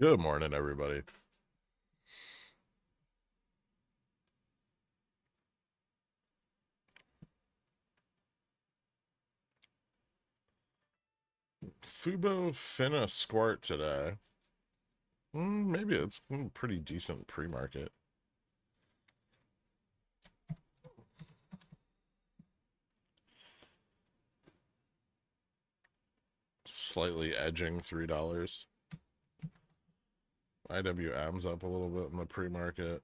Good morning, everybody. Fubo finna squirt today. Maybe it's pretty decent pre-market. Slightly edging $3. IWM's up a little bit in the pre-market.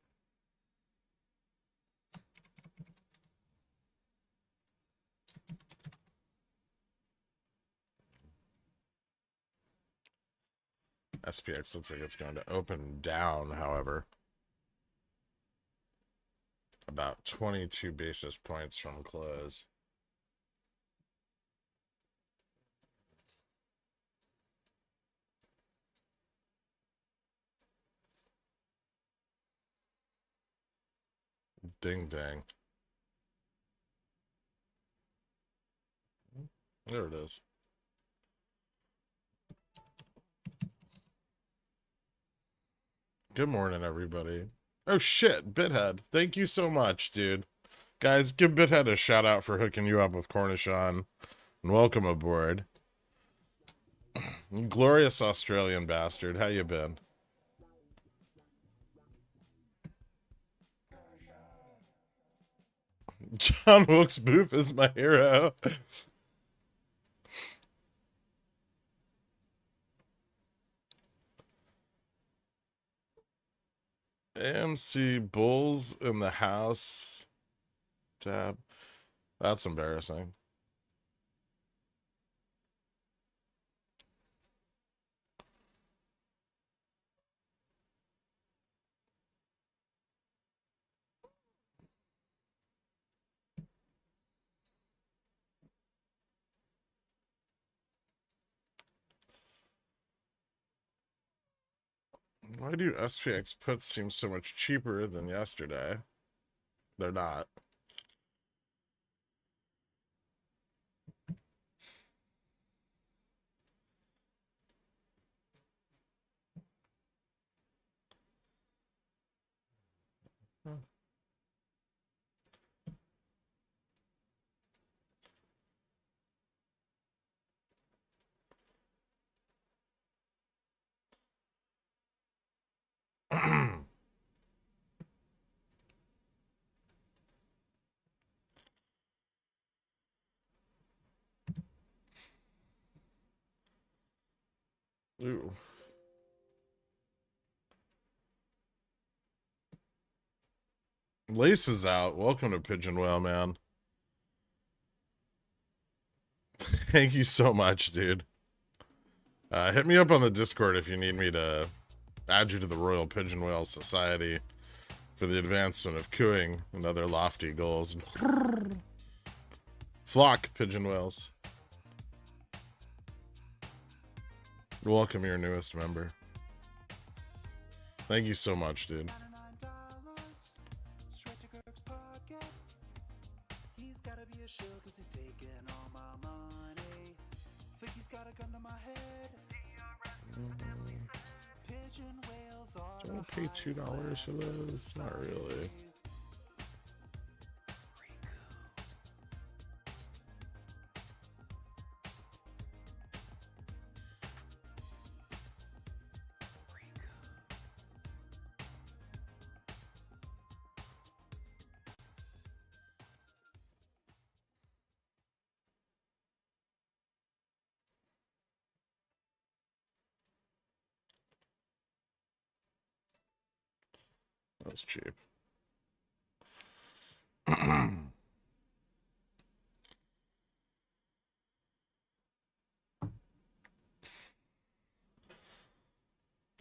SPX looks like it's going to open down, however. About 22 basis points from close. Ding dang. There it is. Good morning, everybody. Oh shit, Bithead. Thank you so much, dude. Guys, give Bithead a shout out for hooking you up with Cornishon. And welcome aboard. You glorious Australian bastard. How you been? John Wilkes Booth is my hero. AMC Bulls in the house. Tab. That's embarrassing. Why do SPX puts seem so much cheaper than yesterday? They're not. Ooh. Lace is out. Welcome to Pigeon Whale, man. Thank you so much, dude. Hit me up on the Discord if you need me to add you to the Royal Pigeon Whale Society for the advancement of cooing and other lofty goals. Flock pigeon whales. Welcome your newest member. Thank you so much, dude. Do I pay $2 for those? Not really. That's cheap.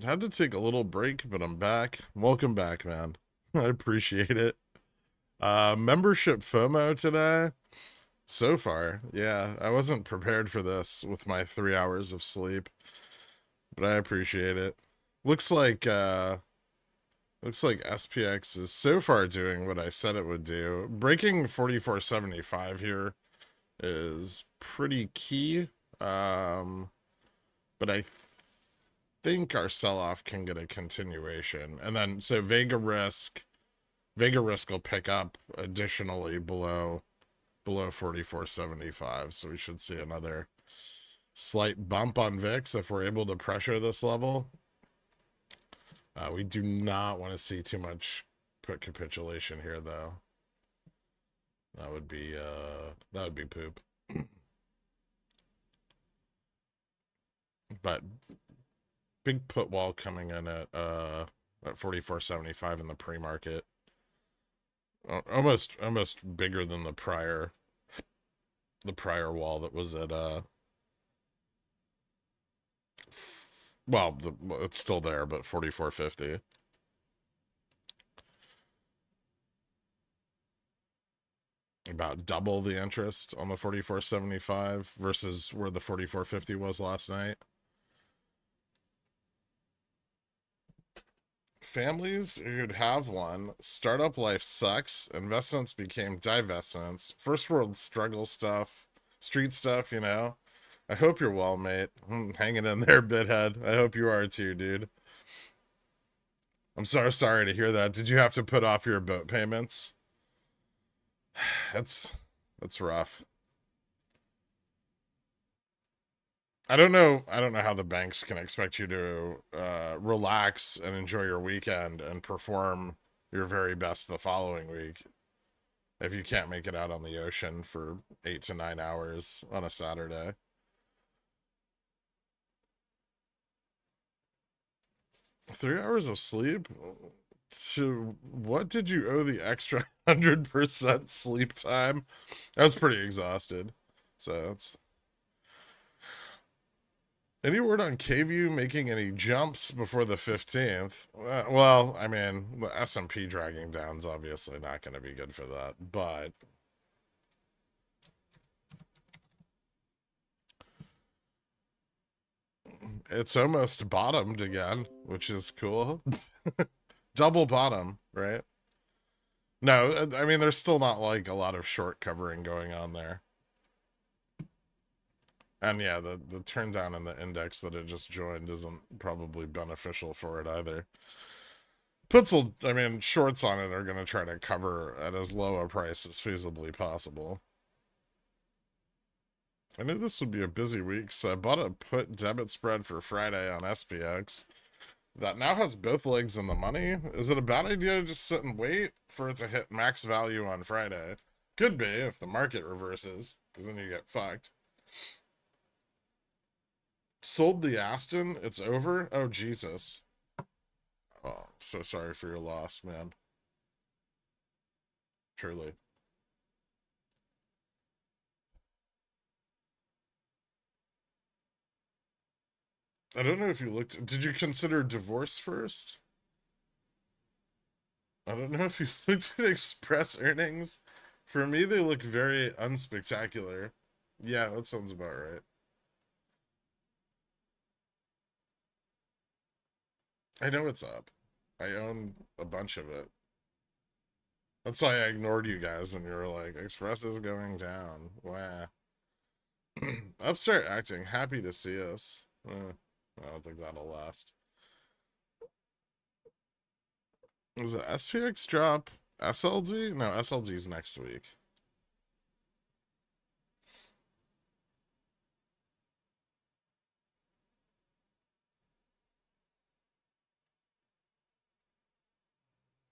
Had to take a little break, but I'm back. Welcome back, man. I appreciate it. Membership FOMO today. So far, yeah. I wasn't prepared for this with my 3 hours of sleep, but I appreciate it. Looks like SPX is so far doing what I said it would do. Breaking 44.75 here is pretty key. But I think our sell-off can get a continuation. And then, so Vega risk will pick up additionally below 44.75. So we should see another slight bump on VIX if we're able to pressure this level. We do not want to see too much put capitulation here, though. That would be poop. But big put wall coming in at 44.75 in the pre-market. Almost bigger than the prior wall that was at well, it's still there, but 44.50. About double the interest on the 44.75 versus where the 44.50 was last night. Families who'd have one, startup life sucks, investments became divestments, first world struggle stuff, street stuff, you know. I hope you're well, mate. I'm hanging in there, Bithead. I hope you are too, dude. I'm so sorry to hear that. Did you have to put off your boat payments? That's rough. I don't know how the banks can expect you to relax and enjoy your weekend and perform your very best the following week if you can't make it out on the ocean for 8 to 9 hours on a Saturday. Three hours of sleep? To what did you owe the extra 100% sleep time? I was pretty exhausted. So it's... Any word on KView making any jumps before the 15th? Well, I mean, the S&P dragging down's obviously not going to be good for that, but... It's almost bottomed again, which is cool. Double bottom, right? No, I mean, there's still not like a lot of short covering going on there. And yeah, the turn down in the index that it just joined isn't probably beneficial for it either. I mean, shorts on it are going to try to cover at as low a price as feasibly possible. I knew this would be a busy week, so I bought a put debit spread for Friday on SPX. That now has both legs in the money. Is it a bad idea to just sit and wait for it to hit max value on Friday? Could be if the market reverses, because then you get fucked. Sold the Aston? It's over? Oh, Jesus. Oh, so sorry for your loss, man. Truly. I don't know if you looked... Did you consider divorce first? I don't know if you looked at Express earnings. For me, they look very unspectacular. Yeah, that sounds about right. I know it's up. I own a bunch of it. That's why I ignored you guys when you were like, Express is going down. Wah. Upstart acting. Happy to see us. I don't think that'll last. Is it SPX drop? SLD? No, SLD's next week.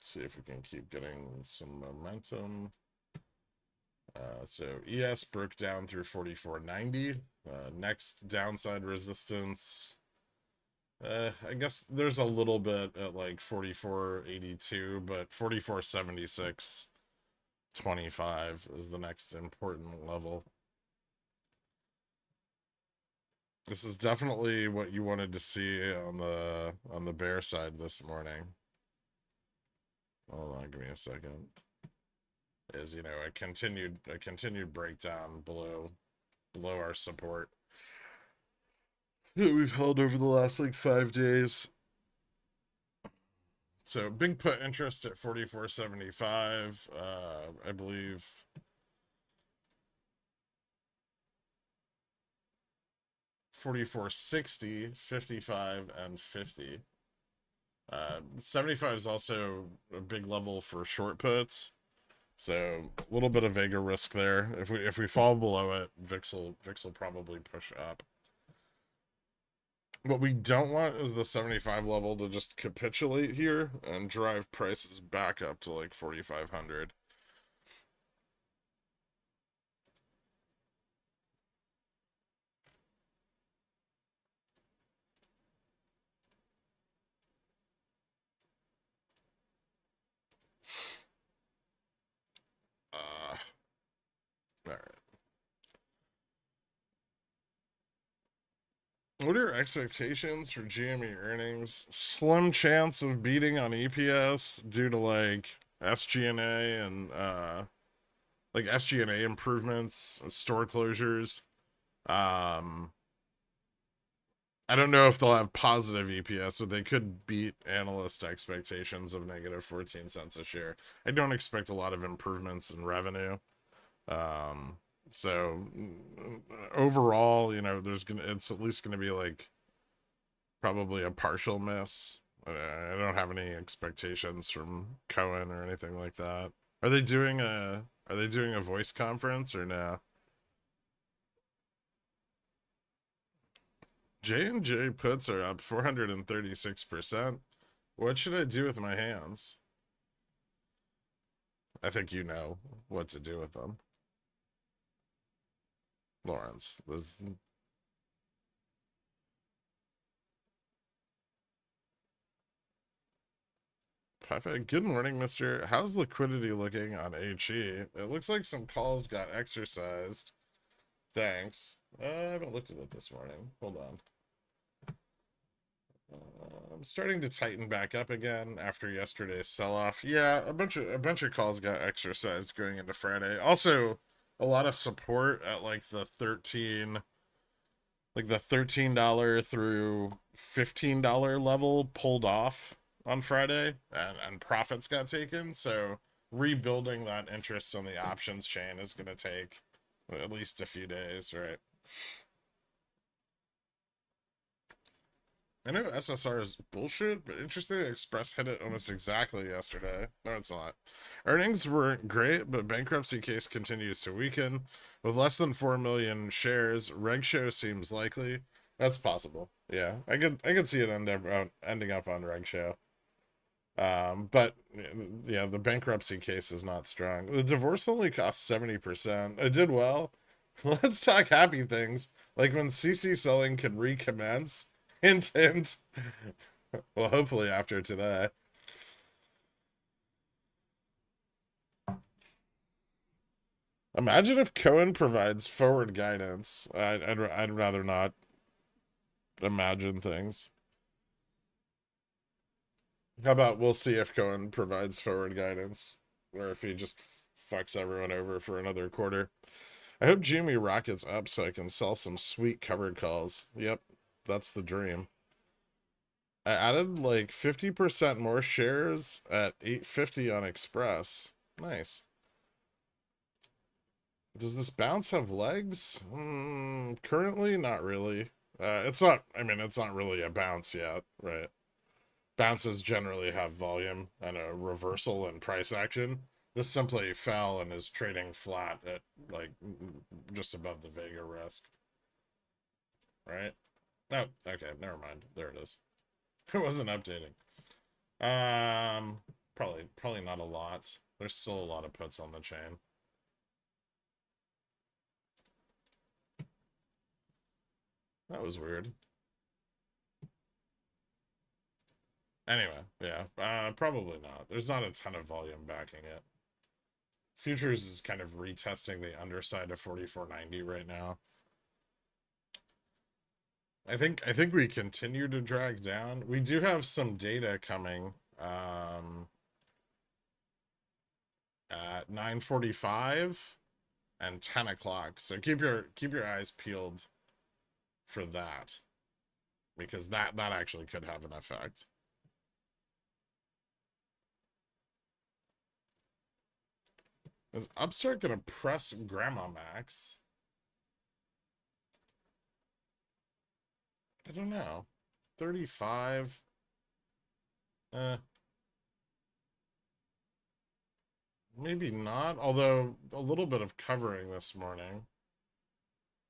See if we can keep getting some momentum. So ES broke down through 44.90. Next downside resistance. I guess there's a little bit at like 44.82, but 44.76.25 is the next important level. This is definitely what you wanted to see on the bear side this morning. Hold on, give me a second. Is, you know, a continued breakdown below our support that we've held over the last like 5 days. So big put interest at 44.75. I believe 44.60, 55, and 50. 75 is also a big level for short puts, so a little bit of Vega risk there. If we fall below it, VIX will probably push up. What we don't want is the 75 level to just capitulate here and drive prices back up to like 4,500. All right. What are your expectations for GME earnings? Slim chance of beating on EPS due to like SG&A and like SG&A improvements, store closures. Um, I don't know if they'll have positive EPS, but they could beat analyst expectations of negative 14 cents a share. I don't expect a lot of improvements in revenue. Um, so overall, you know, it's at least gonna be like probably a partial miss. I don't have any expectations from Cohen or anything like that. Are they doing a voice conference or no? J&J puts are up 436%. What should I do with my hands? I think you know what to do with them. Lawrence was perfect. Good morning, Mr. How's liquidity looking on HE? It looks like some calls got exercised. Thanks. I haven't looked at it this morning. Hold on. I'm starting to tighten back up again after yesterday's sell-off. Yeah, a bunch of calls got exercised going into Friday. Also, a lot of support at like the $13 through $15 level pulled off on Friday, and profits got taken. So rebuilding that interest on the options chain is going to take at least a few days, right? I know SSR is bullshit, but interesting. Express hit it almost exactly yesterday. No, it's not. Earnings weren't great, but bankruptcy case continues to weaken. With less than 4 million shares, reg show seems likely. That's possible. Yeah, I could see it ending up on reg show. But yeah, the bankruptcy case is not strong. The divorce only cost 70%. It did well. Let's talk happy things, like when CC selling can recommence. Hint, hint. Well, hopefully after today. Imagine if Cohen provides forward guidance. I'd rather not imagine things. How about we'll see if Cohen provides forward guidance, or if he just fucks everyone over for another quarter. I hope Jimmy rockets up so I can sell some sweet covered calls. Yep, that's the dream. I added like 50% more shares at 850 on Express. Nice. Does this bounce have legs? Currently, not really. It's not, I mean, it's not really a bounce yet, right? Bounces generally have volume and a reversal in price action. This simply fell and is trading flat at like just above the Vega risk, right? Oh, okay, never mind. There it is. It wasn't updating. Probably not a lot. There's still a lot of puts on the chain. That was weird. Anyway, yeah, probably not. There's not a ton of volume backing it. Futures is kind of retesting the underside of 44.90 right now. I think we continue to drag down. We do have some data coming at 9:45 and 10 o'clock. So keep your eyes peeled for that, because that actually could have an effect. Is Upstart gonna press Grandma Max? don't know. 35. Maybe not, although a little bit of covering this morning.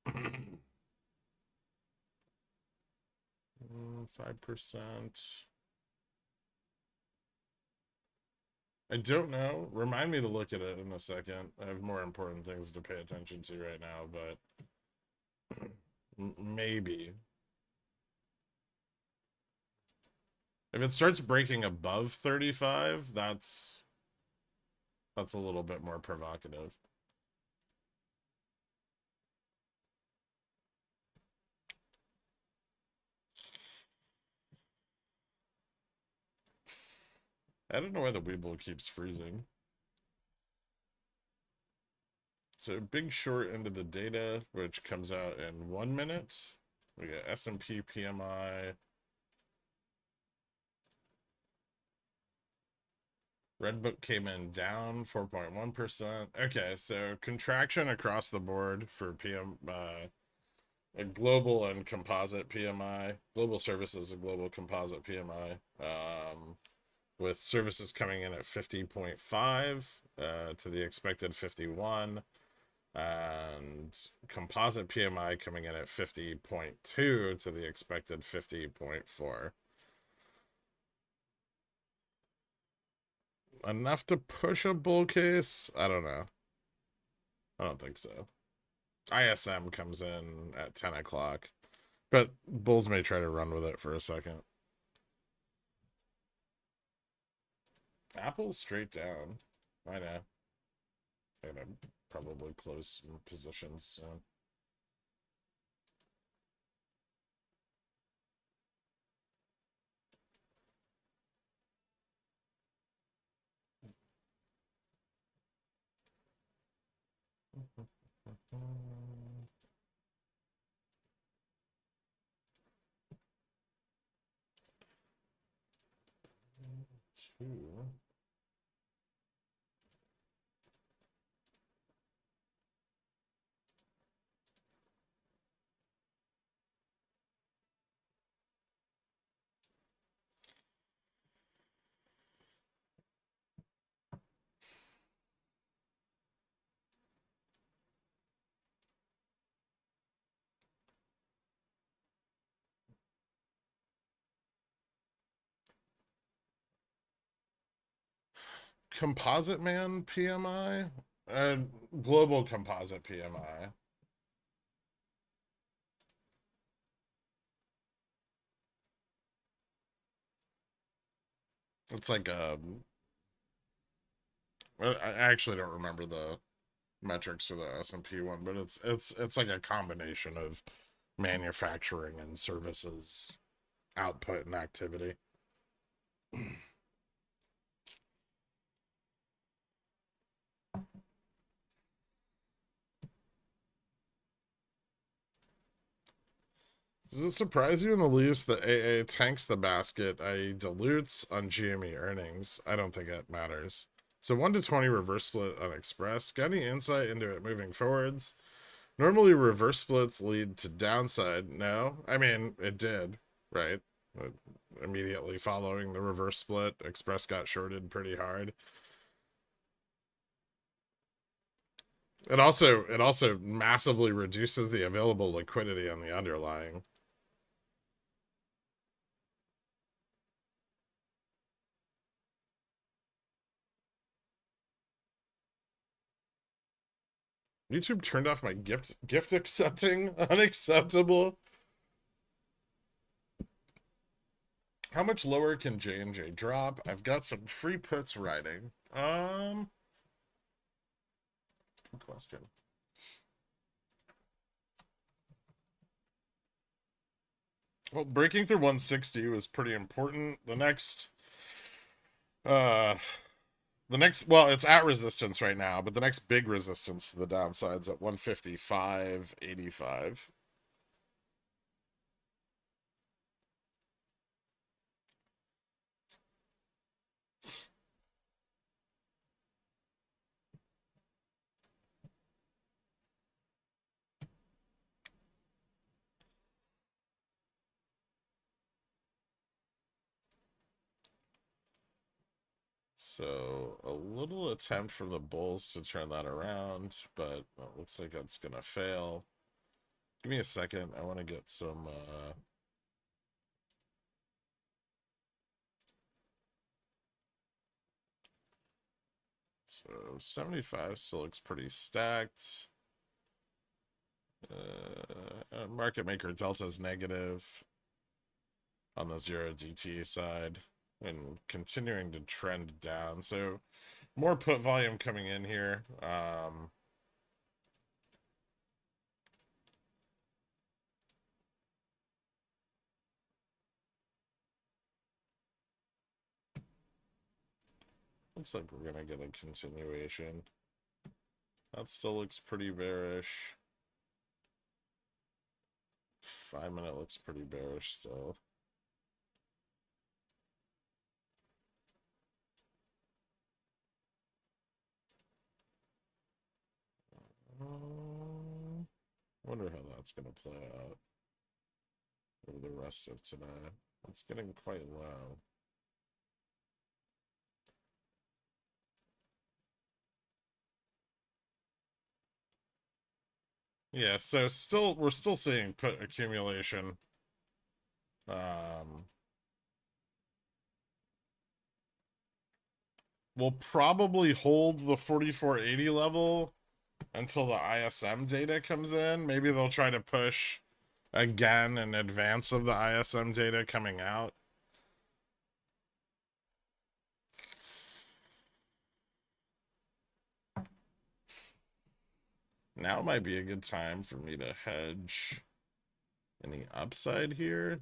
5%. I don't know. Remind me to look at it in a second. I have more important things to pay attention to right now, but maybe. If it starts breaking above 35, that's a little bit more provocative. I don't know why the WeBull keeps freezing. So big short into the data, which comes out in 1 minute. We got S&P PMI. Redbook came in down 4.1%. Okay, so contraction across the board for a global and composite PMI. Global services, a global composite PMI. With services coming in at 50.5 to the expected 51. And composite PMI coming in at 50.2 to the expected 50.4. Enough to push a bull case? I don't know. I don't think so. ISM comes in at 10 o'clock, but bulls may try to run with it for a second. Apple straight down. I know. I'm gonna probably close some positions soon. Two. Composite man PMI? Global composite PMI. It's like I actually don't remember the metrics for the S&P one, but it's like a combination of manufacturing and services output and activity. Does it surprise you in the least that AA tanks the basket, i.e. dilutes on GME earnings? I don't think it matters. So 1 to 20 reverse split on Express. Got any insight into it moving forwards? Normally reverse splits lead to downside. No? I mean, it did, right? Immediately following the reverse split, Express got shorted pretty hard. It also massively reduces the available liquidity on the underlying. YouTube turned off my gift accepting. Unacceptable. How much lower can J&J drop? I've got some free puts riding. Good question. Well, breaking through 160 was pretty important. The next well, it's at resistance right now, but the next big resistance to the downside's at 155.85. So a little attempt from the bulls to turn that around, but it looks like that's gonna fail. Give me a second. I want to get some so 75 still looks pretty stacked. Market maker delta is negative on the 0 DT side and continuing to trend down. So more put volume coming in here. Looks like we're gonna get a continuation. That still looks pretty bearish. 5 minute looks pretty bearish still. Wonder how that's gonna play out over the rest of today. It's getting quite low. Yeah, so we're still seeing put accumulation. We'll probably hold the 4480 level until the ISM data comes in. Maybe they'll try to push again in advance of the ISM data coming out. Now might be a good time for me to hedge any upside here.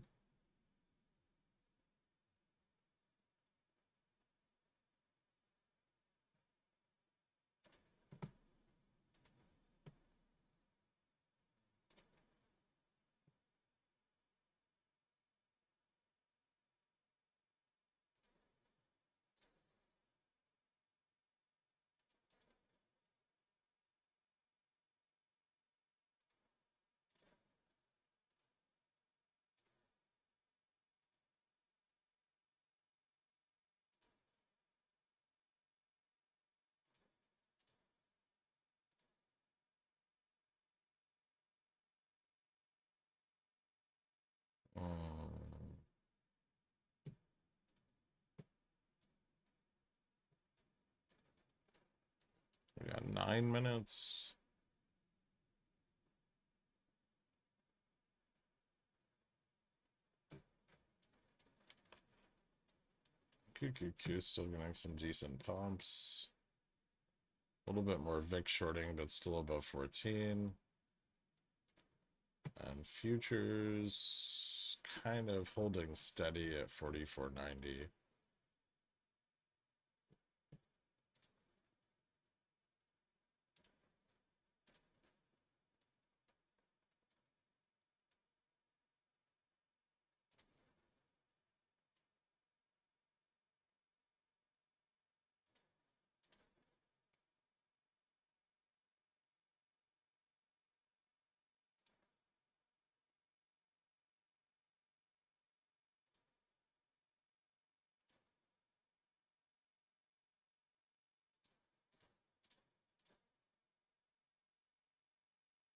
We got 9 minutes. QQQ still getting some decent pumps. A little bit more VIX shorting, but still above 14. And futures kind of holding steady at 44.90.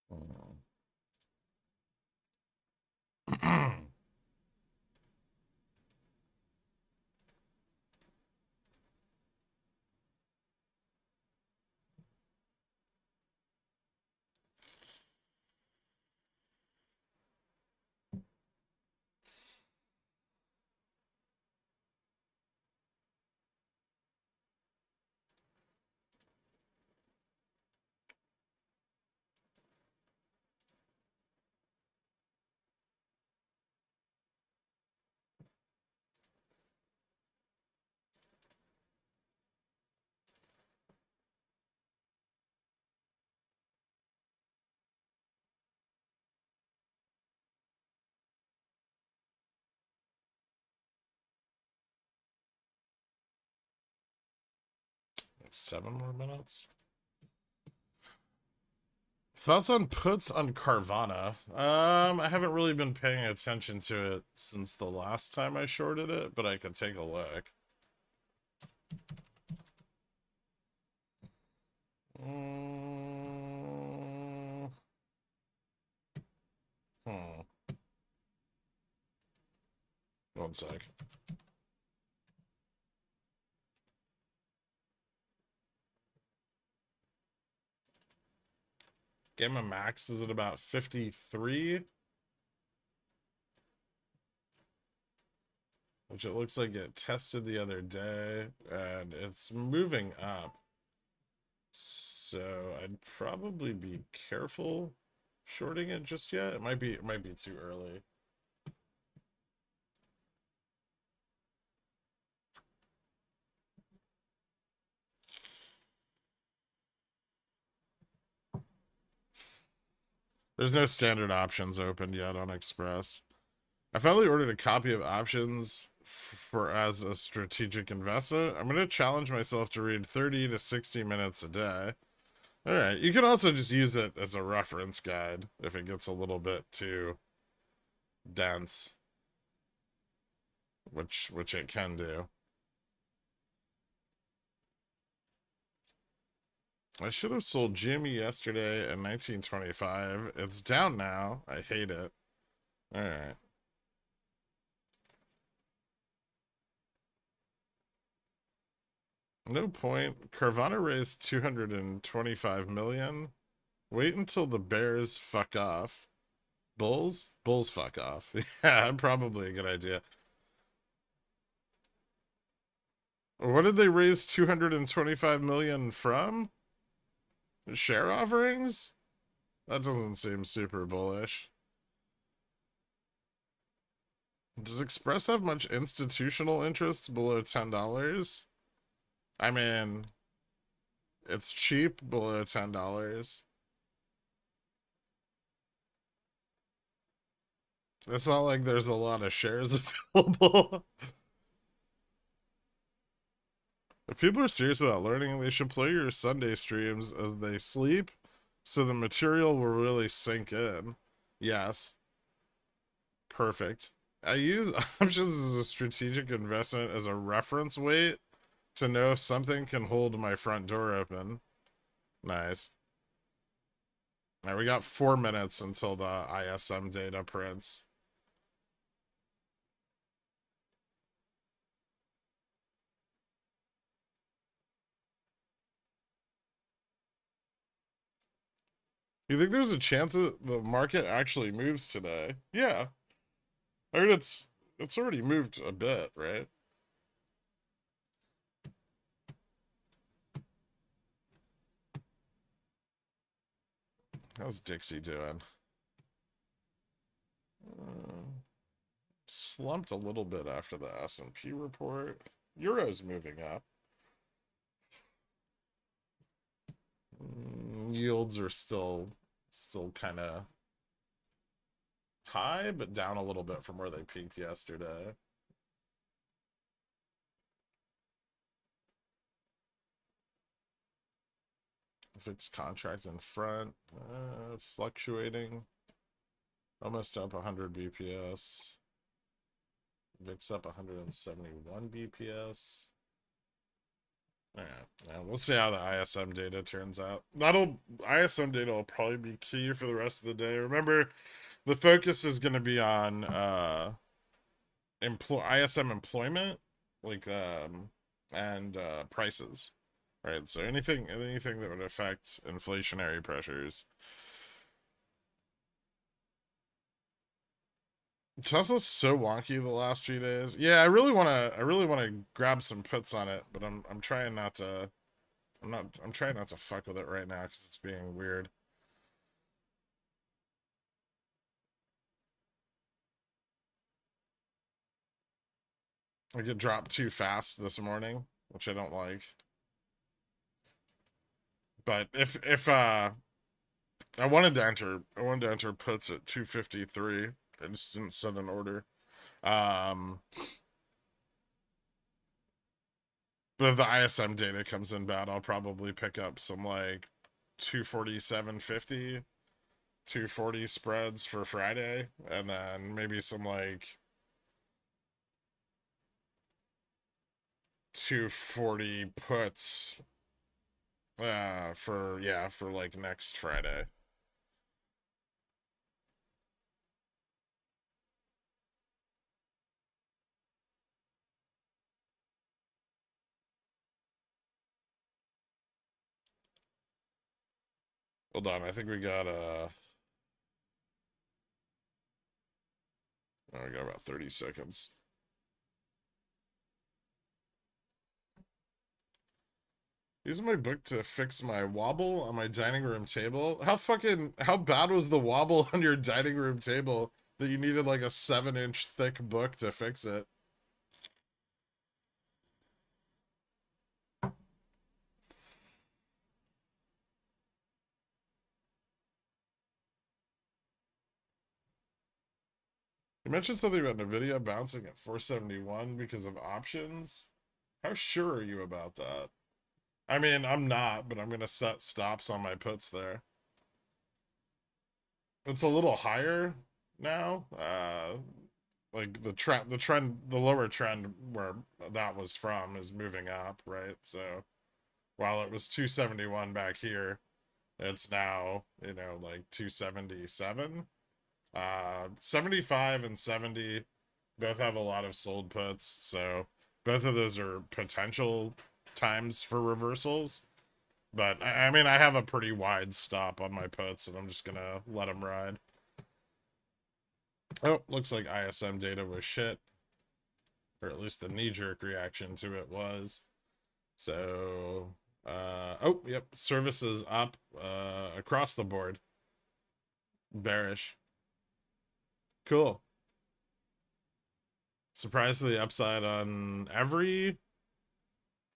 Hmm. 7 more minutes. Thoughts on puts on Carvana? I haven't really been paying attention to it since the last time I shorted it, but I could take a look. Mm, hmm. One sec. Gamma Max is at about 53, which it looks like it tested the other day, and it's moving up. So I'd probably be careful shorting it just yet. It might be too early. There's no standard options opened yet on Express. I finally ordered a copy of options for as a strategic investor. I'm going to challenge myself to read 30 to 60 minutes a day. All right. You can also just use it as a reference guide if it gets a little bit too dense, which it can do. I should have sold Jimmy yesterday in 1925. It's down now. I hate it. All right. No point. Carvana raised 225 million. Wait until the Bears fuck off. Bulls? Bulls fuck off. Yeah, probably a good idea. What did they raise 225 million from? Share offerings? That doesn't seem super bullish. Does Express have much institutional interest below $10? I mean, it's cheap below $10. It's not like there's a lot of shares available. If people are serious about learning, they should play your Sunday streams as they sleep so the material will really sink in. Yes. Perfect. I use options as a strategic investment as a reference weight to know if something can hold my front door open. Nice. All right, we got 4 minutes until the ISM data prints. You think there's a chance that the market actually moves today? Yeah. I heard it's already moved a bit, right? How's Dixie doing? Slumped a little bit after the S&P report. Euro's moving up. Yields are still kind of high, but down a little bit from where they peaked yesterday. Fixed contract in front, fluctuating, almost up 100 BPS. VIX up 171 BPS. All right, yeah, we'll see how the ISM data turns out. ISM data will probably be key for the rest of the day. Remember, the focus is going to be on ISM employment, like and prices, right? So anything that would affect inflationary pressures. Tesla's so wonky the last few days. Yeah, I really wanna grab some puts on it, but I'm trying not to. I'm trying not to fuck with it right now because it's being weird. I get dropped too fast this morning, which I don't like. But if I wanted to enter puts at 253. I just didn't set an order. Um, but if the ISM data comes in bad, I'll probably pick up some like 247.50, 240 spreads for Friday, and then maybe some like 240 puts For like next Friday. Hold on, I think we got oh, we got about 30 seconds. Using my book to fix my wobble on my dining room table. How bad was the wobble on your dining room table that you needed like a 7-inch thick book to fix it? You mentioned something about Nvidia bouncing at 471 because of options. How sure are you about that? I mean, I'm not, but I'm gonna set stops on my puts there. It's a little higher now. Like the lower trend where that was from is moving up, right? So while it was 271 back here, it's now, like 277. 75 and 70 both have a lot of sold puts, so both of those are potential times for reversals. But I mean, I have a pretty wide stop on my puts, and I'm just gonna let them ride. Oh, looks like ISM data was shit, or at least the knee-jerk reaction to it was. So, oh, yep, services up across the board. Bearish. Cool. Surprise to the upside on every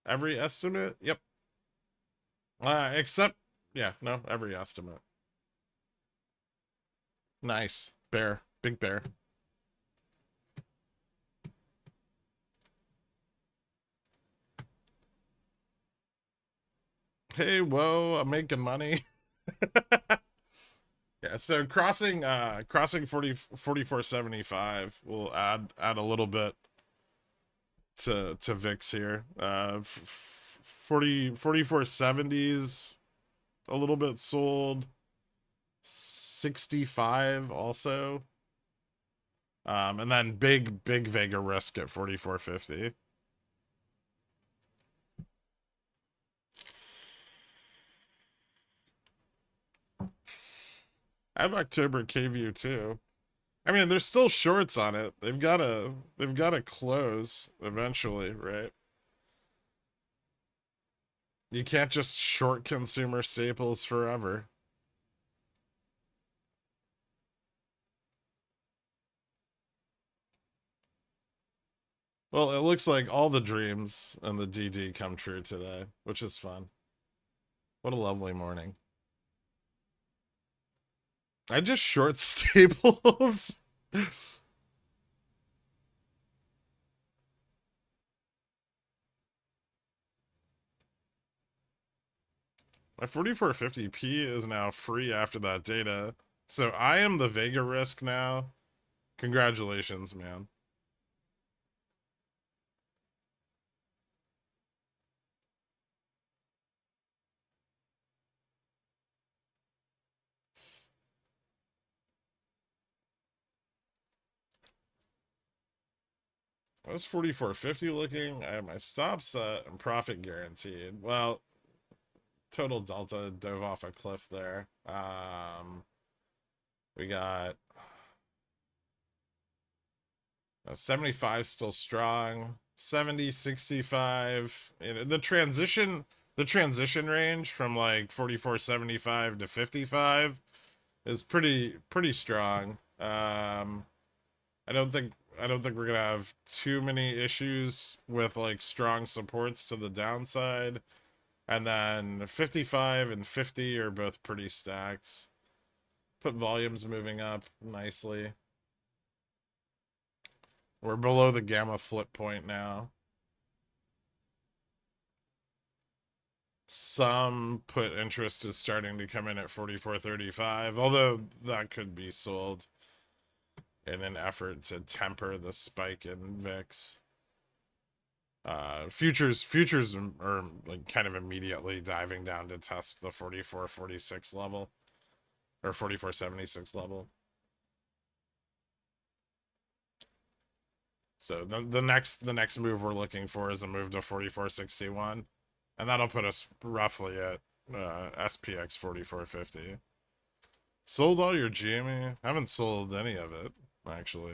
estimate. Yep. Except, yeah, no, every estimate. Nice. Bear. Big bear. Hey, whoa, I'm making money. Yeah, so crossing 44.75 will add a little bit to VIX here. 44.70s a little bit sold. 65 also. And then big Vega risk at 44.50. I have October K-View too. I mean, there's still shorts on it. They've gotta close eventually, right? You can't just short consumer staples forever. Well, it looks like all the dreams and the DD come true today, which is fun. What a lovely morning. I just short staples. My 4450p is now free after that data. So I am the Vega risk now. Congratulations, man. I was 4450 looking. I have my stop set and profit guaranteed. Well, total delta dove off a cliff there. We got 75 still strong. 70, 65. The transition range from like 44.75 to 55 is pretty strong. I don't think we're gonna have too many issues with like strong supports to the downside. And then 55 and 50 are both pretty stacked. Put volumes moving up nicely. We're below the gamma flip point now. Some put interest is starting to come in at 44.35, although that could be sold in an effort to temper the spike in VIX. Futures are like kind of immediately diving down to test the 44.46 level or 44.76 level. So the next move we're looking for is a move to 44.61, and that'll put us roughly at SPX 44.50. Sold all your GME? Haven't sold any of it, actually.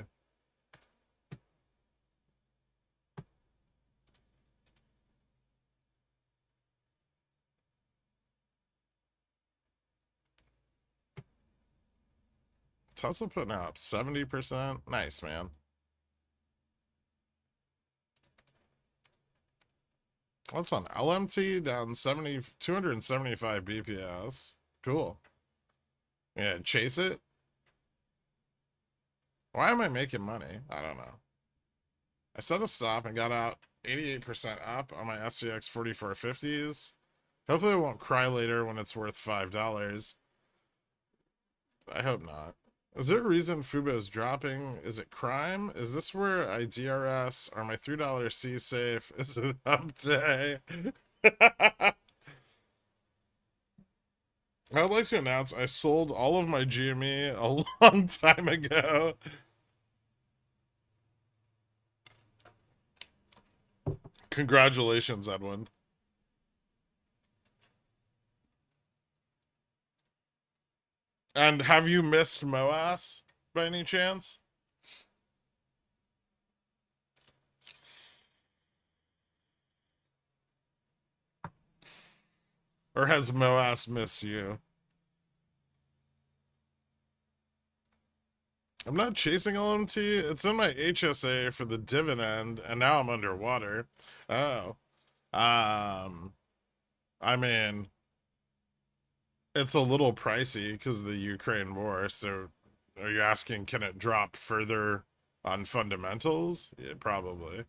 Tesla putting up 70%. Nice, man. What's on LMT? Down 275 BPS. Cool. Yeah, chase it. Why am I making money? I don't know. I set a stop and got out 88% up on my SGX 4450s. Hopefully I won't cry later when it's worth $5. I hope not. Is there a reason Fubo's dropping? Is it crime? Is this where I DRS? Are my $3 C safe? Is it up day? I would like to announce I sold all of my GME a long time ago. Congratulations, Edwin. And have you missed MOASS by any chance? Or has MOASS missed you? I'm not chasing LMT. It's in my HSA for the dividend, and now I'm underwater. Oh. I mean, it's a little pricey because of the Ukraine war. So, are you asking, can it drop further on fundamentals? Yeah, probably.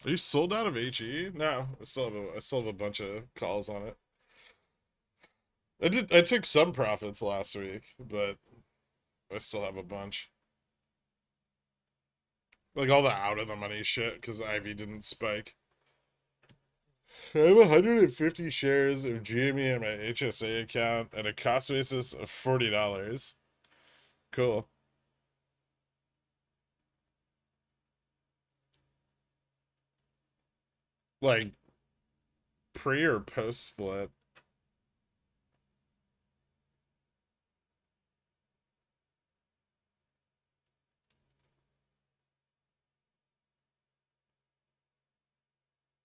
Are you sold out of HE? No, I still have a bunch of calls on it. I took some profits last week, but I still have a bunch. Like all the out of the money shit because Ivy didn't spike. I have 150 shares of GME in my HSA account at a cost basis of $40. Cool. Like pre or post split?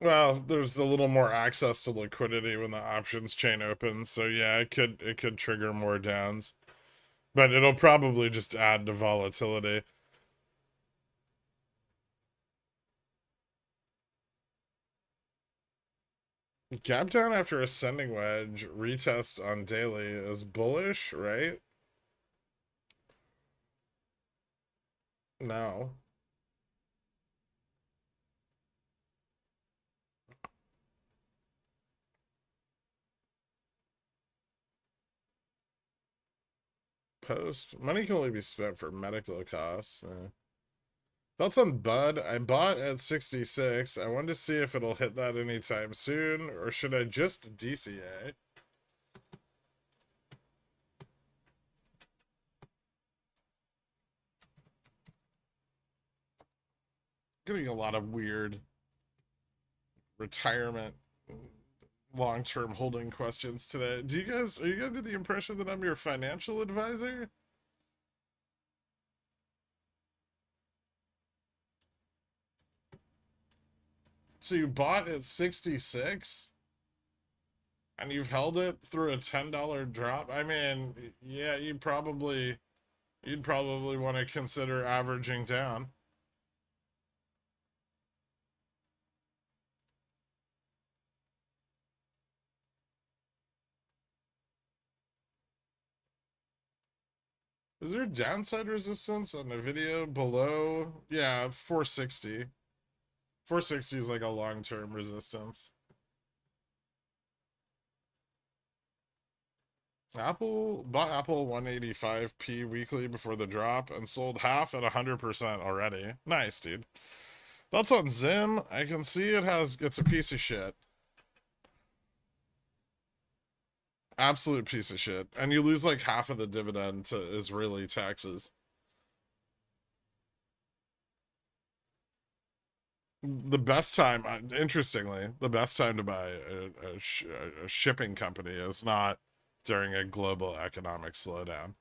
Well, there's a little more access to liquidity when the options chain opens, so yeah, it could trigger more downs. But it'll probably just add to volatility. Gap down after ascending wedge, retest on daily is bullish, right? No. Post. Money can only be spent for medical costs. Thoughts on Bud? I bought at 66. I wanted to see if it'll hit that anytime soon, or should I just DCA? Getting a lot of weird retirement long-term holding questions today. Are you under the impression that I'm your financial advisor? So you bought at 66 and you've held it through a $10 drop? I mean, yeah, you'd probably want to consider averaging down. Is there downside resistance on the video below? Yeah, 460. 460 is like a long-term resistance. Apple bought Apple 185p weekly before the drop and sold half at 100% already. Nice, dude. That's on Zim. I can see it's a piece of shit. Absolute piece of shit. And you lose like half of the dividend to Israeli taxes. The best time, interestingly, the best time to buy a shipping company is not during a global economic slowdown.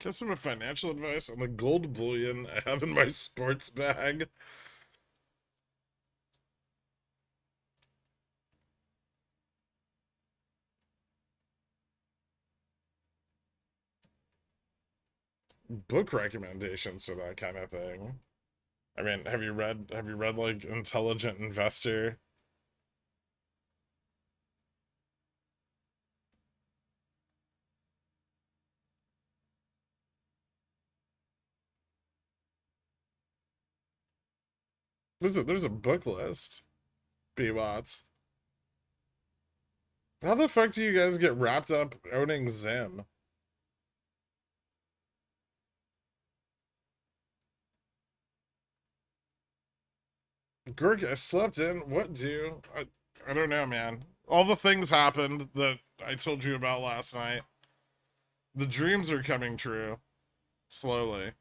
Get some financial advice on the gold bullion I have in my sports bag. Book recommendations for that kind of thing. I mean, have you read like Intelligent Investor? There's a book list. B Watts. How the fuck do you guys get wrapped up owning Zim? Gherkin, I slept in. What do? I don't know, man. All the things happened that I told you about last night. The dreams are coming true. Slowly.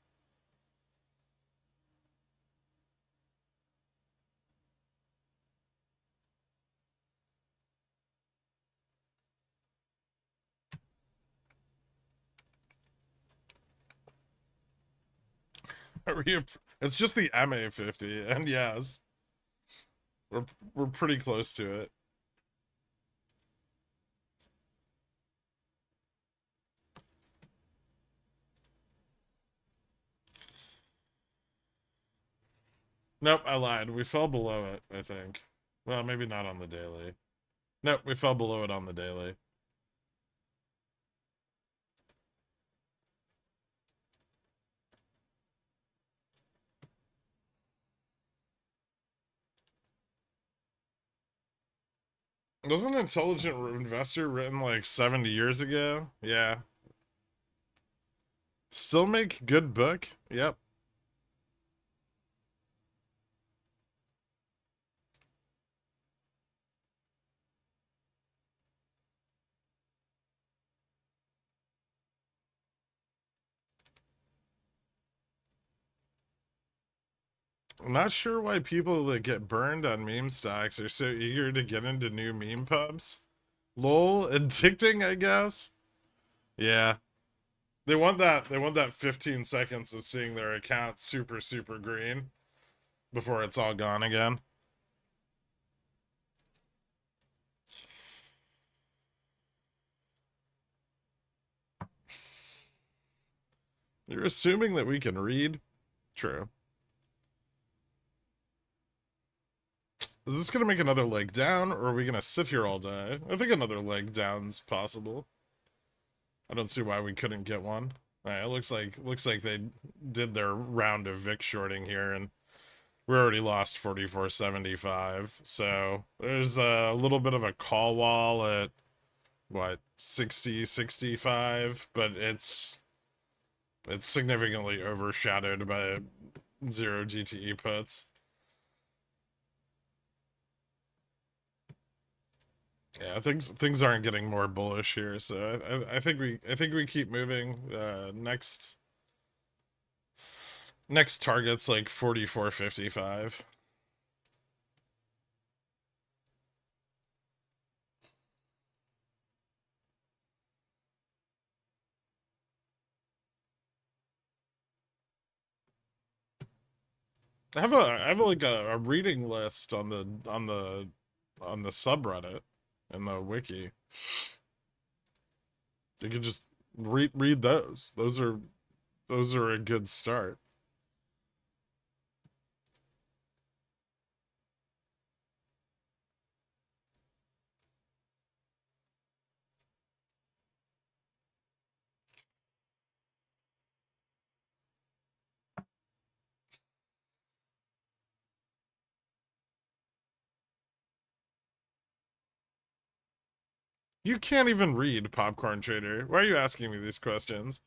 It's just the MA50, and yes, we're we're pretty close to it. Nope, I lied. We fell below it, I think. Well, maybe not on the daily. Nope, we fell below it on the daily. Wasn't Intelligent Investor written like 70 years ago? Yeah. Still make good book? Yep. I'm not sure why people that get burned on meme stocks are so eager to get into new meme pubs. Lol, addicting, I guess. Yeah. They want that 15 seconds of seeing their account super green before it's all gone again. You're assuming that we can read? True. Is this gonna make another leg down, or are we gonna sit here all day? I think another leg down's possible. I don't see why we couldn't get one. Alright, it looks like they did their round of Vic shorting here, and we already lost 44.75. So there's a little bit of a call wall at what 60.65, but it's significantly overshadowed by zero GTE puts. Yeah, things aren't getting more bullish here, so I think we keep moving. Next target's like 44.55. I have like a reading list on the subreddit and the wiki. You can just read those. Those are a good start. You can't even read, Popcorn Trader. Why are you asking me these questions?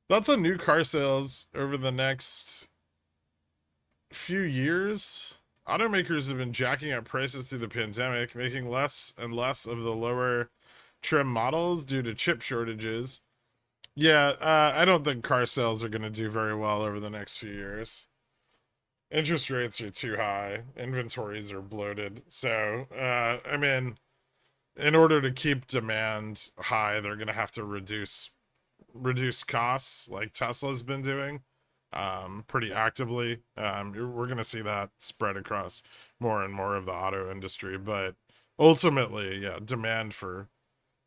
Thoughts on new car sales over the next few years? Automakers have been jacking up prices through the pandemic, making less and less of the lower trim models due to chip shortages. Yeah, I don't think car sales are going to do very well over the next few years. Interest rates are too high, inventories are bloated. So, I mean, in order to keep demand high, they're going to have to reduce costs like Tesla's been doing pretty actively. We're going to see that spread across more and more of the auto industry, but ultimately, yeah, demand for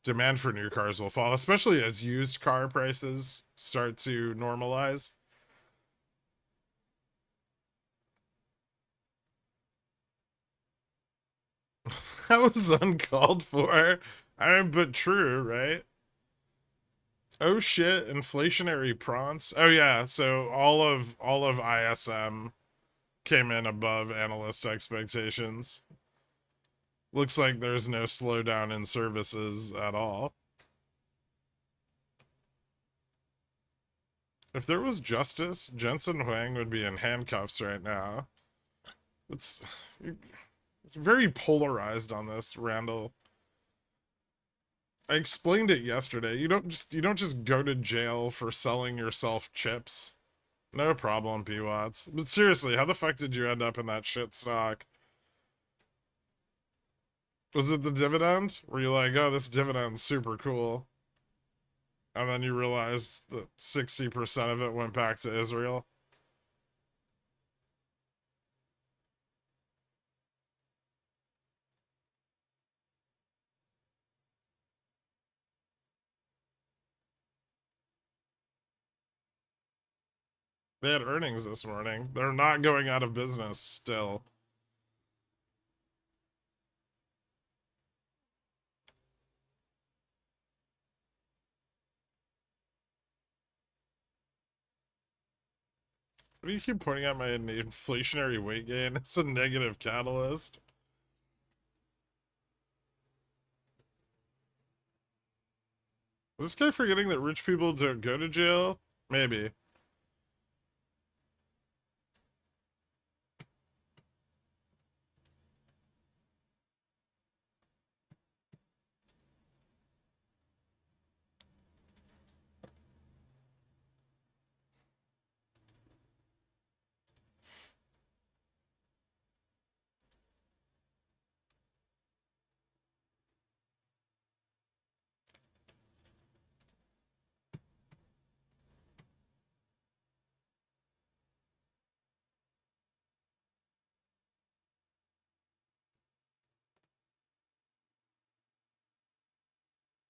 new cars will fall, especially as used car prices start to normalize. That was uncalled for. I mean, but true, right? Oh shit, inflationary prawns. Oh yeah, so all of ISM came in above analyst expectations. Looks like there's no slowdown in services at all. If there was justice, Jensen Huang would be in handcuffs right now. It's very polarized on this, Randall. I explained it yesterday. You don't just go to jail for selling yourself chips. No problem, P Watts. But seriously, how the fuck did you end up in that shit stock? Was it the dividend? Were you like, oh, this dividend's super cool? And then you realized that 60% of it went back to Israel? They had earnings this morning. They're not going out of business still. What do you keep pointing out my inflationary weight gain? It's a negative catalyst. Is this guy forgetting that rich people don't go to jail? Maybe.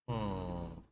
Hmm.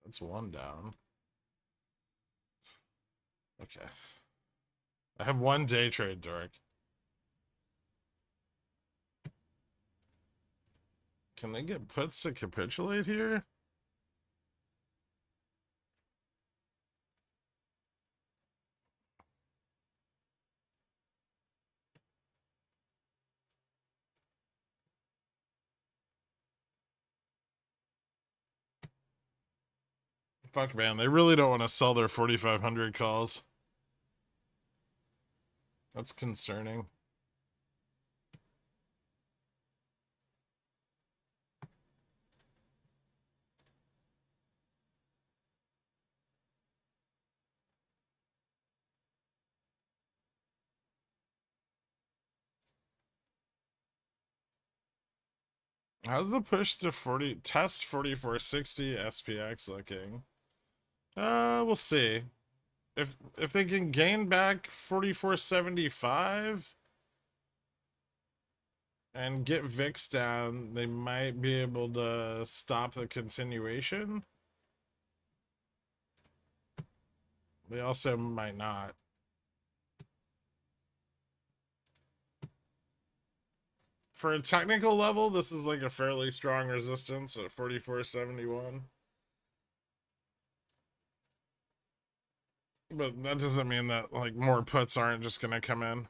That's one down. Okay. I have one day trade, Dork. Can they get puts to capitulate here? Fuck, man. They really don't want to sell their 4,500 calls. That's concerning. How's the push to 40 test 4460 SPX looking? We'll see. If they can gain back 4475 and get VIX down, they might be able to stop the continuation. They also might not. For a technical level, this is like a fairly strong resistance at 4471. But that doesn't mean that like more puts aren't just gonna come in.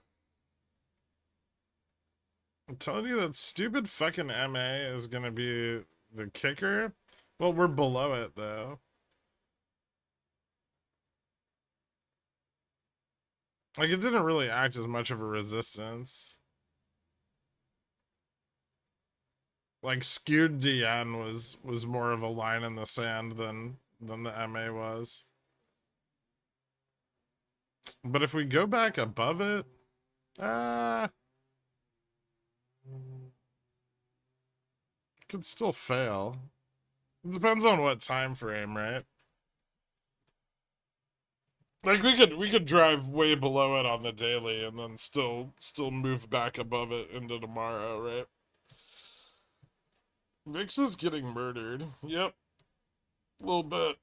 I'm telling you that stupid fucking MA is gonna be the kicker. Well, we're below it though. Like it didn't really act as much of a resistance. Like skewed DN was more of a line in the sand than the MA was. But if we go back above it, could still fail. It depends on what time frame, right? Like we could drive way below it on the daily and then still move back above it into tomorrow, right? VIX is getting murdered. Yep. A little bit.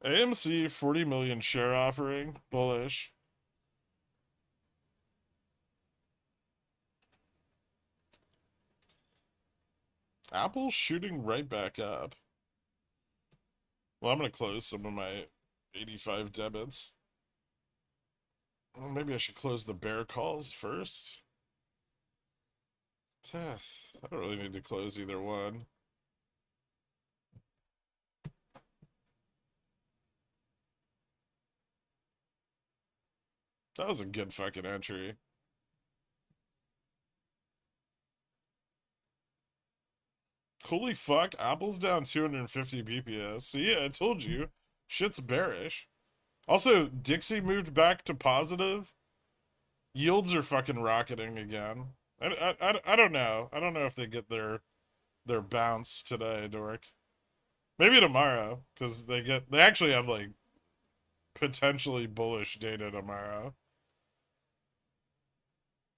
AMC 40 million share offering. Bullish. Apple's shooting right back up. Well, I'm going to close some of my 85 debits. Well, maybe I should close the bear calls first. I don't really need to close either one. That was a good fucking entry. Holy fuck, Apple's down 250 BPS. See, I told you. Shit's bearish. Also, Dixie moved back to positive. Yields are fucking rocketing again. I don't know. I don't know if they get their bounce today, Dork. Maybe tomorrow, because they actually have like potentially bullish data tomorrow.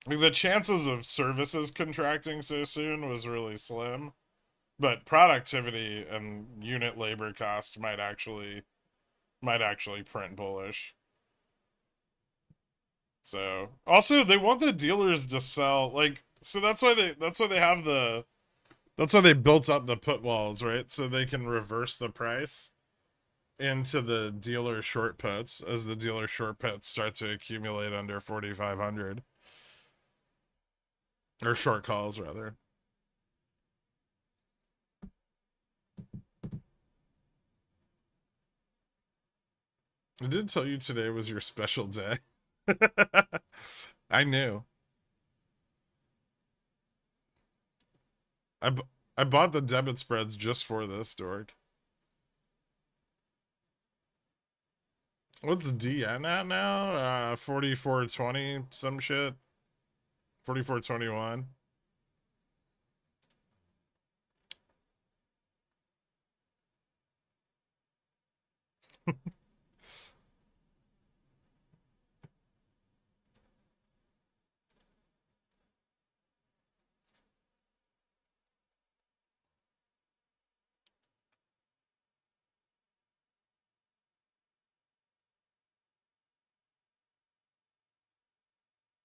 Like, the chances of services contracting so soon was really slim. But productivity and unit labor cost might actually print bullish. So also they want the dealers to sell, like, so that's why they have that's why they built up the put walls, right? So they can reverse the price into the dealer short puts as the dealer short puts start to accumulate under 4,500, or short calls rather. I did tell you today was your special day. I knew. I, I bought the debit spreads just for this, Dork. What's DN at now? 4420, some shit. 4421.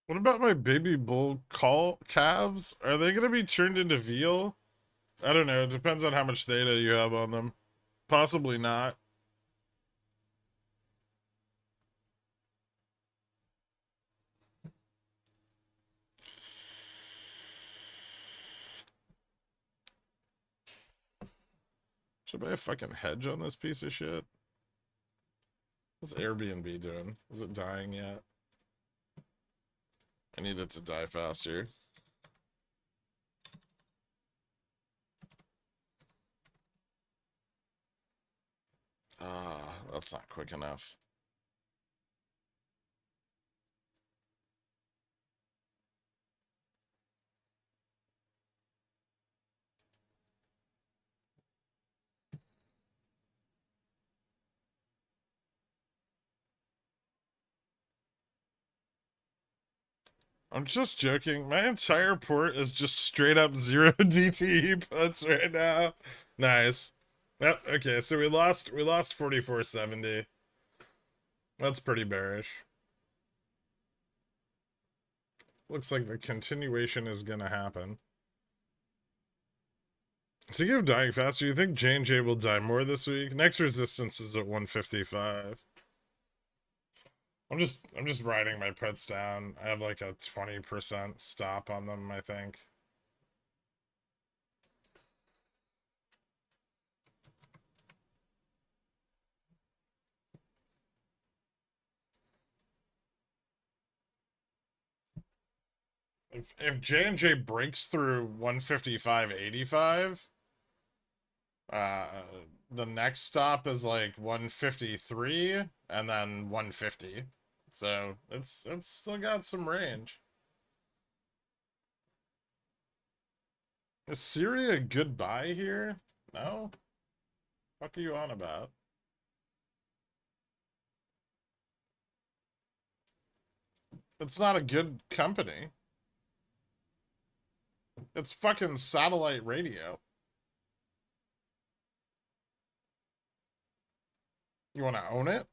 What about my baby bull call calves? Are they gonna be turned into veal? I don't know. It depends on how much data you have on them. Possibly not. Should I buy a fucking hedge on this piece of shit? What's Airbnb doing? Is it dying yet? I need it to die faster. That's not quick enough. I'm just joking. My entire port is just straight up 0 DTE puts right now. Nice. Yep, okay, so we lost 4470. That's pretty bearish. Looks like the continuation is gonna happen. Speaking of dying faster, you think J&J will die more this week? Next resistance is at 155. I'm just riding my puts down. I have like a 20% stop on them, I think. If J&J breaks through 155.85, the next stop is like 153 and then 150. So it's still got some range. Is Syria a good buy here? No? What are you on about? It's not a good company. It's fucking satellite radio. You want to own it?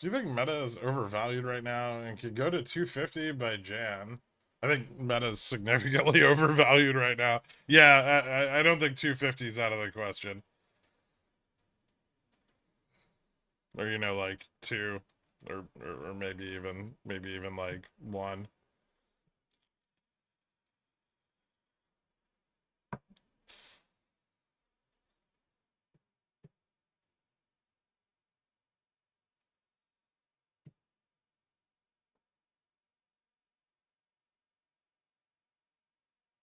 Do you think Meta is overvalued right now and could go to 250 by Jan? I think Meta is significantly overvalued right now. Yeah, I don't think 250 is out of the question. Or, you know, like 2 or maybe even like 1.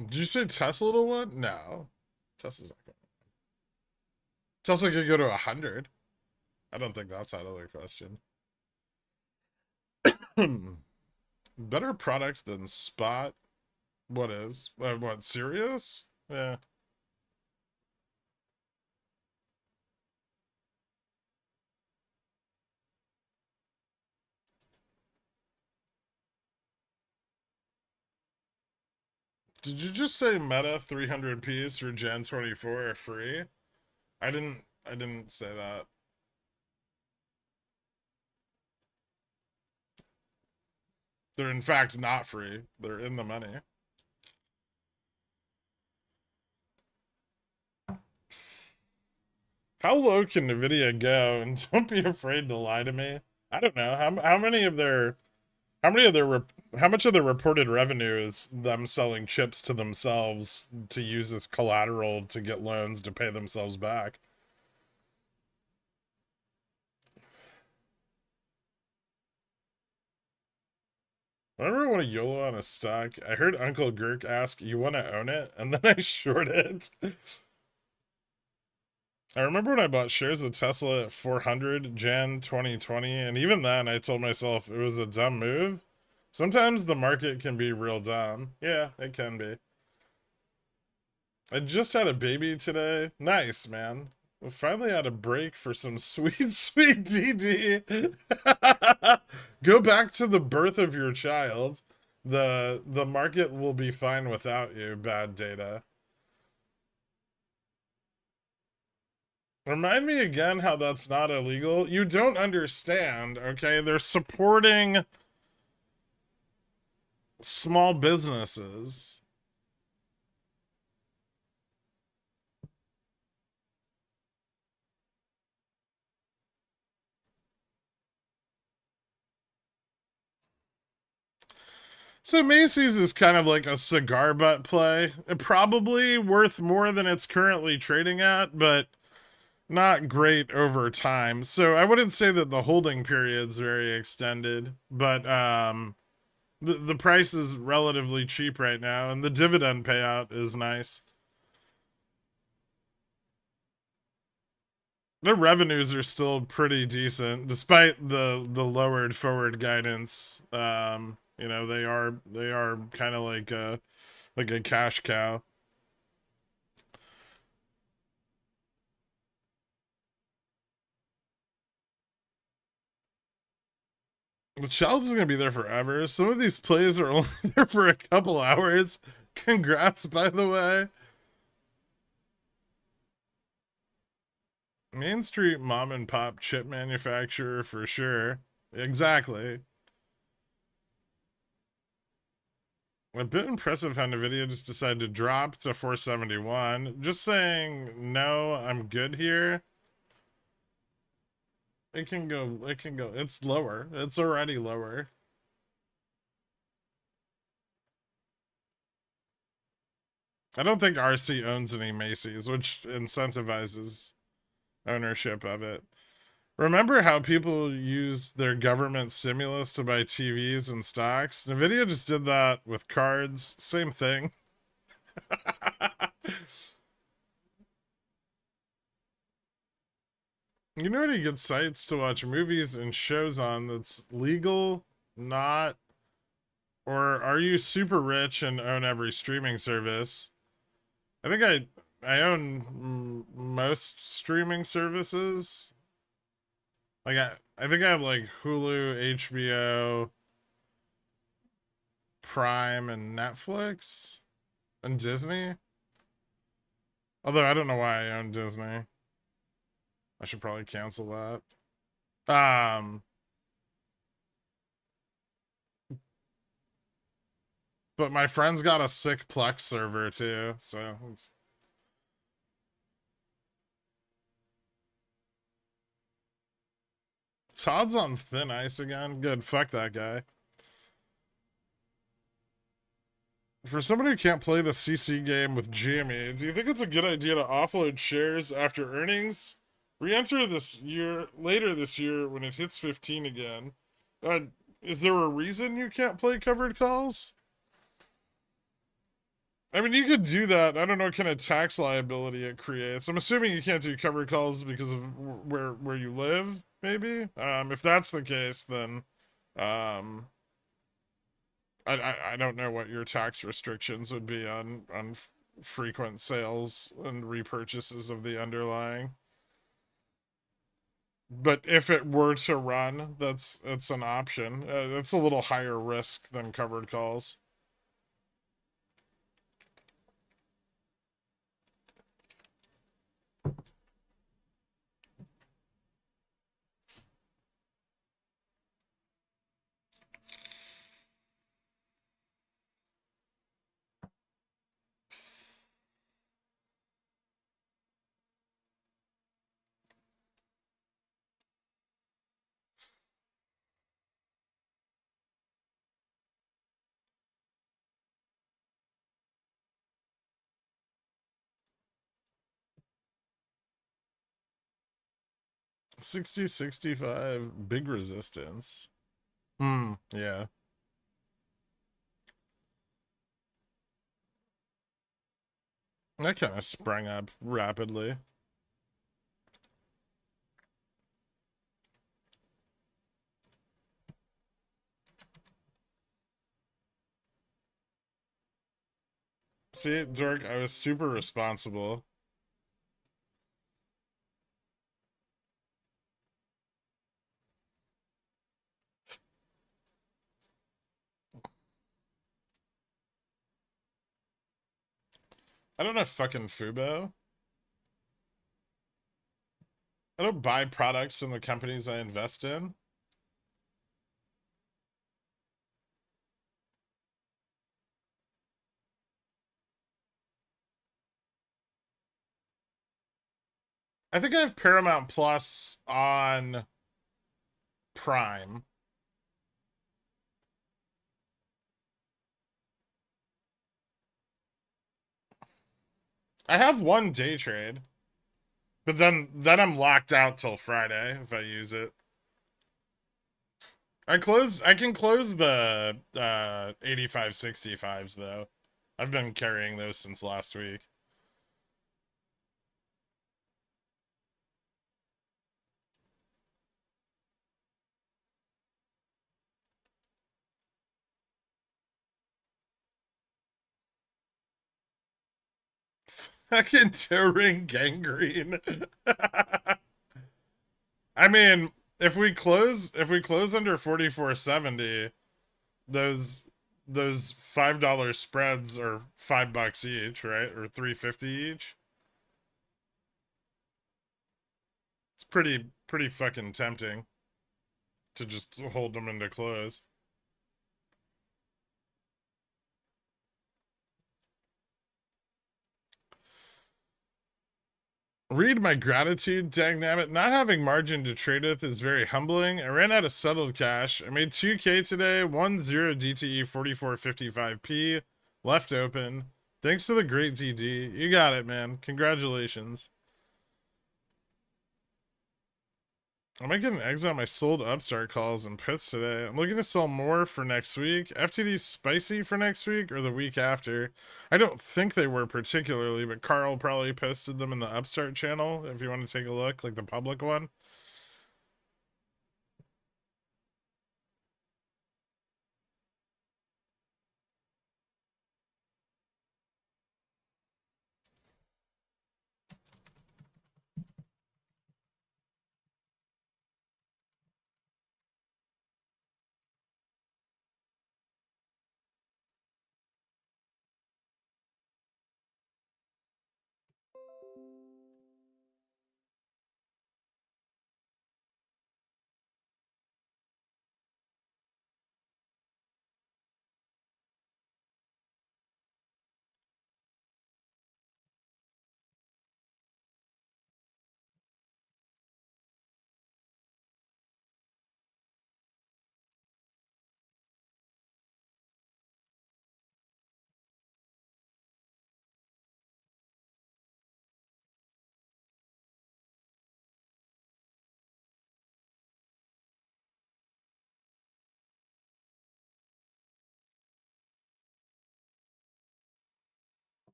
Did you say Tesla to one? No. Tesla's not going. Tesla could go to 100. I don't think that's out of the question. Better product than Spot. What is? What, Sirius? Yeah. Did you just say Meta 300Ps for Gen 24 are free? I didn't say that. They're in fact not free. They're in the money. How low can Nvidia go? And don't be afraid to lie to me. I don't know. How much of their reported revenue is them selling chips to themselves to use as collateral to get loans to pay themselves back? Remember when a YOLO on a stock? I heard Uncle Gherk ask, "You want to own it?" And then I shorted it. I remember when I bought shares of Tesla at 400 Jan 2020, and even then I told myself it was a dumb move. Sometimes the market can be real dumb. Yeah, it can be. I just had a baby today. Nice, man. We finally had a break for some sweet, sweet DD. Go back to the birth of your child. The market will be fine without you, bad data. Remind me again how that's not illegal. You don't understand, okay? They're supporting small businesses. So Macy's is kind of like a cigar butt play. Probably worth more than it's currently trading at, but not great over time. So I wouldn't say that the holding period's very extended, but The price is relatively cheap right now, and the dividend payout is nice. Their revenues are still pretty decent, despite the lowered forward guidance. They are kind of like a cash cow. The child is gonna be there forever. Some of these plays are only there for a couple hours. Congrats, by the way. Main Street mom and pop chip manufacturer for sure. Exactly. A bit impressive how Nvidia just decided to drop to 471. Just saying, no, I'm good here. It can go. It's lower. It's already lower. I don't think RC owns any Macy's, which incentivizes ownership of it. Remember how people use their government stimulus to buy TVs and stocks? Nvidia just did that with cards. Same thing. You know any good sites to watch movies and shows on that's legal, not, or are you super rich and own every streaming service? I think I own most streaming services. Like I think I have like Hulu, HBO, Prime, and Netflix, and Disney. Although I don't know why I own Disney. I should probably cancel that. But my friend's got a sick Plex server too, so it's... Todd's on thin ice again. Good, fuck that guy. For somebody who can't play the CC game with GME, do you think it's a good idea to offload shares after earnings? Re-enter this year, later this year when it hits 15 again. Uh, is there a reason you can't play covered calls? I mean, you could do that. I don't know what kind of tax liability it creates. I'm assuming you can't do covered calls because of where you live, maybe. If that's the case, then um, I don't know what your tax restrictions would be on frequent sales and repurchases of the underlying. But if it were to run, that's an option. It's a little higher risk than covered calls. Sixty 65 big resistance. Yeah. That kind of sprang up rapidly. See, Dork, I was super responsible. I don't know fucking Fubo. I don't buy products in the companies I invest in. I think I have Paramount Plus on Prime. I have one day trade. But then I'm locked out till Friday if I use it. I can close the 8565s though. I've been carrying those since last week. Fucking toe ring gangrene. I mean, if we close under 4470, those those $5 spreads are $5 each, right? Or 350 each. It's pretty fucking tempting to just hold them into close. Read my gratitude, dagnabbit. Not having margin to trade with is very humbling. I ran out of settled cash. I made 2K today, 1-0 DTE 4455p, left open. Thanks to the great DD. You got it, man. Congratulations. I might get an exit on my sold upstart calls and puts today. I'm looking to sell more for next week. FTD's spicy for next week or the week after. I don't think they were particularly, but Carl probably posted them in the upstart channel if you want to take a look, like the public one.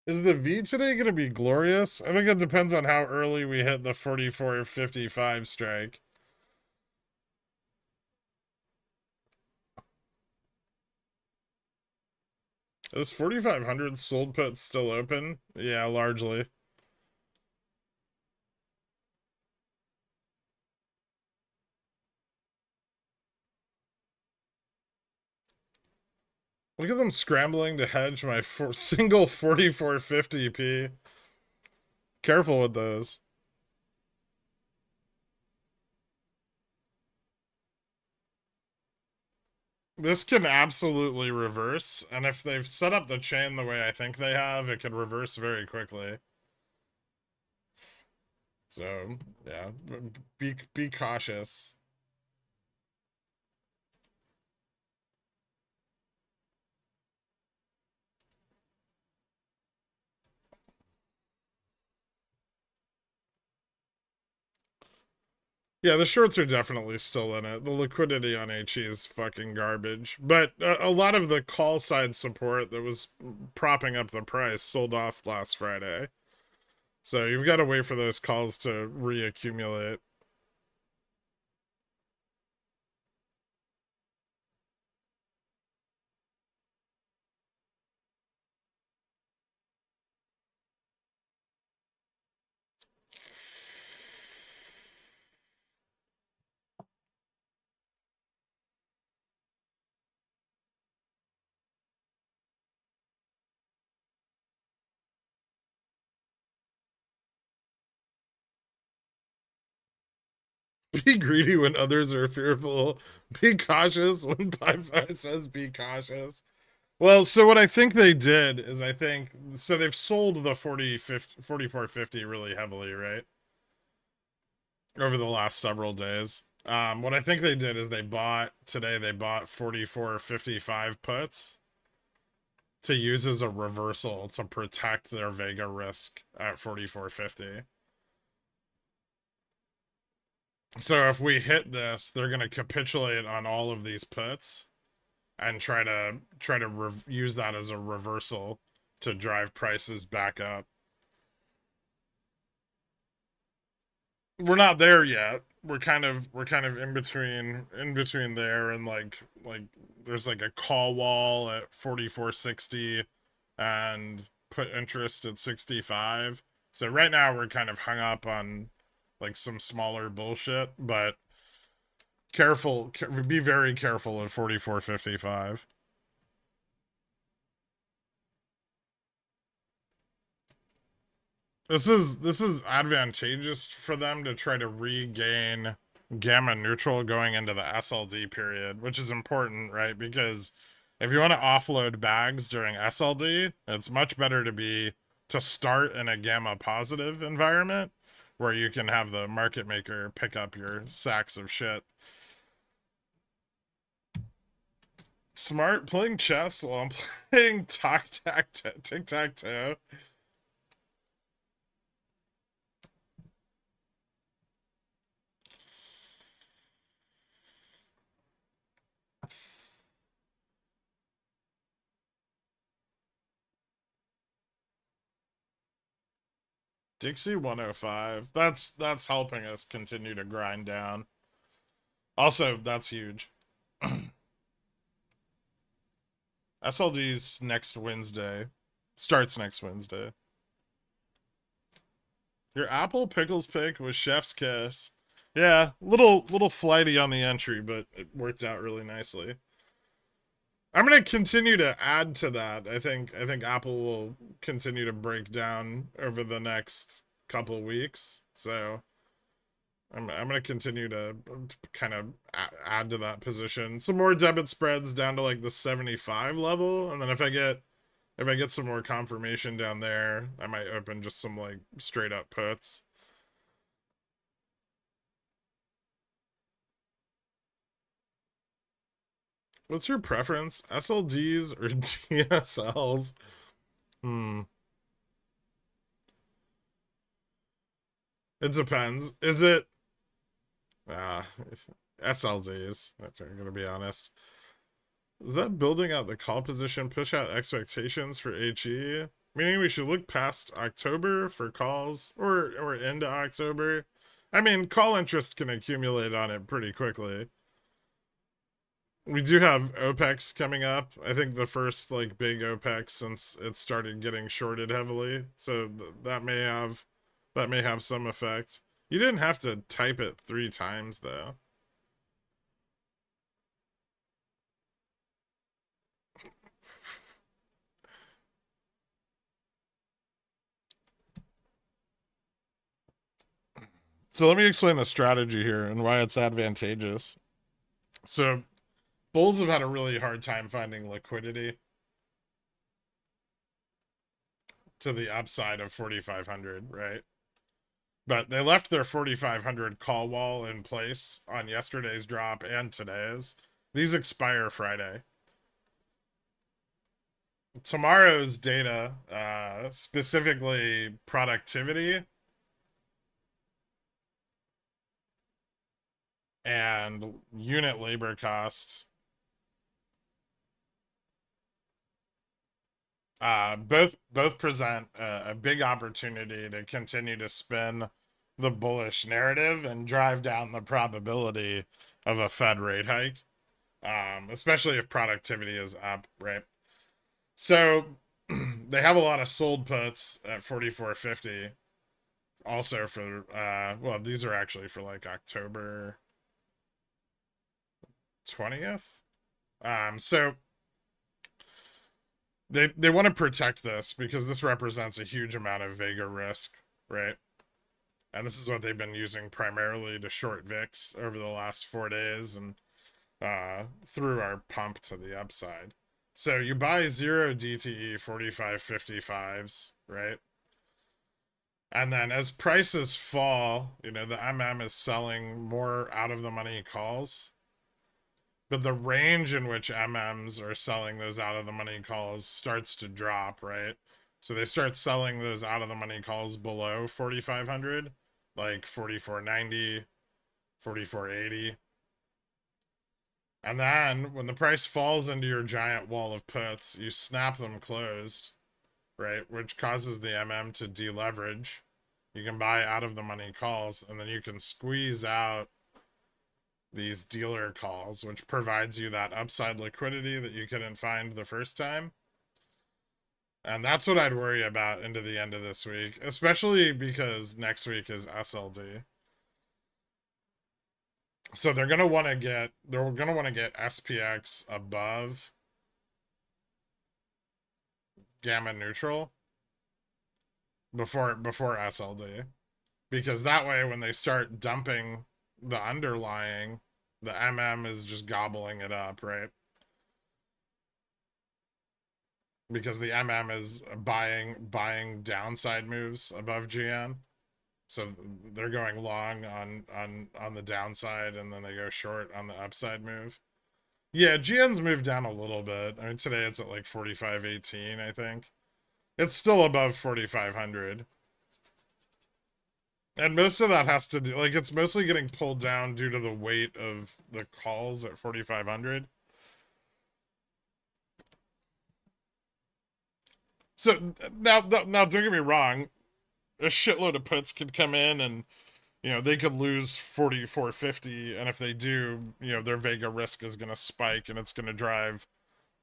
Is the V today going to be glorious? I think it depends on how early we hit the 44.55 strike. Is 4,500 sold puts still open? Yeah, largely. Look at them scrambling to hedge my single 4450p. Careful with those. This can absolutely reverse, and if they've set up the chain the way I think they have, it could reverse very quickly. So, yeah, be cautious. Yeah, the shorts are definitely still in it. The liquidity on HE is fucking garbage. But a lot of the call side support that was propping up the price sold off last Friday. So you've got to wait for those calls to reaccumulate. Be greedy when others are fearful. Be cautious when Pi says be cautious. Well, so what I think they did is so they've sold the 4450 really heavily, right? Over the last several days. What I think they did is they bought 4455 puts to use as a reversal to protect their Vega risk at 4450. So if we hit this, they're going to capitulate on all of these puts and try to use that as a reversal to drive prices back up. We're not there yet. We're kind of in between there and like there's like a call wall at 44.60 and put interest at 65. So right now we're kind of hung up on like some smaller bullshit, but be very careful at 44.55. This is advantageous for them to try to regain gamma neutral going into the SLD period, which is important, right? Because if you want to offload bags during SLD, it's much better to start in a gamma positive environment where you can have the market maker pick up your sacks of shit. Smart playing chess while I'm playing tic-tac-toe. Dixie 105. That's helping us continue to grind down. Also, that's huge. SLD's next Wednesday. Starts next Wednesday. Your apple pickles pick was chef's kiss. Yeah, little flighty on the entry, but it worked out really nicely. I'm gonna continue to add to that. I think Apple will continue to break down over the next couple weeks. So I'm gonna continue to kind of add to that position. Some more debit spreads down to like the 75 level, and then if I get some more confirmation down there, I might open just some like straight up puts. What's your preference? SLDs or DSLs? Hmm. It depends. Is it uh SLDs, if I'm gonna be honest. Is that building out the call position push out expectations for HE? Meaning we should look past October for calls or into October. I mean, call interest can accumulate on it pretty quickly. We do have OPEX coming up. I think the first like big OPEX since it started getting shorted heavily. So that may have some effect. You didn't have to type it 3 times though. So let me explain the strategy here and why it's advantageous. So bulls have had a really hard time finding liquidity to the upside of 4,500, right? But they left their 4,500 call wall in place on yesterday's drop and today's. These expire Friday. Tomorrow's data, specifically productivity and unit labor costs, both present a big opportunity to continue to spin the bullish narrative and drive down the probability of a Fed rate hike, especially if productivity is up, right? So they have a lot of sold puts at 44.50. Also for well, these are actually for like October 20th. So they want to protect this because this represents a huge amount of Vega risk, right? And this is what they've been using primarily to short VIX over the last 4 days and through our pump to the upside. So you buy 0 DTE 45.55s, right? And then as prices fall, the is selling more out of the money calls. But the range in which MMs are selling those out of the money calls starts to drop, right? So they start selling those out of the money calls below 4,500, like 44.90, 44.80. And then when the price falls into your giant wall of puts, you snap them closed, right? Which causes the MM to deleverage. You can buy out of the money calls, and then you can squeeze out these dealer calls, which provides you that upside liquidity that you couldn't find the first time. And that's what I'd worry about into the end of this week, especially because next week is SLD. So they're gonna want to get SPX above gamma neutral before SLD, because that way when they start dumping the underlying, the MM is just gobbling it up, right? Because the MM is buying downside moves above GN. So they're going long on the downside, and then they go short on the upside move. Yeah, GN's moved down a little bit. I mean, today it's at like 45.18, I think. It's still above 4,500. And most of that has to do, like, it's mostly getting pulled down due to the weight of the calls at 4,500. So now, don't get me wrong, a shitload of puts could come in and, you know, they could lose 44.50, and if they do, you know, their Vega risk is going to spike and it's going to drive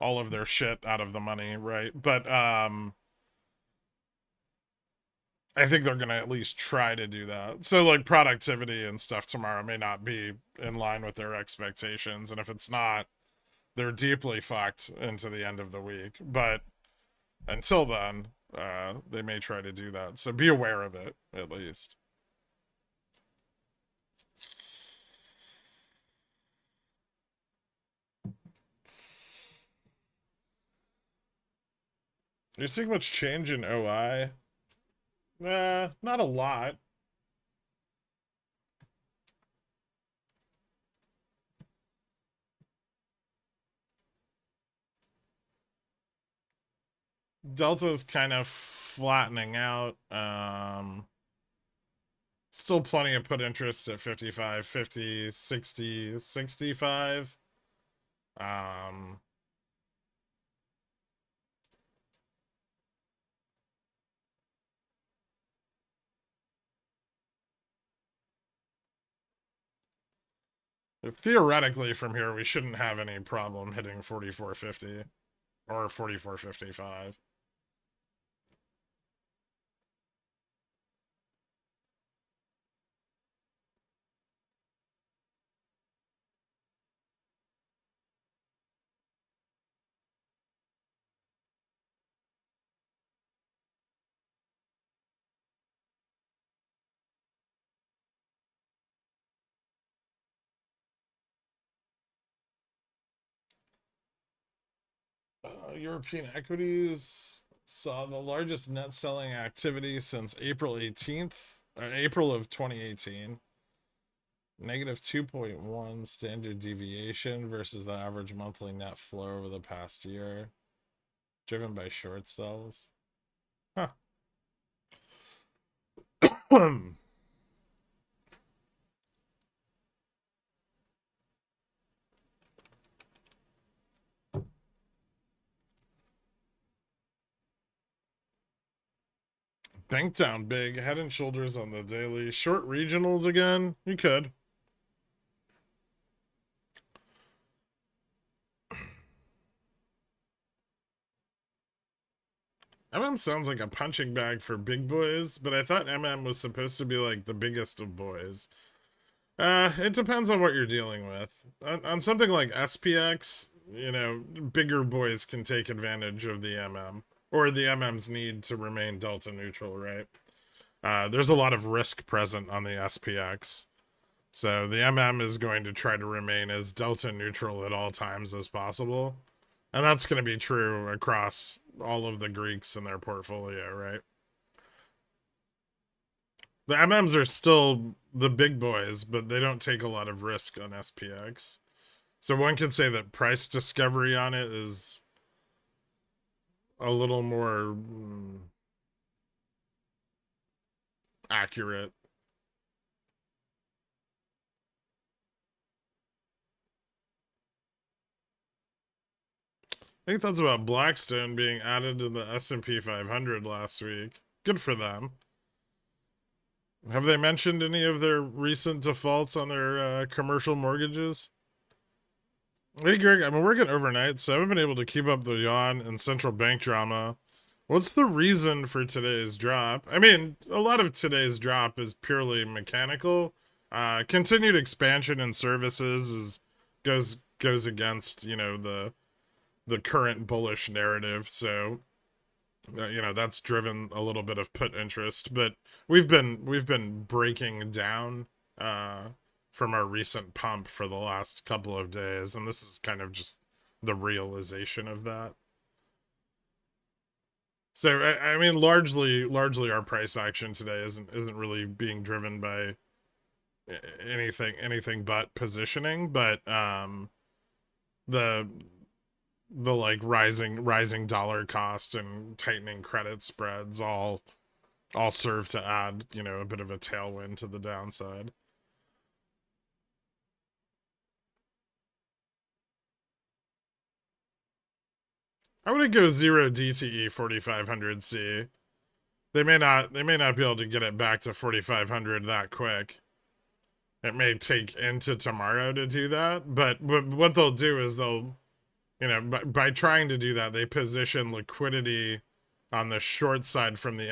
all of their shit out of the money, right? But I think they're going to at least try to do that. So like productivity and stuff tomorrow may not be in line with their expectations, and if it's not, they're deeply fucked into the end of the week. But until then, they may try to do that. So be aware of it, at least. Are you seeing much change in OI? Not a lot. Delta's kind of flattening out. Still plenty of put interest at 55, 50, 60, 65. Theoretically, from here, we shouldn't have any problem hitting 44.50 or 44.55. European equities saw the largest net selling activity since April 18th, April of 2018. Negative 2.1 standard deviation versus the average monthly net flow over the past year, driven by short sells. Huh. Bank down big, head and shoulders on the daily. Short regionals again? You could. MM sounds like a punching bag for big boys, but I thought MM was supposed to be like the biggest of boys. It depends on what you're dealing with. On something like SPX, you know, bigger boys can take advantage of the MM, or the MM's need to remain delta neutral, right? There's a lot of risk present on the SPX. So the MM is going to try to remain as delta neutral at all times as possible. And that's going to be true across all of the Greeks in their portfolio, right? The MMs are still the big boys, but they don't take a lot of risk on SPX. So one could say that price discovery on it is a little more accurate. think that's about Blackstone being added to the S&P 500 last week. Good for them. Have they mentioned any of their recent defaults on their commercial mortgages? Hey, Greg, I've been working overnight, so I haven't been able to keep up the yawn and central bank drama. What's the reason for today's drop? I mean, a lot of today's drop is purely mechanical. Continued expansion in services goes against the current bullish narrative. So that's driven a little bit of put interest, but we've been breaking down uh, from our recent pump for the last couple of days, and this is kind of just the realization of that. So I mean, largely our price action today isn't really being driven by anything but positioning, but the like rising dollar cost and tightening credit spreads all serve to add a bit of a tailwind to the downside. I would go zero DTE 4500C. They may not be able to get it back to 4500 that quick. It may take into tomorrow to do that, but what they'll do is they'll by trying to do that, they position liquidity on the short side from the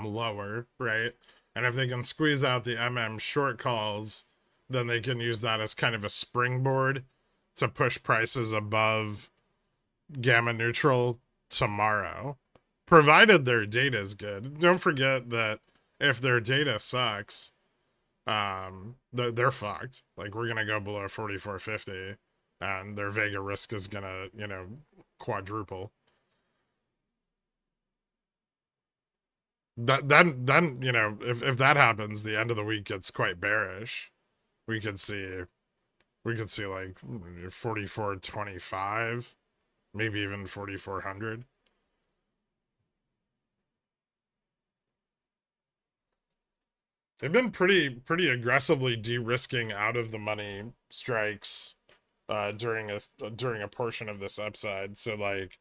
lower, right? And if they can squeeze out the short calls, then they can use that as kind of a springboard to push prices above gamma neutral tomorrow, provided their data is good. Don't forget that if their data sucks, they're fucked. Like, we're gonna go below 4450, and their Vega risk is gonna quadruple. Then if that happens, the end of the week gets quite bearish. We could see like 4425, maybe even 4400. They've been pretty aggressively de-risking out of the money strikes during a portion of this upside. So like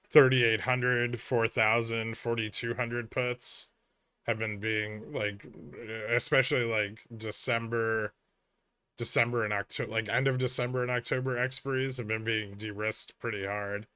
3800, 4000, 4200 puts have been being like, especially like December and October, like end of December and October expiries have been being de-risked pretty hard.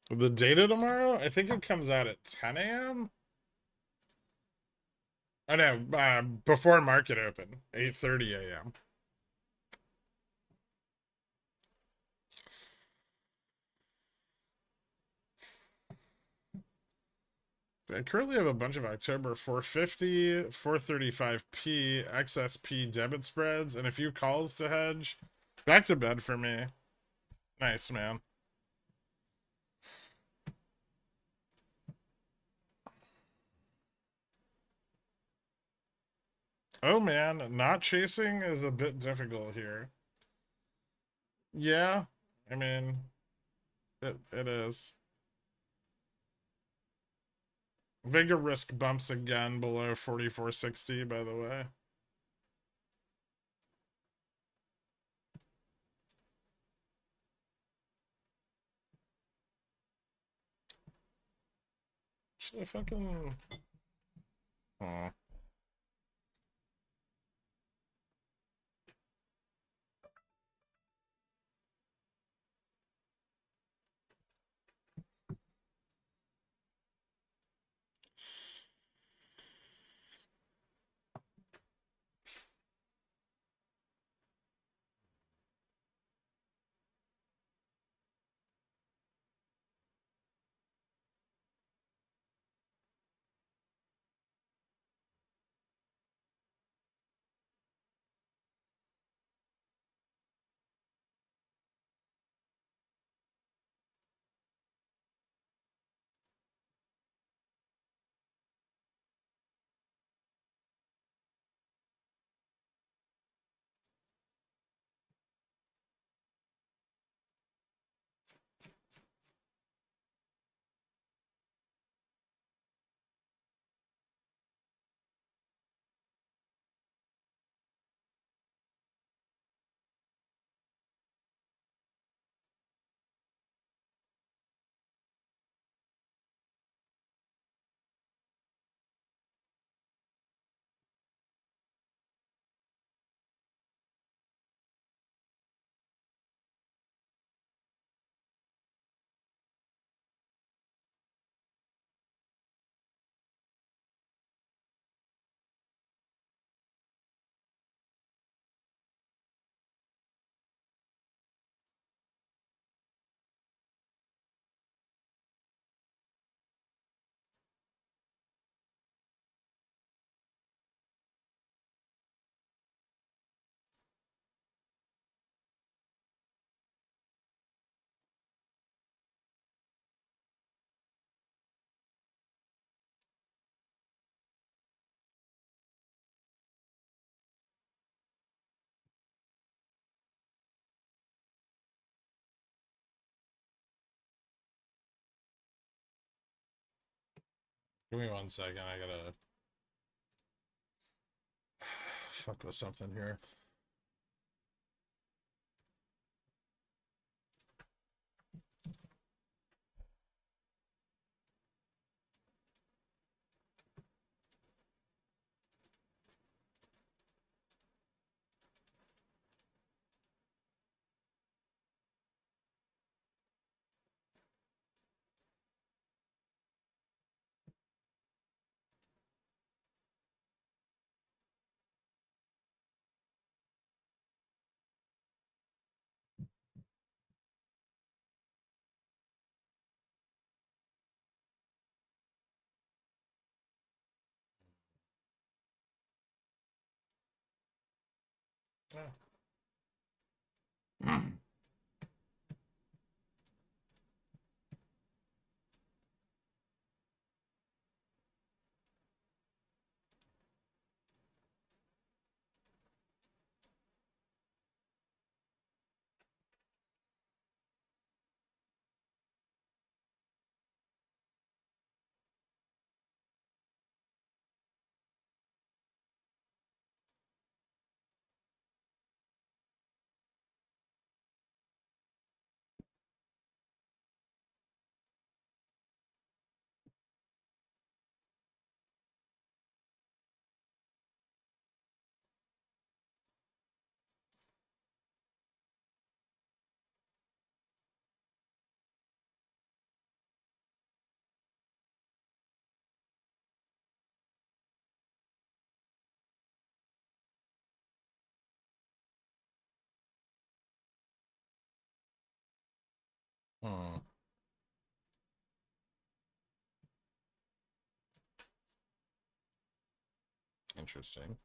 The data tomorrow, I think it comes out at 10 a.m. Oh no, before market open, 8:30 a.m. I currently have a bunch of October 450, 435p, XSP debit spreads, and a few calls to hedge. Back to bed for me. Nice, man. Oh man, not chasing is a bit difficult here. Yeah, I mean, it is. Vega risk bumps again below 4460, by the way. Should I fucking... Oh. Give me 1 second. I gotta fuck with something here. Yeah. Hmm. Interesting.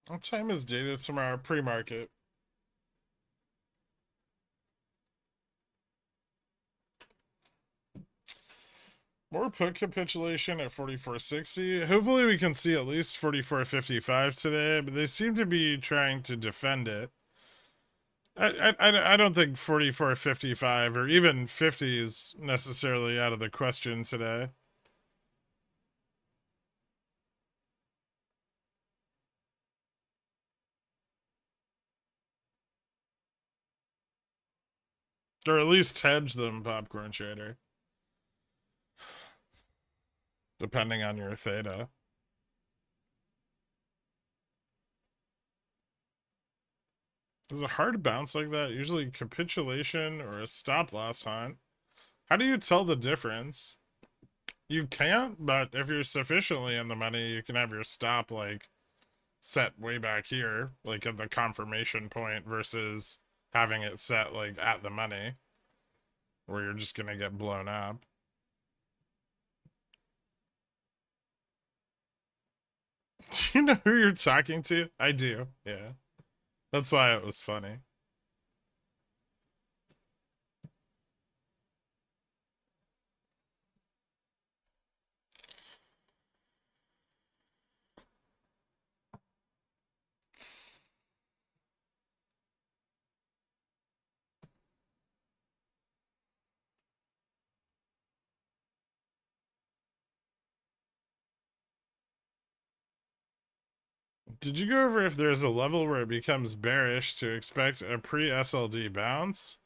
What time is dated tomorrow? Pre-market. More put capitulation at 44.60. Hopefully we can see at least 44.55 today, but they seem to be trying to defend it. I don't think 44.55 or even 50 is necessarily out of the question today. Or at least hedge them, Popcorn Trader. Depending on your theta. Is a hard bounce like that usually capitulation or a stop loss hunt? How do you tell the difference? You can't, but if you're sufficiently in the money, you can have your stop like set way back here, like at the confirmation point, versus having it set like at the money, where you're just gonna get blown up. Do you know who you're talking to? I do, yeah. That's why it was funny. Did you go over if there's a level where it becomes bearish to expect a pre-SLD bounce?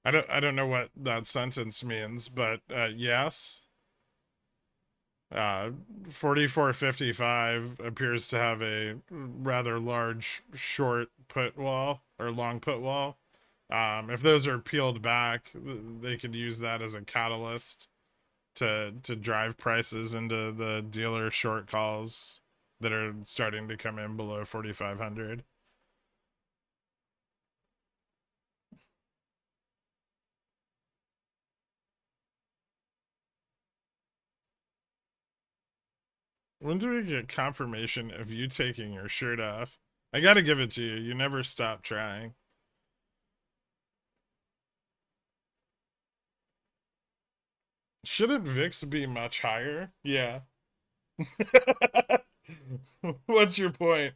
I don't know what that sentence means, but yes. 44.55 appears to have a rather large short put wall or long put wall. If those are peeled back, they could use that as a catalyst to drive prices into the dealer short calls that are starting to come in below 4,500. When do we get confirmation of you taking your shirt off? I gotta give it to you. You never stop trying. Shouldn't VIX be much higher? Yeah. What's your point?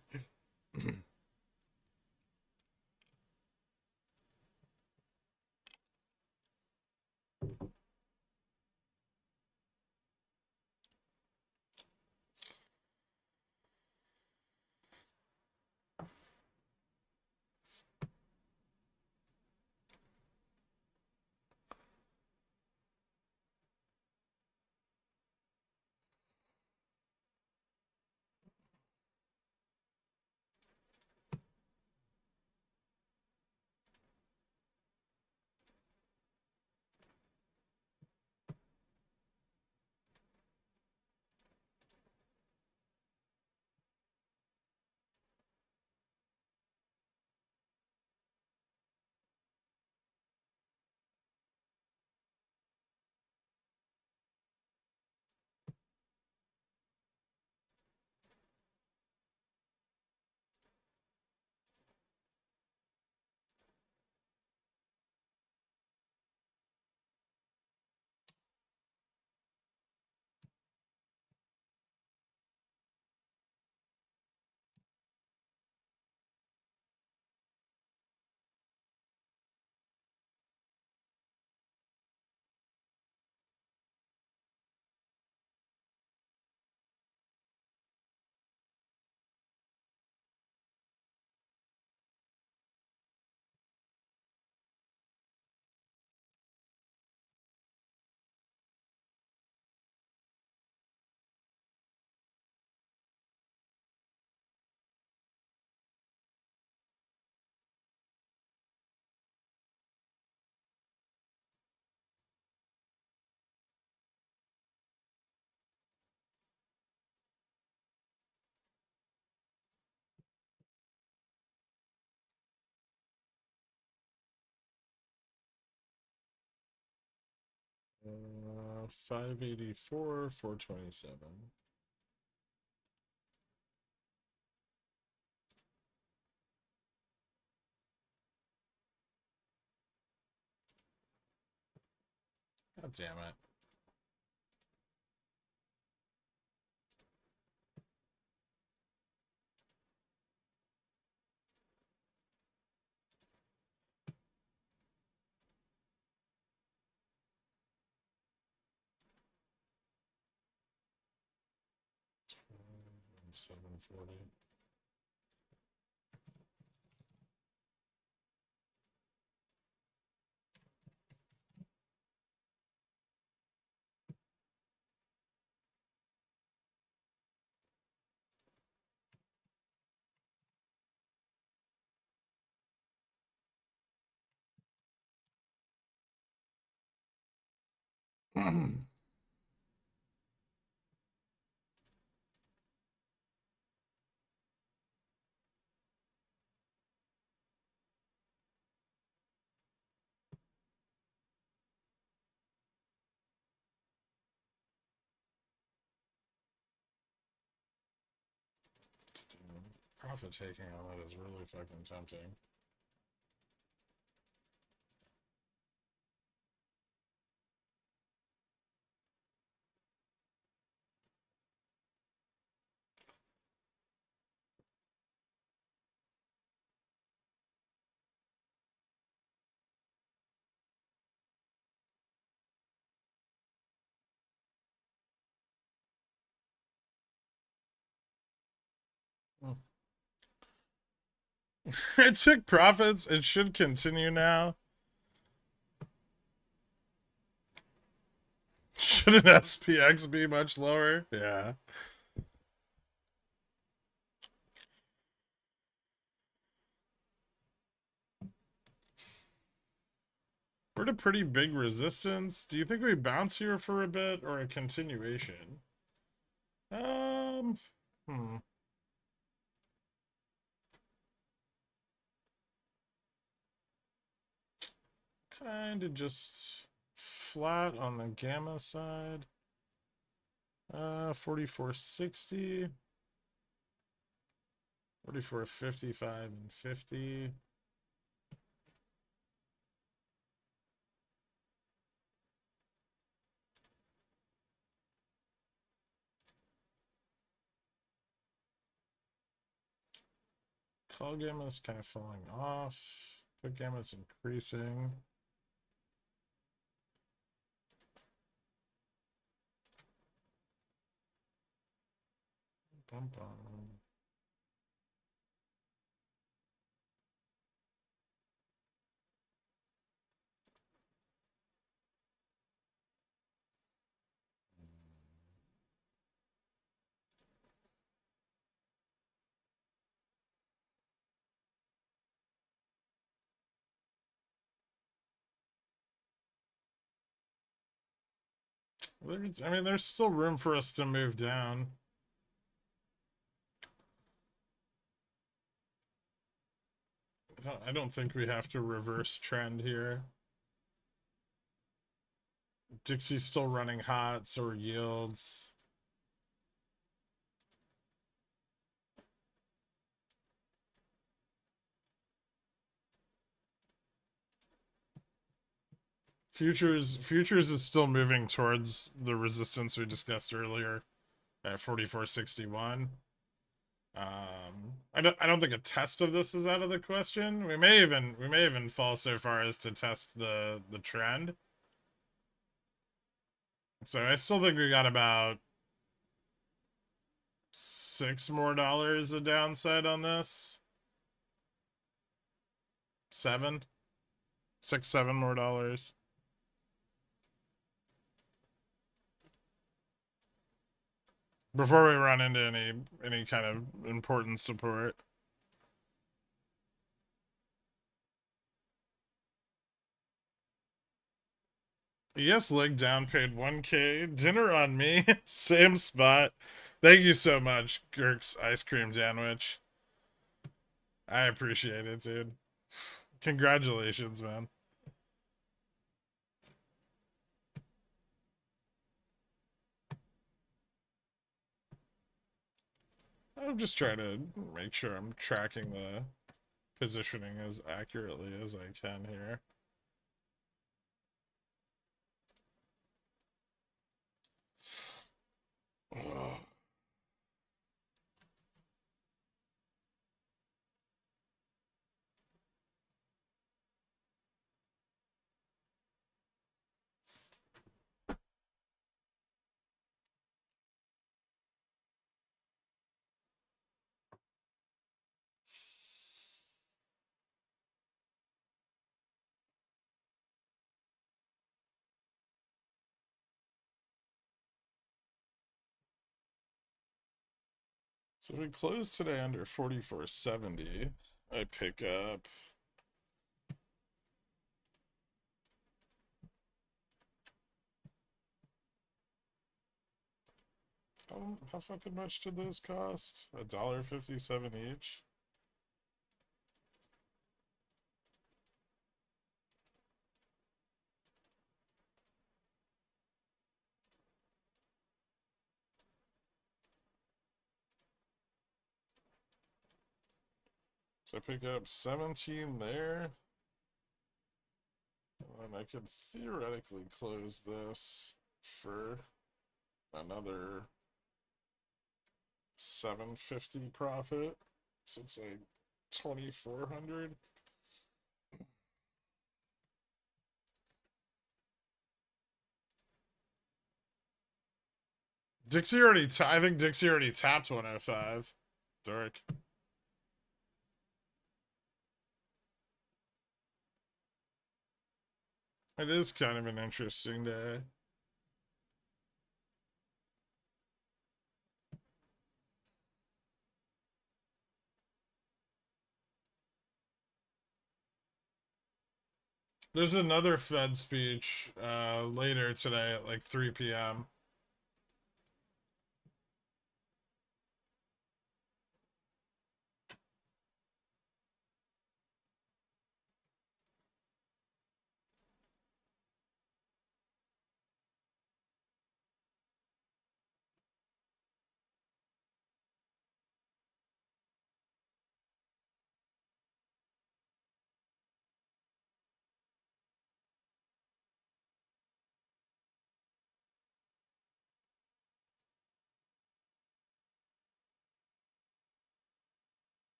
584, 427. God damn it. Mm, 740. Profit taking on it is really fucking tempting. It took profits. It should continue now. Shouldn't SPX be much lower? Yeah. We're at a pretty big resistance. Do you think we bounce here for a bit or a continuation? Um, hmm. Kind of just flat on the gamma side. 44.60. 44.55 and 50. Call gamma is kind of falling off. Put gamma is increasing. Bum, bum. I mean, there's still room for us to move down. I don't think we have to reverse trend here. Dixie's still running hot, so are yields. Futures is still moving towards the resistance we discussed earlier at 44.61. I don't think a test of this is out of the question. We may even fall so far as to test the trend. So I still think we got about $6 more a downside on this. 7, 6, 7 more dollars. Before we run into any kind of important support. Yes, leg down, paid 1K. Dinner on me. Same spot. Thank you so much, Gherk's ice cream sandwich. I appreciate it, dude. Congratulations, man. I'm just trying to make sure I'm tracking the positioning as accurately as I can here. Ugh. So if we close today under 44.70, I pick up how fucking much did those cost? $1.57 each. So I pick up 17 there. And I could theoretically close this for another 750 profit. So it's like 2,400. I think Dixie already tapped 105. Dark. It is kind of an interesting day. There's another Fed speech later today at like 3 p.m.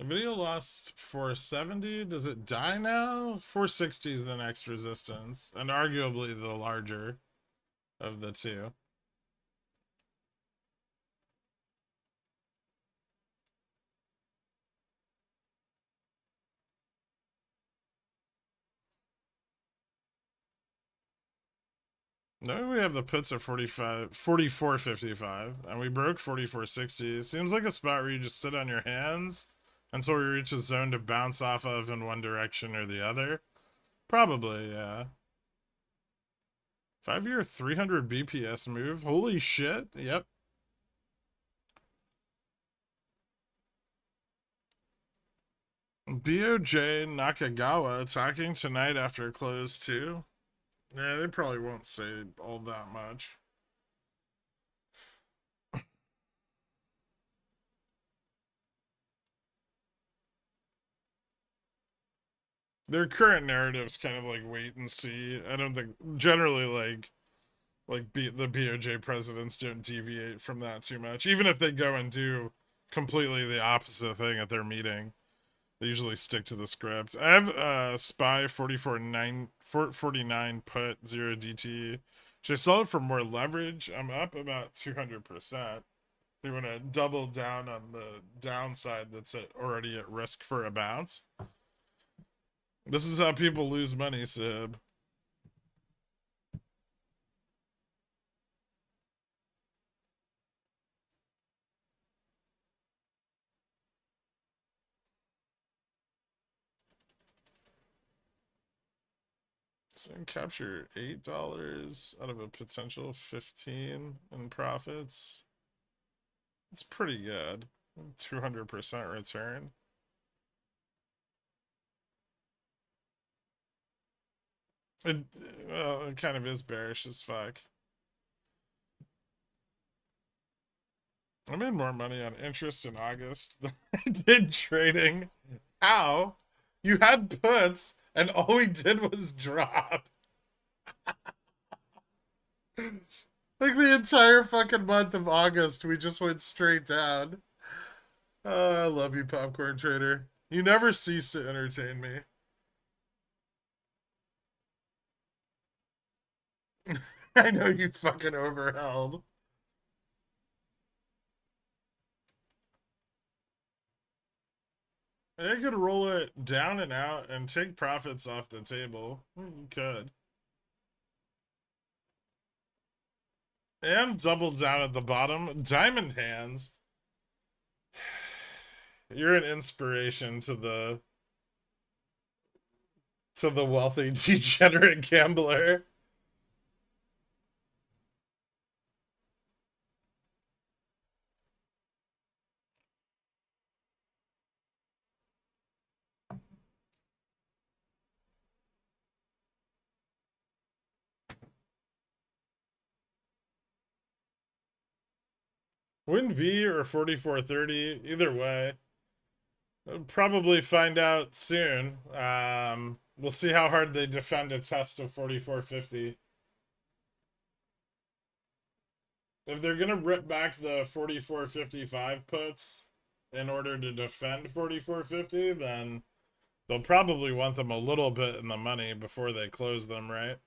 The video lost 470. Does it die now? 460 is the next resistance, and arguably the larger of the two. No, we have the puts at 44.55, and we broke 44.60. Seems like a spot where you just sit on your hands until we reach a zone to bounce off of in one direction or the other. Probably, yeah. 5-year 300 BPS move. Holy shit. Yep. BOJ Nakagawa talking tonight after close too. Yeah, they probably won't say all that much. Their current narrative's kind of like wait and see. I don't think generally the BOJ presidents don't deviate from that too much. Even if they go and do completely the opposite thing at their meeting, they usually stick to the script. I have SPY 49 put 0 DT. Should I sell it for more leverage? I'm up about 200%. We want to double down on the downside that's already at risk for a bounce. This is how people lose money, Sib. So capture $8 out of a potential 15 in profits. It's pretty good. 200% return. It, well, it kind of is bearish as fuck. I made more money on interest in August than I did trading. How? You had puts, and all we did was drop. Like the entire fucking month of August, we just went straight down. I love you, popcorn trader. You never cease to entertain me. I know you fucking overheld. I could roll it down and out and take profits off the table. You could. And double down at the bottom. Diamond hands. You're an inspiration to the wealthy degenerate gambler. Win V or 44.30, either way. We'll probably find out soon. We'll see how hard they defend a test of 44.50. If they're gonna rip back the 44.55 puts in order to defend 44.50, then they'll probably want them a little bit in the money before they close them, right?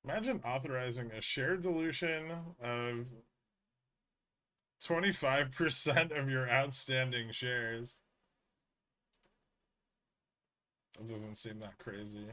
Imagine authorizing a share dilution of 25% of your outstanding shares. It doesn't seem that crazy.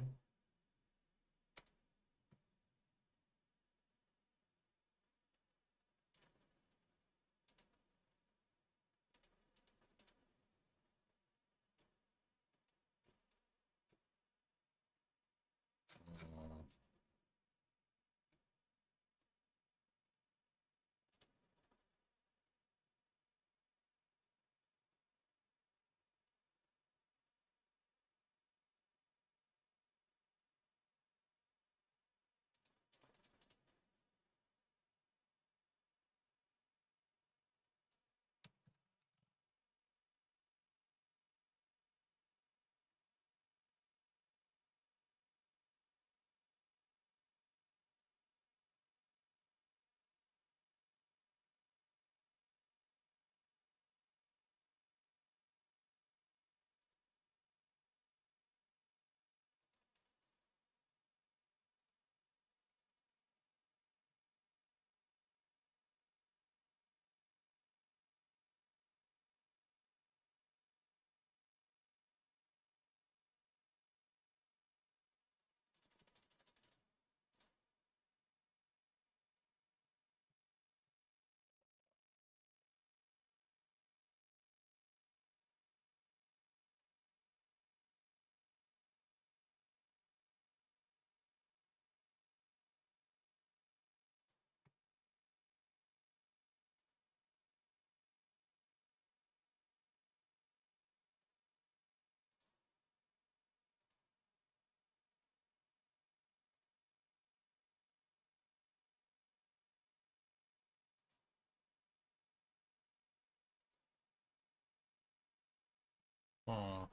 Hmm.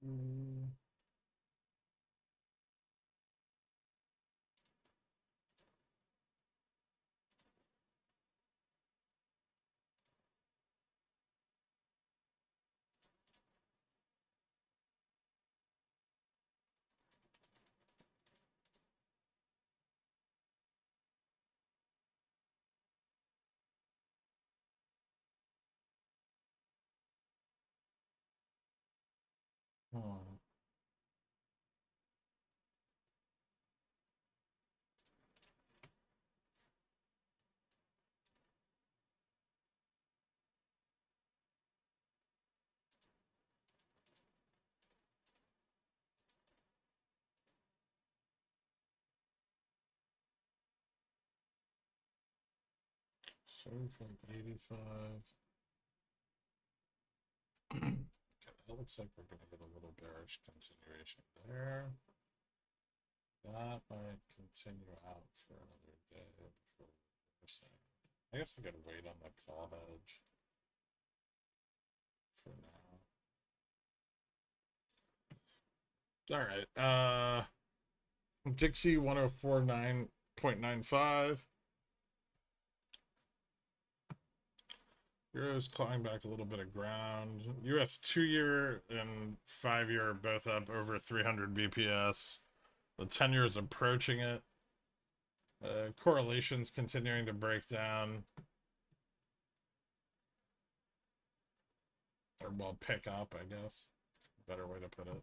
Mm. Hmm. So from 85. Okay, that looks like we're going to get a little bearish continuation there. That might continue out for another day before we're saying. I guess I gotta wait on the call hedge for now. All right. Dixie 1049.95. Euro's clawing back a little bit of ground. US 2-year and 5-year are both up over 300 BPS. The 10-year is approaching it. Correlations continuing to break down. Or, well, pick up, I guess. Better way to put it.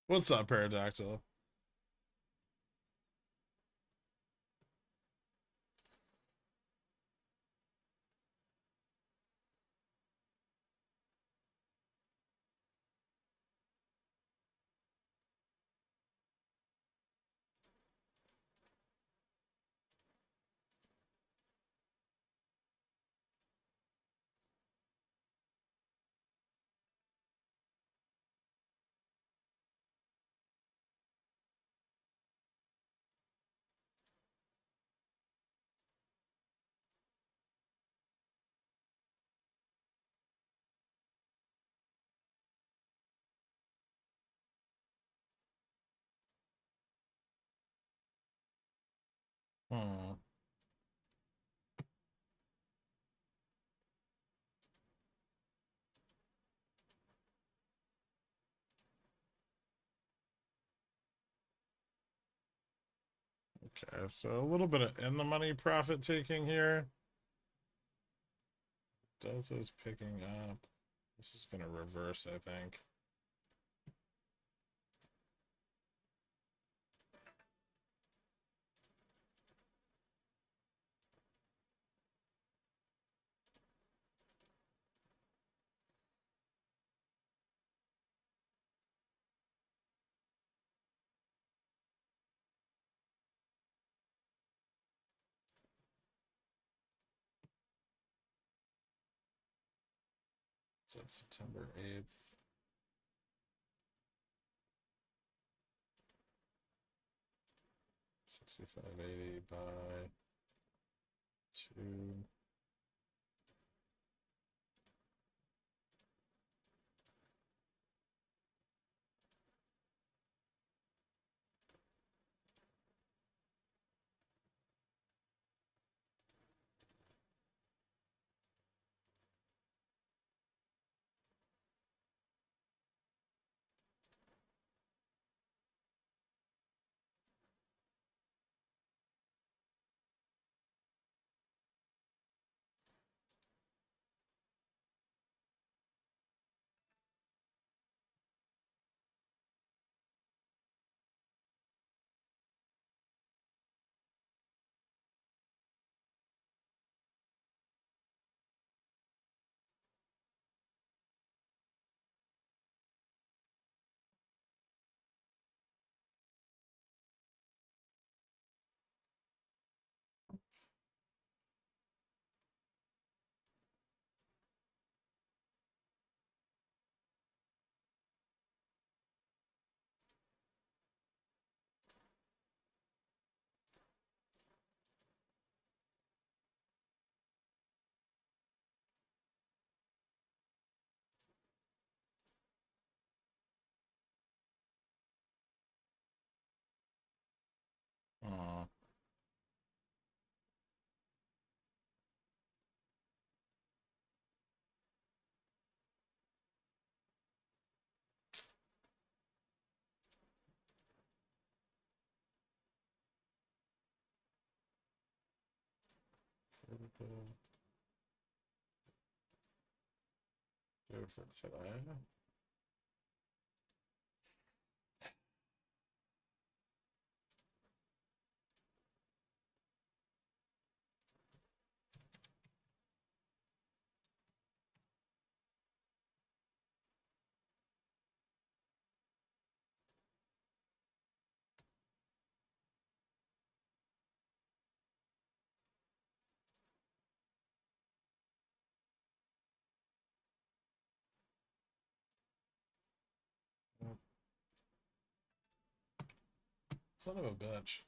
What's up, Pterodactyl? Hmm. Okay, so a little bit of in the money profit taking here. Delta is picking up. This is going to reverse, I think. So it's September 8th. 65.80 by 2. Oh. Do for today. Son of a bitch.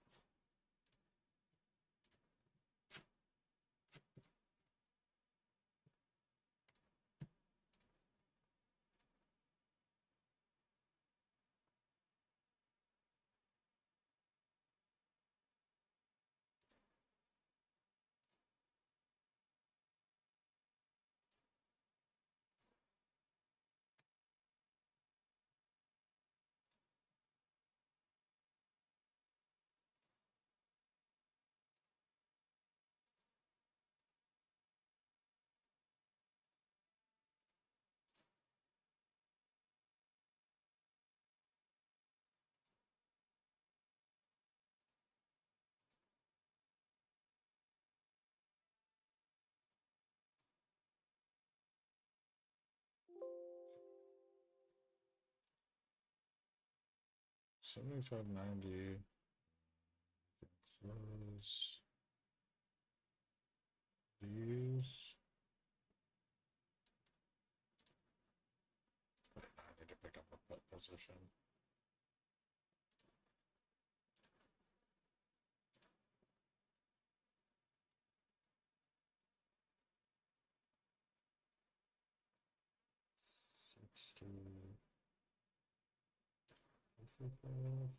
$75.90. Close these. Wait, I need to pick up a put position. $60.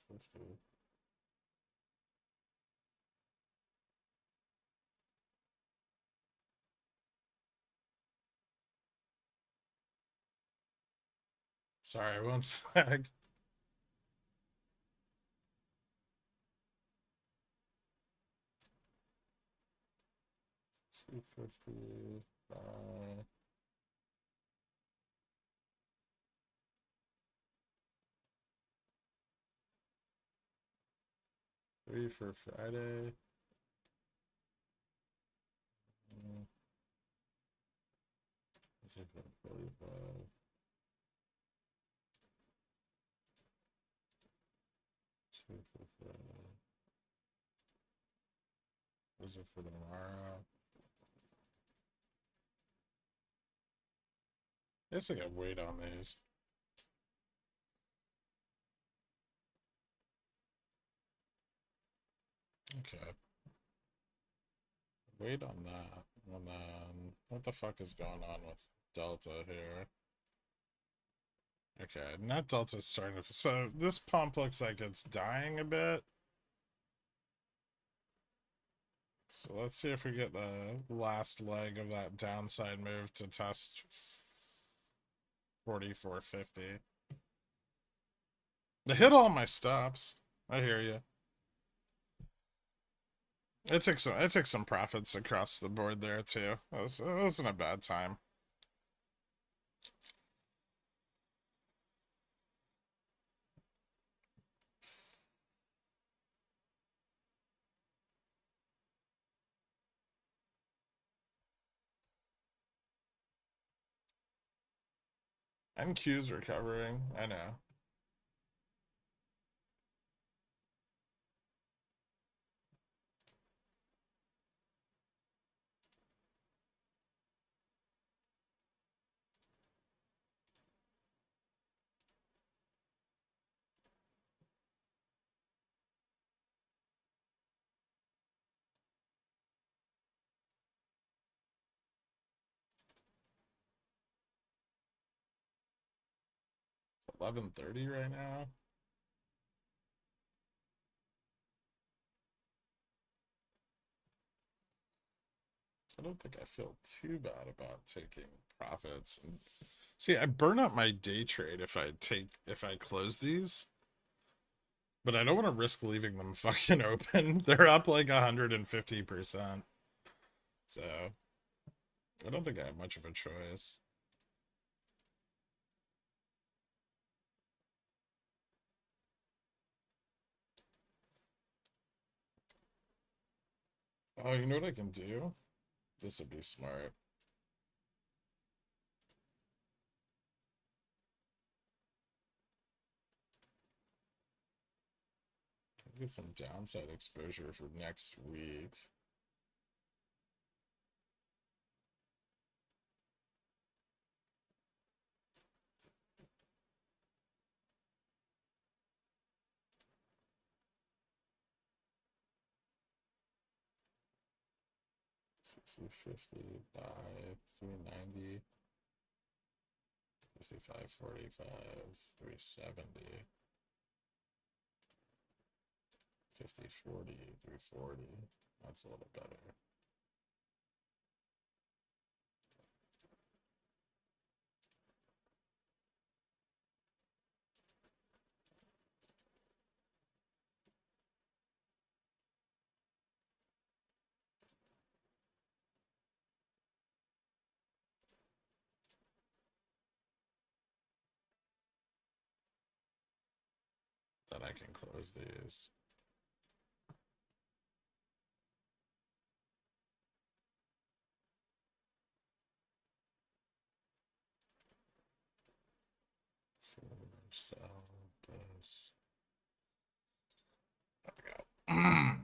250. Sorry, one sec. $250. 3 for Friday. This is 45. Those are for tomorrow. I guess I gotta wait on these. Okay. Wait on that. And then, what the fuck is going on with Delta here? Okay, net Delta's starting to... So, this pump looks like it's dying a bit. So let's see if we get the last leg of that downside move to test 44.50. They hit all my stops. I hear you. I took some profits across the board there too. It wasn't a bad time. NQ's recovering. I know. It's 11:30 right now. I don't think I feel too bad about taking profits. And see, I burn up my day trade if I close these. But I don't want to risk leaving them fucking open. They're up like 150%. So I don't think I have much of a choice. Oh, you know what I can do? This would be smart. Get some downside exposure for next week. $250 by 390. 55.45, 370. 50.40, 340. That's a little better. That I can close these. Sell this. There we go.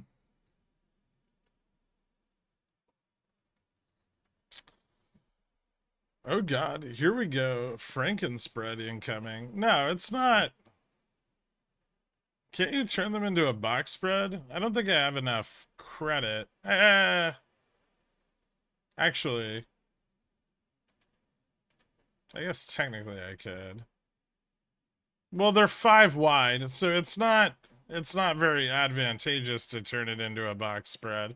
Oh god, here we go. Frankenspread incoming. No, it's not. Can't you turn them into a box spread? I don't think I have enough credit. Actually, I guess technically I could. Well, they're 5 wide, so it's not... it's not very advantageous to turn it into a box spread.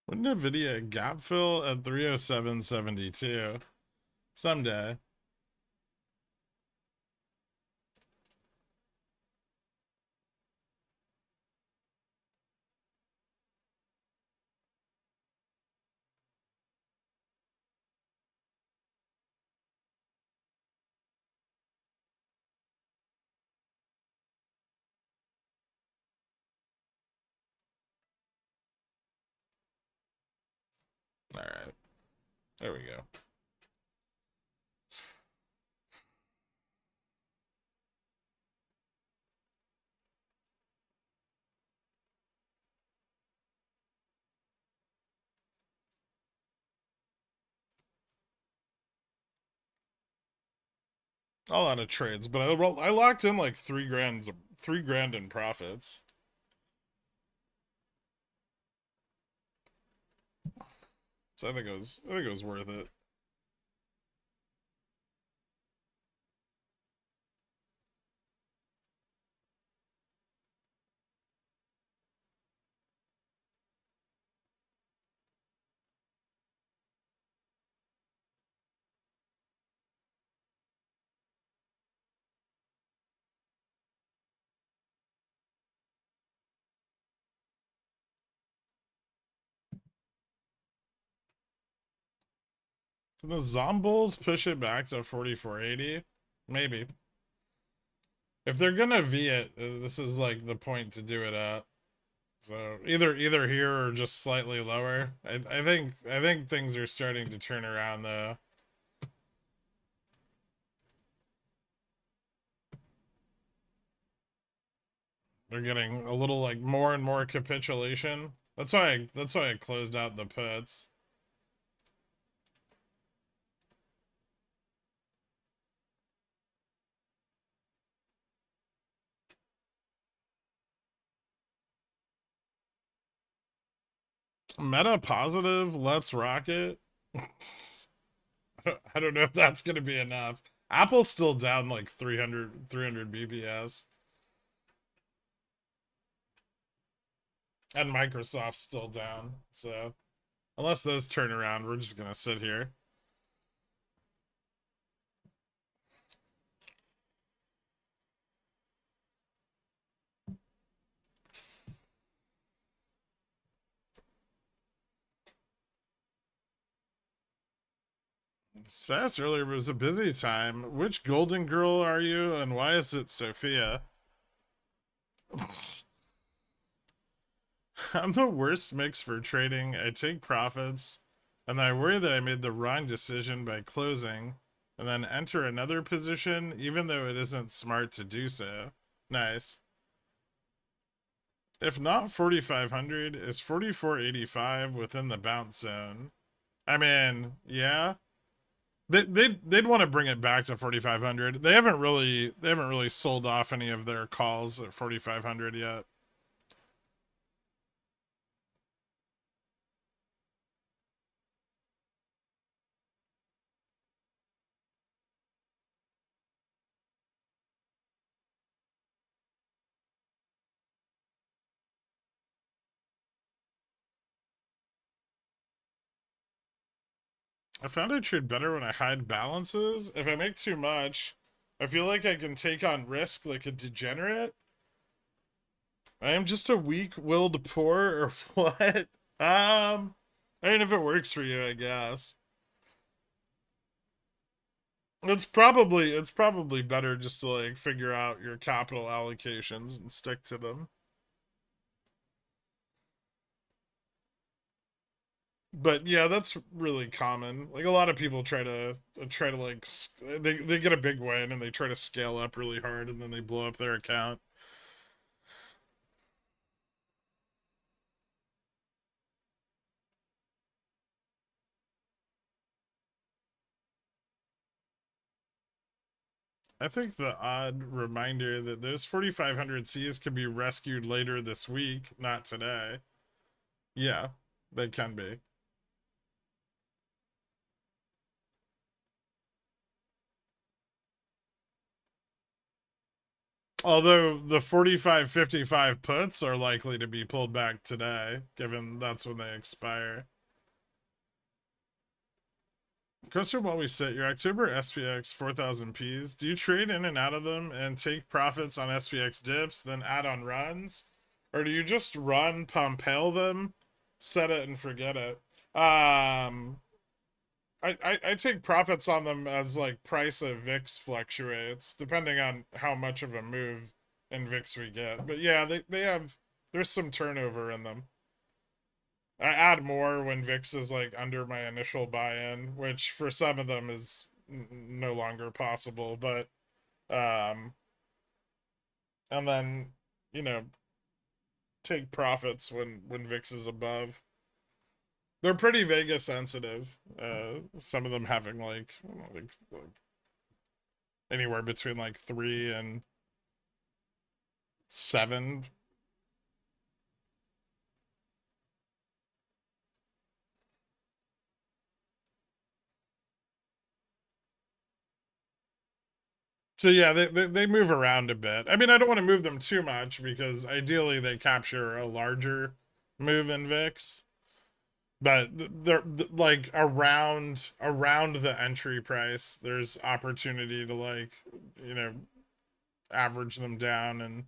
Wouldn't NVIDIA gap fill at 307.72 someday? All right, there we go. A lot of trades, but I locked in like $3,000 in profits. So I think it was worth it. Can the Zombols push it back to 44.80? Maybe. If they're gonna V it, this is like the point to do it at. So either here or just slightly lower. I think things are starting to turn around though. They're getting a little like more and more capitulation. That's why I closed out the puts. Meta positive, let's rock it. I don't know if that's going to be enough. Apple's still down like 300 BPS. And Microsoft's still down. So, unless those turn around, we're just going to sit here. Sass earlier was a busy time. Which golden girl are you, and why is it Sophia? I'm the worst mix for trading. I take profits, and I worry that I made the wrong decision by closing, and then enter another position, even though it isn't smart to do so. Nice. If not 4,500, is 4,485 within the bounce zone? I mean, yeah. They'd want to bring it back to 4,500. They haven't really sold off any of their calls at 4,500 yet. I found I trade better when I hide balances. If I make too much, I feel like I can take on risk like a degenerate. I am just a weak-willed poor or what? I mean, if it works for you, I guess. It's probably better just to like figure out your capital allocations and stick to them. But yeah, that's really common. Like a lot of people try to like they get a big win and they try to scale up really hard and then they blow up their account. I think the odd reminder that those 4,500 Cs can be rescued later this week, not today. Yeah, they can be. Although the 45.55 puts are likely to be pulled back today, given that's when they expire. Question while we sit, your October SPX 4,000 Ps, do you trade in and out of them and take profits on SPX dips, then add on runs? Or do you just run, pump, hail them, set it, and forget it? I take profits on them as like price of VIX fluctuates, depending on how much of a move in VIX we get. But yeah, they have, there's some turnover in them. I add more when VIX is like under my initial buy-in, which for some of them is no longer possible. But um, and then you know take profits when VIX is above. They're pretty Vega sensitive. Some of them having like, I don't know, like anywhere between like 3 and 7. So yeah, they move around a bit. I mean, I don't want to move them too much because ideally they capture a larger move in VIX, but they're like around the entry price. There's opportunity to like you know average them down and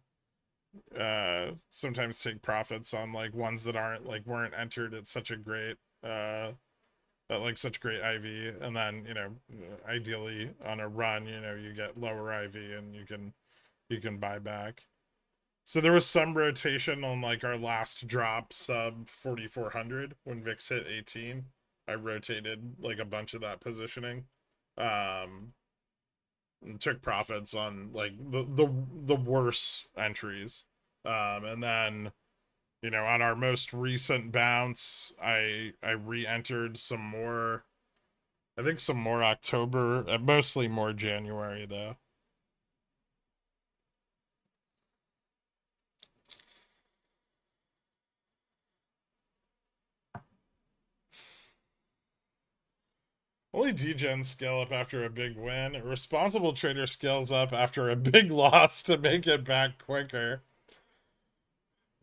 sometimes take profits on like ones that aren't like weren't entered at such a great at like such great IV, and then ideally on a run, you get lower IV and you can buy back. So there was some rotation on like our last drop sub 4,400 when VIX hit 18. I rotated like a bunch of that positioning, um, and took profits on like the worst entries, and then on our most recent bounce, I re-entered some more. I think some more October, mostly more January though. Only DGen scale up after a big win. A responsible trader scales up after a big loss to make it back quicker.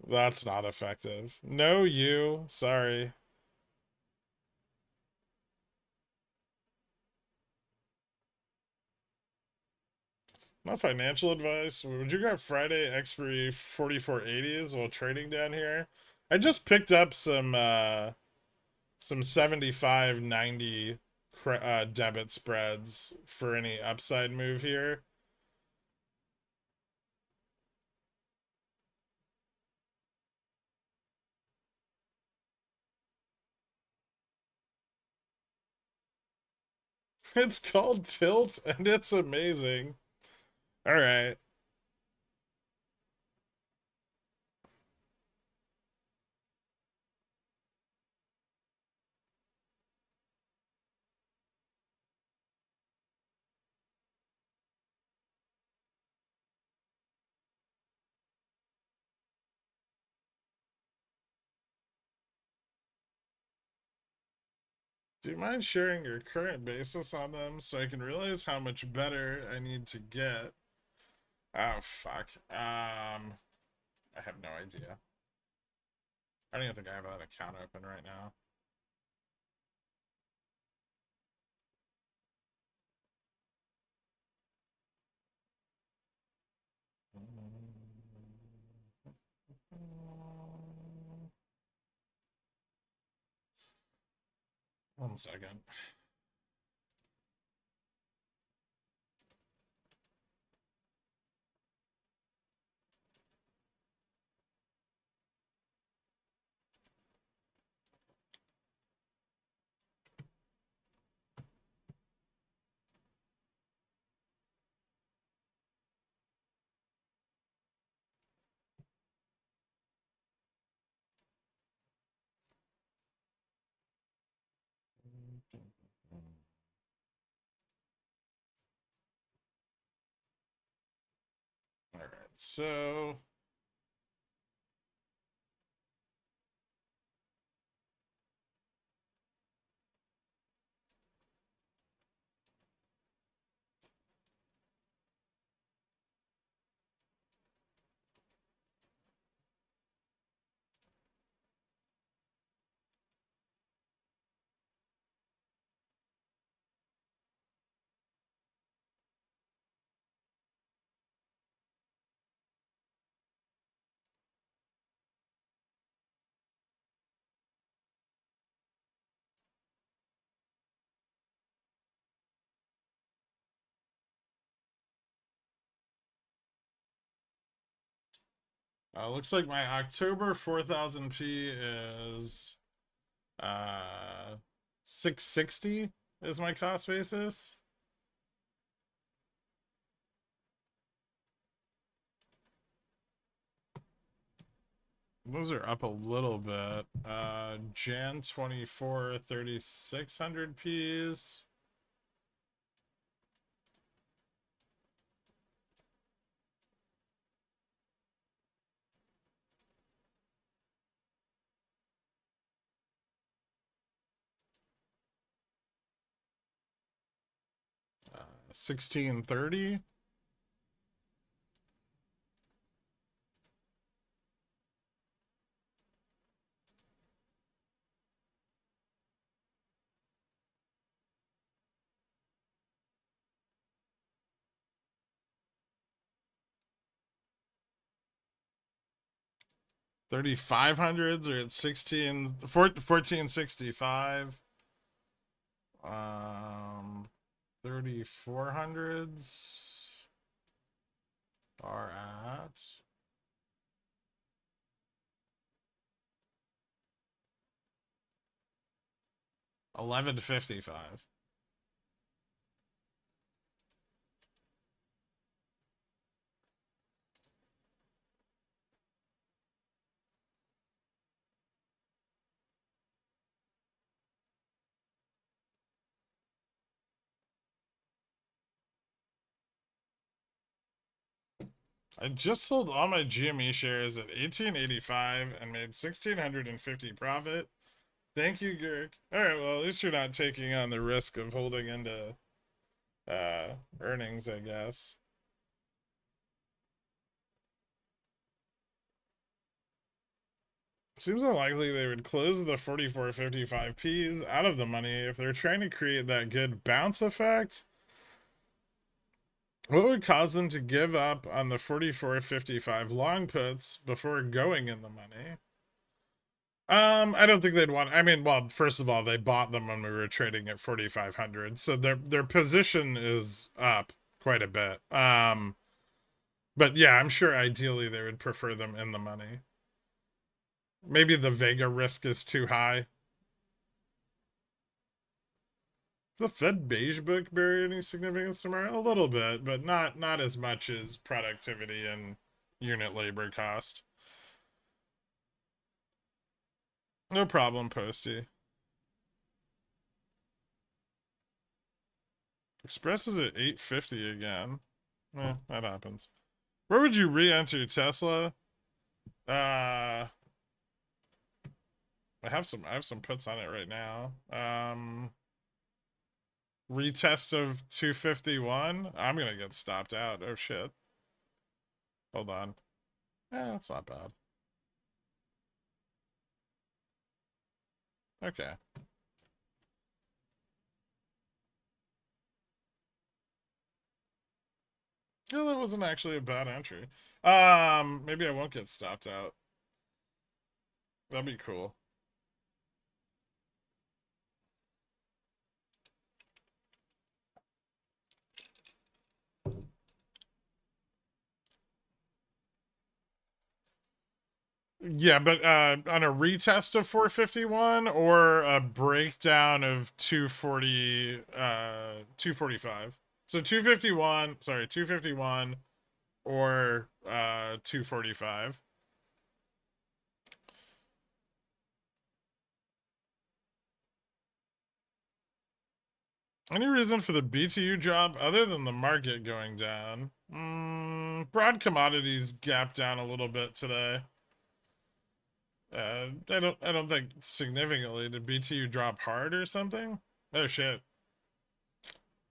That's not effective. No, you. Sorry. Not financial advice. Would you grab Friday expiry 4480s while trading down here? I just picked up some 75-90 debit spreads for any upside move here. It's called Tilt and it's amazing. All right. Do you mind sharing your current basis on them so I can realize how much better I need to get? Oh fuck. I have no idea. I don't even think I have that account open right now. 1 second. All right, so looks like my October 4000p is 660 is my cost basis. Those are up a little bit. Jan 24 3600 Ps. Uh, 1630. $3,500s are at 1465. 3400s are at 1155. I just sold all my GME shares at 1885 and made 1650 profit. Thank you, Gherk. Alright, well, at least you're not taking on the risk of holding into earnings, I guess. Seems unlikely they would close the 44.55 Ps out of the money if they're trying to create that good bounce effect. What would cause them to give up on the 44.55 long puts before going in the money? I don't think they'd want. I mean, well, first of all, they bought them when we were trading at 4,500, so their position is up quite a bit. But yeah, I'm sure ideally they would prefer them in the money. Maybe the Vega risk is too high. The Fed beige book bear any significance tomorrow? A little bit, but not as much as productivity and unit labor cost. No problem, Posty. Express is at 850 again. That happens. Where would you re-enter Tesla? I have some puts on it right now. Retest of 251. I'm gonna get stopped out. Oh shit. Hold on. That's not bad. Okay. Yeah, that wasn't actually a bad entry. Maybe I won't get stopped out. That'd be cool. Yeah, but on a retest of 451 or a breakdown of 245. So 251, sorry, 251 or 245. Any reason for the BTU drop other than the market going down? Broad commodities gapped down a little bit today. I don't think significantly. Did BTU drop hard or something? Oh shit.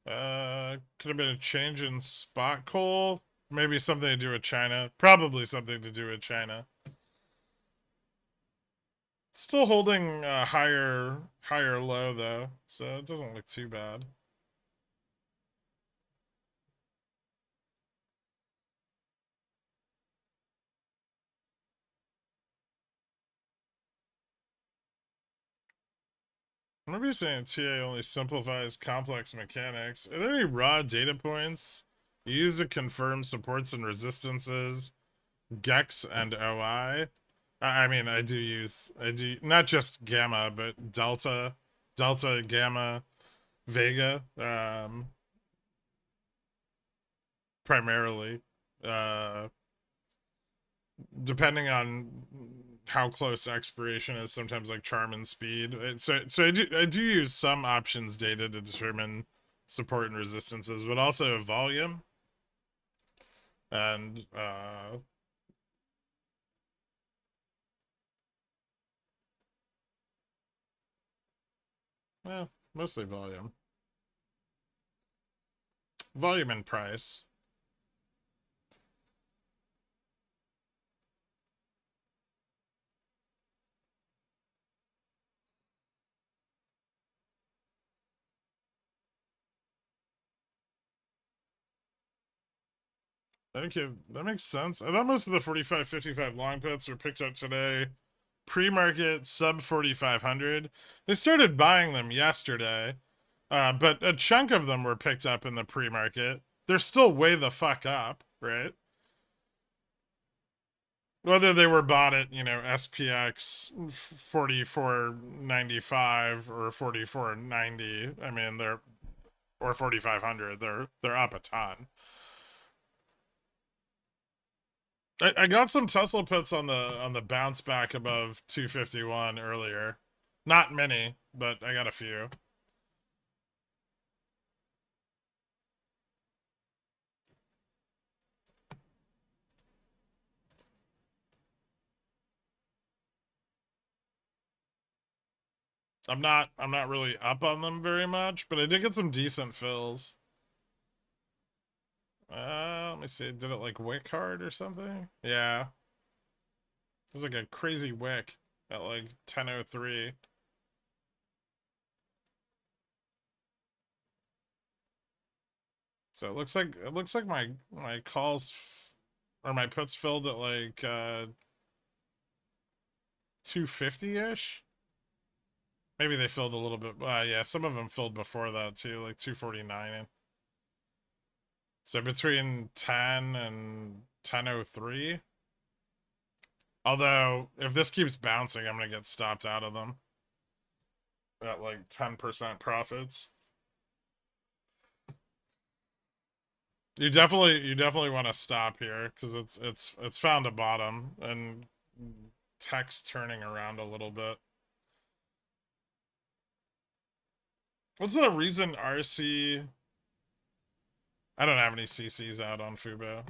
Could have been a change in spot coal. Maybe something to do with China. Probably something to do with China. Still holding a higher low though, so it doesn't look too bad. Maybe you're saying TA only simplifies complex mechanics. Are there any raw data points you use to confirm supports and resistances, GEX and OI? I mean, I do not just gamma, but delta, gamma, vega, primarily. Uh, Depending on how close expiration is, sometimes like charm and speed. So I do use some options data to determine support and resistances, but also volume and mostly volume and price. Okay, that makes sense. I thought most of the 45-55 long puts were picked up today. Pre-market sub 4,500. They started buying them yesterday, but a chunk of them were picked up in the pre-market. They're still way the fuck up, right? Whether they were bought at, SPX 44.95 or 44.90, I mean they're or 4,500, they're up a ton. I got some Tesla puts on the bounce back above 251 earlier. Not many, but I got a few. I'm not really up on them very much, but I did get some decent fills. Let me see. Did it like wick hard or something? Yeah. It was like a crazy wick at like 10:03. So it looks like my calls or my puts filled at like 250-ish. Maybe they filled a little bit. Yeah, some of them filled before that too, like 249. So between 10 and 10:03. Although if this keeps bouncing, I'm gonna get stopped out of them at like 10% profits. You definitely want to stop here because it's found a bottom and tech's turning around a little bit. What's the reason RC? I don't have any CCs out on Fubo.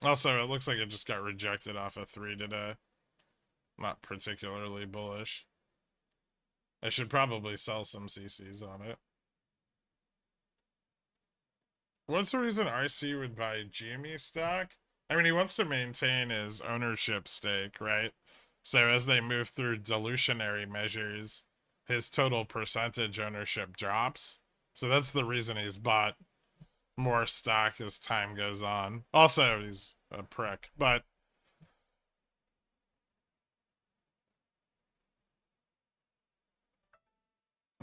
Also, it looks like it just got rejected off of 3 today. Not particularly bullish. I should probably sell some CCs on it. What's the reason RC would buy GME stock? I mean, he wants to maintain his ownership stake, right? So as they move through dilutionary measures, his total percentage ownership drops. So that's the reason he's bought more stock as time goes on. Also, he's a prick, but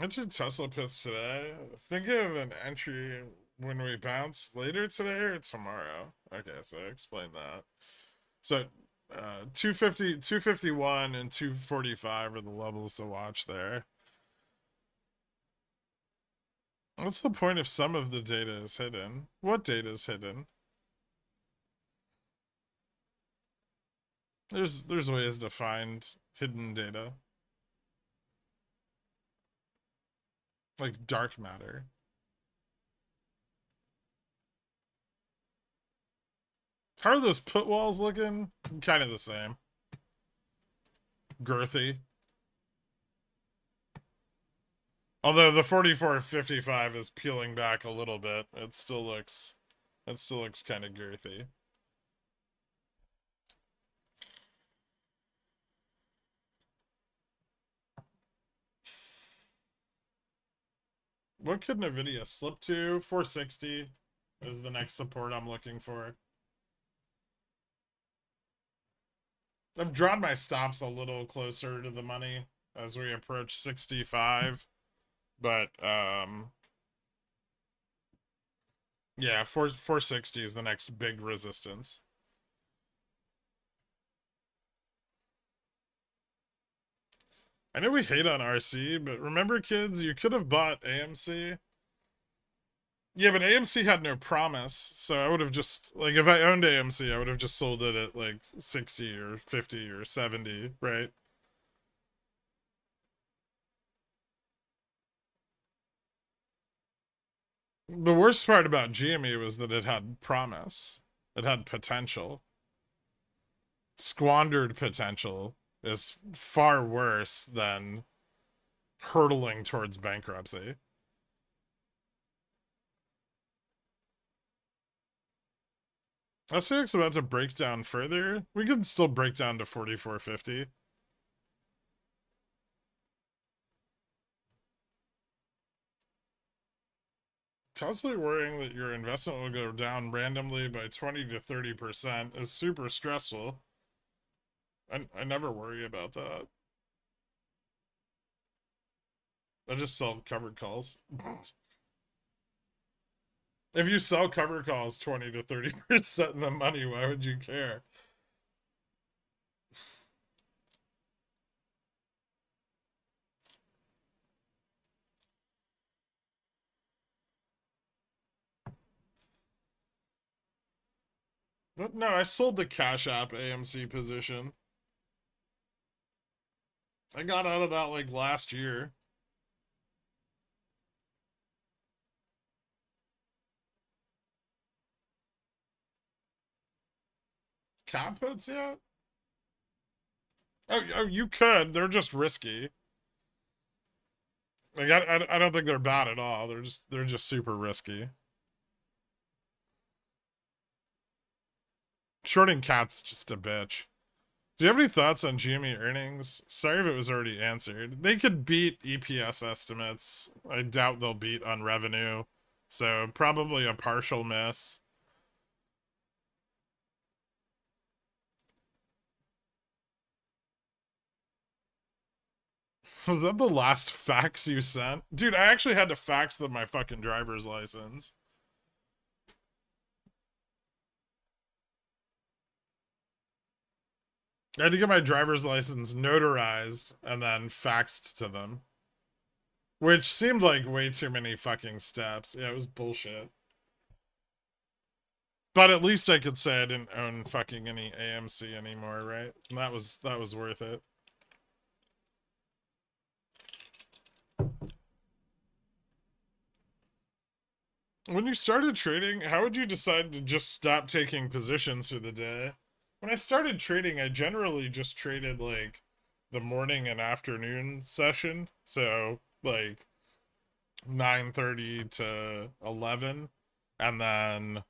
entered Tesla pits today. Think of an entry when we bounce later today or tomorrow. Okay, so explain that. So 250, 251 and 245 are the levels to watch there. What's the point if some of the data is hidden? What data is hidden? There's ways to find hidden data. Like dark matter. How are those put walls looking? Kind of the same. Girthy. Although the 4455 is peeling back a little bit. It still looks kind of girthy. What could Nvidia slip to? 460 is the next support I'm looking for. I've drawn my stops a little closer to the money as we approach 65. But yeah, 460 is the next big resistance. I know we hate on RC, but remember, kids, you could have bought AMC. Yeah, but AMC had no promise, so I would have just, like, if I owned AMC, I would have just sold it at, like, 60 or 50 or 70, right? The worst part about GME was that it had promise. It had potential. Squandered potential is far worse than hurtling towards bankruptcy. SPX about to break down further. We could still break down to 4450. Constantly worrying that your investment will go down randomly by 20 to 30% is super stressful. I never worry about that. I just sell covered calls. If you sell covered calls 20 to 30% in the money, why would you care? But no, I sold the Cash App AMC position. I got out of that like last year. Cap puts yet? Oh, you could. They're just risky. Like I don't think they're bad at all. They're just super risky. Shorting Cat's just a bitch. Do you have any thoughts on GME earnings? Sorry if it was already answered. They could beat EPS estimates. I doubt they'll beat on revenue. So probably a partial miss. Was that the last fax you sent? Dude, I actually had to fax them my fucking driver's license. I had to get my driver's license notarized and then faxed to them. Which seemed like way too many fucking steps. Yeah, it was bullshit. But at least I could say I didn't own fucking any AMC anymore, right? And that was worth it. When you started trading, how would you decide to just stop taking positions for the day? When I started trading, I generally just traded like the morning and afternoon session. So like 9:30 to 11 and then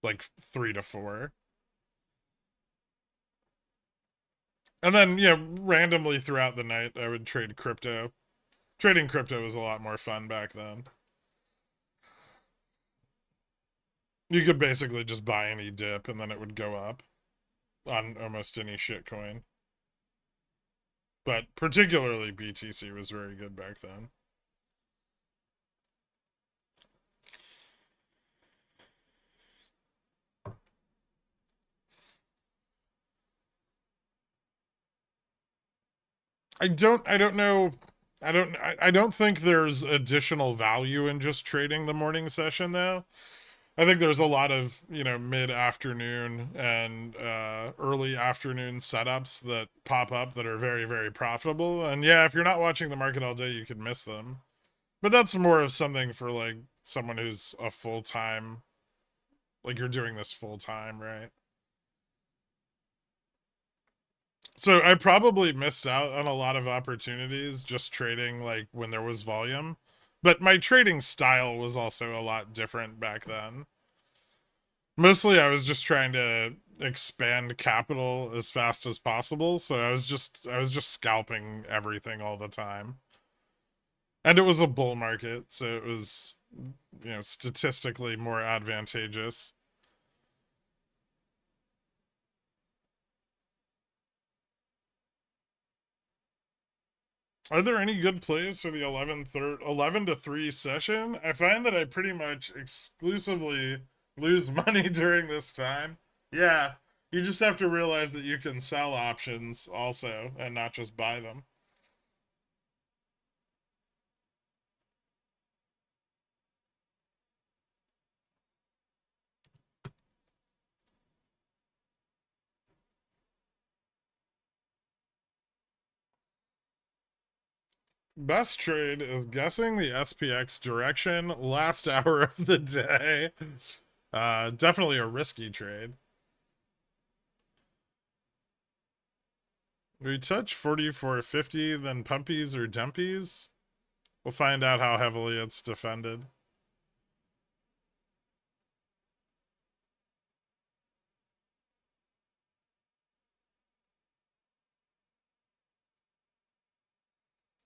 like 3 to 4. And then yeah, randomly throughout the night I would trade crypto. Trading crypto was a lot more fun back then. You could basically just buy any dip and then it would go up on almost any shitcoin. But particularly BTC was very good back then. I don't know. I don't think there's additional value in just trading the morning session though. I think there's a lot of, mid afternoon and early afternoon setups that pop up that are very, very profitable. And yeah, if you're not watching the market all day, you could miss them. But that's more of something for like someone who's a full time, like you're doing this full time, right? So I probably missed out on a lot of opportunities just trading like when there was volume. But my trading style was also a lot different back then. Mostly I was just trying to expand capital as fast as possible, so I was just scalping everything all the time. And it was a bull market, so it was statistically more advantageous. Are there any good plays for the 11 to 3 session? I find that I pretty much exclusively lose money during this time. Yeah, you just have to realize that you can sell options also and not just buy them. Best trade is guessing the SPX direction last hour of the day. Definitely a risky trade. We touch 44.50, then pumpies or dumpies. We'll find out how heavily it's defended.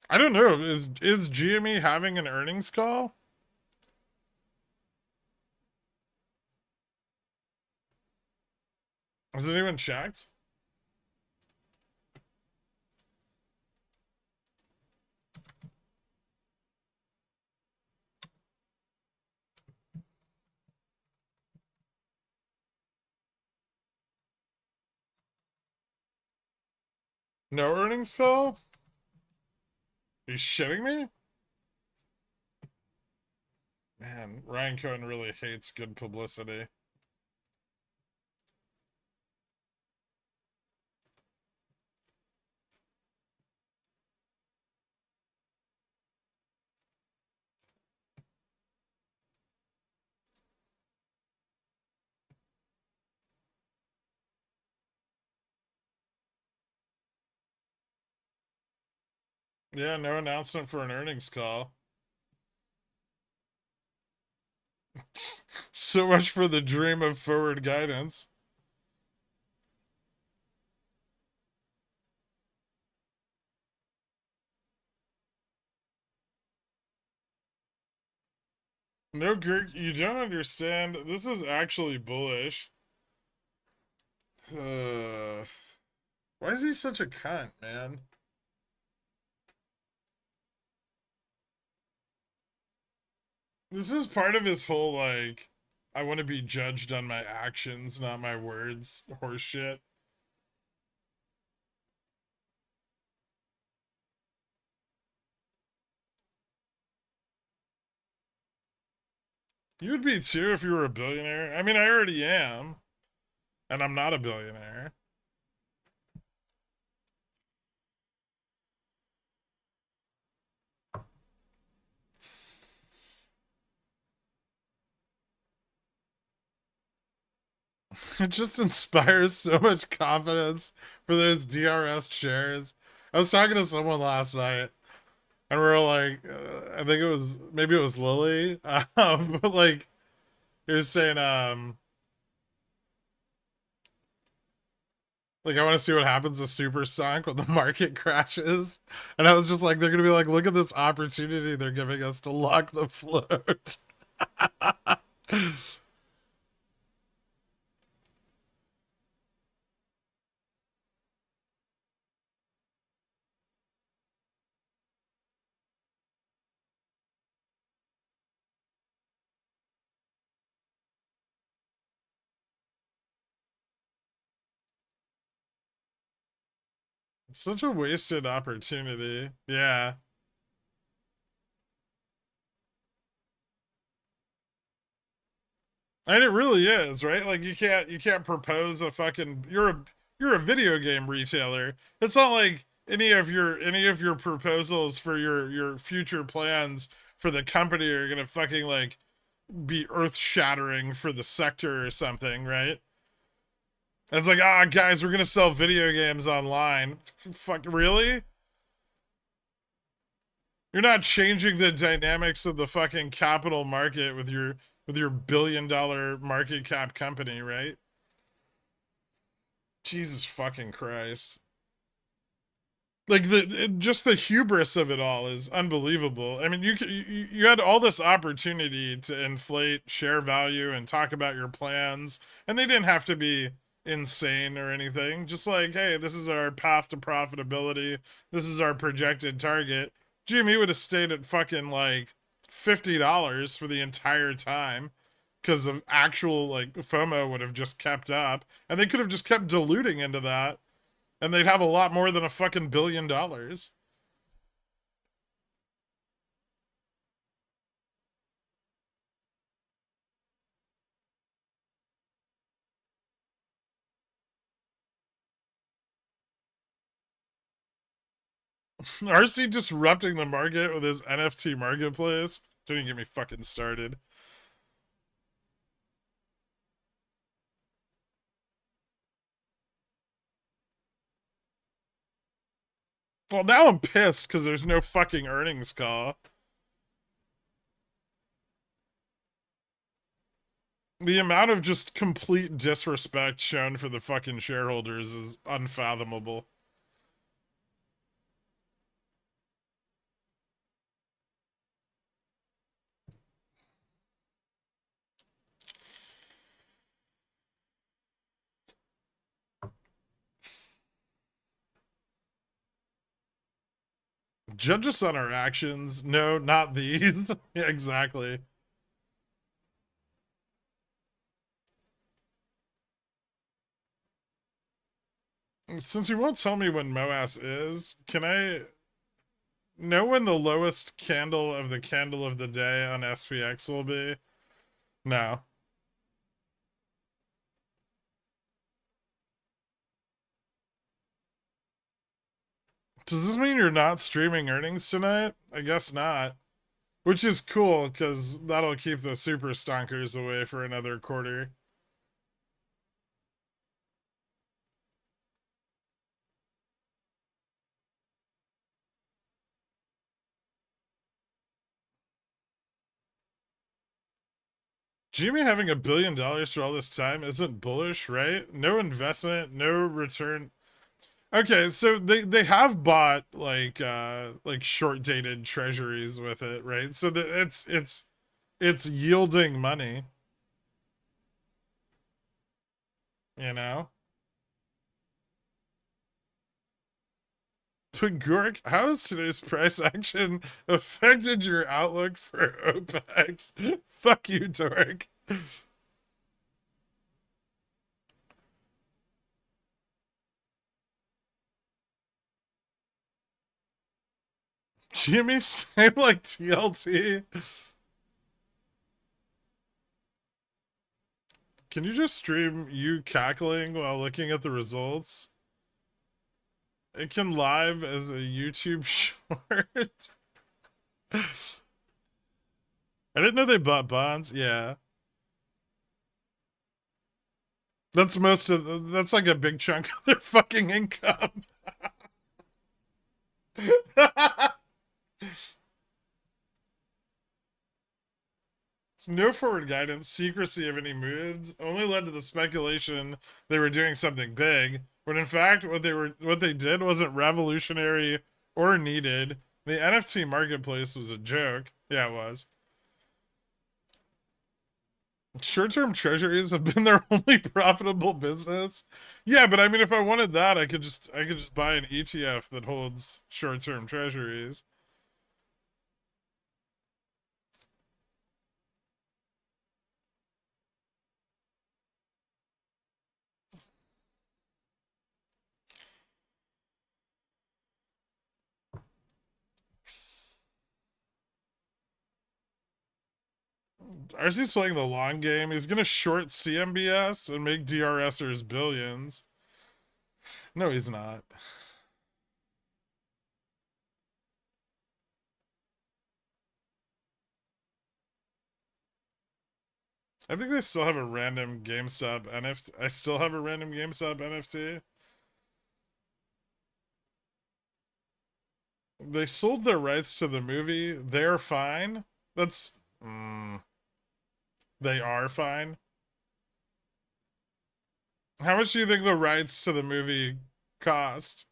I don't know. Is GME having an earnings call? Has anyone checked? No earnings call? Are you shitting me? Man, Ryan Cohen really hates good publicity. Yeah, no announcement for an earnings call. So much for the dream of forward guidance. No, Gurk, you don't understand. This is actually bullish. Why is he such a cunt, man? This is part of his whole, like, I want to be judged on my actions, not my words, horseshit. You would be too if you were a billionaire. I mean, I already am, and I'm not a billionaire. It just inspires so much confidence for those DRS shares. I was talking to someone last night, and we were like, I think maybe it was Lily, but like, he was saying, like, I want to see what happens to Super Stonk when the market crashes. And I was just like, they're going to be like, look at this opportunity they're giving us to lock the float. Such a wasted opportunity. Yeah. And it really is, right? Like you can't propose a fucking you're a video game retailer. It's not like any of your proposals for your future plans for the company are gonna fucking like be earth shattering for the sector or something, right? And it's like, guys, we're gonna sell video games online. Fuck, really? You're not changing the dynamics of the fucking capital market with your billion-dollar market cap company, right? Jesus fucking Christ. Like just the hubris of it all is unbelievable. I mean, you had all this opportunity to inflate share value and talk about your plans, and they didn't have to be insane or anything. Just like, hey, this is our path to profitability. This is our projected target. Jimmy would have stayed at fucking like $50 for the entire time because of actual like FOMO would have just kept up, and they could have just kept diluting into that and they'd have a lot more than a fucking $1 billion. RC disrupting the market with his NFT marketplace. Don't even get me fucking started. Well, now I'm pissed because there's no fucking earnings call. The amount of just complete disrespect shown for the fucking shareholders is unfathomable. Judge us on our actions. No, not these. Yeah, exactly. Since you won't tell me when MOASS is, can I know when the lowest candle of the day on SPX will be? No. Does this mean you're not streaming earnings tonight? I guess not. Which is cool, because that'll keep the super stonkers away for another quarter. Jimmy having $1 billion for all this time isn't bullish, right? No investment, no return. Okay, so they have bought like short dated treasuries with it, right? So that it's yielding money, you know? But Gork, how has today's price action affected your outlook for OPEX? Fuck you, Dork. Jimmy, same like TLT. Can you just stream you cackling while looking at the results? It can live as a YouTube short. I didn't know they bought bonds. Yeah. That's like a big chunk of their fucking income. No forward guidance, secrecy of any moves only led to the speculation they were doing something big, when in fact what they did wasn't revolutionary or needed. The NFT marketplace was a joke. Yeah, it was. Short-term treasuries have been their only profitable business. Yeah, but I mean if I wanted that, I could just buy an ETF that holds short-term treasuries. RC's playing the long game. He's gonna short CMBS and make DRSers billions. No, he's not. I think they still have a random GameStop NFT. I still have a random GameStop NFT. They sold their rights to the movie. They're fine. That's. They are fine. How much do you think the rights to the movie cost?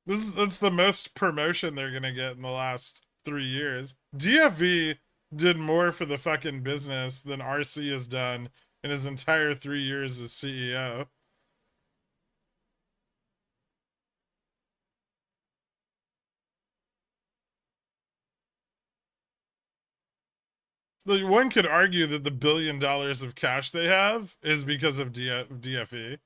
That's the most promotion they're gonna get in the last 3 years. DFV did more for the fucking business than RC has done in his entire 3 years as CEO. One could argue that the $1 billion of cash they have is because of DFE.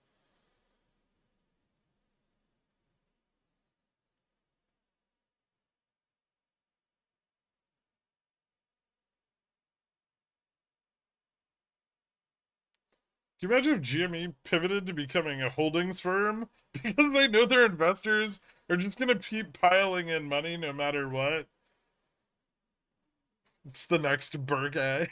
Can you imagine if GME pivoted to becoming a holdings firm because they know their investors are just going to keep piling in money no matter what? It's the next Burke. Don't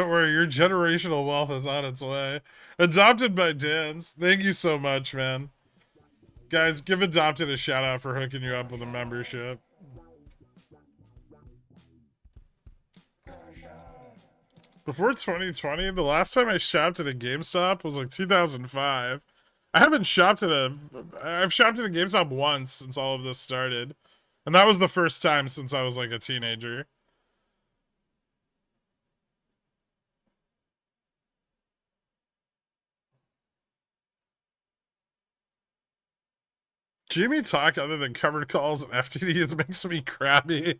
worry, your generational wealth is on its way. Adopted by Dan's. Thank you so much, man. Guys, give Adopted a shout out for hooking you up with a membership. Before 2020, the last time I shopped at a GameStop was like 2005. I haven't shopped at a. I've shopped at a GameStop once since all of this started. And that was the first time since I was like a teenager. Jimmy talk other than covered calls and FTDs makes me crabby.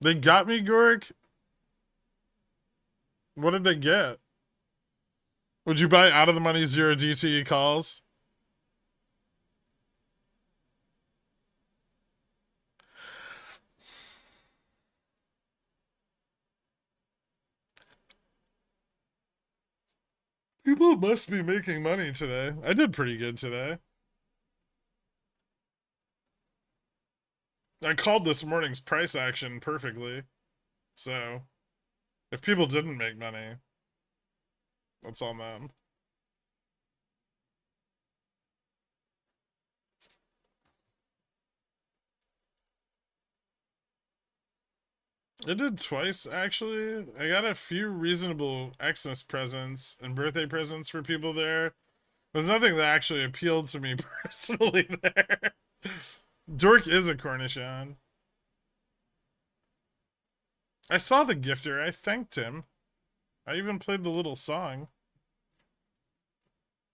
They got me, Gork. What did they get? Would you buy out of the money 0 DTE calls? People must be making money today. I did pretty good today. I called this morning's price action perfectly. So, if people didn't make money, that's on them. I did twice, actually. I got a few reasonable Xmas presents and birthday presents for people there. There's nothing that actually appealed to me personally there. Dork is a Cornichon. I saw the gifter. I thanked him. I even played the little song.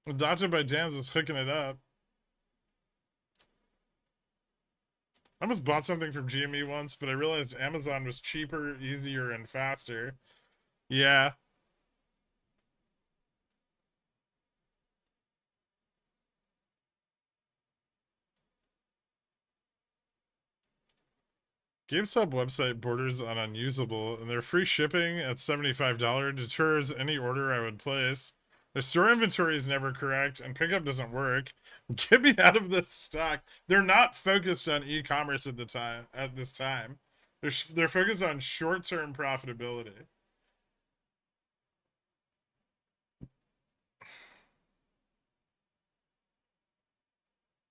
Adopted by Dan's is hooking it up. I almost bought something from GME once, but I realized Amazon was cheaper, easier, and faster. Yeah. GameStop website borders on unusable, and their free shipping at $75 deters any order I would place. Their store inventory is never correct, and pickup doesn't work. Get me out of this stock. They're not focused on e-commerce at the time. At this time, they're focused on short-term profitability.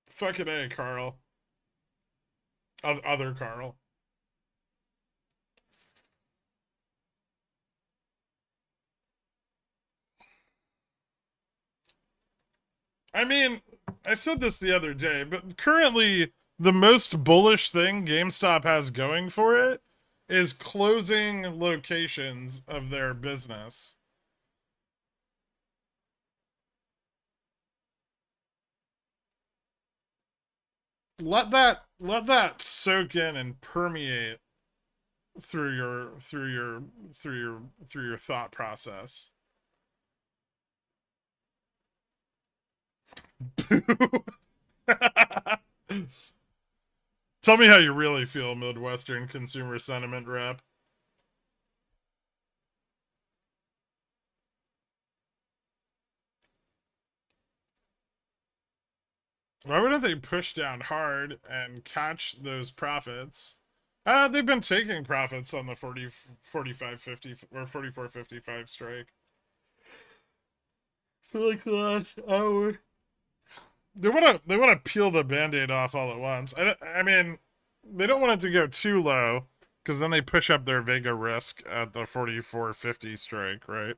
Fucking A, Carl. Other Carl. I mean, I said this the other day, but currently the most bullish thing GameStop has going for it is closing locations of their business. Let that soak in and permeate through your thought process. Tell me how you really feel, Midwestern consumer sentiment rep. Why wouldn't they push down hard and catch those profits? They've been taking profits on the 45.50 or 44.55 strike for like the last hour. They wanna peel the band-aid off all at once. I mean, they don't want it to go too low because then they push up their Vega risk at the 44.50 strike, right?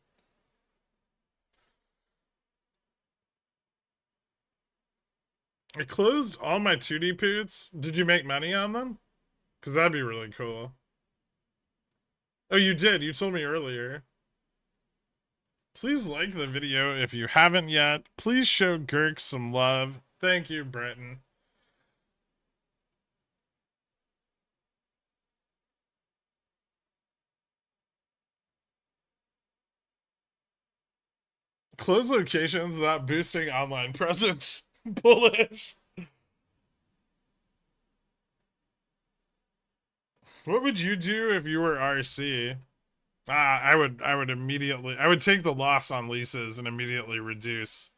I closed all my 2D poots. Did you make money on them? Because that'd be really cool. Oh, you did. You told me earlier. Please like the video if you haven't yet. Please show Gherk some love. Thank you, Breton. Close locations without boosting online presence. Bullish. What would you do if you were RC? I would immediately I would take the loss on leases and immediately reduce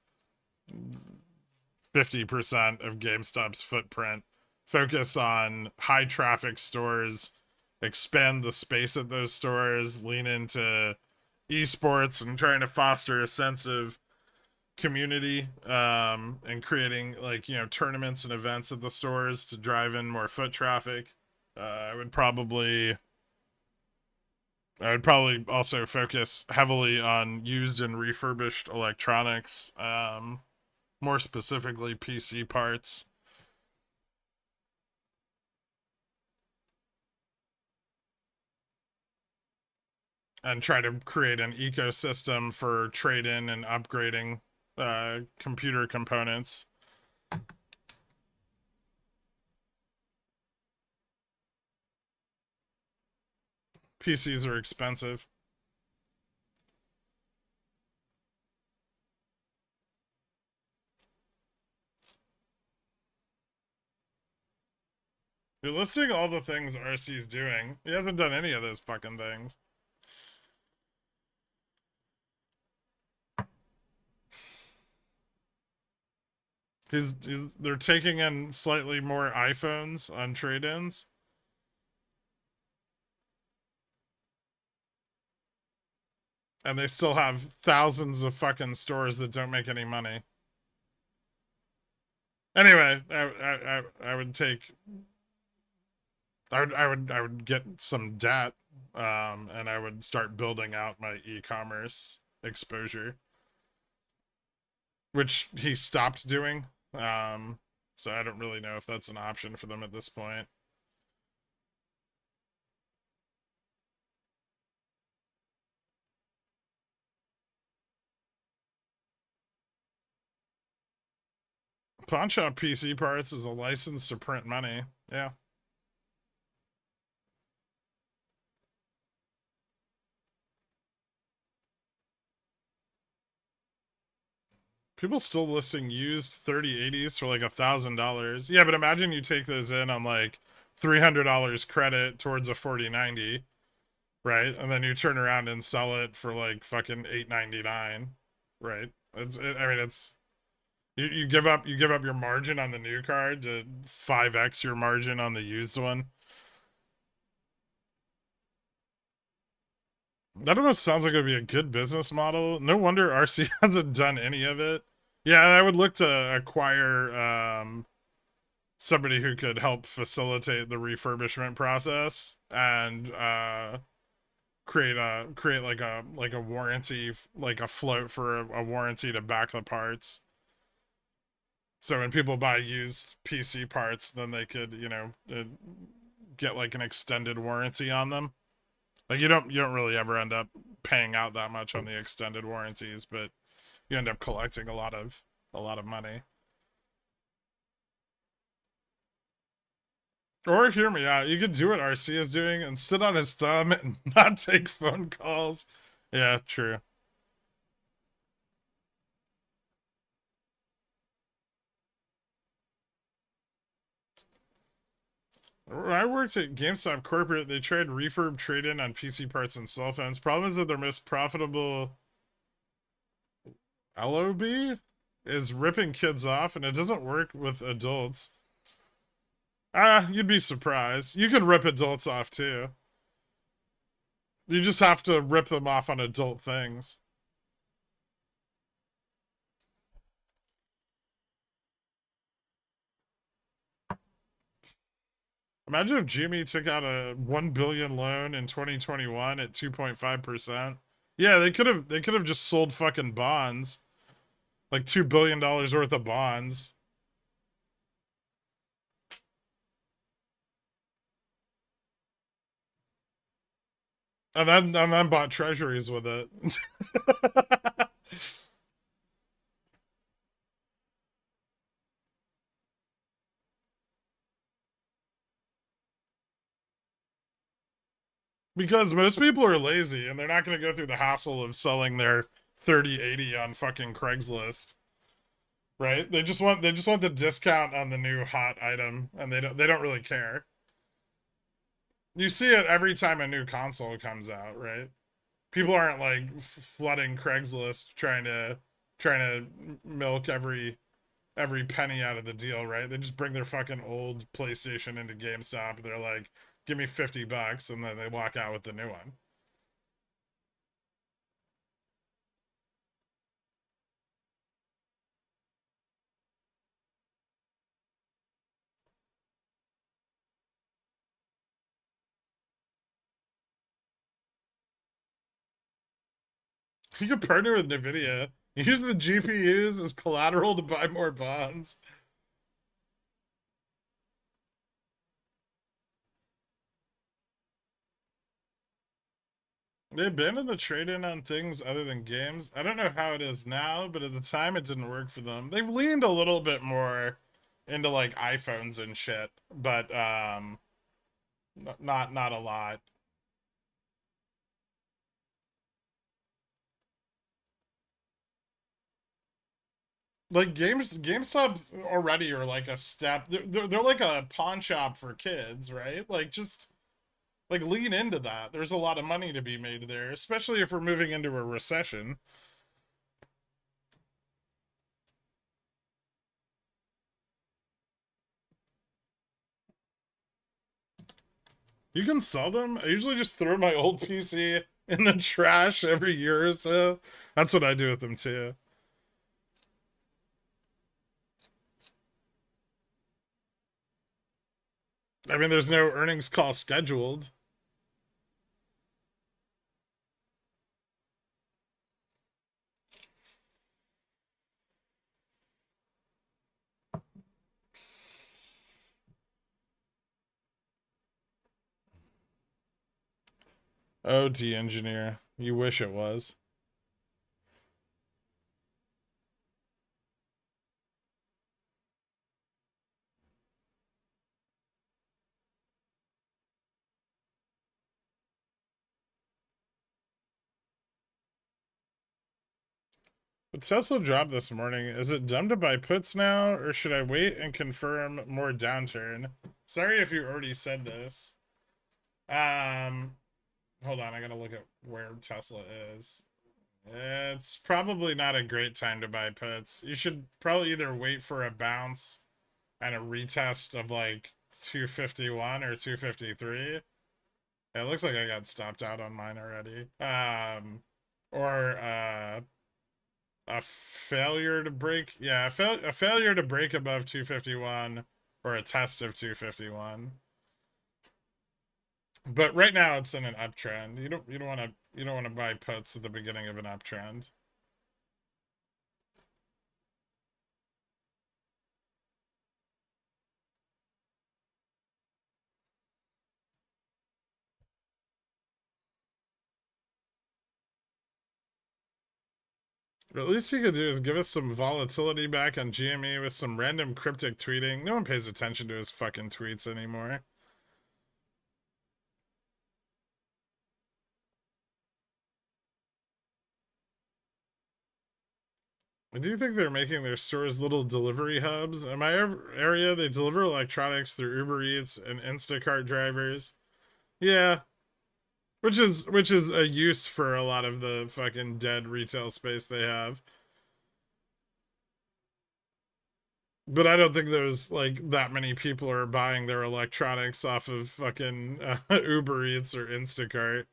50% of GameStop's footprint. Focus on high traffic stores, expand the space at those stores, lean into esports and trying to foster a sense of community, and creating like, tournaments and events at the stores to drive in more foot traffic. I would probably also focus heavily on used and refurbished electronics, more specifically PC parts, and try to create an ecosystem for trade-in and upgrading computer components. PCs are expensive. You're listing all the things RC's doing. He hasn't done any of those fucking things. They're taking in slightly more iPhones on trade-ins. And they still have thousands of fucking stores that don't make any money. Anyway, I would take I would get some debt, and I would start building out my e-commerce exposure, which he stopped doing. So I don't really know if that's an option for them at this point. Pawnshop PC Parts is a license to print money. Yeah. People still listing used 3080s for like $1,000. Yeah, but imagine you take those in on like $300 credit towards a 4090, right? And then you turn around and sell it for like fucking $899, right? It's you give up your margin on the new card to 5x your margin on the used one. That almost sounds like it would be a good business model. No wonder RC hasn't done any of it. Yeah, I would look to acquire somebody who could help facilitate the refurbishment process and create like a warranty, like a float for a warranty to back the parts. So when people buy used PC parts, then they could, get like an extended warranty on them. Like you don't really ever end up paying out that much on the extended warranties, but you end up collecting a lot of money. Or hear me out. You could do what RC is doing and sit on his thumb and not take phone calls. Yeah, true. When I worked at GameStop corporate, they tried refurb trade-in on PC parts and cell phones. Problem is that their most profitable LOB is ripping kids off, and it doesn't work with adults. You'd be surprised. You can rip adults off too. You just have to rip them off on adult things. Imagine if Jimmy took out a 1 billion loan in 2021 at 2.5%. Yeah, they could have just sold fucking bonds. Like $2 billion worth of bonds. And then bought treasuries with it. Because most people are lazy and they're not going to go through the hassle of selling their 3080 on fucking Craigslist. Right? They just want the discount on the new hot item and they don't really care. You see it every time a new console comes out, right? People aren't like flooding Craigslist trying to milk every penny out of the deal, right? They just bring their fucking old PlayStation into GameStop. They're like, "Give me $50," and then they walk out with the new one. You could partner with Nvidia. Use the GPUs as collateral to buy more bonds. They abandoned the trade-in on things other than games. I don't know how it is now, but at the time it didn't work for them. They've leaned a little bit more into like iPhones and shit, but not a lot. Like GameStop's already are like a step. They're like a pawn shop for kids, right? Like just like lean into that. There's a lot of money to be made there, especially if we're moving into a recession. You can sell them. I usually just throw my old PC in the trash every year or so. That's what I do with them too. I mean, there's no earnings call scheduled. OT engineer. You wish it was. But Tesla dropped this morning. Is it dumb to buy puts now, or should I wait and confirm more downturn? Sorry if you already said this. Um, Hold on, I gotta look at where Tesla is. It's probably not a great time to buy puts. You should probably either wait for a bounce and a retest of like 251 or 253. It looks like I got stopped out on mine already. Or a failure to break, yeah, a failure to break above 251 or a test of 251. But right now it's in an uptrend. You don't want to buy puts at the beginning of an uptrend. But at least he could do is give us some volatility back on GME with some random cryptic tweeting. No one pays attention to his fucking tweets anymore. I do think they're making their stores little delivery hubs. In my area, they deliver electronics through Uber Eats and Instacart drivers. Yeah, which is a use for a lot of the fucking dead retail space they have. But I don't think there's like that many people are buying their electronics off of fucking Uber Eats or Instacart.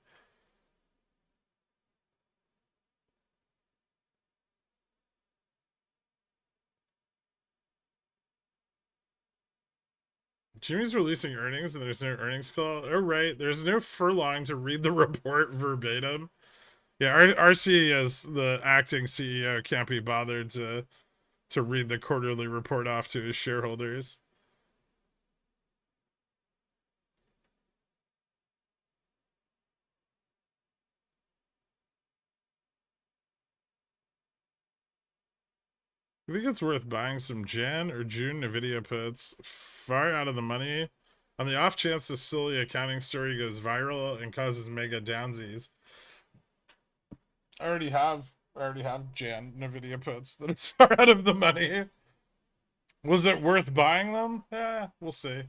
Jimmy's releasing earnings and there's no earnings call. Oh, right. There's no furlong to read the report verbatim. Yeah, RC as the acting CEO can't be bothered to read the quarterly report off to his shareholders. I think it's worth buying some Jan or June NVIDIA puts far out of the money on the off chance this silly accounting story goes viral and causes mega downsies. I already have Jan NVIDIA puts that are far out of the money. Was it worth buying them? Yeah, we'll see.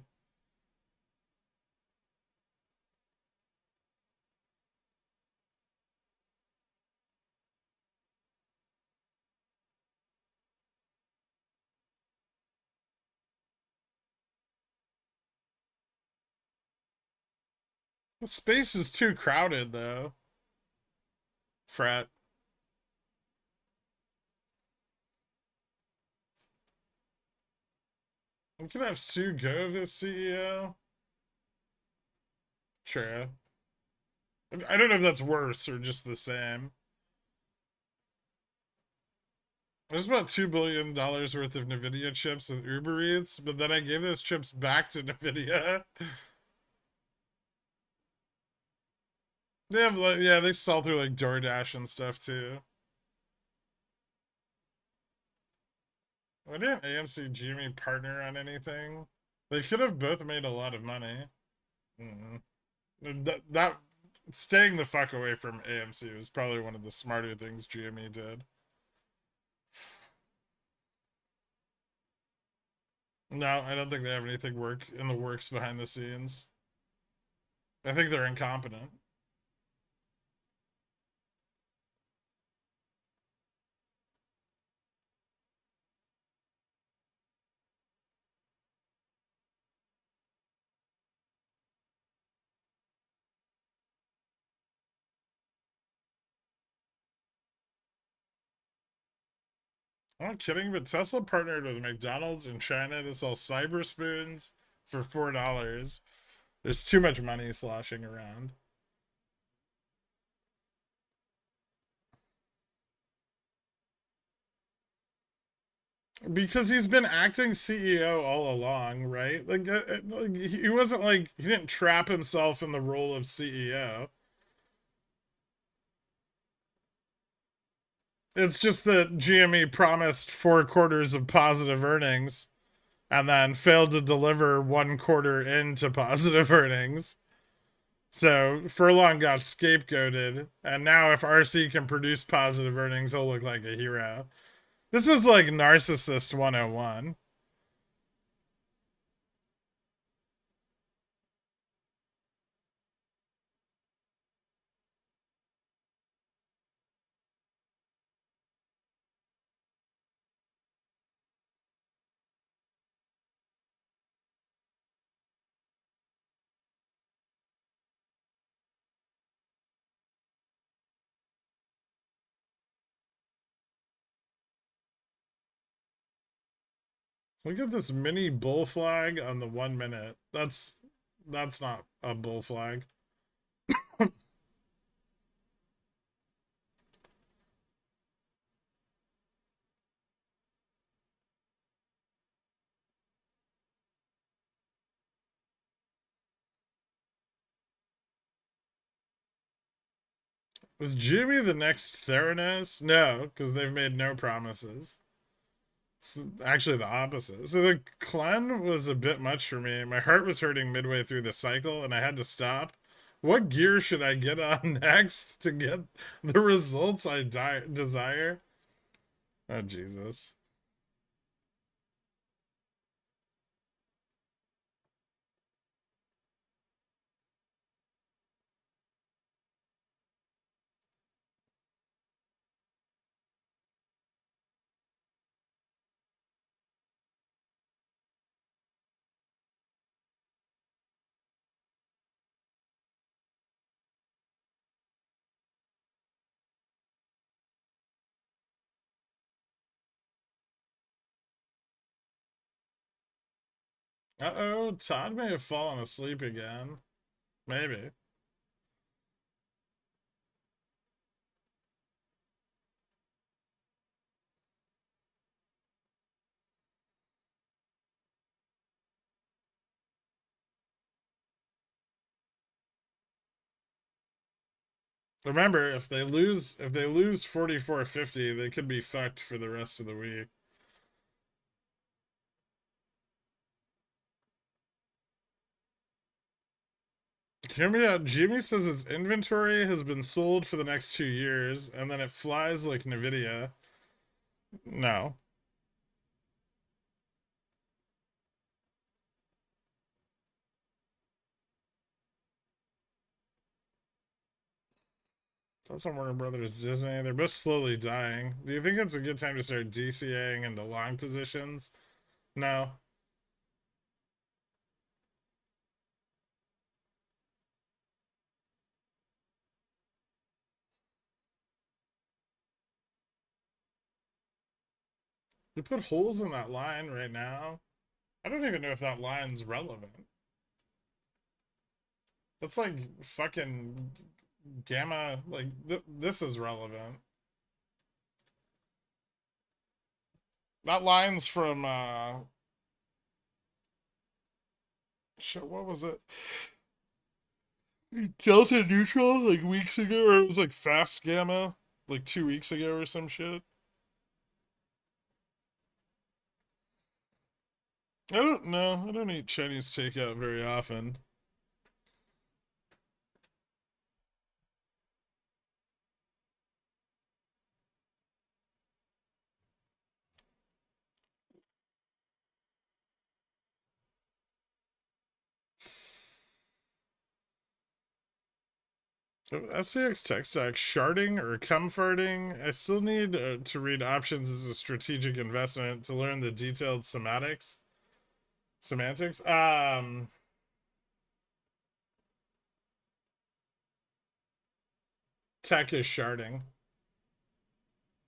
The space is too crowded though. Frat. We could have Sue Gove as CEO. True. I don't know if that's worse or just the same. There's about $2 billion worth of NVIDIA chips with Uber Eats, but then I gave those chips back to NVIDIA. They have like, yeah, they sell through like DoorDash and stuff too. Why didn't AMC and GME partner on anything? They could have both made a lot of money. Mm. That staying the fuck away from AMC was probably one of the smarter things GME did. No, I don't think they have anything work in the works behind the scenes. I think they're incompetent. I'm not kidding, but Tesla partnered with McDonald's in China to sell cyber spoons for $4. There's too much money sloshing around. Because he's been acting CEO all along, right? Like he wasn't like he didn't trap himself in the role of CEO. It's just that GME promised 4 quarters of positive earnings and then failed to deliver 1 quarter into positive earnings. So Furlong got scapegoated, and now if RC can produce positive earnings, he'll look like a hero. This is like Narcissist 101. Look at this mini bull flag on the 1 minute. That's not a bull flag. Is Jimmy the next Theranos? No, because they've made no promises. It's actually the opposite. So the Clen was a bit much for me. My heart was hurting midway through the cycle, and I had to stop. What gear should I get on next to get the results I desire? Oh, Jesus. Uh-oh, Todd may have fallen asleep again. Maybe. Remember, if they lose 44.50, they could be fucked for the rest of the week. Hear me out. Jimmy says its inventory has been sold for the next 2 years, and then it flies like Nvidia. No. It's also Warner Brothers Disney. They're both slowly dying. Do you think it's a good time to start DCAing into long positions? No. You put holes in that line right now. I don't even know if that line's relevant. That's like fucking gamma. Like, this is relevant. That line's from, shit, what was it? Delta neutral, like weeks ago, or it was like fast gamma, like 2 weeks ago or some shit. I don't know. I don't eat Chinese takeout very often. SPX tech stack sharding or comforting. I still need to read options as a strategic investment to learn the detailed semantics. Tech is sharding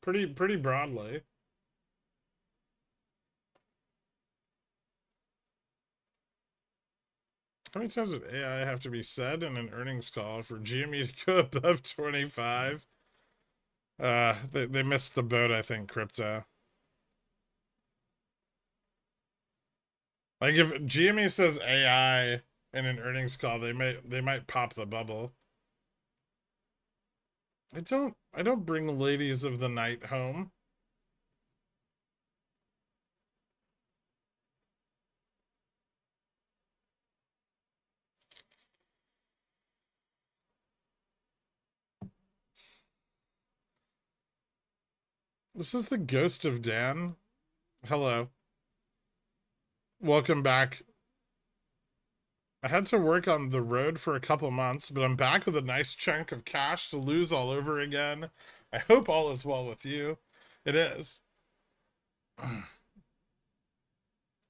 pretty broadly. How many times did AI have to be said in an earnings call for GME to go above 25? They missed the boat, I think, crypto. Like if GME says AI in an earnings call, they might pop the bubble. I don't bring ladies of the night home. This is the ghost of Dan. Hello. Welcome back. I had to work on the road for a couple months, but I'm back with a nice chunk of cash to lose all over again. I hope all is well with you. It is.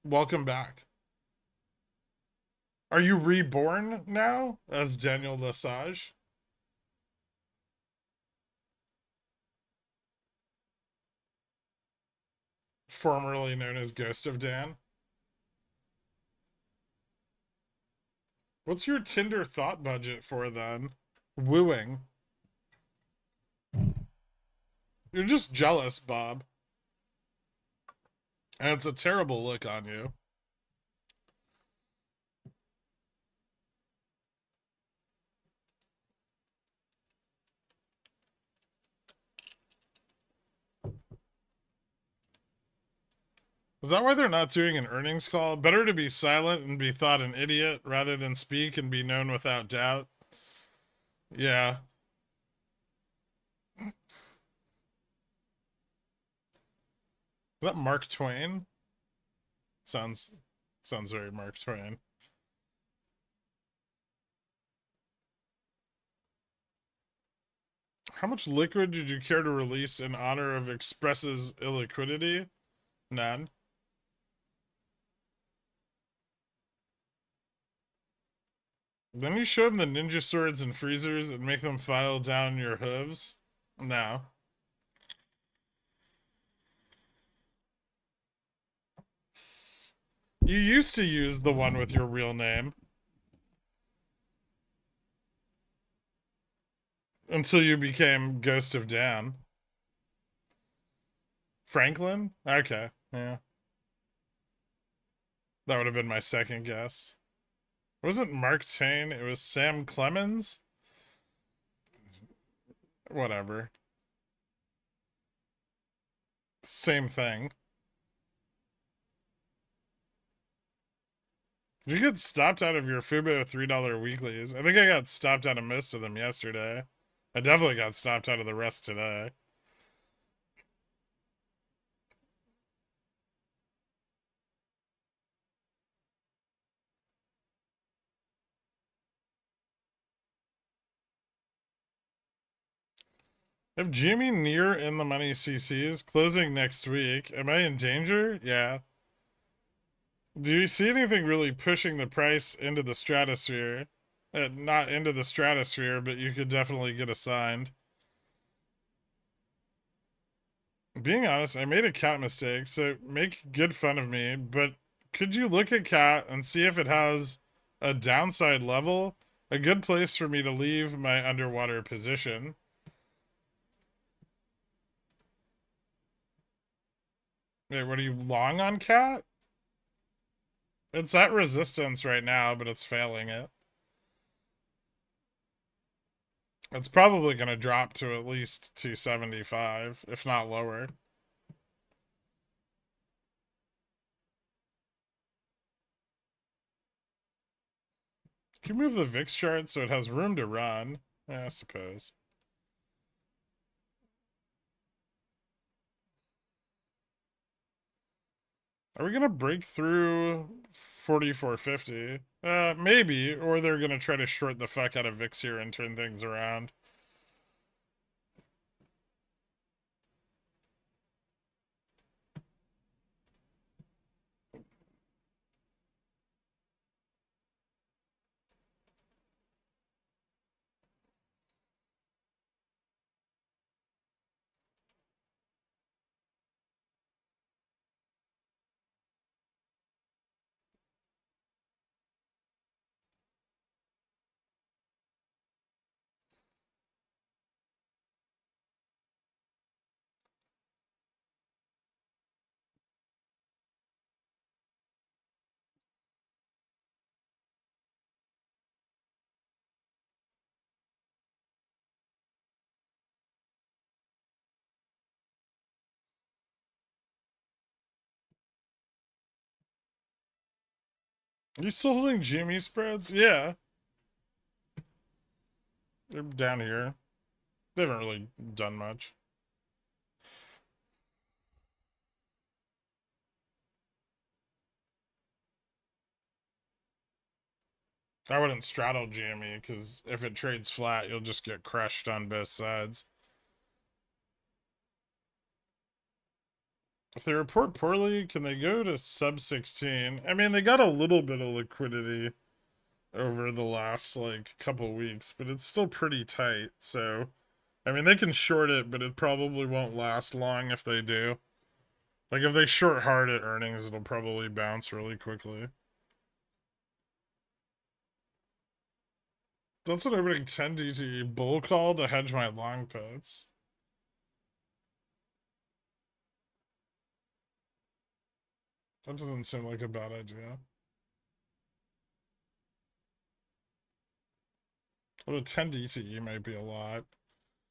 Welcome back. Are you reborn now as Daniel Lesage? Formerly known as Ghost of Dan? What's your Tinder thought budget for then? Wooing. You're just jealous, Bob. And it's a terrible look on you. Is that why they're not doing an earnings call? Better to be silent and be thought an idiot rather than speak and be known without doubt. Yeah. that Mark Twain? Sounds very Mark Twain. How much liquid did you care to release in honor of Express's illiquidity? None. Then you show them the ninja swords and freezers and make them file down your hooves? No. You used to use the one with your real name. Until you became Ghost of Dan. Franklin? Okay, yeah. That would have been my second guess. It wasn't Mark Twain, it was Sam Clemens? Whatever. Same thing. Did you get stopped out of your Fubo $3 weeklies? I think I got stopped out of most of them yesterday. I definitely got stopped out of the rest today. If Jimmy near in the money CCs closing next week, am I in danger? Yeah. Do you see anything really pushing the price into the stratosphere? Not into the stratosphere, but you could definitely get assigned. Being honest, I made a cat mistake, so make good fun of me, but could you look at cat and see if it has a downside level? A good place for me to leave my underwater position. Wait, what are you long on cat? It's at resistance right now, but it's failing it. It's probably going to drop to at least 275, if not lower. Can you move the VIX chart so it has room to run? Yeah, I suppose. Are we gonna break through 4450? Maybe, or they're gonna try to short the fuck out of VIX here and turn things around. Are you still holding GME spreads? Yeah. They're down here. They haven't really done much. I wouldn't straddle GME, because if it trades flat, you'll just get crushed on both sides. If they report poorly, can they go to sub 16? I mean, they got a little bit of liquidity over the last, like, couple weeks, but it's still pretty tight, so... I mean, they can short it, but it probably won't last long if they do. Like, if they short hard at earnings, it'll probably bounce really quickly. That's an opening 10 DT bull call to hedge my long puts. That doesn't seem like a bad idea. What a 10 DTE might be a lot.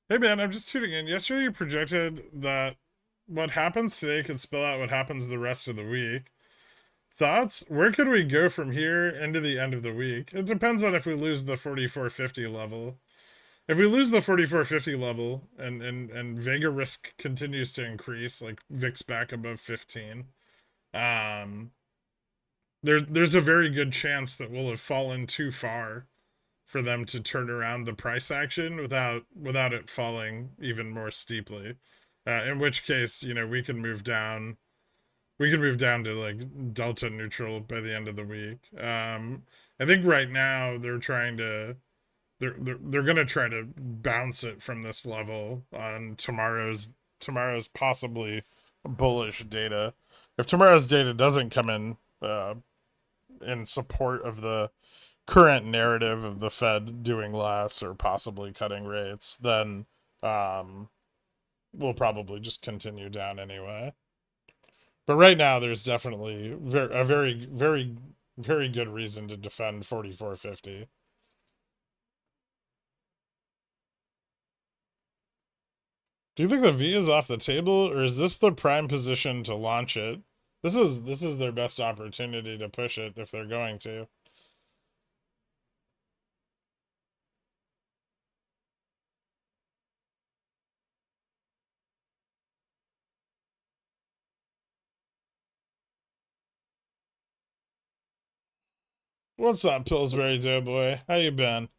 Hey man, I'm just tuning in. Yesterday you projected that what happens today could spell out what happens the rest of the week. Thoughts? Where could we go from here into the end of the week? It depends on if we lose the 4450 level. if we lose the 4450 level and Vega risk continues to increase, like VIX back above 15, um, there's a very good chance that we'll have fallen too far for them to turn around the price action without it falling even more steeply. In which case, we can move down. We can move down to like delta neutral by the end of the week. I think right now they're gonna try to bounce it from this level on tomorrow's possibly bullish data. If tomorrow's data doesn't come in support of the current narrative of the Fed doing less or possibly cutting rates, then um, we'll probably just continue down anyway. But right now, there's definitely a very, very, very good reason to defend 4450. Do you think the V is off the table, or is this the prime position to launch it? This is their best opportunity to push it if they're going to. What's up, Pillsbury Doughboy? How you been?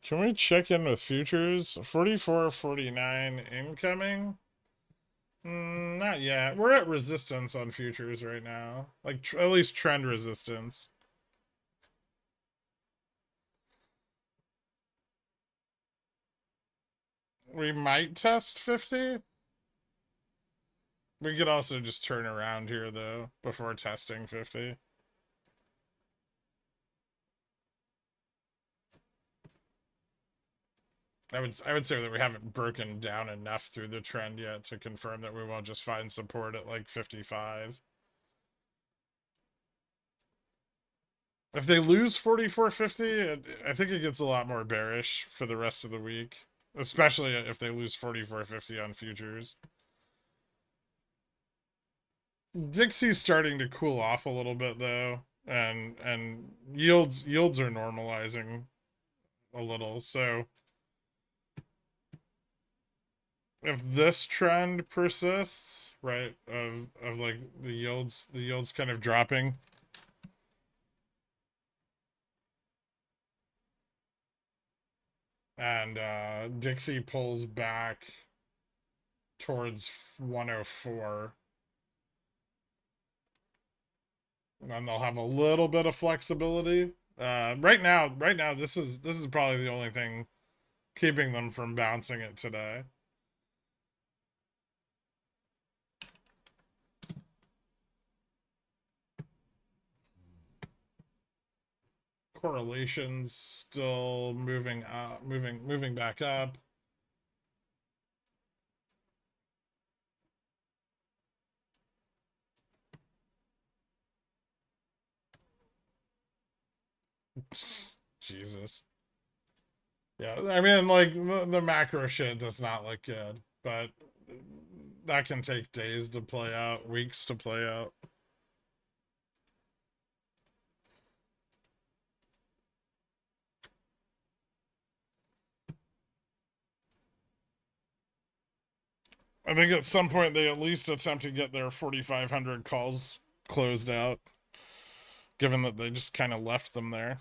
Can we check in with futures? 44.49 incoming? Not yet. We're at resistance on futures right now. Like, at least trend resistance. We might test 50. We could also just turn around here, though, before testing 50. I would say that we haven't broken down enough through the trend yet to confirm that we won't just find support at like 55. If they lose 4450, I think it gets a lot more bearish for the rest of the week, especially if they lose 4450 on futures. Dixie's starting to cool off a little bit though, and yields are normalizing a little. So if this trend persists, right, of like the yields kind of dropping, and Dixie pulls back towards 104, and they'll have a little bit of flexibility. Right now, this is probably the only thing keeping them from bouncing it today. Correlations still moving up, moving back up. Jesus. Yeah, I mean, like the macro shit does not look good, but that can take days to play out, weeks to play out. I think at some point they at least attempt to get their 4,500 calls closed out, given that they just kind of left them there.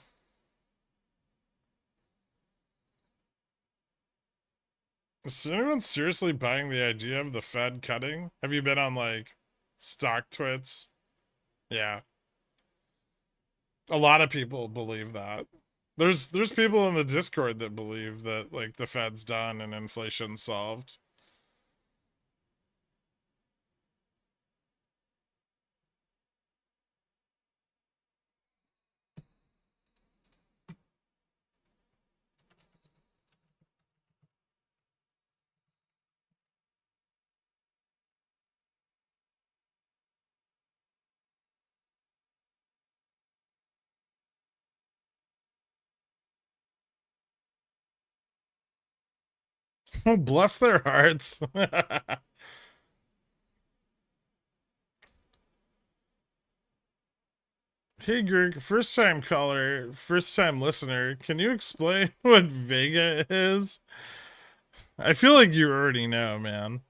Is anyone seriously buying the idea of the Fed cutting? Have you been on like stock twits? Yeah. A lot of people believe that. There's people in the Discord that believe that like the Fed's done and inflation's solved. Bless their hearts. Hey Greg, first time caller, first time listener, can you explain what Vega is? I feel like you already know, man.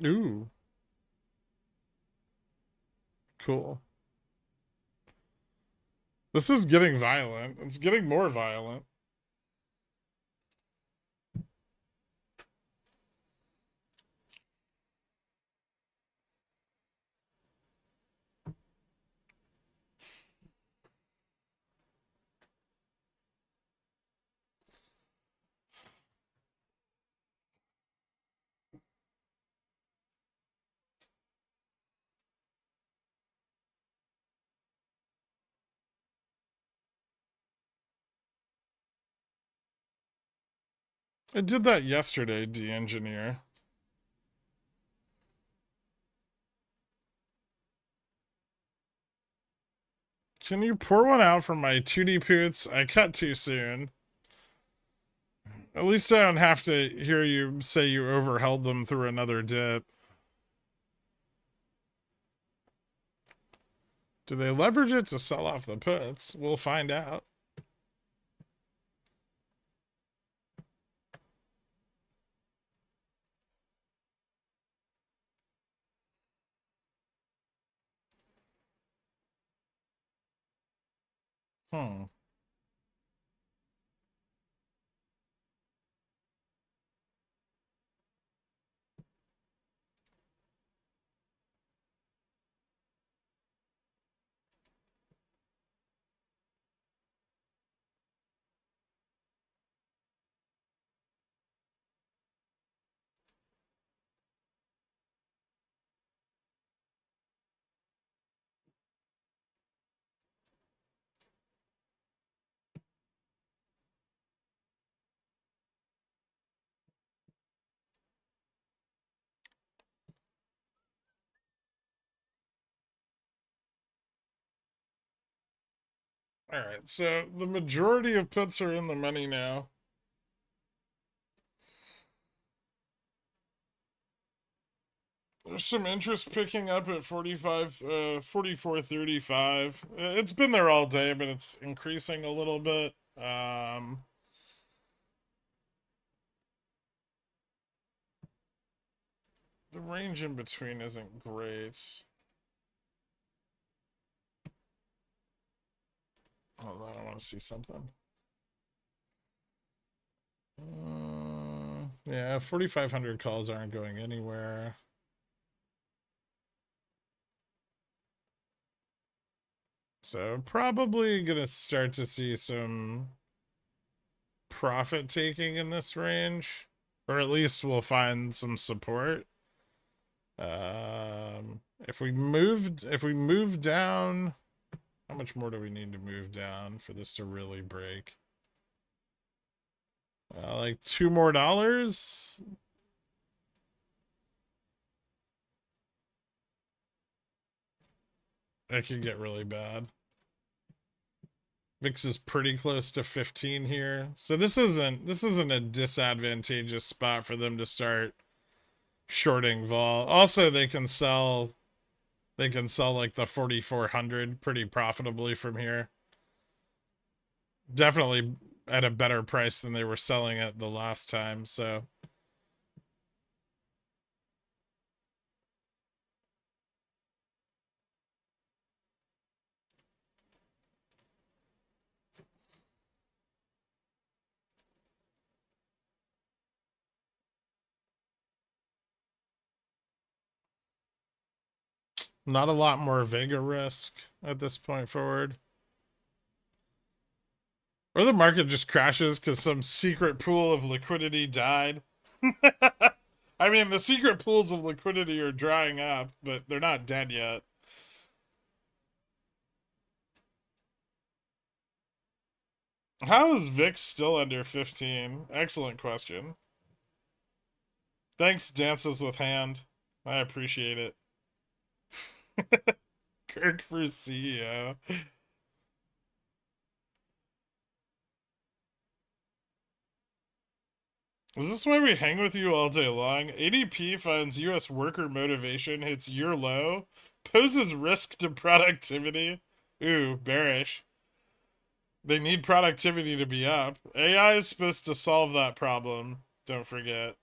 Ooh, cool. This is getting violent. It's getting more violent. I did that yesterday, de-engineer. Can you pour one out for my 2D poots? I cut too soon. At least I don't have to hear you say you overheld them through another dip. Do they leverage it to sell off the puts? We'll find out. Hmm. All right, so the majority of puts are in the money now. There's some interest picking up at 44.35. It's been there all day, but it's increasing a little bit. The range in between isn't great. Hold on, I want to see something. Yeah, 4,500 calls aren't going anywhere. So probably gonna start to see some profit taking in this range, or at least we'll find some support. If we move down, how much more do we need to move down for this to really break? Like $2 more. That could get really bad. VIX is pretty close to 15 here. So this isn't a disadvantageous spot for them to start shorting vol. Also, they can sell like the 4,400 pretty profitably from here. Definitely at a better price than they were selling it the last time, so not a lot more Vega risk at this point forward. Or the market just crashes because some secret pool of liquidity died. I mean, the secret pools of liquidity are drying up, but they're not dead yet. How is VIX still under 15? Excellent question. Thanks, Dances with Hand. I appreciate it. Kirk for CEO. Is this why we hang with you all day long? ADP finds US worker motivation hits year low, poses risk to productivity. Ooh, bearish. They need productivity to be up. AI is supposed to solve that problem. Don't forget.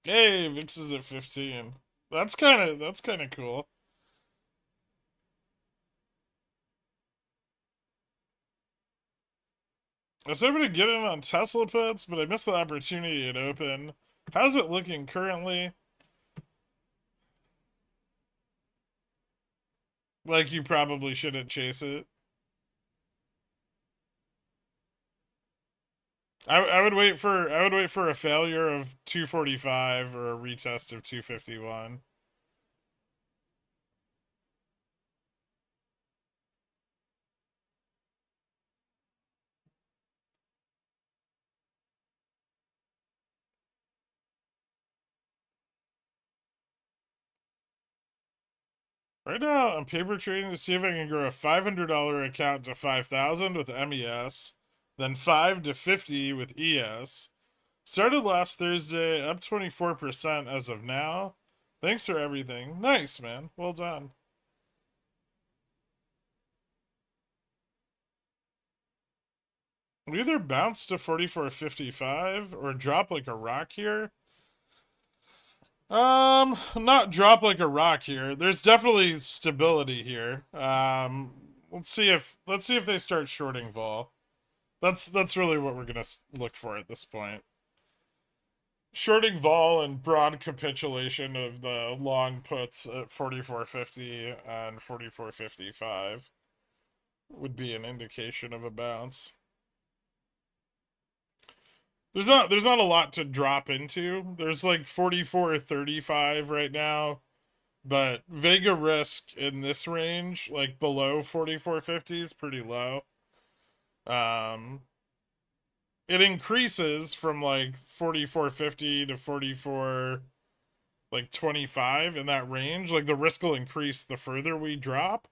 Hey, VIX is at 15. That's kind of cool. I was hoping to get in on Tesla puts, but I missed the opportunity at open. How's it looking currently? Like you probably shouldn't chase it. I would wait for a failure of 245 or a retest of 251. Right now, I'm paper trading to see if I can grow a $500 account to 5,000 with MES, then 5 to 50 with ES. Started last Thursday, up 24% as of now. Thanks for everything. Nice, man. Well done. We either bounce to 44.55 or drop like a rock here. Not drop like a rock here. There's definitely stability here. Let's see if they start shorting vol. That's really what we're gonna look for at this point. Shorting vol and broad capitulation of the long puts at 44.50 and 44.55 would be an indication of a bounce. There's not a lot to drop into. There's like 44.35 right now, but Vega risk in this range, like below 44.50, is pretty low. Um, it increases from like 44.50 to 44 like 25 in that range. Like the risk will increase the further we drop.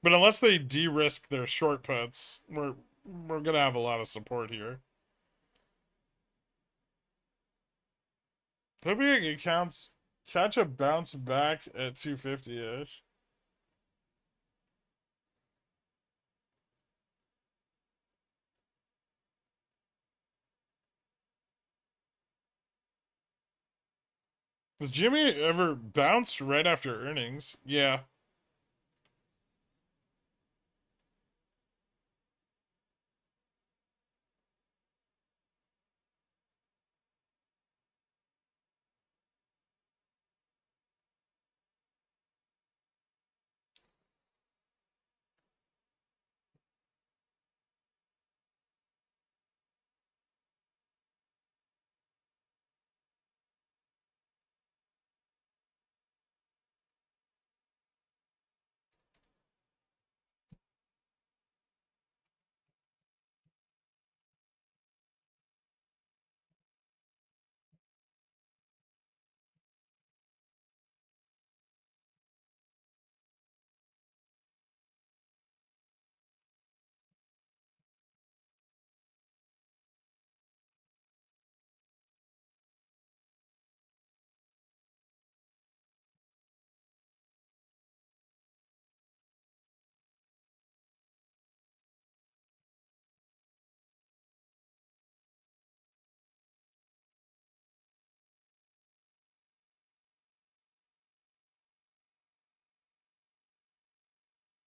But unless they de-risk their short puts, we're gonna have a lot of support here. Hoping I can catch a bounce back at 250-ish. Has Jimmy ever bounced right after earnings? Yeah.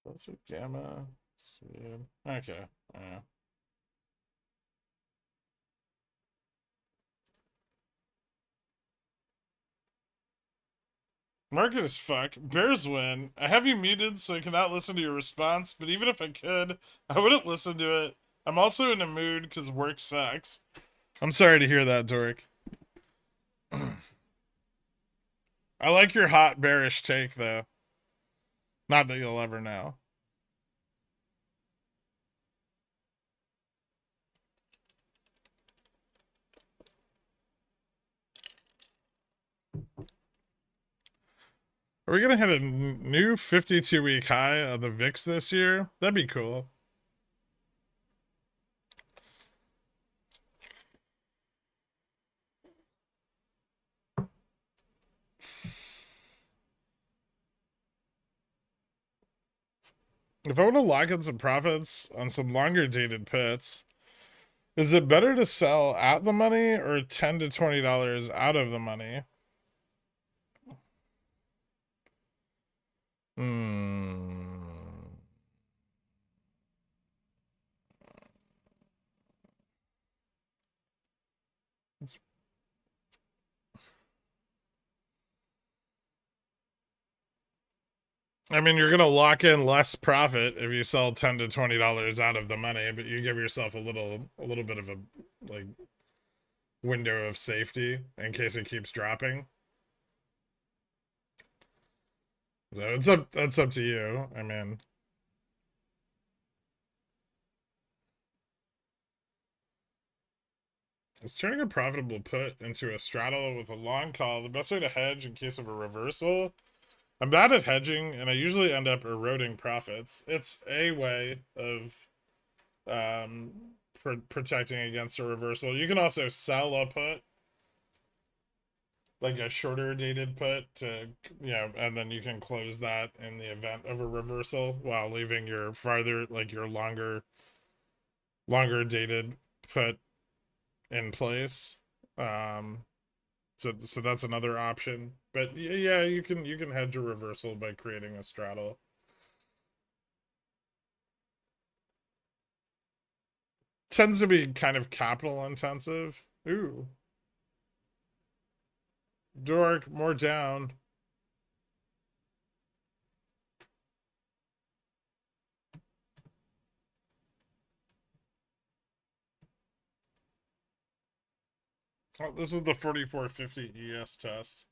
That's a gamma. Speed. Okay. Yeah. Market is fuck. Bears win. I have you muted so I cannot listen to your response, but even if I could, I wouldn't listen to it. I'm also in a mood because work sucks. I'm sorry to hear that, Dork. I like your hot bearish take, though. Not that you'll ever know. Are we gonna hit a new 52-week high on the VIX this year? That'd be cool. If I want to lock in some profits on some longer dated puts, is it better to sell at the money or $10 to $20 out of the money? Hmm. I mean, you're gonna lock in less profit if you sell $10 to $20 out of the money, but you give yourself a little bit of a like window of safety in case it keeps dropping. So that's up to you. I mean, is turning a profitable put into a straddle with a long call the best way to hedge in case of a reversal? I'm bad at hedging, and I usually end up eroding profits. It's a way of um, protecting against a reversal. You can also sell a put, like a shorter dated put, to and then you can close that in the event of a reversal while leaving your farther, like your longer dated put in place. Um, so that's another option. But yeah, you can hedge a reversal by creating a straddle. Tends to be kind of capital intensive. Ooh, dork, more down. Oh, this is the 4450 ES test.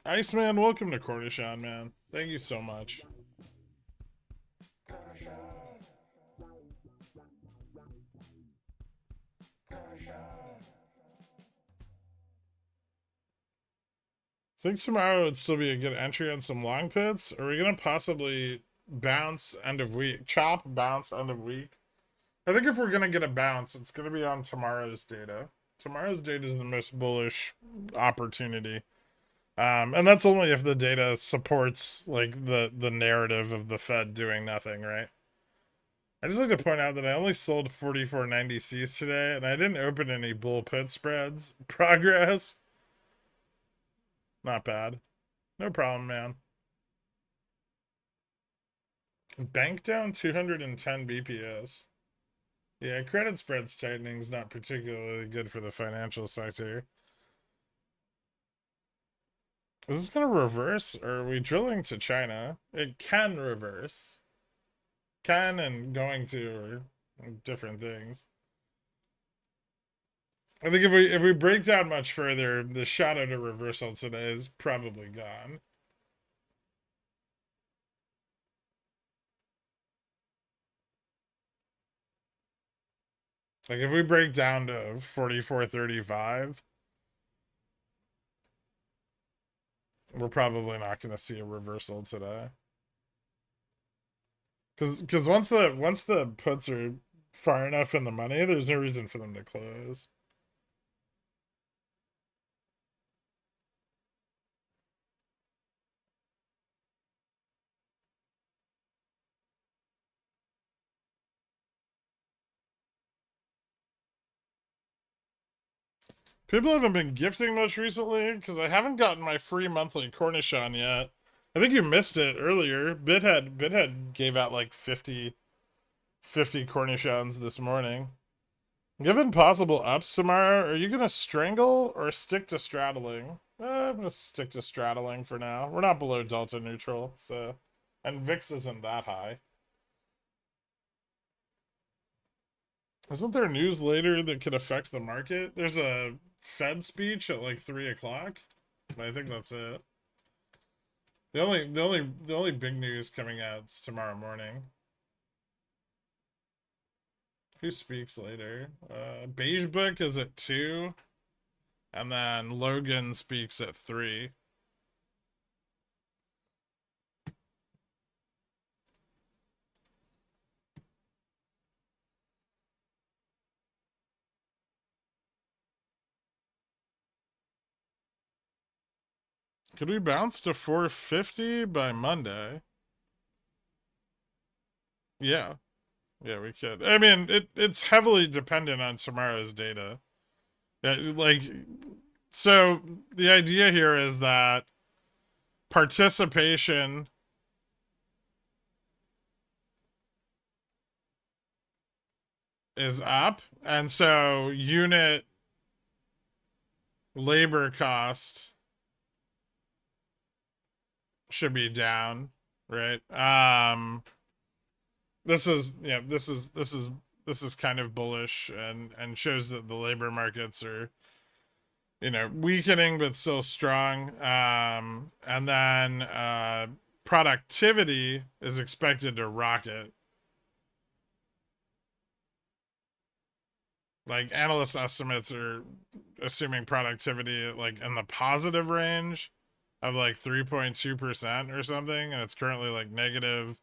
Iceman, welcome to Cornishon, man. Thank you so much. Think tomorrow would still be a good entry on some long pits? Are we gonna possibly bounce end of week? Chop, bounce end of week? I think if we're gonna get a bounce, it's gonna be on tomorrow's data. Tomorrow's data is the most bullish opportunity. And that's only if the data supports like the narrative of the Fed doing nothing, right? I just like to point out that I only sold 4490 Cs today, and I didn't open any bull put spreads. Progress. Not bad. No problem, man. Bank down 210 BPS. Yeah, credit spreads tightening is not particularly good for the financial sector. Is this going to reverse, or are we drilling to China? It can reverse. Can and going to are different things. I think if we break down much further, the shadow to reversal today is probably gone. Like if we break down to 4435, we're probably not going to see a reversal today. Because once the puts are far enough in the money, there's no reason for them to close. People haven't been gifting much recently because I haven't gotten my free monthly Cornishon yet. I think you missed it earlier. Bithead gave out like 50 Cornishons this morning. Given possible ups tomorrow, are you gonna strangle or stick to straddling? I'm gonna stick to straddling for now. We're not below delta neutral, so, and VIX isn't that high. Isn't there news later that could affect the market? There's a Fed speech at like 3 o'clock. I think that's it. The only big news coming out is tomorrow morning. Who speaks later? Beige Book is at 2, and then Logan speaks at 3. Could we bounce to 450 by Monday? Yeah. Yeah, we could. I mean, it's heavily dependent on tomorrow's data. Yeah, like, so the idea here is that participation is up, and so unit labor cost should be down, right? This is yeah, this is kind of bullish and shows that the labor markets are, you know, weakening but still strong. And then productivity is expected to rocket. Like analyst estimates are assuming productivity like in the positive range of like 3.2% or something, and it's currently like negative.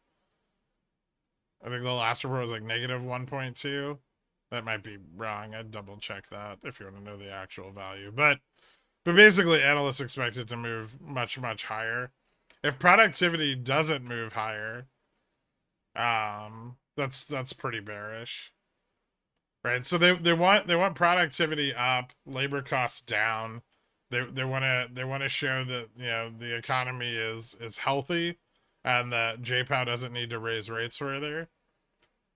I think the last report was like negative 1.2. That might be wrong. I'd double check that if you want to know the actual value. But basically analysts expect it to move much, much higher. If productivity doesn't move higher, that's pretty bearish. Right? So they want productivity up, labor costs down. They want to show that, you know, the economy is healthy and that JPOW doesn't need to raise rates further.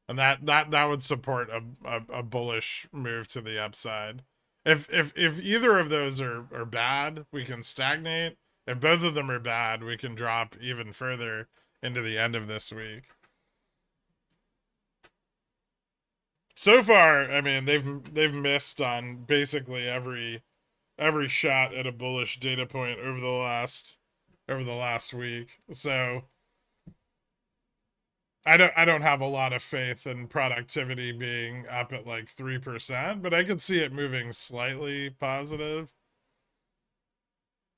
And that would support a bullish move to the upside. If either of those are bad, we can stagnate. If both of them are bad, we can drop even further into the end of this week. So far, I mean, they've missed on basically every shot at a bullish data point over the last week. So I don't have a lot of faith in productivity being up at like 3%, but I could see it moving slightly positive.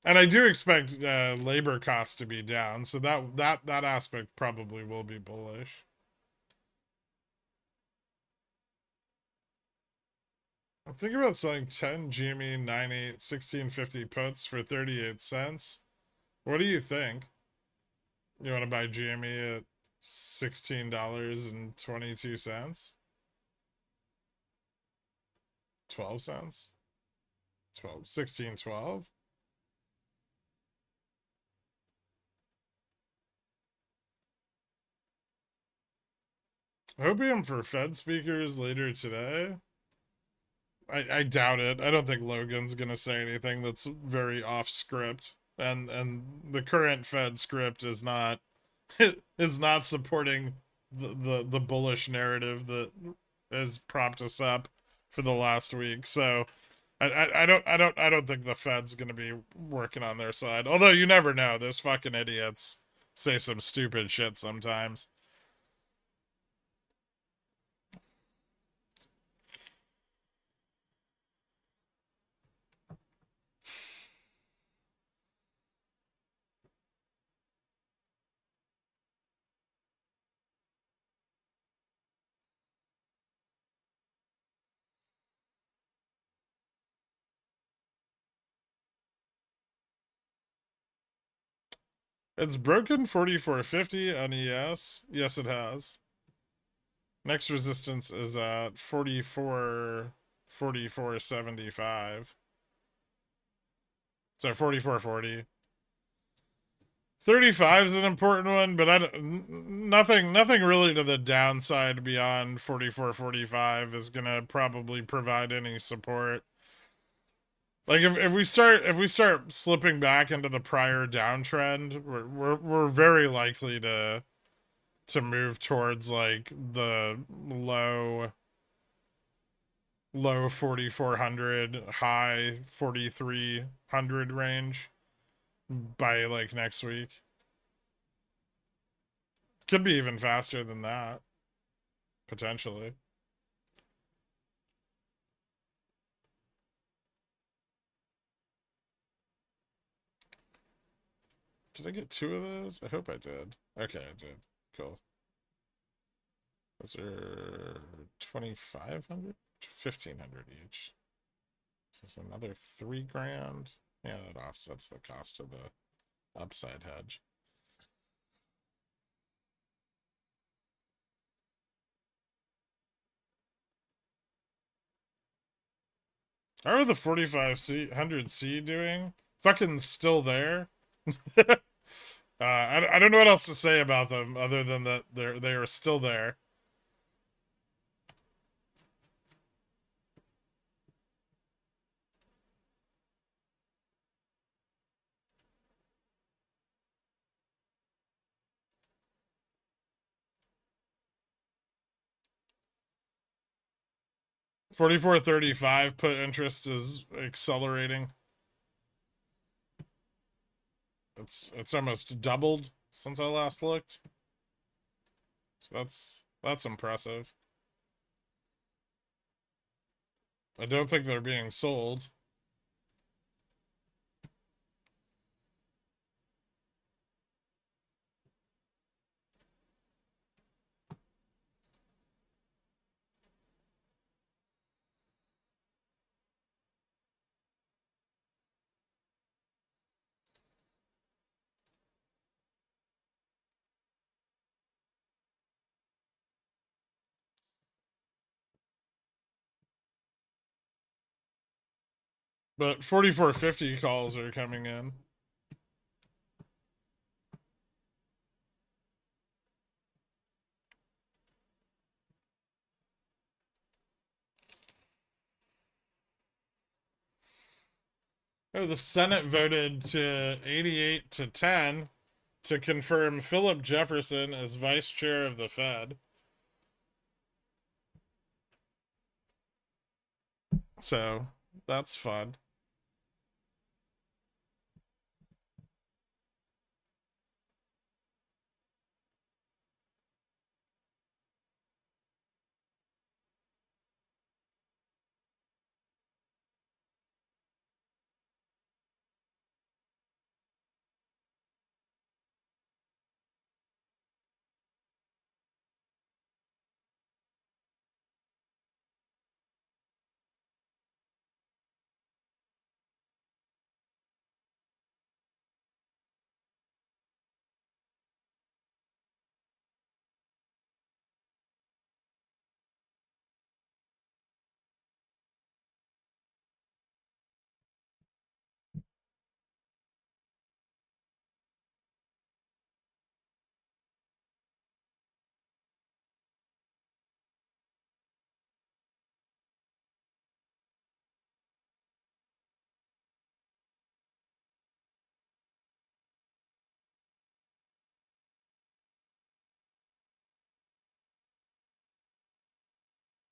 And I do expect labor costs to be down, so that aspect probably will be bullish. I'm thinking about selling 10 GME 98 1650 puts for 38 cents. What do you think? You want to buy GME at $16.22? 12 cents? 12, 16, 12? Opium for Fed speakers later today? I doubt it. I don't think Logan's gonna say anything that's very off script. And the current Fed script is not is not supporting the bullish narrative that has propped us up for the last week. So I don't think the Fed's gonna be working on their side. Although you never know. Those fucking idiots say some stupid shit sometimes. It's broken 4450 on ES. Yes, it has. Next resistance is at 4475. So 4440. 35 is an important one, but nothing really to the downside beyond 4445 is gonna probably provide any support. Like if we start slipping back into the prior downtrend, we're very likely to move towards like the low 4400, high 4300 range by like next week. Could be even faster than that, potentially. Did I get two of those? I hope I did. Okay, I did. Cool. Those are 2,500, 1,500 each. So it's another $3 grand. Yeah, that offsets the cost of the Upside hedge. How are the 4500C doing? Fucking still there. I don't know what else to say about them other than that they are still there. $44.35 put interest is accelerating. It's almost doubled since I last looked. So that's impressive. I don't think they're being sold. But 4450 calls are coming in. Oh, the Senate voted to 88-10 to confirm Philip Jefferson as vice chair of the Fed. So that's fun.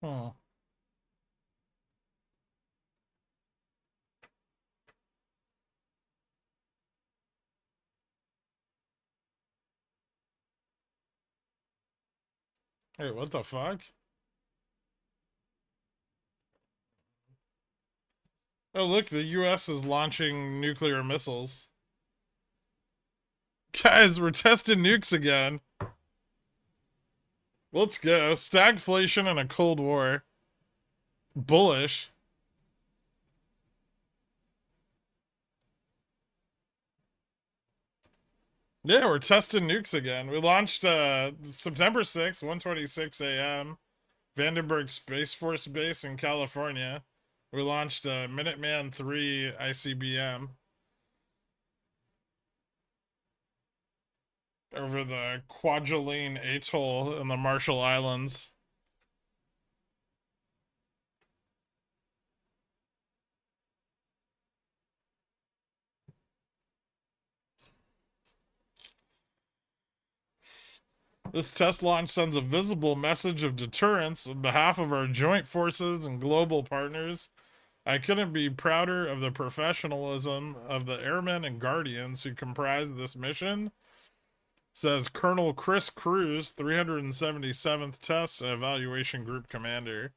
Hmm. Hey, what the fuck? Oh, look, the US is launching nuclear missiles. Guys, we're testing nukes again. Let's go. Stagflation and a Cold War. Bullish. Yeah, we're testing nukes again. We launched September 6th, 1:26 a.m. Vandenberg Space Force Base in California. We launched Minuteman 3 ICBM over the Kwajalein Atoll in the Marshall Islands. This test launch sends a visible message of deterrence on behalf of our joint forces and global partners. I couldn't be prouder of the professionalism of the airmen and guardians who comprise this mission, says Colonel Chris Cruz, 377th Test and Evaluation Group Commander.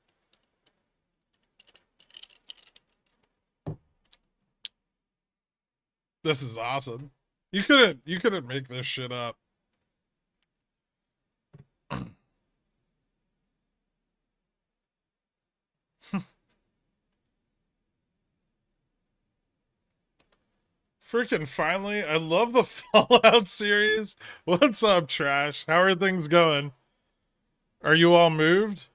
This is awesome. You couldn't make this shit up. Freaking finally. I love the Fallout series. What's up, Trash? How are things going? Are you all moved?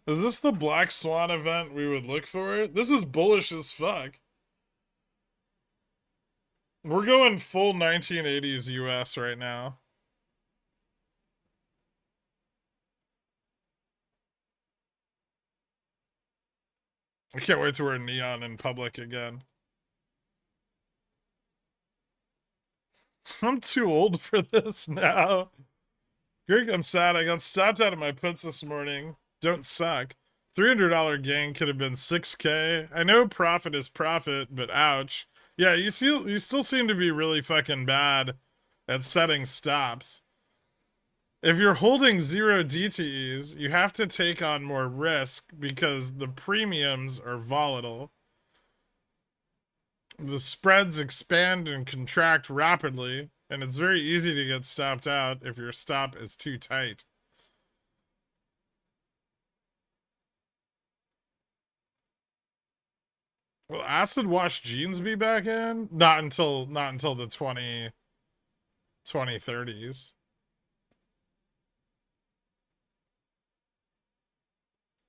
Is this the Black Swan event we would look for? This is bullish as fuck. We're going full 1980s US right now. I can't wait to wear neon in public again. I'm too old for this now. Greg, I'm sad. I got stopped out of my puts this morning. Don't suck. $300 gain could have been 6K. I know profit is profit, but ouch. Yeah, you still seem to be really fucking bad at setting stops. If you're holding 0 DTEs, you have to take on more risk because the premiums are volatile. The spreads expand and contract rapidly, and it's very easy to get stopped out if your stop is too tight. Will acid wash jeans be back in? Not until the 2030s.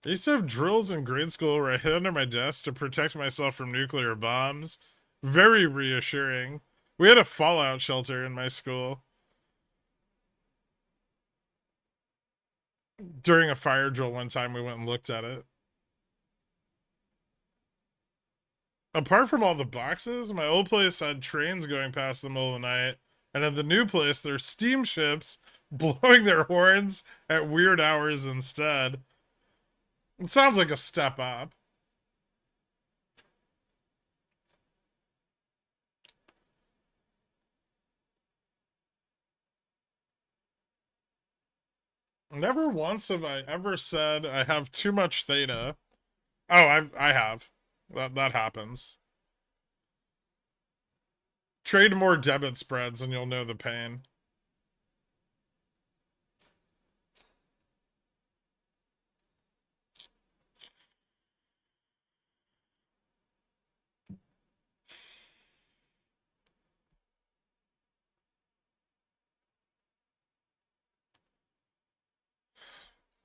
I used to have drills in grade school where I hid under my desk to protect myself from nuclear bombs. Very reassuring. We had a fallout shelter in my school. During a fire drill one time, we went and looked at it. Apart from all the boxes, my old place had trains going past the middle of the night, and at the new place, there's steamships blowing their horns at weird hours instead. It sounds like a step up. Never once have I ever said I have too much theta. Oh, I have. That happens. Trade more debit spreads and you'll know the pain.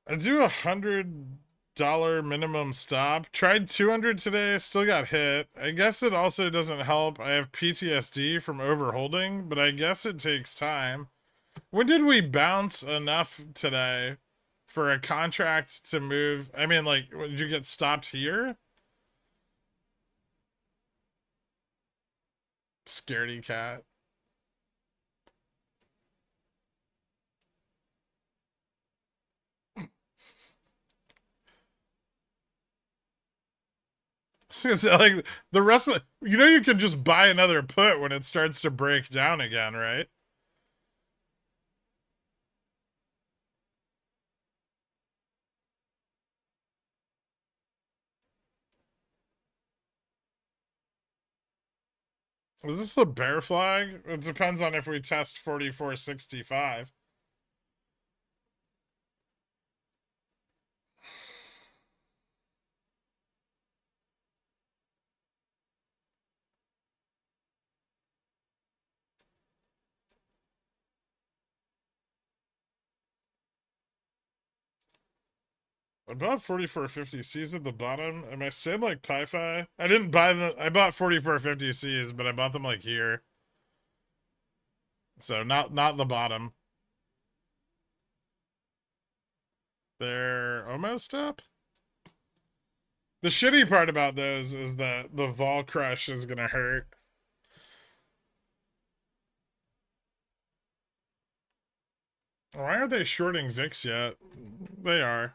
I do $100 minimum stop. Tried 200 today, still got hit. I guess it also doesn't help. I have PTSD from overholding, but I guess it takes time. When did we bounce enough today for a contract to move? I mean, like, did you get stopped here? Scaredy cat. Like the rest of you can just buy another put when it starts to break down again, right? Is this a bear flag? It depends on if we test 4465. I bought 4450Cs at the bottom. Am I saying like Pi-Fi? I didn't buy them. I bought 4450Cs, but I bought them like here. So not the bottom. They're almost up. The shitty part about those is that the vol crush is gonna hurt. Why aren't they shorting VIX yet? They are.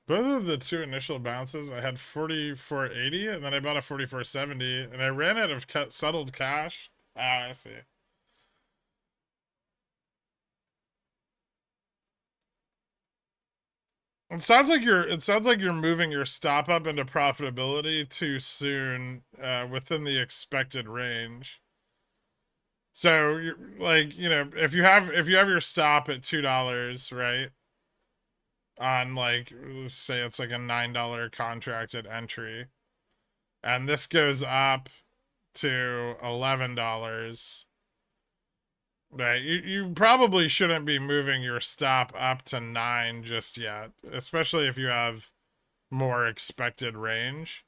Both of the two initial bounces, I had 4480 and then I bought a 4470 and I ran out of settled cash. Ah, I see. It sounds like you're moving your stop up into profitability too soon within the expected range. So you're like, if you have your stop at $2, right? On like, say it's like a $9 contracted entry, and this goes up to $11, right? You probably shouldn't be moving your stop up to 9 just yet, especially if you have more expected range.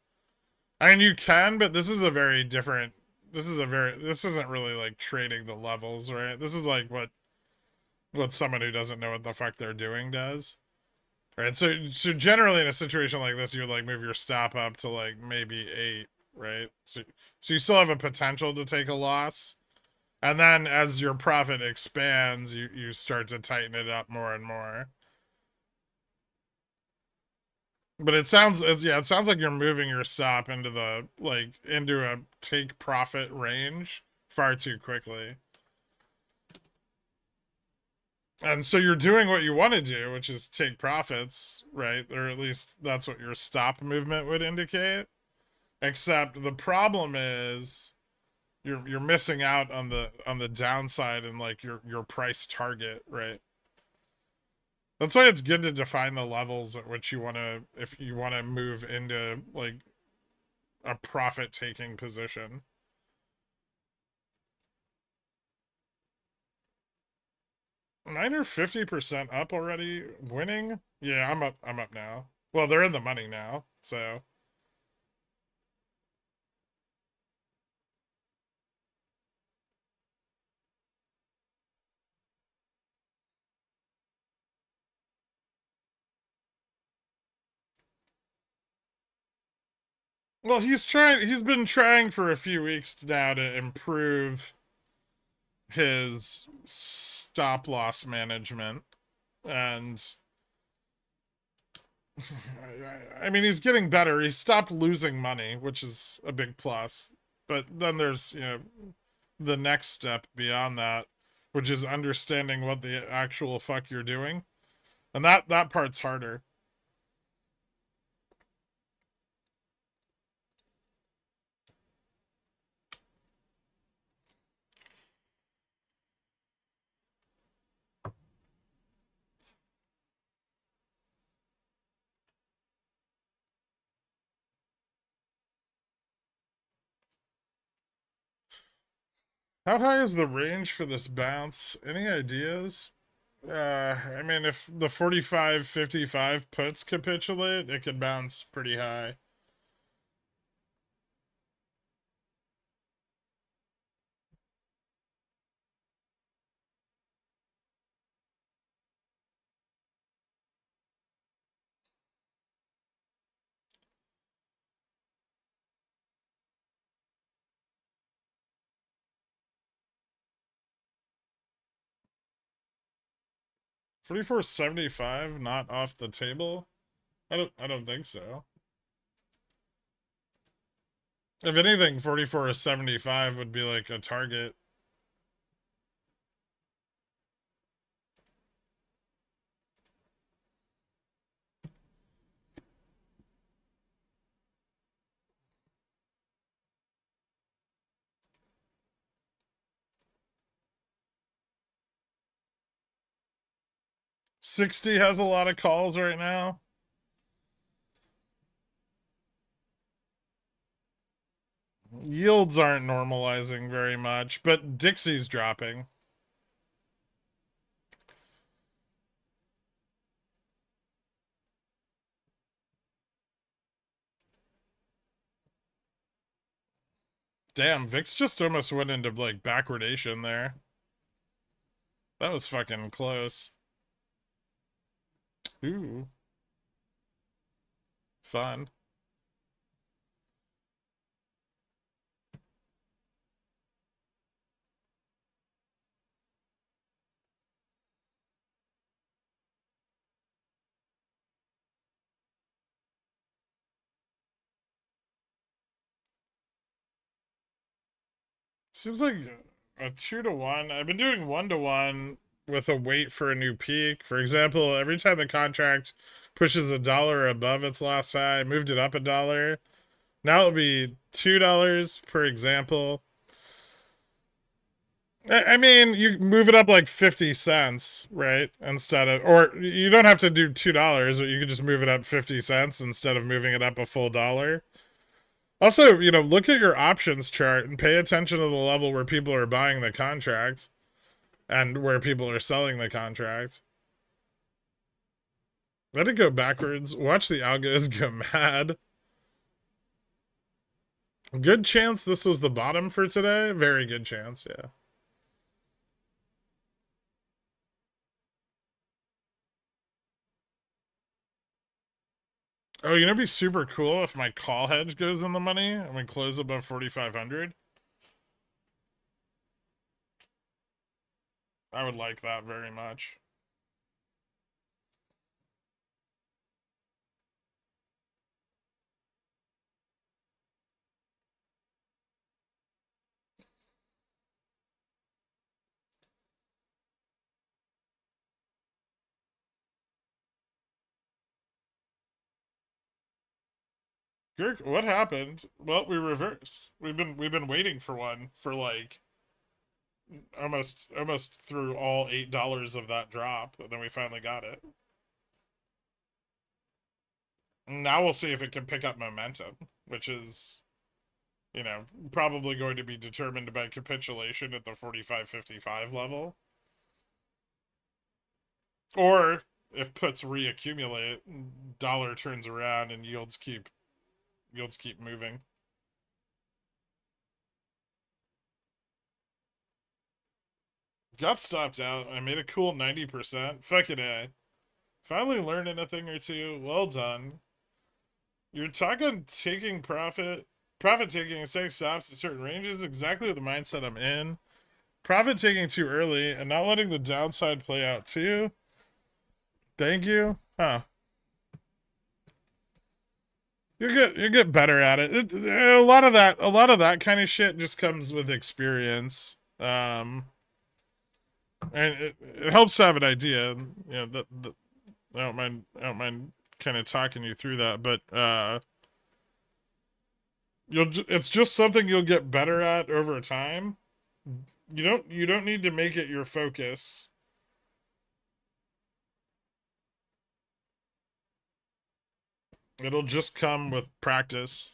I mean, you can, but this is a very different. This isn't really like trading the levels, right? This is like what someone who doesn't know what the fuck they're doing does. Right. So generally in a situation like this, you would like move your stop up to like maybe 8, right? So you still have a potential to take a loss. And then as your profit expands, you start to tighten it up more and more. But it sounds like you're moving your stop into the like into a take profit range far too quickly. And so you're doing what you want to do, which is take profits, right? Or at least that's what your stop movement would indicate. Except the problem is you're missing out on the downside and like your price target, right? That's why it's good to define the levels at which you want to, if you want to move into like a profit taking position. Mine are 50% up already, winning. Yeah, I'm up now. Well, they're in the money now, so. Well, he's been trying for a few weeks now to improve his stop loss management, and I mean, he's getting better. He stopped losing money, which is a big plus. But then there's, the next step beyond that, which is understanding what the actual fuck you're doing. And that part's harder. How high is the range for this bounce? Any ideas? I mean, if the 45-55 puts capitulate, it could bounce pretty high. $44.75 not off the table? I don't think so. If anything, 44.75 would be like a target. $60 has a lot of calls right now. Yields aren't normalizing very much, but Dixie's dropping. Damn, VIX just almost went into like backwardation there. That was fucking close. Ooh. Fun. Seems like a 2-to-1. I've been doing 1-to-1 with a wait for a new peak. For example, every time the contract pushes $1 above its last high, I moved it up $1. Now it'll be $2 per example. I mean, you move it up like 50 cents, right? Instead of, or you don't have to do $2, but you could just move it up 50 cents instead of moving it up a full dollar. Also, look at your options chart and pay attention to the level where people are buying the contract and where people are selling the contract. Let it go backwards. Watch the algos go mad. Good chance this was the bottom for today. Very good chance, yeah. Oh, it'd be super cool if my call hedge goes in the money and we close above 4,500. I would like that very much. Gherk, what happened? Well, we reversed. We've been waiting for one for like almost through all $8 of that drop, and then we finally got it. Now we'll see if it can pick up momentum, which is, probably going to be determined by capitulation at the 45.55 level. Or if puts reaccumulate, dollar turns around and yields keep moving. Got stopped out. I made a cool 90%. Fucking A. Finally learning a thing or two. Well done. You're talking taking profit taking and setting stops at certain ranges, exactly the mindset I'm in. Profit taking too early and not letting the downside play out too. Thank you. Huh. You get better at it. A lot of that kind of shit just comes with experience. And it helps to have an idea. I don't mind kind of talking you through that, but it's just something you'll get better at over time. You don't need to make it your focus. It'll just come with practice.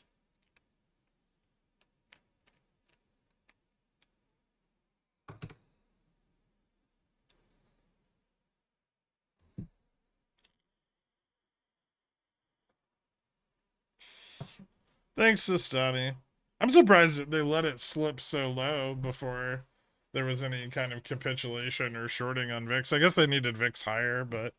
Thanks, Sistani. I'm surprised that they let it slip so low before there was any kind of capitulation or shorting on VIX. I guess they needed VIX higher, but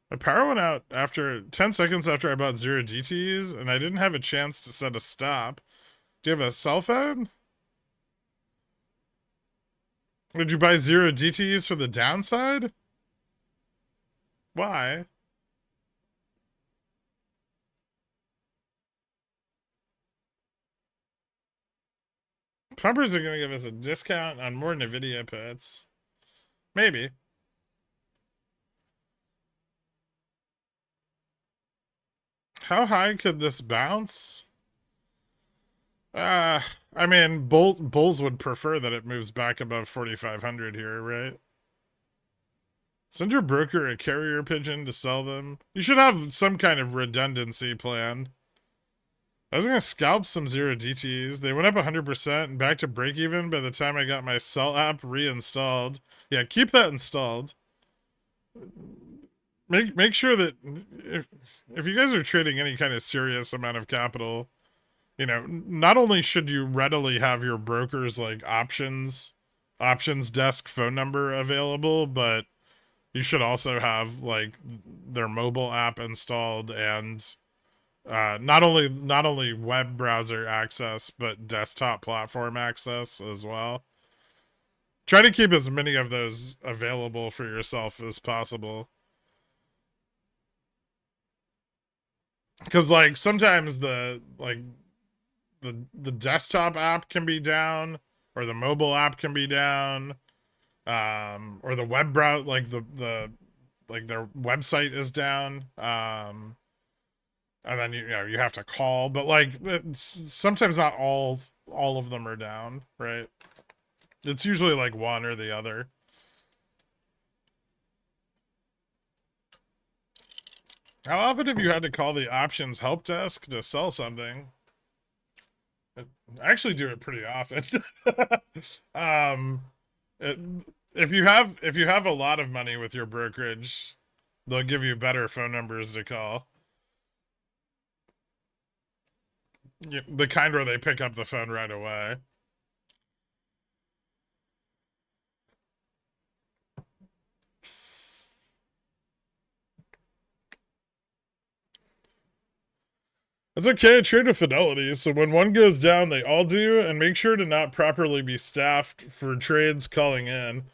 my power went out after 10 seconds after I bought 0 DTs, and I didn't have a chance to set a stop. Do you have a cell phone? Would you buy 0 DTs for the downside? Why? Pumpers are going to give us a discount on more NVIDIA puts. Maybe. How high could this bounce? I mean, bulls would prefer that it moves back above 4,500 here, right? Send your broker a carrier pigeon to sell them. You should have some kind of redundancy plan. I was gonna scalp some 0 DTs. They went up 100% and back to break even by the time I got my sell app reinstalled. Yeah, keep that installed. Make sure that if you guys are trading any kind of serious amount of capital, not only should you readily have your broker's like options desk phone number available, but you should also have like their mobile app installed and not only web browser access but desktop platform access as well. Try to keep as many of those available for yourself as possible. Because like sometimes the desktop app can be down or the mobile app can be down, or the web browser, like the like their website is down. and then you have to call, but like it's sometimes not all of them are down, right? It's usually like one or the other. How often have you had to call the options help desk to sell something? I actually do it pretty often. um, it, if you have a lot of money with your brokerage, they'll give you better phone numbers to call. The kind where they pick up the phone right away. It's okay, trade with Fidelity. So when one goes down, they all do, and make sure to not properly be staffed for trades calling in.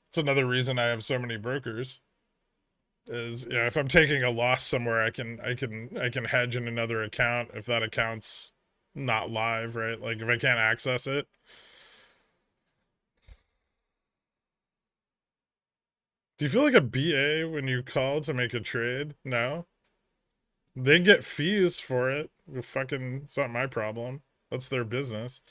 It's another reason I have so many brokers. Is if I'm taking a loss somewhere, I can hedge in another account if that account's not live, right? Like if I can't access it. Do you feel like a BA when you call to make a trade? No. They get fees for it. Fucking, it's not my problem. That's their business.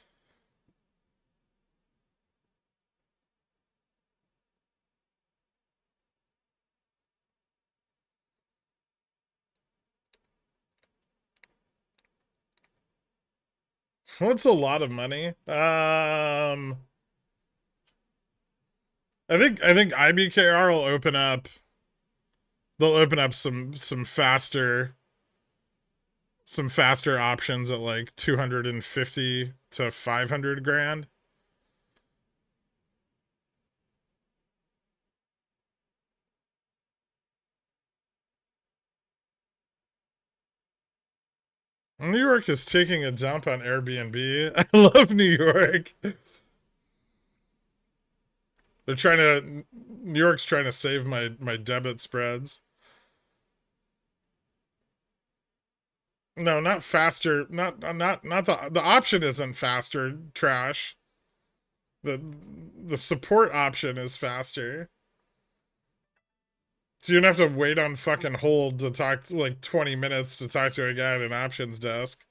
What's a lot of money? I think IBKR will open up. They'll open up some faster options at like 250 to 500 grand. New York is taking a dump on Airbnb. I love New York. They're trying to New York's trying to save my debit spreads. No, not faster. Not the option isn't faster, trash. The the support option is faster. So you don't have to wait on fucking hold to talk to, like 20 minutes to talk to a guy at an options desk.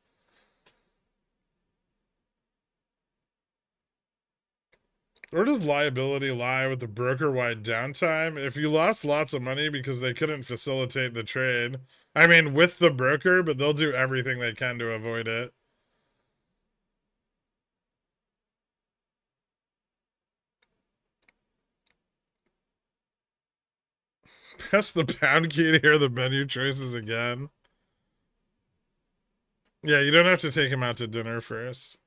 Where does liability lie with the broker-wide downtime? If you lost lots of money because they couldn't facilitate the trade, I mean, with the broker, but they'll do everything they can to avoid it. Press the pound key to hear the menu choices again. Yeah, you don't have to take him out to dinner first.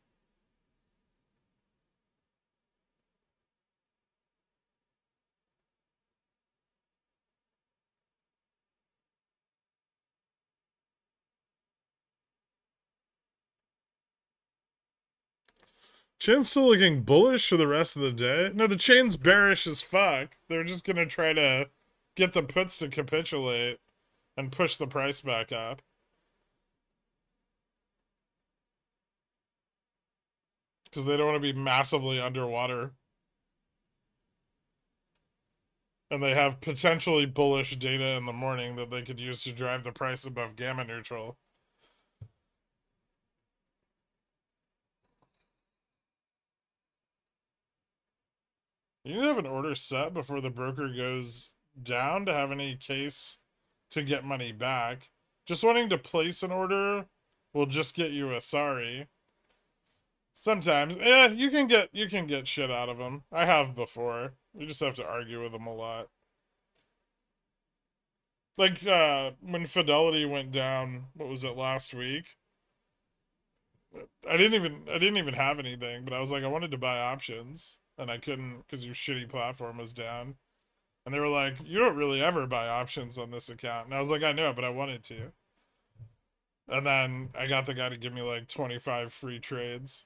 Chain's still looking bullish for the rest of the day. No, the chain's bearish as fuck. They're just gonna try to get the puts to capitulate and push the price back up. Because they don't want to be massively underwater. And they have potentially bullish data in the morning that they could use to drive the price above gamma neutral. You need to have an order set before the broker goes down to have any case to get money back. Just wanting to place an order will just get you a sorry. Sometimes, you can get shit out of them. I have before. You just have to argue with them a lot. Like when Fidelity went down, what was it, last week? I didn't even have anything, but I was like I wanted to buy options and I couldn't because your shitty platform was down. And they were like, "You don't really ever buy options on this account." And I was like, "I know, but I wanted to." And then I got the guy to give me like 25 free trades.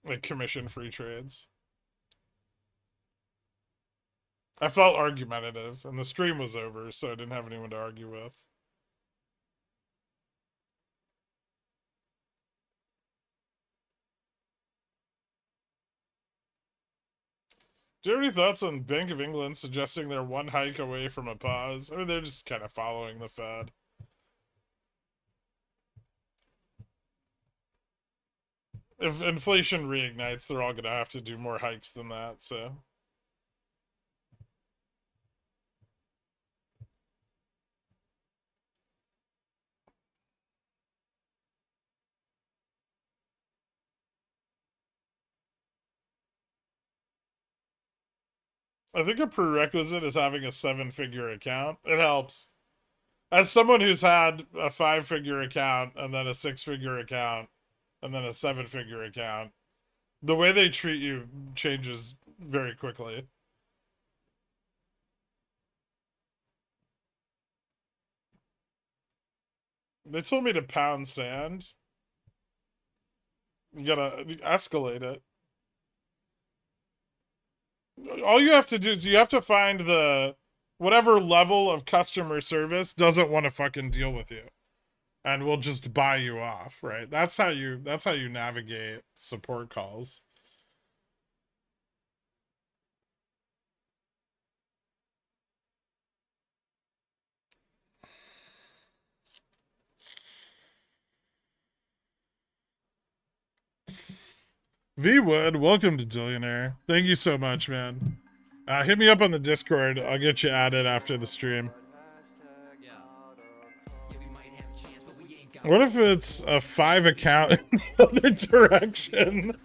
Like commission free trades. I felt argumentative, and the stream was over, so I didn't have anyone to argue with. Do you have any thoughts on Bank of England suggesting they're one hike away from a pause? I mean, they're just kind of following the Fed. if inflation reignites, they're all gonna have to do more hikes than that. So I think a prerequisite is having a 7-figure account. It helps. As someone who's had a 5-figure account and then a 6-figure account and then a 7-figure account, the way they treat you changes very quickly. They told me to pound sand. You gotta escalate it. All you have to do is you have to find the whatever level of customer service doesn't want to fucking deal with you and will just buy you off, right? That's how you navigate support calls. V Wood, welcome to Dillionaire. Thank you so much, man. Hit me up on the Discord. I'll get you added after the stream. What if it's a 5 account in the other direction?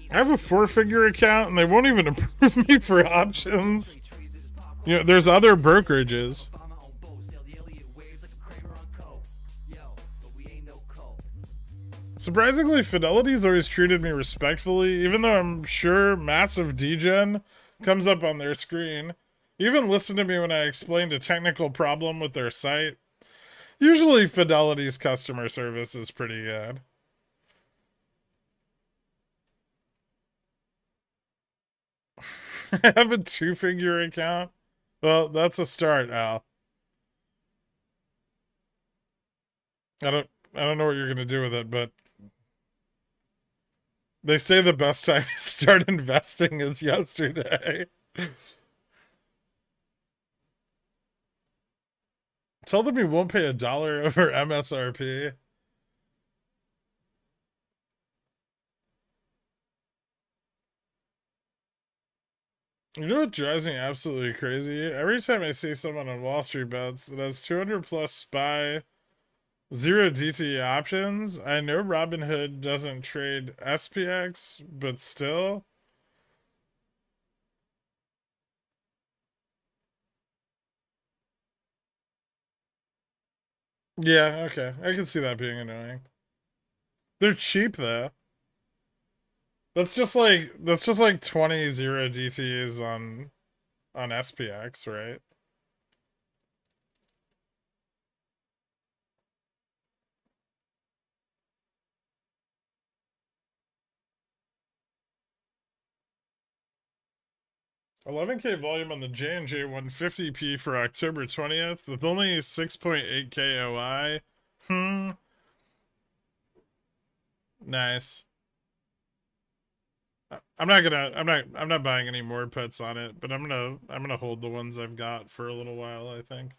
I have a 4-figure account and they won't even approve me for options. You know, there's other brokerages. Surprisingly, Fidelity's always treated me respectfully, even though I'm sure massive degen comes up on their screen. Even listen to me when I explained a technical problem with their site. Usually Fidelity's customer service is pretty good. I have a 2-figure account. Well, that's a start, Al. I don't know what you're gonna do with it, but they say the best time to start investing is yesterday. Tell them you won't pay $1 over MSRP. You know what drives me absolutely crazy? Every time I see someone on Wall Street Bets that has 200 plus SPY, 0 DTE options, I know Robinhood doesn't trade SPX, but still. Yeah, okay. I can see that being annoying. They're cheap though. That's just like 20 0 DTs on SPX, right? 11K volume on the J&J 150p for October 20th with only 6.8K OI. Nice. I'm not buying any more puts on it, but I'm gonna hold the ones I've got for a little while, I think.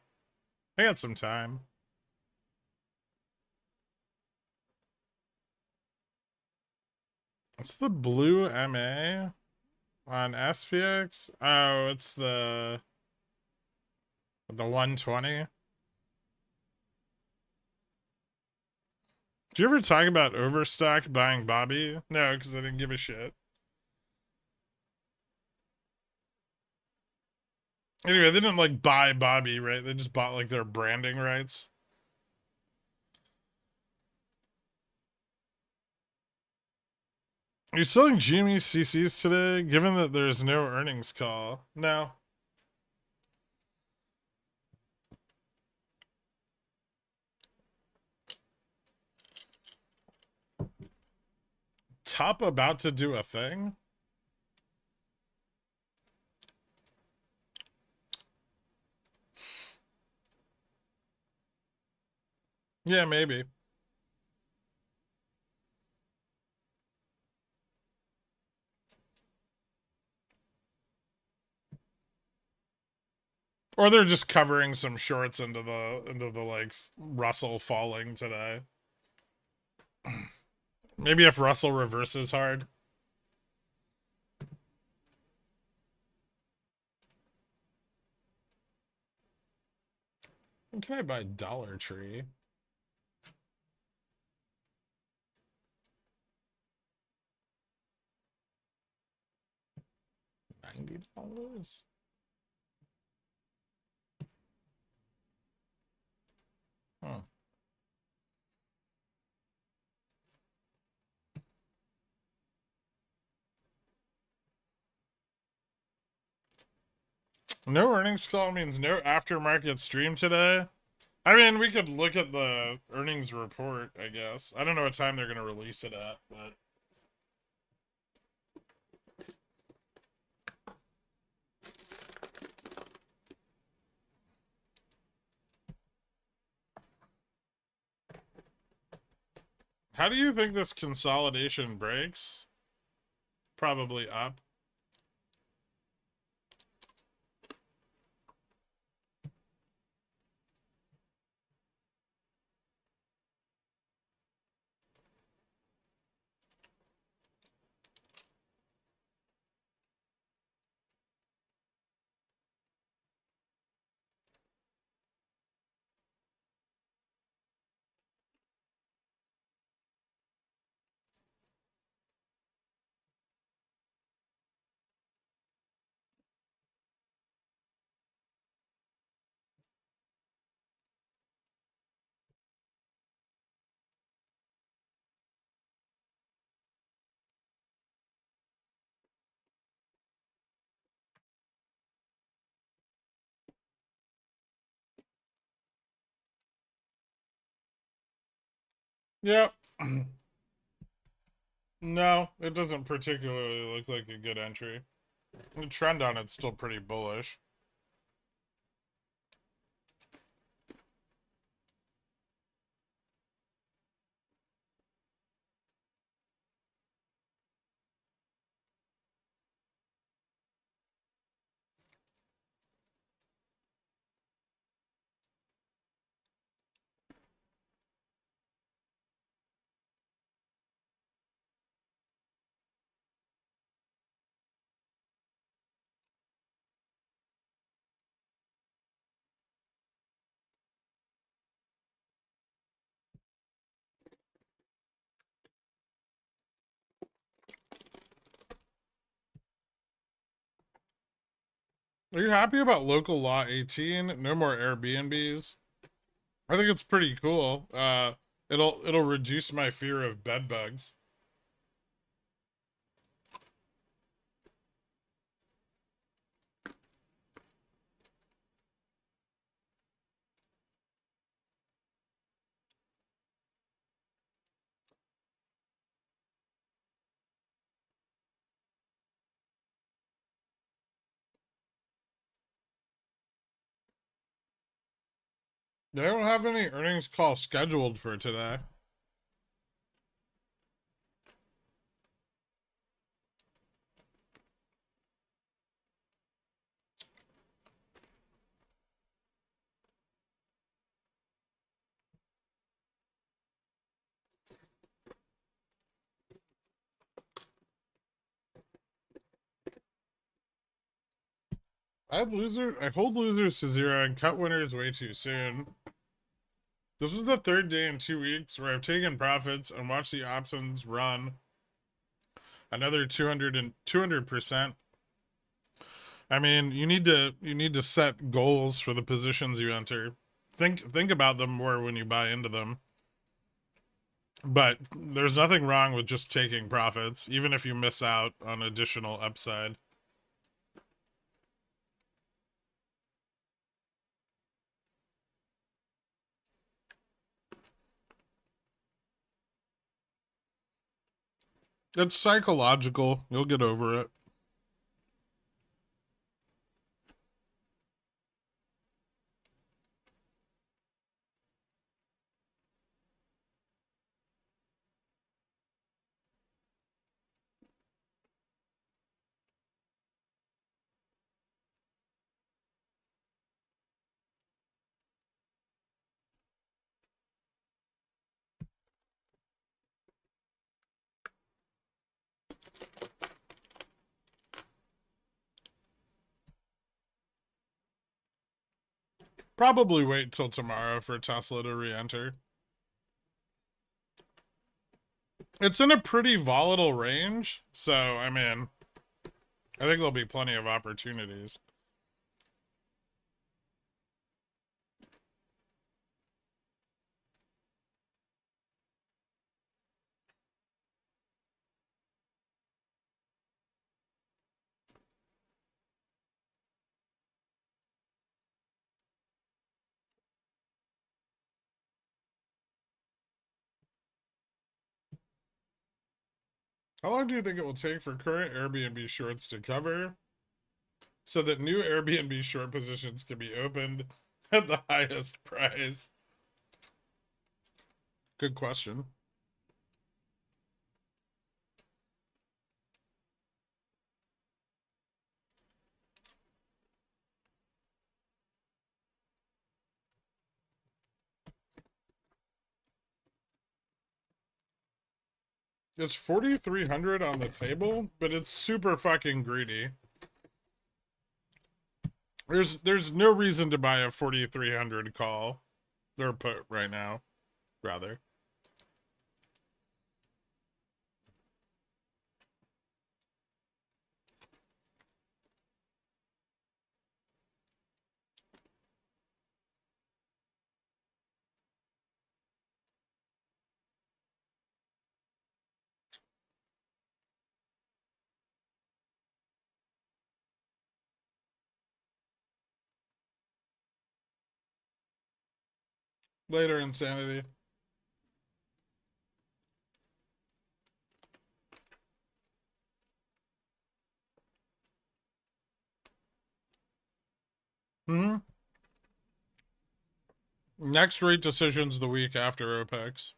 I got some time. What's the blue MA on SPX? Oh, it's the 120. Did you ever talk about Overstock buying Bobby? No, because I didn't give a shit. Anyway, they didn't like buy Bobby, right? They just bought like their branding rights. Are you selling GME CCs today, given that there's no earnings call? No. Top about to do a thing? Yeah, maybe. Or they're just covering some shorts into the like Russell falling today. Maybe if Russell reverses hard. Can I buy Dollar Tree? $90? Huh. No earnings call means no aftermarket stream today. I mean, we could look at the earnings report, I guess. I don't know what time they're going to release it at, but how do you think this consolidation breaks? Probably up. Yep. No, it doesn't particularly look like a good entry. The trend on it's still pretty bullish. Are you happy about local law 18? No more Airbnbs. I think it's pretty cool. It'll reduce my fear of bed bugs. They don't have any earnings call scheduled for today. I hold losers to zero and cut winners way too soon. This is the third day in 2 weeks where I've taken profits and watched the options run another 200%. I mean, you need to set goals for the positions you enter. Think about them more when you buy into them. But there's nothing wrong with just taking profits, even if you miss out on additional upside. It's psychological. You'll get over it. Probably wait till tomorrow for Tesla to re-enter. It's in a pretty volatile range, so I mean, I think there'll be plenty of opportunities. How long do you think it will take for current Airbnb shorts to cover so that new Airbnb short positions can be opened at the highest price? Good question. It's 4,300 on the table, but it's super fucking greedy. There's no reason to buy a 4,300 call or put right now, rather. Later, insanity. Hmm. Next rate decisions the week after OPEX.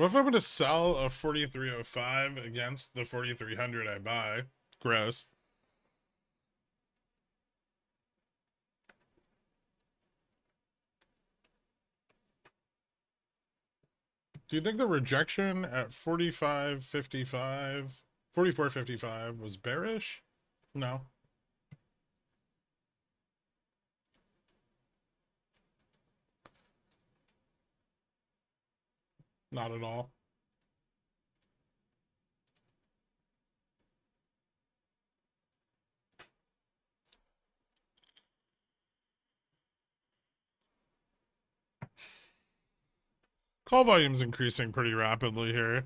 What if I'm going to sell a 4,305 against the 4,300 I buy? Gross. Do you think the rejection at 45.55, 44.55 was bearish? No, not at all. Call volume's increasing pretty rapidly here.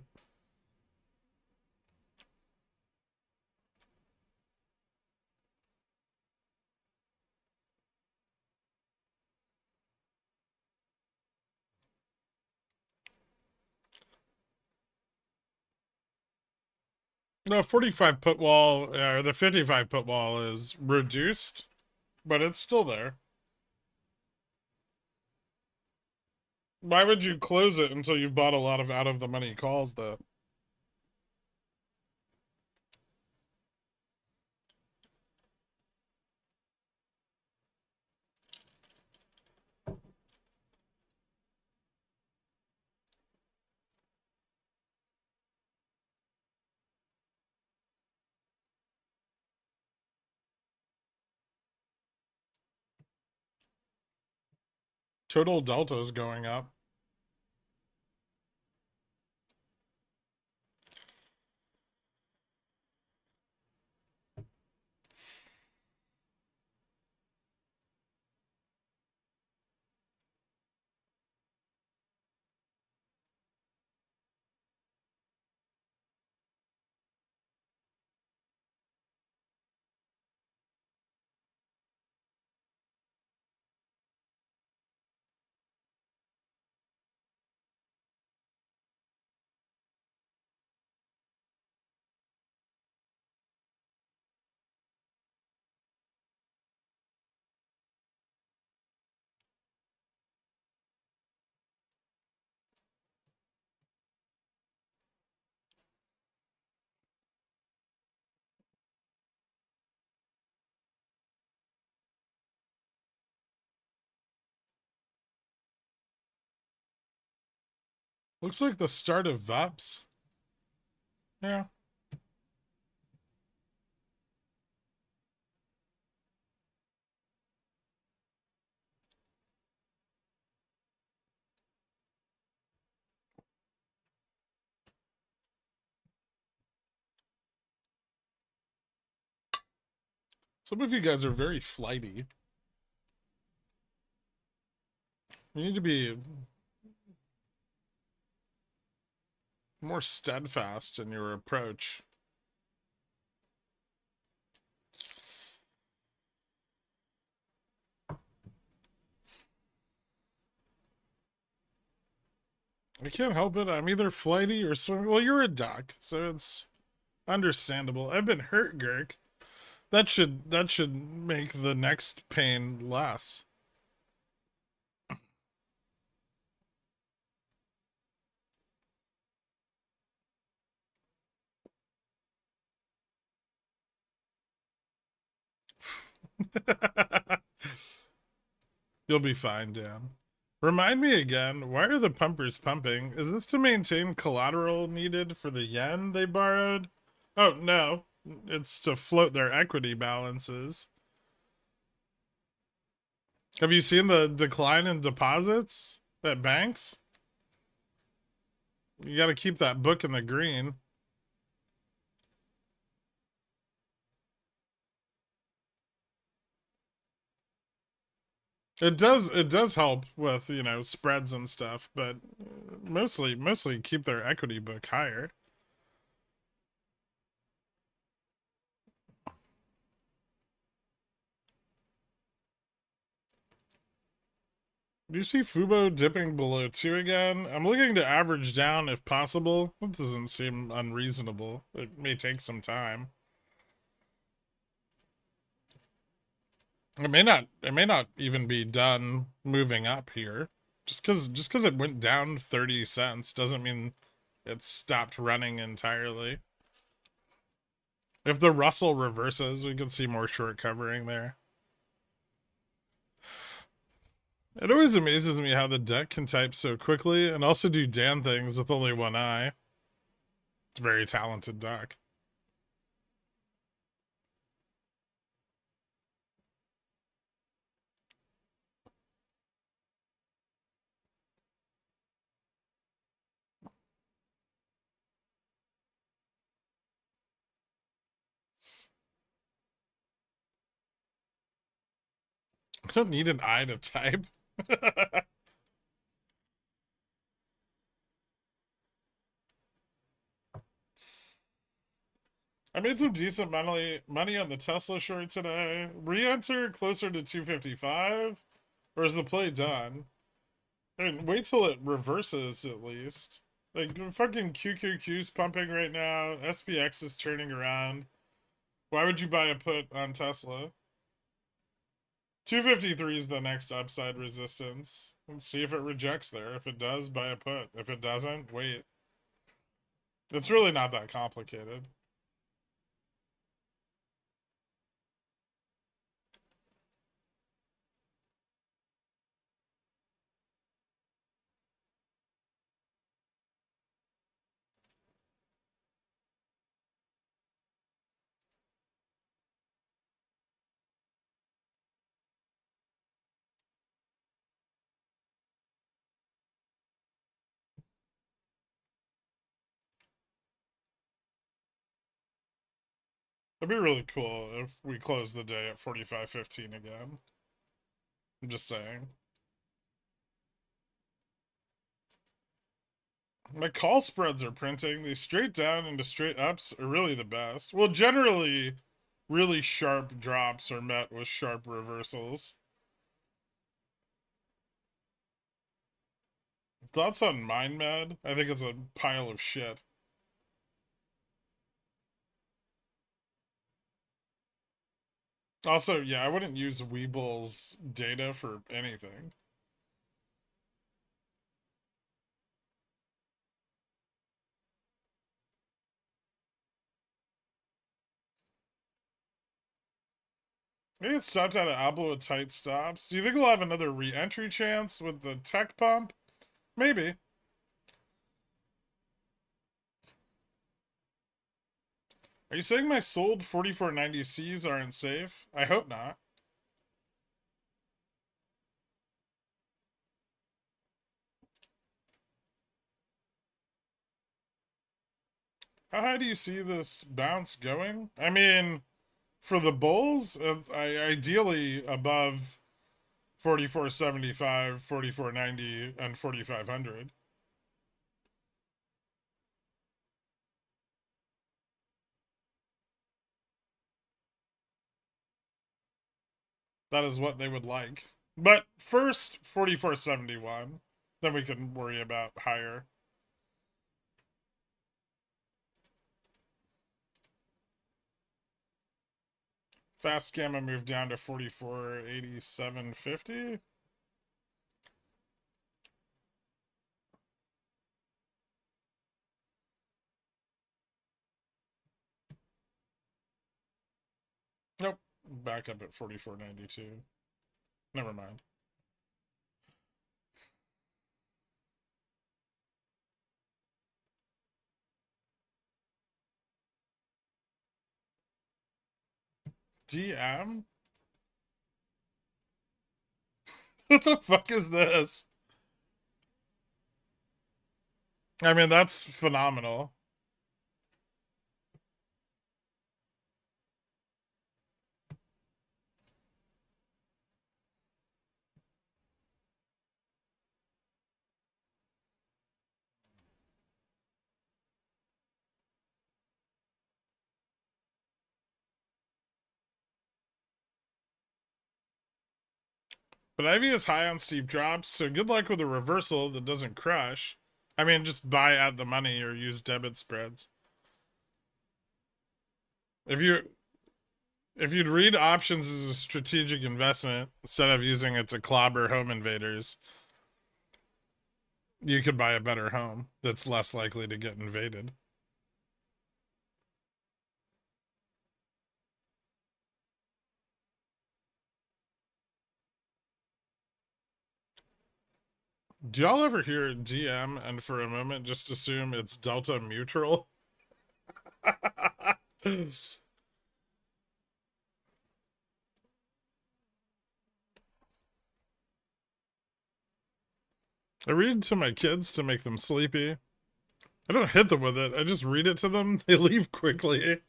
No, 45 put wall, or the 55 put wall is reduced, but it's still there. Why would you close it until you've bought a lot of out of the money calls, though? Total delta is going up. Looks like the start of VEPs. Yeah. Some of you guys are very flighty. You need to be more steadfast in your approach. I can't help it. I'm either flighty or swimming. Well, you're a duck, so it's understandable. I've been hurt, Gherk. That should make the next pain less. You'll be fine, Dan. Remind me again, why are the pumpers pumping? Is this to maintain collateral needed for the yen they borrowed? Oh, no. It's to float their equity balances. Have you seen the decline in deposits at banks? You got to keep that book in the green. It does help with, spreads and stuff, but mostly keep their equity book higher. Do you see Fubo dipping below 2 again? I'm looking to average down if possible. That doesn't seem unreasonable. It may take some time. It may not even be done moving up here. Just cuz it went down 30 cents doesn't mean it's stopped running entirely. If the Russell reverses, we could see more short covering there. It always amazes me how the deck can type so quickly and also do Dan things with only one eye. It's a very talented deck. I don't need an eye to type. I made some decent money on the Tesla short today. Re-enter closer to 255? Or is the play done? I mean, wait till it reverses at least. Like, fucking QQQ's pumping right now. SPX is turning around. Why would you buy a put on Tesla? 253 is the next upside resistance. Let's see if it rejects there. If it does, buy a put. If it doesn't, wait. It's really not that complicated. It'd be really cool if we close the day at 45.15 again. I'm just saying. My call spreads are printing. The straight down into straight ups are really the best. Well, generally, really sharp drops are met with sharp reversals. Thoughts on MindMed? I think it's a pile of shit. Also, yeah, I wouldn't use WeBull's data for anything. I think it stopped out of Apple with tight stops. Do you think we'll have another re-entry chance with the tech pump? Maybe. Are you saying my sold 4490Cs aren't safe? I hope not. How high do you see this bounce going? I mean, for the bulls, ideally above 4475, 4490, and 4500. That is what they would like. But first, 4471. Then we can worry about higher. Fast gamma moved down to 4487.50. Nope. Back up at 4492. Never mind. DM? What the fuck is this? I mean, that's phenomenal. But Ivy is high on steep drops, so good luck with a reversal that doesn't crush. I mean, just buy at the money or use debit spreads. If you'd read options as a strategic investment instead of using it to clobber home invaders, you could buy a better home that's less likely to get invaded. Do y'all ever hear DM and for a moment just assume it's Delta Mutual? I read to my kids to make them sleepy. I don't hit them with it. I just read it to them. They leave quickly.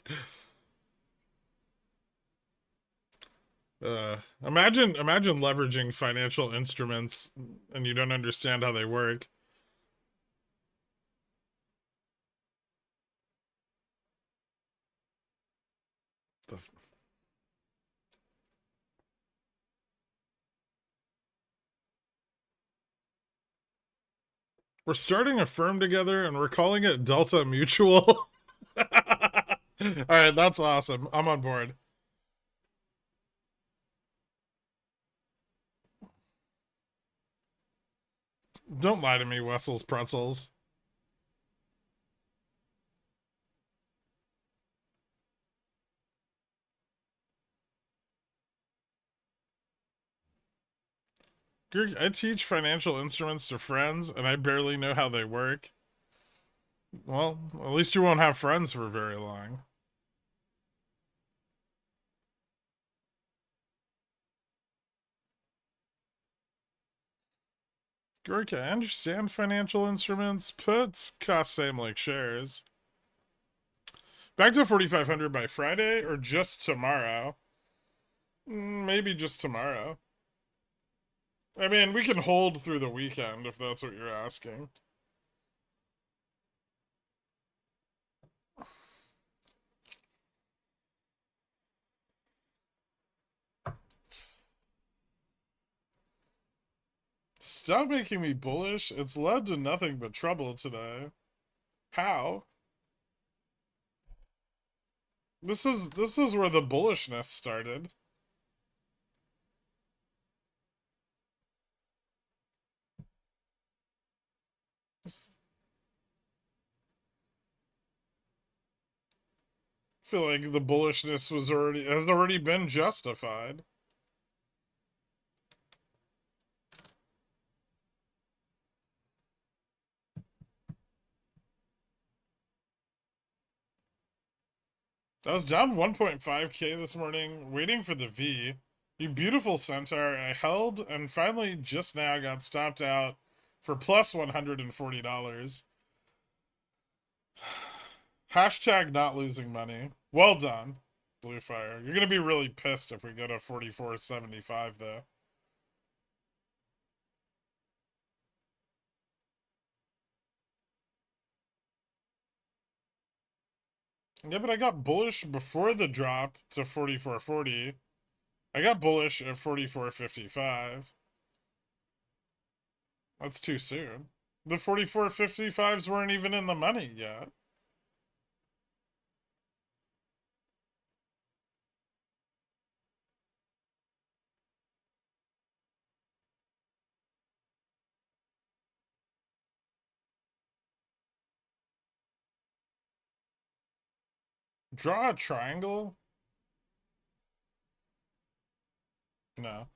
Imagine leveraging financial instruments and you don't understand how they work. The We're starting a firm together and we're calling it Delta Mutual. All right, that's awesome. I'm on board. Don't lie to me, Wessel's pretzels. I teach financial instruments to friends and I barely know how they work. Well, at least you won't have friends for very long. Gherkin, I understand financial instruments. Puts cost same like shares. Back to 4,500 by Friday or just tomorrow? Maybe just tomorrow. I mean, we can hold through the weekend if that's what you're asking. Stop making me bullish. It's led to nothing but trouble today. How? This is where the bullishness started. I feel like the bullishness has already been justified. I was down 1.5k this morning, waiting for the V. You beautiful centaur, I held and finally just now got stopped out for plus $140. Hashtag not losing money. Well done, Bluefire. You're gonna be really pissed if we go to 44.75 though. Yeah, but I got bullish before the drop to 44.40. I got bullish at 44.55. That's too soon. The 44.55s weren't even in the money yet. Draw a triangle? No.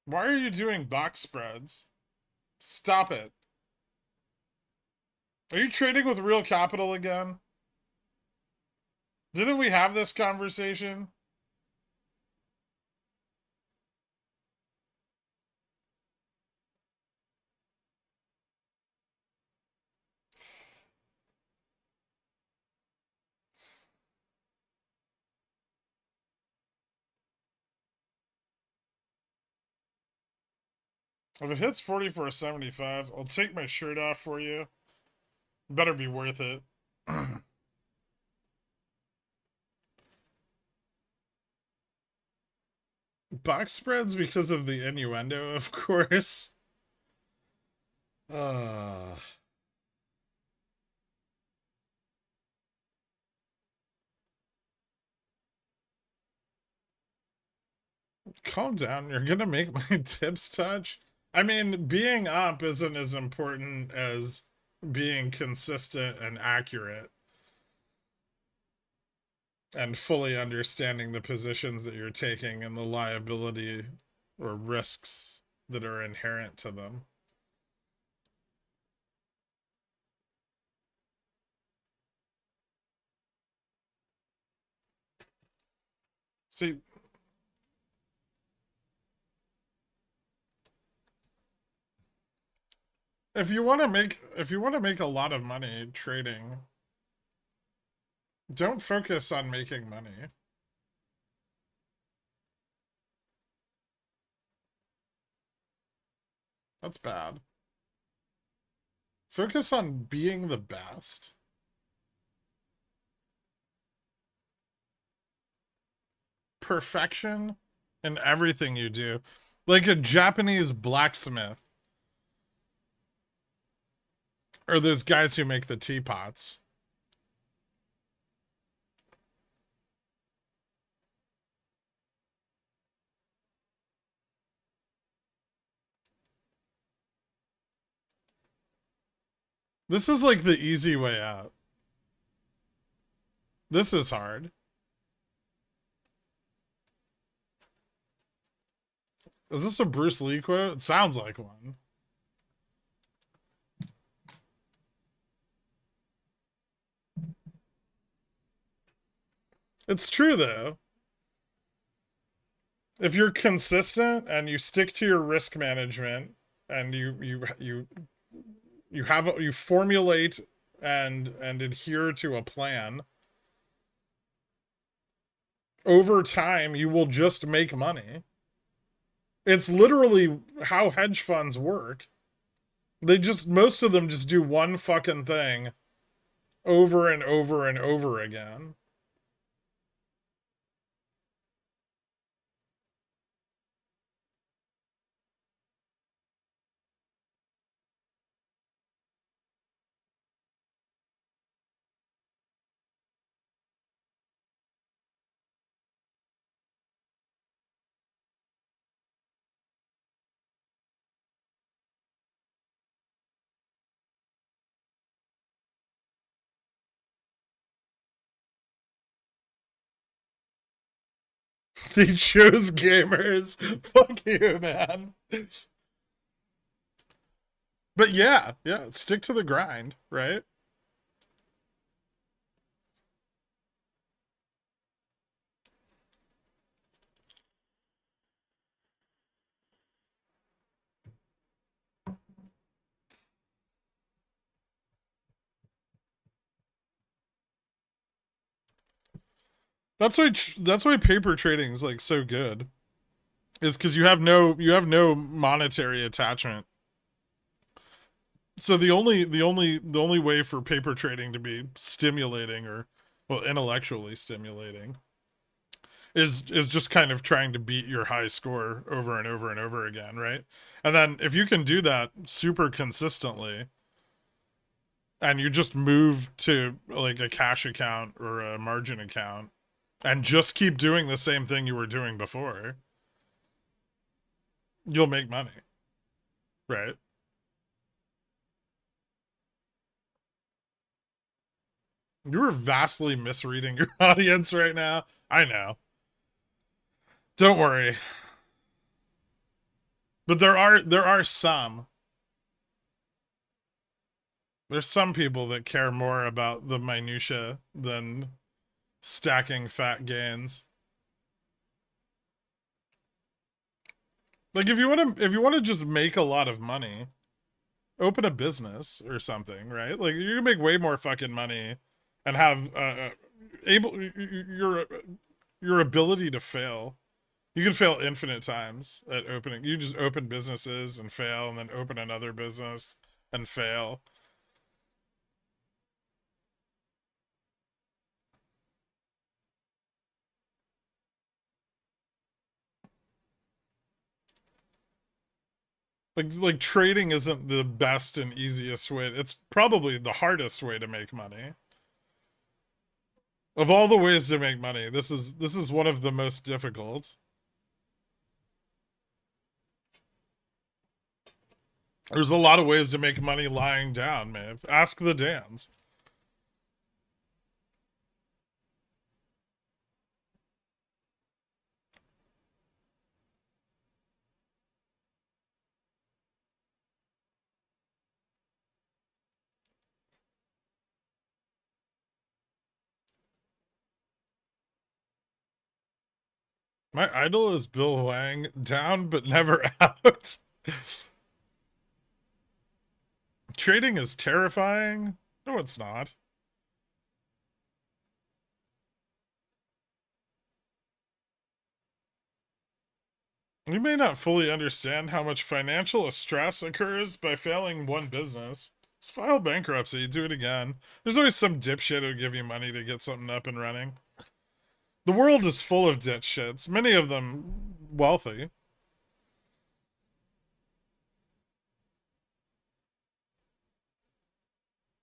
Why are you doing box spreads? Stop it. Are you trading with real capital again? Didn't we have this conversation? If it hits 44.75, I'll take my shirt off for you. Better be worth it. Box spreads because of the innuendo, of course. Uh, Calm down. You're gonna make my tips touch. I mean, being up isn't as important as being consistent and accurate and fully understanding the positions that you're taking and the liability or risks that are inherent to them. See, if you want to make a lot of money trading, don't focus on making money. That's bad. Focus on being the best. Perfection in everything you do. Like a Japanese blacksmith. Or those guys who make the teapots. This is like the easy way out. This is hard. Is this a Bruce Lee quote? It sounds like one. It's true though. If you're consistent and you stick to your risk management and you formulate and adhere to a plan, over time you will just make money. It's literally how hedge funds work. Most of them just do one fucking thing over and over and over again. They chose gamers. Fuck you, man. But yeah, stick to the grind, right? That's why paper trading is like so good. Is because you have no monetary attachment. So the only way for paper trading to be stimulating or well intellectually stimulating is just kind of trying to beat your high score over and over and over again, right? And then if you can do that super consistently and you just move to like a cash account or a margin account and just keep doing the same thing you were doing before, you'll make money, right? You are vastly misreading your audience right now. I know. Don't worry. But there are some. There's some people that care more about the minutia than stacking fat gains. Like if you want to just make a lot of money, open a business or something, right? Like you can make way more fucking money and have able your ability to fail. You can fail infinite times at opening. You just open businesses and fail and then open another business and fail. Like trading isn't the best and easiest way. It's probably the hardest way to make money. Of all the ways to make money, this is one of the most difficult. There's a lot of ways to make money lying down, man. Ask the Dans. My idol is Bill Wang, down but never out. Trading is terrifying. No, it's not. You may not fully understand how much financial stress occurs by failing one business. Just file bankruptcy, do it again. There's always some dipshit who'll give you money to get something up and running. The world is full of dipshits, many of them wealthy.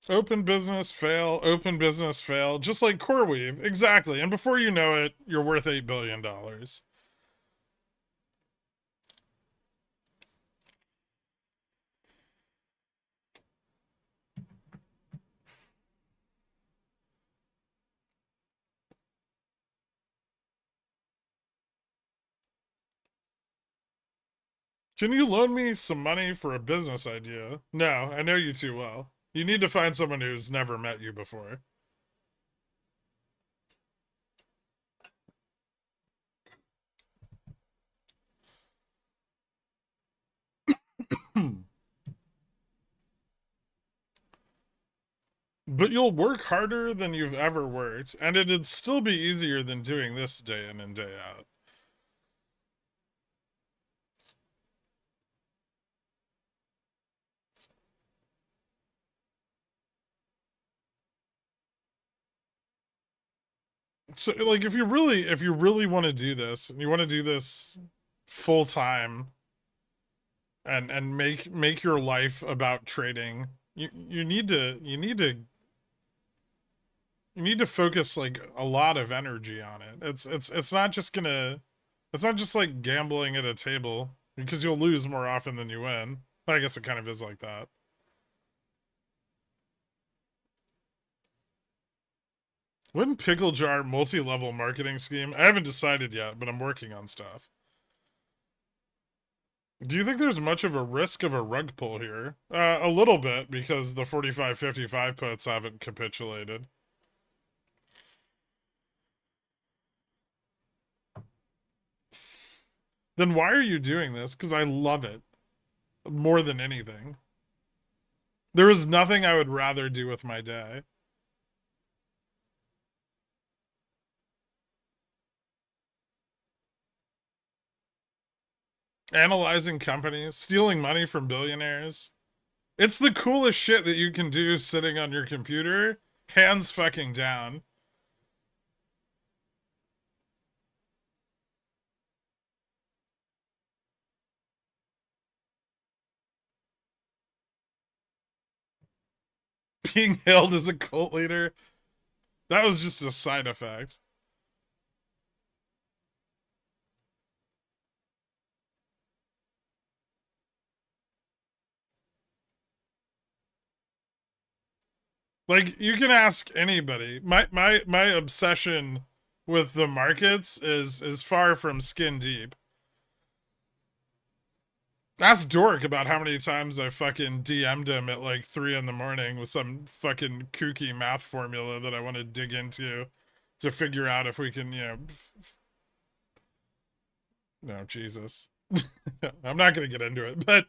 Open business, fail, open business, fail, just like CoreWeave. Exactly. And before you know it, you're worth $8 billion. Can you loan me some money for a business idea? No, I know you too well. You need to find someone who's never met you before. But you'll work harder than you've ever worked, and it'd still be easier than doing this day in and day out. So like if you really want to do this and you want to do this full time and make your life about trading, you need to focus like a lot of energy on it. It's not just like gambling at a table because you'll lose more often than you win. I guess it kind of is like that. Wouldn't pickle jar multi-level marketing scheme? I haven't decided yet, but I'm working on stuff. Do you think there's much of a risk of a rug pull here? A little bit, because the 45.55 puts haven't capitulated. Then why are you doing this? Because I love it more than anything. There is nothing I would rather do with my day. Analyzing companies, stealing money from billionaires. It's the coolest shit that you can do sitting on your computer, hands fucking down. Being hailed as a cult leader, that was just a side effect. Like, you can ask anybody. My obsession with the markets is far from skin deep. Ask Dork about how many times I fucking DM'd him at like 3 in the morning with some fucking kooky math formula that I want to dig into to figure out if we can, no, Jesus. I'm not going to get into it, but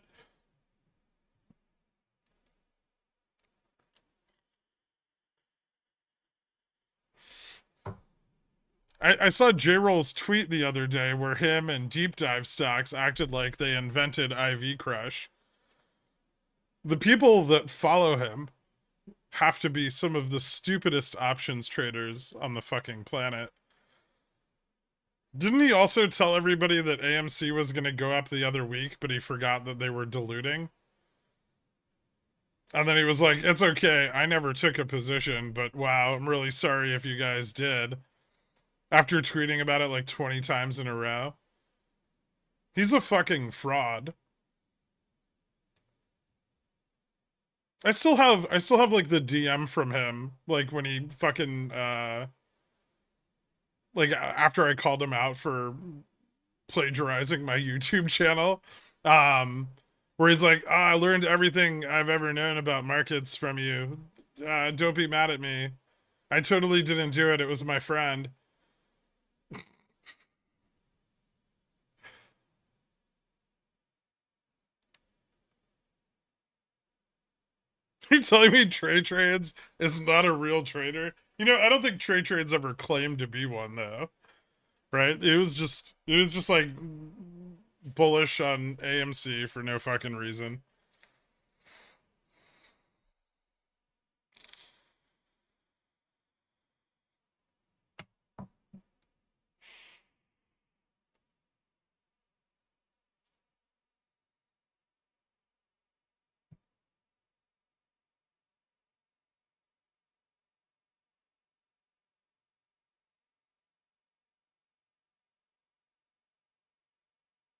I saw J-Roll's tweet the other day where him and Deep Dive Stocks acted like they invented IV Crush. The people that follow him have to be some of the stupidest options traders on the fucking planet. Didn't he also tell everybody that AMC was going to go up the other week, but he forgot that they were diluting? And then he was like, it's okay, I never took a position, but wow, I'm really sorry if you guys did. After tweeting about it like 20 times in a row. He's a fucking fraud. I still have like the DM from him, like when he fucking like after I called him out for plagiarizing my YouTube channel. Where he's like, I learned everything I've ever known about markets from you. Don't be mad at me. I totally didn't do it. It was my friend. You're telling me Trey Trades is not a real trader? You know, I don't think Trey Trades ever claimed to be one though. Right? It was just like bullish on AMC for no fucking reason.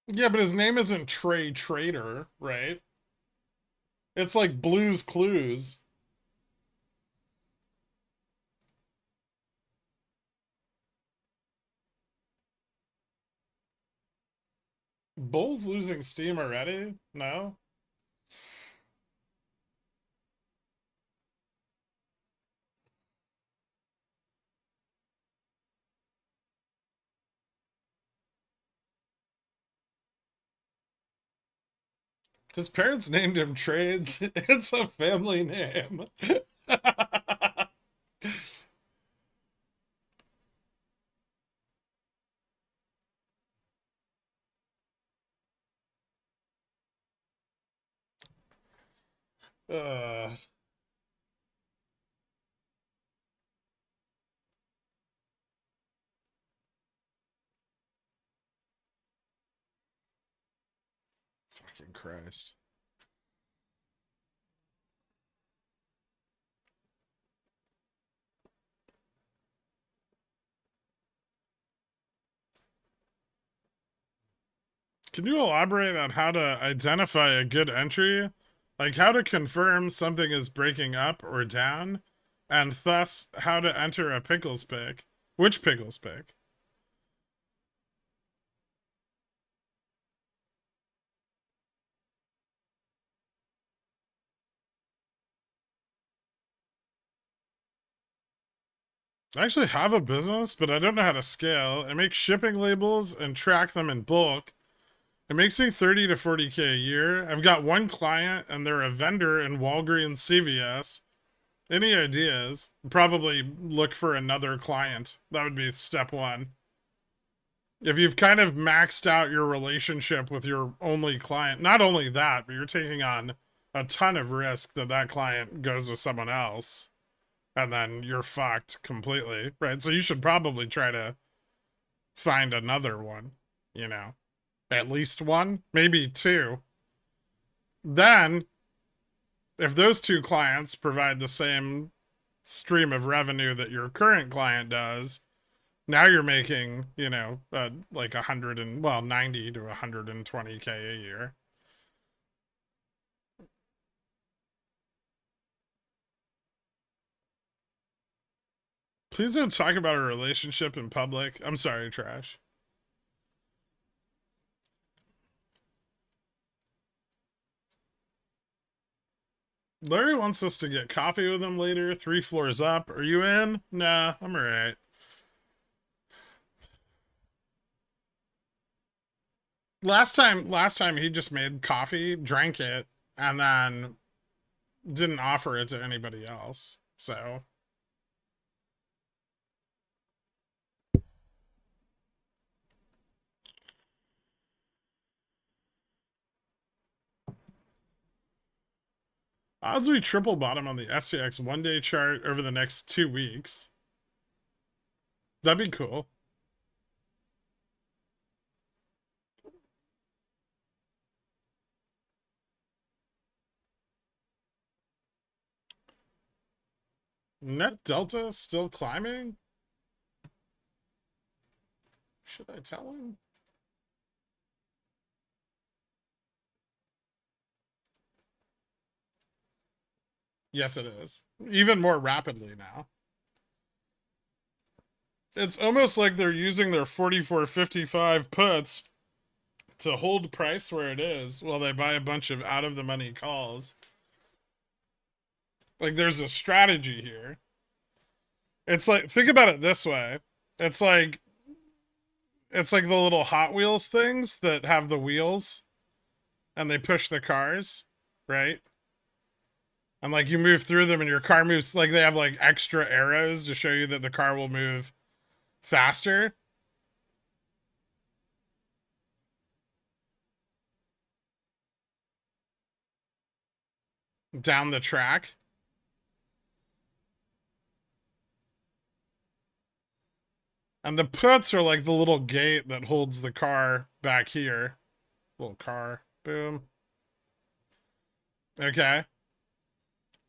Yeah, but his name isn't Trey Trader, right? It's like Blues Clues. Bull's losing steam already? No? His parents named him Trades. It's a family name. uh, fucking Christ. Can you elaborate on how to identify a good entry? Like how to confirm something is breaking up or down? and thus how to enter a pickles pick. Which pickles pick? I actually have a business, but I don't know how to scale. I make shipping labels and track them in bulk. It makes me 30 to 40K a year. I've got one client and they're a vendor in Walgreens CVS. Any ideas? Probably look for another client. That would be step one. If you've kind of maxed out your relationship with your only client, not only that, but you're taking on a ton of risk that that client goes with someone else, and then you're fucked completely, right? So you should probably try to find another one, you know, at least one, maybe two. Then, if those two clients provide the same stream of revenue that your current client does, now you're making, you know, like 90 to 120K a year. Please don't talk about a relationship in public. I'm sorry, Trash. Larry wants us to get coffee with him later, 3 floors up. Are you in? Nah, I'm alright. Last time he just made coffee, drank it, and then didn't offer it to anybody else. So odds we triple bottom on the SPX 1-day chart over the next 2 weeks. That'd be cool. Net delta still climbing? Should I tell him? Yes, it is. Even more rapidly now. It's almost like they're using their 44.55 puts to hold price where it is while they buy a bunch of out of the money calls. Like there's a strategy here. It's like, think about it this way. It's like the little Hot Wheels things that have the wheels and they push the cars, right? And like you move through them and your car moves, like they have like extra arrows to show you that the car will move faster. Down the track. And the puts are like the little gate that holds the car back here. Little car. Boom. Okay.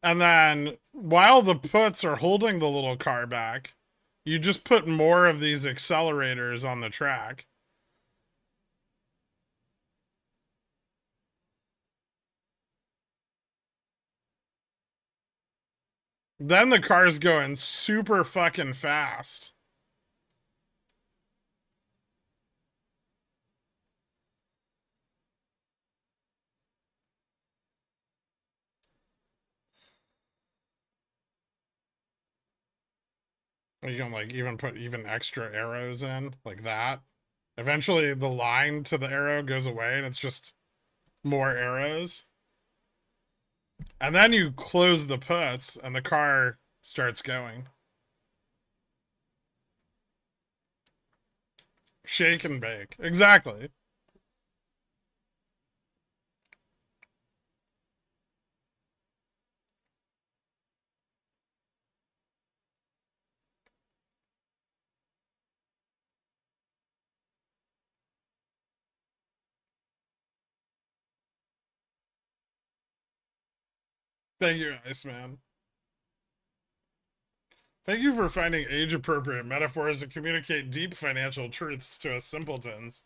And then while the puts are holding the little car back, you just put more of these accelerators on the track. Then the car's going super fucking fast. You can like even put even extra arrows in like that. Eventually the line to the arrow goes away and it's just more arrows. And then you close the puts and the car starts going. Shake and bake. Exactly. Thank you, Iceman. Thank you for finding age-appropriate metaphors that communicate deep financial truths to us simpletons.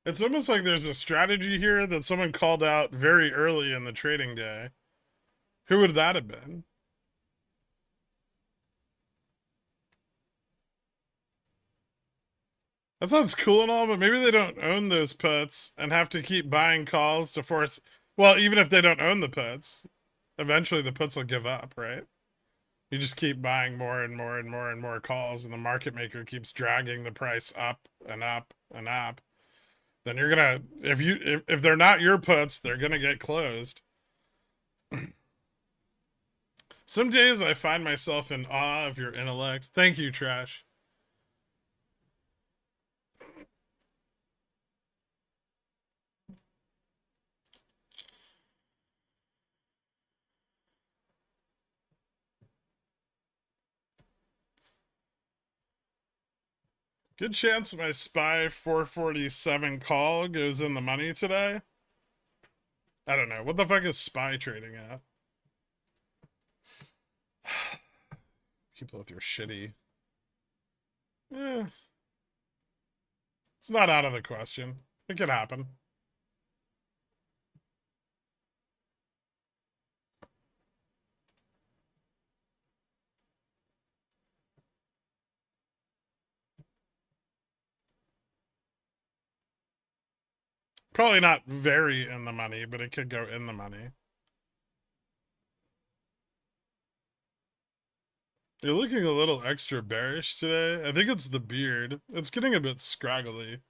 It's almost like there's a strategy here that someone called out very early in the trading day. Who would that have been? That sounds cool and all, but maybe they don't own those puts and have to keep buying calls to force. Well, even if they don't own the puts, eventually the puts will give up, right? You just keep buying more and more and more and more calls, and the market maker keeps dragging the price up and up and up. Then you're gonna, if they're not your puts, they're gonna get closed. Some days I find myself in awe of your intellect. Thank you, Trash. Good chance my SPY 447 call goes in the money today. I don't know. What the fuck is SPY trading at? People with your shitty. Eh, it's not out of the question. It could happen. Probably not very in the money, but it could go in the money. You're looking a little extra bearish today. I think it's the beard. It's getting a bit scraggly.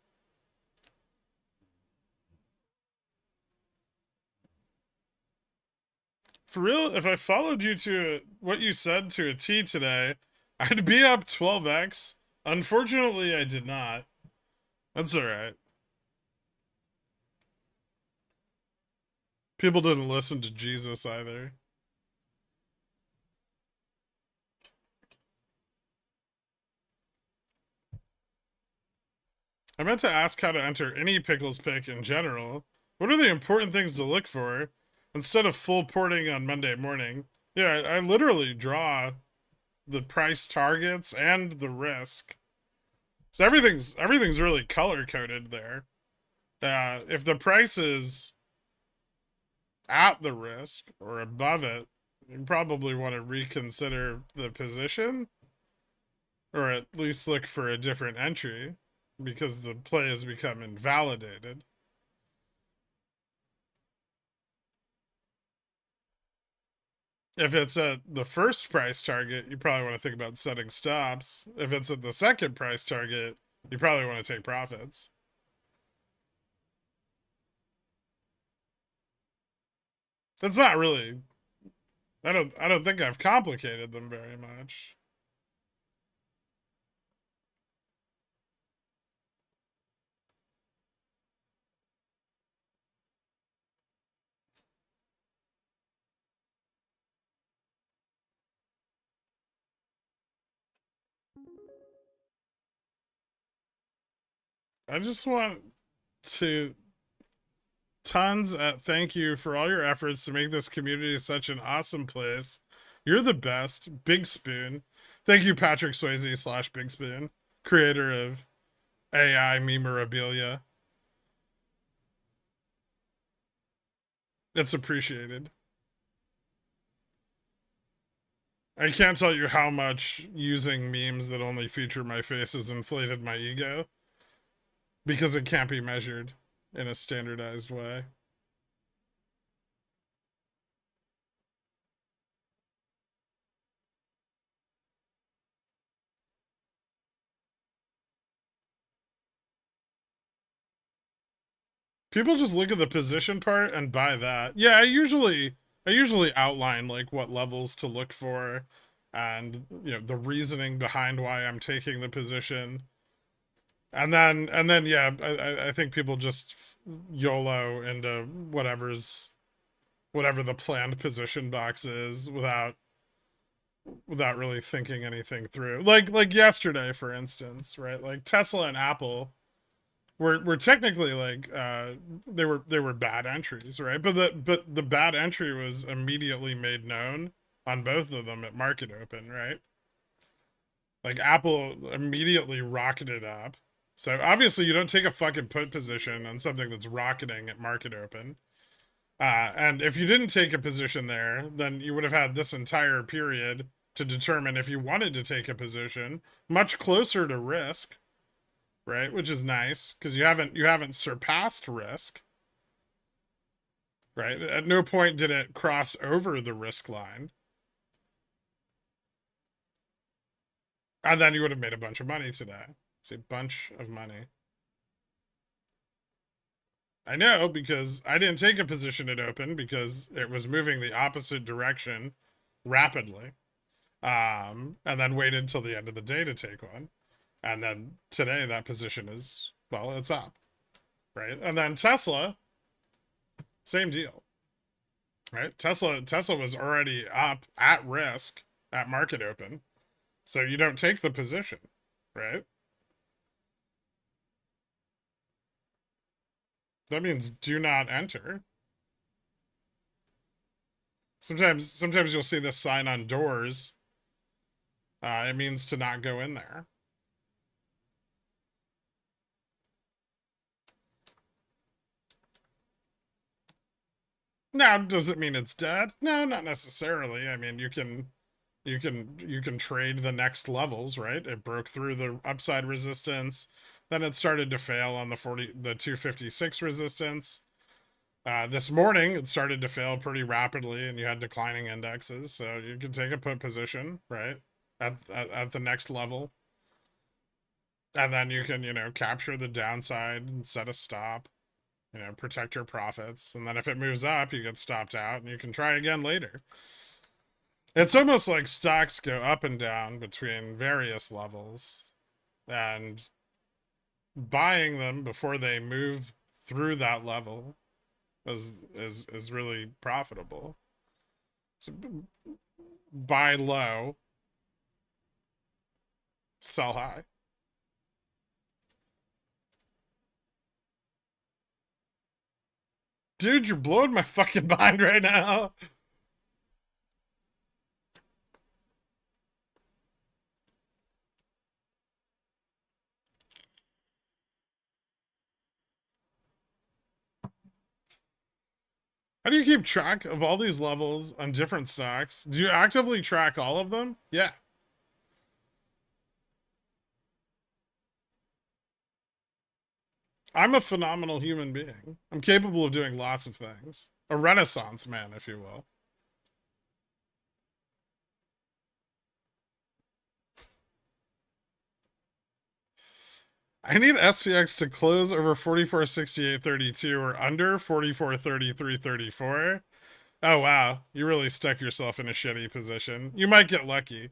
For real, if I followed you to what you said to a T today, I'd be up 12x. Unfortunately, I did not. That's alright. People didn't listen to Jesus either. I meant to ask how to enter any pickles pick in general. What are the important things to look for instead of full porting on Monday morning? Yeah, I literally draw the price targets and the risk. So everything's really color coded there. If the price is at the risk or above it, you probably want to reconsider the position or at least look for a different entry because the play has become invalidated. If it's at the first price target, you probably want to think about setting stops. If it's at the second price target, you probably want to take profits. That's not really. I don't think I've complicated them very much. I just want to tons at thank you for all your efforts to make this community such an awesome place. You're the best. Big Spoon. Thank you, Patrick Swayze / Big Spoon, creator of AI memorabilia. It's appreciated. I can't tell you how much using memes that only feature my face has inflated my ego because it can't be measured in a standardized way. People just look at the position part and buy that. Yeah, I usually outline like what levels to look for and the reasoning behind why I'm taking the position. And then yeah, I think people just YOLO into whatever the planned position box is without really thinking anything through. Like yesterday, for instance, right? Like Tesla and Apple were technically like they were bad entries, right? But the bad entry was immediately made known on both of them at market open, right? Like Apple immediately rocketed up So obviously you don't take a fucking put position on something that's rocketing at market open. And if you didn't take a position there, then you would have had this entire period to determine if you wanted to take a position much closer to risk, right? Which is nice because you haven't surpassed risk, right? At no point did it cross over the risk line. And then you would have made a bunch of money today. It's a bunch of money. I know because I didn't take a position at open because it was moving the opposite direction rapidly. And then waited until the end of the day to take one. And then today that position is, well, it's up, right? And then Tesla, same deal, right? Tesla was already up at risk at market open. So you don't take the position, right? That means do not enter. Sometimes you'll see this sign on doors. It means to not go in there. Now, does it mean it's dead? No, not necessarily. I mean, you can trade the next levels, right? It broke through the upside resistance, then it started to fail on the 256 resistance. This morning, it started to fail pretty rapidly, and you had declining indexes, so you could take a put position, right, at the next level, and then you can capture the downside and set a stop, protect your profits, and then if it moves up, you get stopped out, and you can try again later. It's almost like stocks go up and down between various levels, and buying them before they move through that level is really profitable. So buy low, sell high. Dude, you're blowing my fucking mind right now. How do you keep track of all these levels on different stocks? Do you actively track all of them? Yeah. I'm a phenomenal human being. I'm capable of doing lots of things. A renaissance man, if you will. I need SPX to close over 44.68.32 or under 44.33.34. Oh, wow. You really stuck yourself in a shitty position. You might get lucky.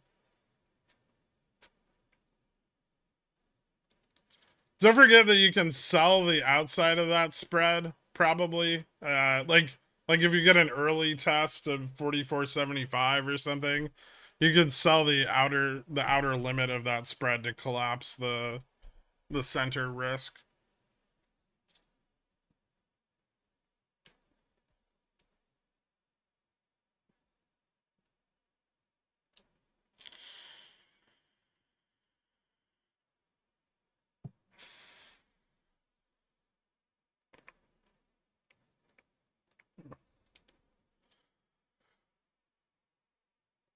Don't forget that you can sell the outside of that spread, probably. Like if you get an early test of 44.75 or something, you could sell the outer limit of that spread to collapse the center risk.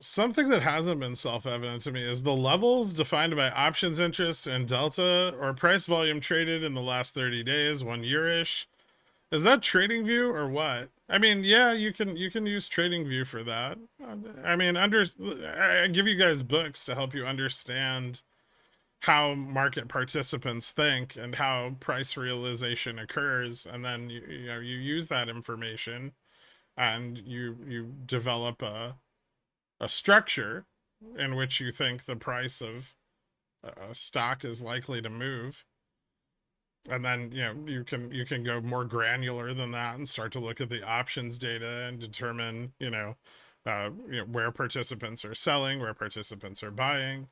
Something that hasn't been self-evident to me is the levels defined by options interest and delta or price volume traded in the last 30 days, 1 year-ish. Is that TradingView or what? I mean, yeah, you can use TradingView for that. I mean, I give you guys books to help you understand how market participants think and how price realization occurs, and then you use that information and you develop a structure in which you think the price of a stock is likely to move, and then you can go more granular than that and start to look at the options data and determine where participants are selling, where participants are buying.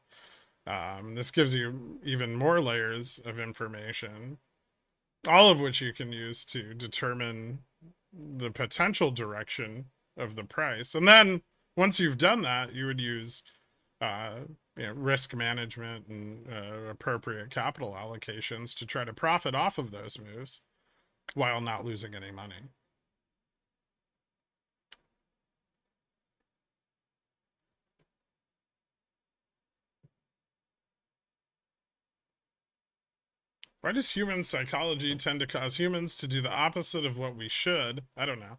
This gives you even more layers of information, all of which you can use to determine the potential direction of the price. And then once you've done that, you would use uh, risk management and appropriate capital allocations to try to profit off of those moves while not losing any money. Why does human psychology tend to cause humans to do the opposite of what we should? I don't know.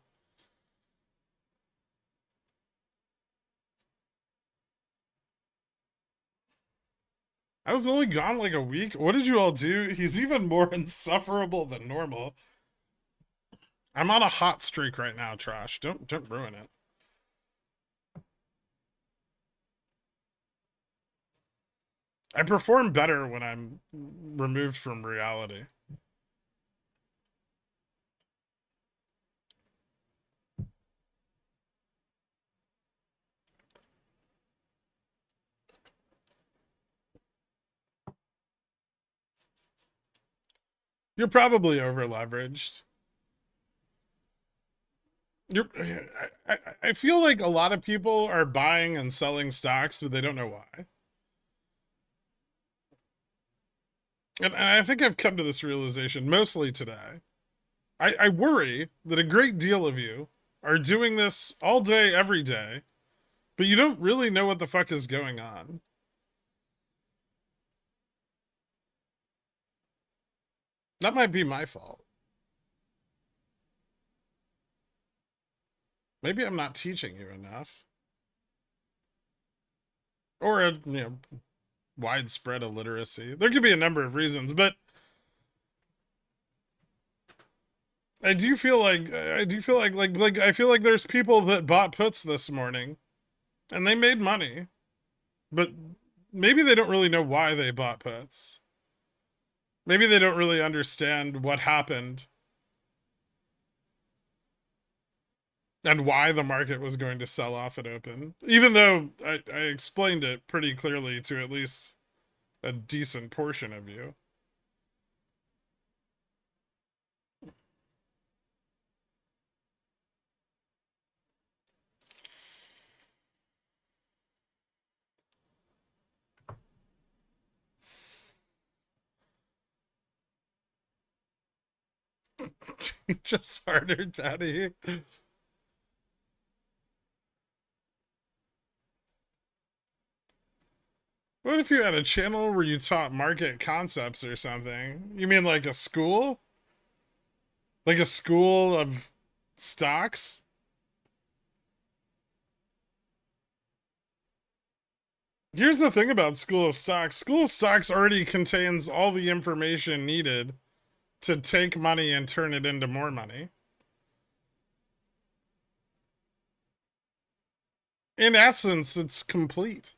I was only gone like a week. What did you all do? He's even more insufferable than normal. I'm on a hot streak right now, Trash. Don't ruin it. I perform better when I'm removed from reality. You're probably over leveraged. I feel like a lot of people are buying and selling stocks, but they don't know why. And I think I've come to this realization mostly today. I worry that a great deal of you are doing this all day, every day, but you don't really know what the fuck is going on. That might be my fault. Maybe I'm not teaching you enough. Or widespread illiteracy. There could be a number of reasons, but I feel like I feel like there's people that bought puts this morning and they made money, but maybe they don't really know why they bought puts. Maybe they don't really understand what happened and why the market was going to sell off at open. Even though I explained it pretty clearly to at least a decent portion of you. Just harder, Daddy. What if you had a channel where you taught market concepts or something? You mean like a school? Like a school of stocks? Here's the thing about School of Stocks. School of Stocks already contains all the information needed to take money and turn it into more money. In essence, it's complete.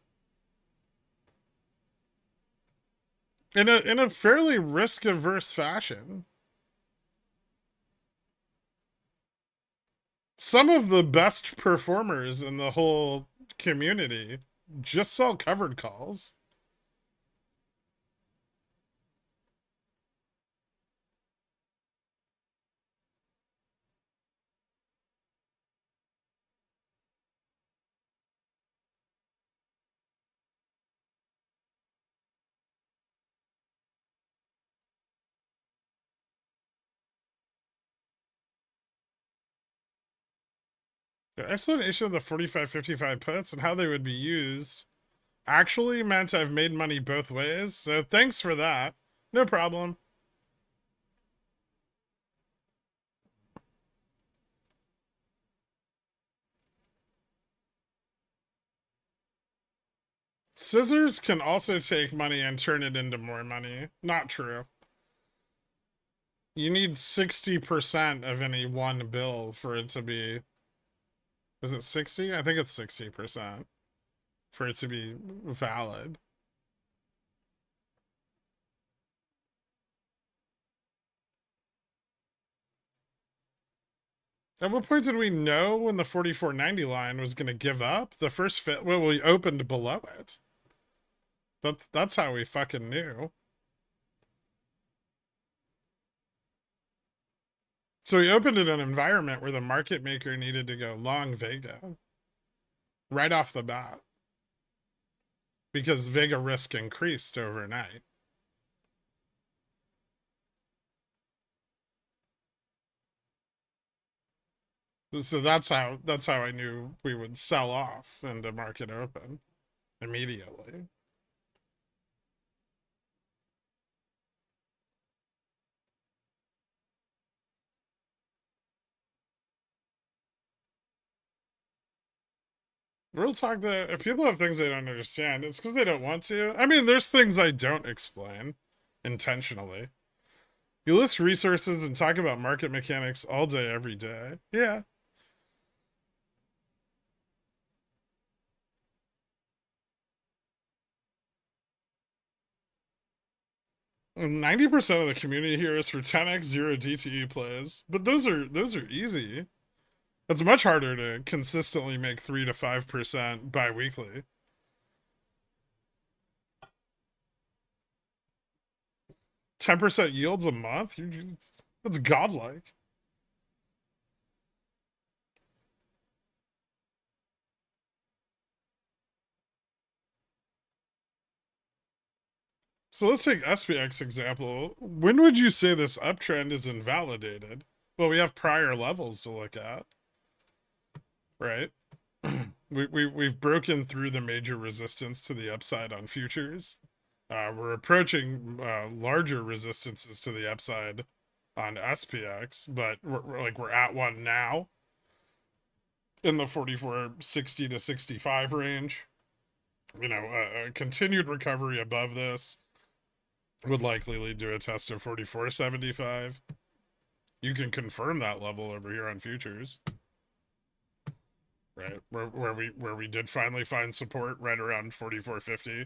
In a fairly risk-averse fashion. Some of the best performers in the whole community just sell covered calls. The explanation of the 45-55 puts and how they would be used actually meant I've made money both ways, so thanks for that. No problem. Scissors can also take money and turn it into more money. Not true. You need 60% of any one bill for it to be... Is it 60? I think it's 60% for it to be valid. At what point did we know when the 44.90 line was going to give up? The first fit, well, we opened below it. That's how we fucking knew. So we opened in an environment where the market maker needed to go long Vega right off the bat. because Vega risk increased overnight. So that's how I knew we would sell off into market open immediately. Real talk, that if people have things they don't understand, it's because they don't want to. I mean, there's things I don't explain intentionally. You list resources and talk about market mechanics all day, every day. Yeah. 90% of the community here is for 10x 0 DTE plays, but those are easy. It's much harder to consistently make 3 to 5% bi-weekly. 10% yields a month? That's godlike. So let's take SPX example. When would you say this uptrend is invalidated? Well, we have prior levels to look at, right? We've broken through the major resistance to the upside on futures. We're approaching larger resistances to the upside on SPX, but we're at one now in the 44.60 to 65 range. You know, a continued recovery above this would likely lead to a test of 44.75. You can confirm that level over here on futures, right? Where we did finally find support right around 44.50.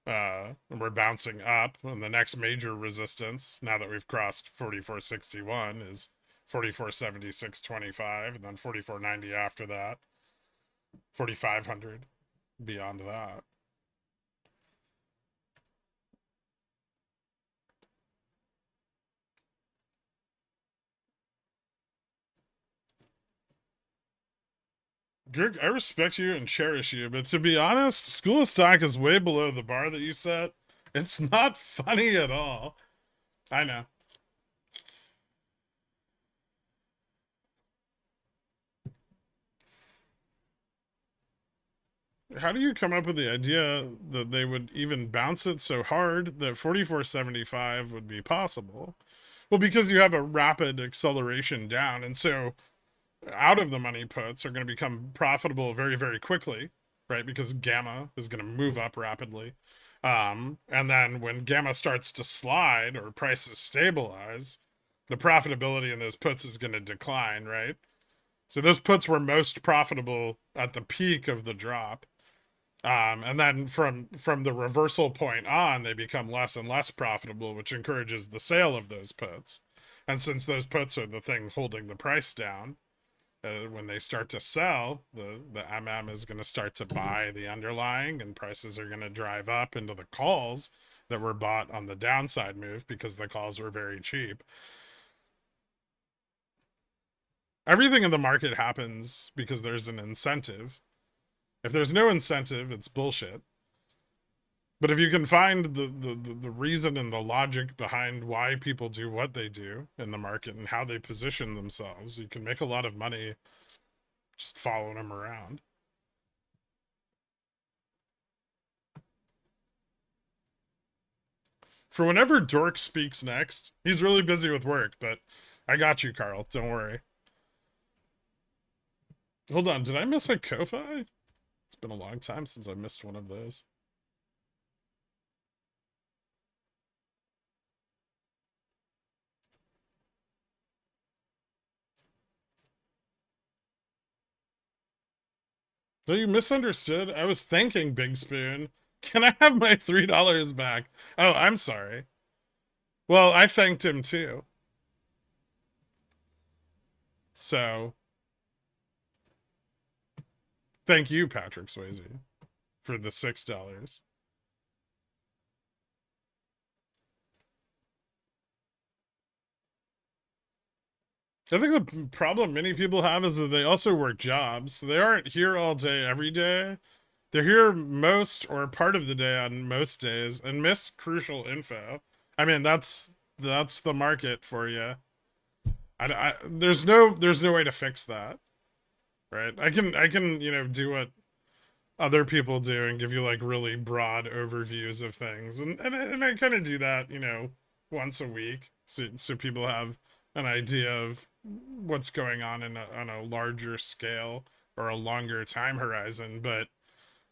And we're bouncing up, and the next major resistance, now that we've crossed 44.61, is 44.76.25, and then 44.90 after that, 4,500 beyond that. Gherk, I respect you and cherish you, but to be honest, School of Stock is way below the bar that you set. It's not funny at all. I know. How do you come up with the idea that they would even bounce it so hard that 44.75 would be possible? Well, because you have a rapid acceleration down, and so out of the money puts are going to become profitable very, very quickly, right? Because gamma is going to move up rapidly. And then when gamma starts to slide or prices stabilize, the profitability in those puts is going to decline, right? So those puts were most profitable at the peak of the drop. And then from the reversal point on, they become less and less profitable, which encourages the sale of those puts. And since those puts are the thing holding the price down, when they start to sell, the MM is going to start to buy the underlying, and prices are going to drive up into the calls that were bought on the downside move because the calls were very cheap. Everything in the market happens because there's an incentive. If there's no incentive, it's bullshit. But if you can find the reason and the logic behind why people do what they do in the market and how they position themselves, you can make a lot of money just following them around. For whenever Dork speaks next, he's really busy with work, but I got you, Carl. Don't worry. Hold on, did I miss a Ko-Fi? It's been a long time since I missed one of those. No, you misunderstood. I was thanking Big Spoon. Can I have my $3 back? Oh, I'm sorry. Well, I thanked him too. So, thank you, Patrick Swayze, for the $6. I think the problem many people have is that they also work jobs. So they aren't here all day, every day. They're here most or part of the day on most days and miss crucial info. I mean, that's the market for you. There's no way to fix that, right? I can do what other people do and give you like really broad overviews of things, and I kind of do that once a week, so people have an idea of what's going on on a larger scale or a longer time horizon. But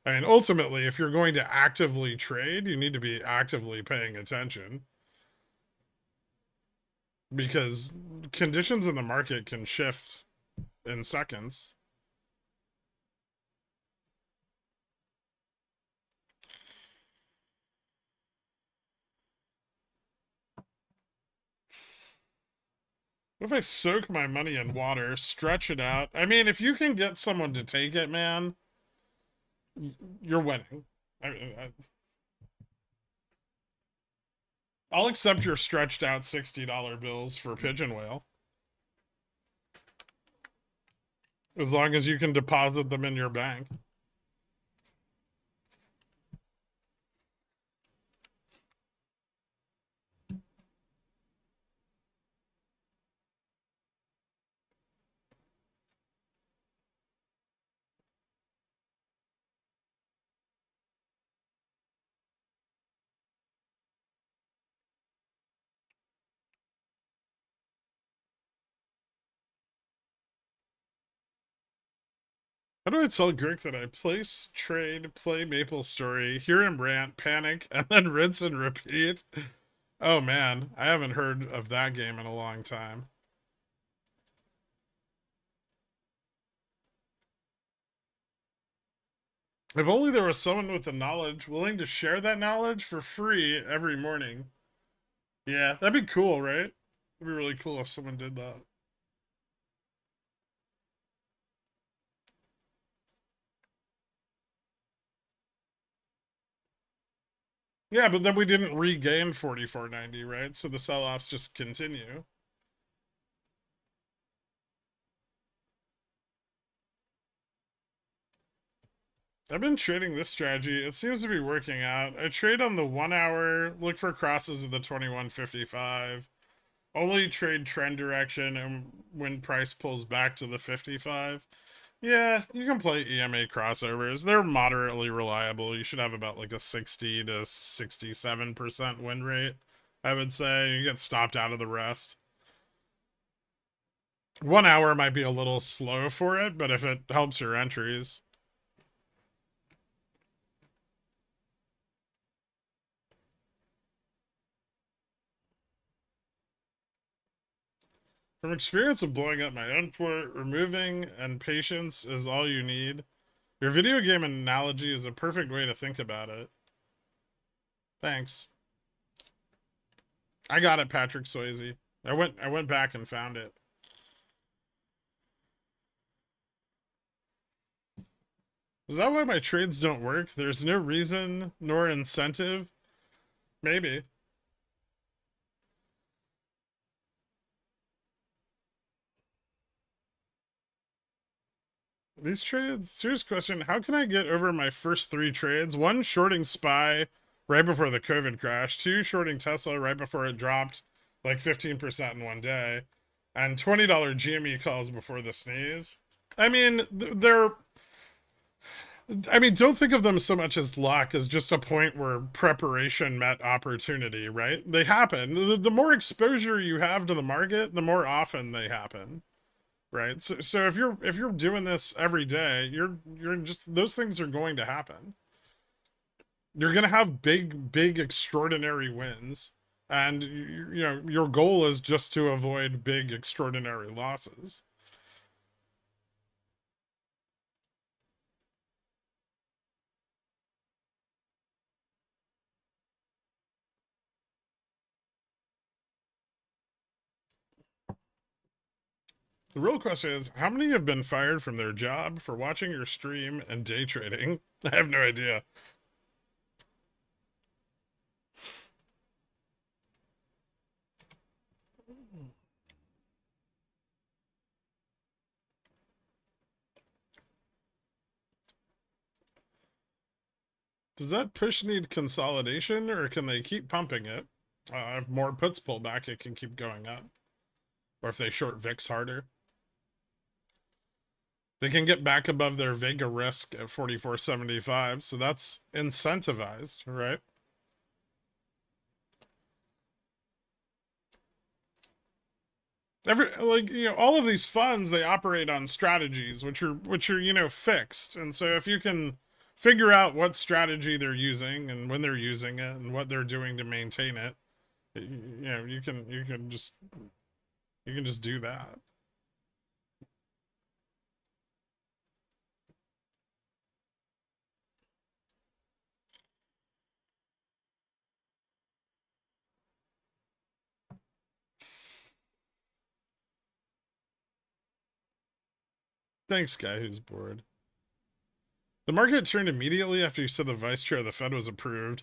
I mean, ultimately, if you're going to actively trade, you need to be actively paying attention because conditions in the market can shift in seconds. What if I soak my money in water, stretch it out? I mean, if you can get someone to take it, man, you're winning. I'll accept your stretched out $60 bills for pigeon whale as long as you can deposit them in your bank. How do I tell Grick that I place, trade, play Maple Story, hear him rant, panic, and then rinse and repeat? Oh man, I haven't heard of that game in a long time. If only there was someone with the knowledge willing to share that knowledge for free every morning. Yeah, that'd be cool, right? It'd be really cool if someone did that. Yeah, but then we didn't regain 44.90, right? So the sell-offs just continue. I've been trading this strategy. It seems to be working out. I trade on the 1 hour, look for crosses at the 21.55. Only trade trend direction and when price pulls back to the 55. Yeah, you can play EMA crossovers. They're moderately reliable. You should have about like a 60 to 67% win rate, I would say. You get stopped out of the rest. 1 hour might be a little slow for it, but if it helps your entries. From experience of blowing up my own port, removing and patience is all you need. Your video game analogy is a perfect way to think about it. Thanks. I got it, Patrick Swayze. I went back and found it. Is that why my trades don't work? There's no reason nor incentive? Maybe. These trades? Serious question. How can I get over my first 3 trades? 1, shorting SPY right before the COVID crash. 2, shorting Tesla right before it dropped like 15% in one day. And $20 GME calls before the sneeze. I mean, don't think of them so much as luck as just a point where preparation met opportunity, right? They happen. The more exposure you have to the market, the more often they happen, right? So if you're doing this every day, you're just those things are going to happen. You're going to have big extraordinary wins, and your goal is just to avoid big extraordinary losses. The real question is, how many have been fired from their job for watching your stream and day trading? I have no idea. Does that push need consolidation, or can they keep pumping it? If more puts pull back, it can keep going up. Or if they short VIX harder, they can get back above their Vega risk at 44.75. So that's incentivized, right? All of these funds, they operate on strategies which are fixed. And so if you can figure out what strategy they're using and when they're using it and what they're doing to maintain it, you can just do that. Thanks, guy who's bored. The market turned immediately after you said the vice chair of the Fed was approved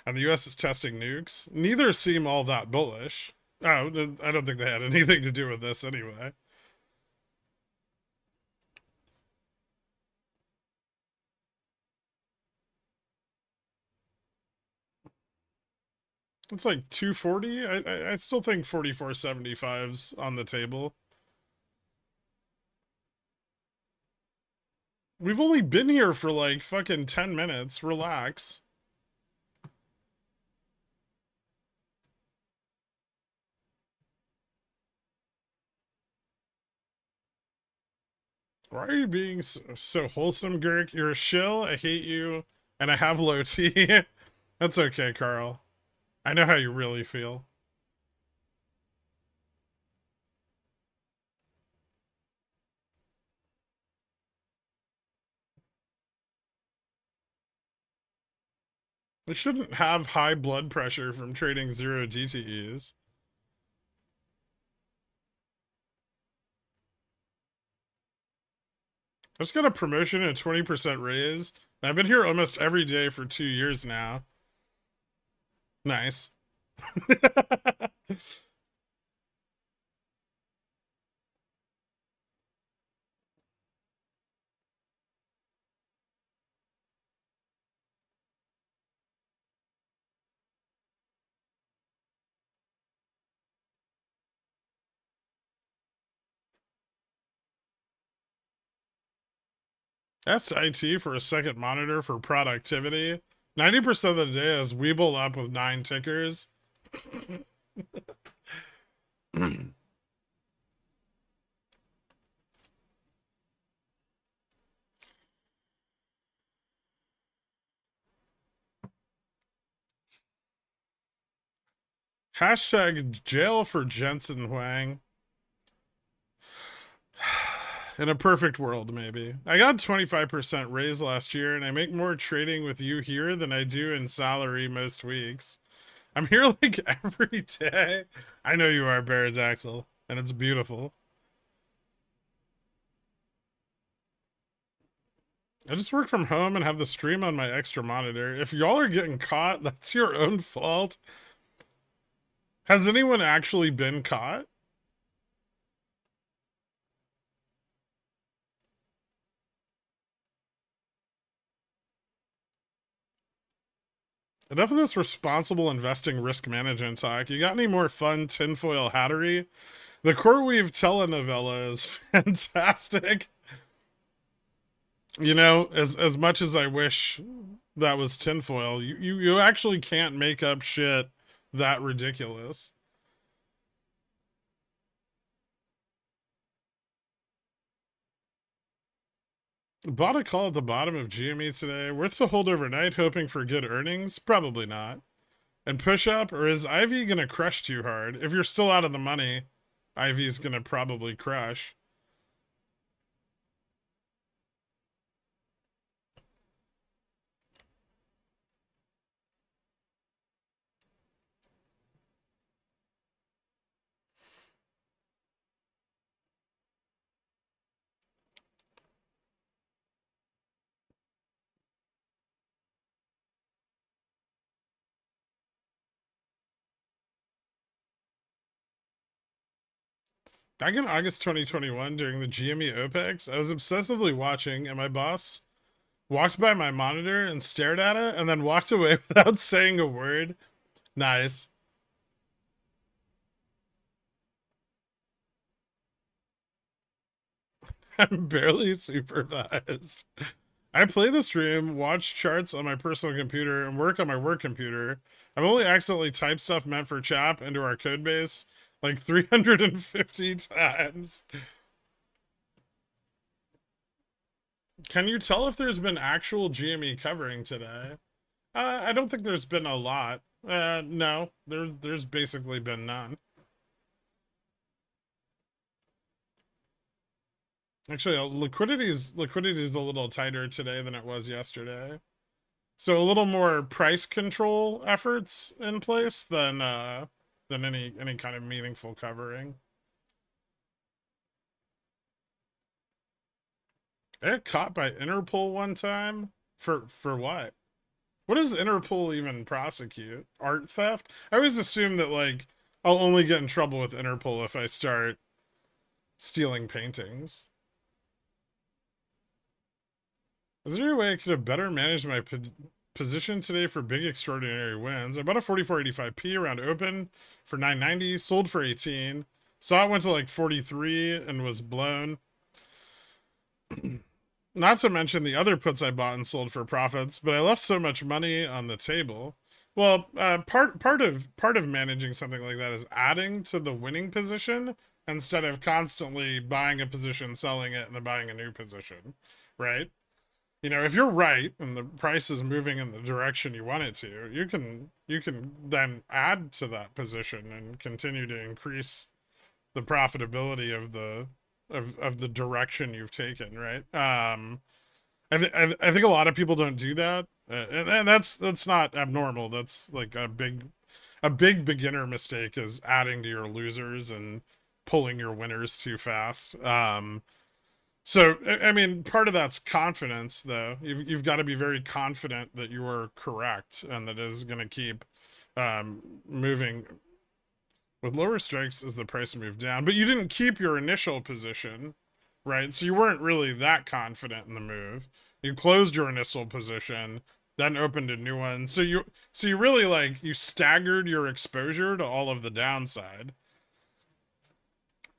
and the US is testing nukes. Neither seem all that bullish. Oh, I don't think they had anything to do with this anyway. It's like 240. I still think 44.75's on the table. We've only been here for like fucking 10 minutes. Relax. Why are you being so wholesome, Gurk? You're a shill. I hate you. And I have low T. That's okay, Carl. I know how you really feel. I shouldn't have high blood pressure from trading 0 DTEs. I just got a promotion and a 20% raise. And I've been here almost every day for 2 years now. Nice. Asked IT for a second monitor for productivity. 90% of the day is WeBull up with 9 tickers. Hashtag jail for Jensen Huang. In a perfect world, maybe. I got 25% raise last year, and I make more trading with you here than I do in salary most weeks. I'm here like every day. I know you are, Barrett's Axel, and it's beautiful. I just work from home and have the stream on my extra monitor. If y'all are getting caught, that's your own fault. Has anyone actually been caught? Enough of this responsible investing risk management talk. You got any more fun tinfoil hattery? The CoreWeave telenovela is fantastic. As much as I wish that was tinfoil, you actually can't make up shit that ridiculous. Bought a call at the bottom of GME today. Worth to hold overnight, hoping for good earnings? Probably not. And push up, or is Ivy gonna crush too hard? If you're still out of the money, Ivy's gonna probably crush. Back in August 2021, during the GME OPEX, I was obsessively watching, and my boss walked by my monitor and stared at it, and then walked away without saying a word. Nice. I'm barely supervised. I play the stream, watch charts on my personal computer, and work on my work computer. I've only accidentally typed stuff meant for chap into our code base like 350 times. Can you tell if there's been actual GME covering today? I don't think there's been a lot. No, there's basically been none. Actually, liquidity's a little tighter today than it was yesterday. So a little more price control efforts in place than any kind of meaningful covering. I got caught by Interpol one time for what? What does Interpol even prosecute? Art theft? I always assume that like I'll only get in trouble with Interpol if I start stealing paintings. Is there a way I could have better managed my position today for big extraordinary wins? I bought a 4485p around open for 990, sold for 18. Saw it went to like 43 and was blown. Not to mention the other puts I bought and sold for profits, but I left so much money on the table. Well, part of managing something like that is adding to the winning position instead of constantly buying a position, selling it, and then buying a new position, right? You know, if you're right and the price is moving in the direction you want it to, you can then add to that position and continue to increase the profitability of the direction you've taken, right? I think a lot of people don't do that, and that's not abnormal. That's like a big beginner mistake is adding to your losers and pulling your winners too fast. So I mean, part of that's confidence, though. You've got to be very confident that you are correct and that it is going to keep moving with lower strikes as the price moved down. But you didn't keep your initial position, right? So you weren't really that confident in the move. You closed your initial position, then opened a new one. So you really like you staggered your exposure to all of the downside.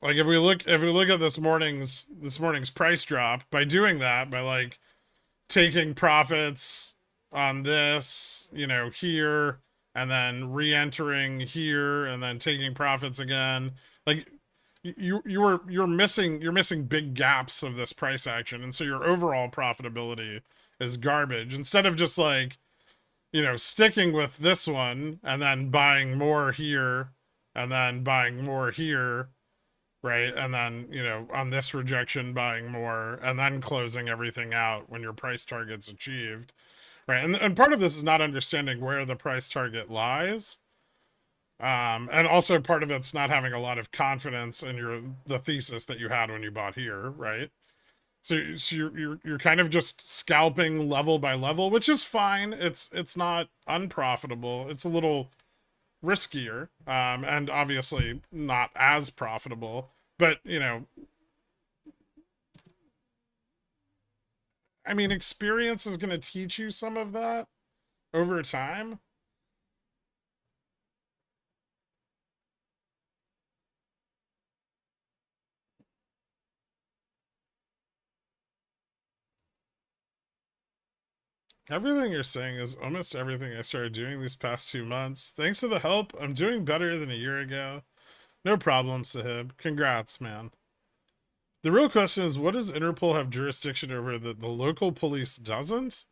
Like if we look at this morning's price drop, by doing that, by like taking profits on this, you know, here, and then re-entering here, and then taking profits again, like you're missing big gaps of this price action, and so your overall profitability is garbage. Instead of just like, you know, sticking with this one and then buying more here and then buying more here, right? And then, you know, on this rejection, buying more and then closing everything out when your price target's achieved, right? And part of this is not understanding where the price target lies. And also part of it's not having a lot of confidence in the thesis that you had when you bought here, right? So you're kind of just scalping level by level, which is fine. It's not unprofitable. It's a little riskier, and obviously not as profitable. But you know, I mean, experience is going to teach you some of that over time. Everything you're saying is almost everything I started doing these past 2 months. Thanks to the help, I'm doing better than a year ago. No problem, Sahib. Congrats, man. The real question is, what does Interpol have jurisdiction over that the local police doesn't?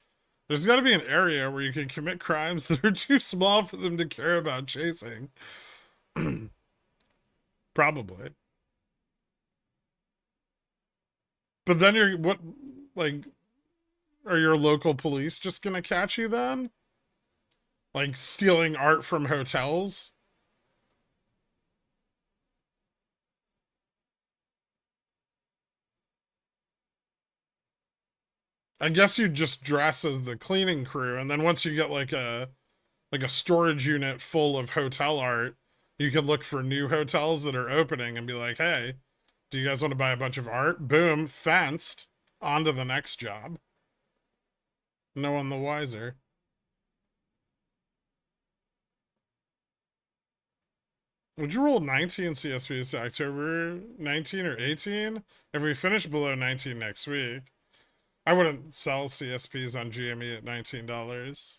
There's got to be an area where you can commit crimes that are too small for them to care about chasing. Probably. But then what, like, are your local police just gonna catch you then? Like stealing art from hotels? I guess you just dress as the cleaning crew, and then once you get like a storage unit full of hotel art, you can look for new hotels that are opening and be like, hey, do you guys want to buy a bunch of art? Boom, fenced, on to the next job. No one the wiser. Would you roll 19 CSPs to October 19 or 18? If we finish below 19 next week, I wouldn't sell CSPs on GME at $19.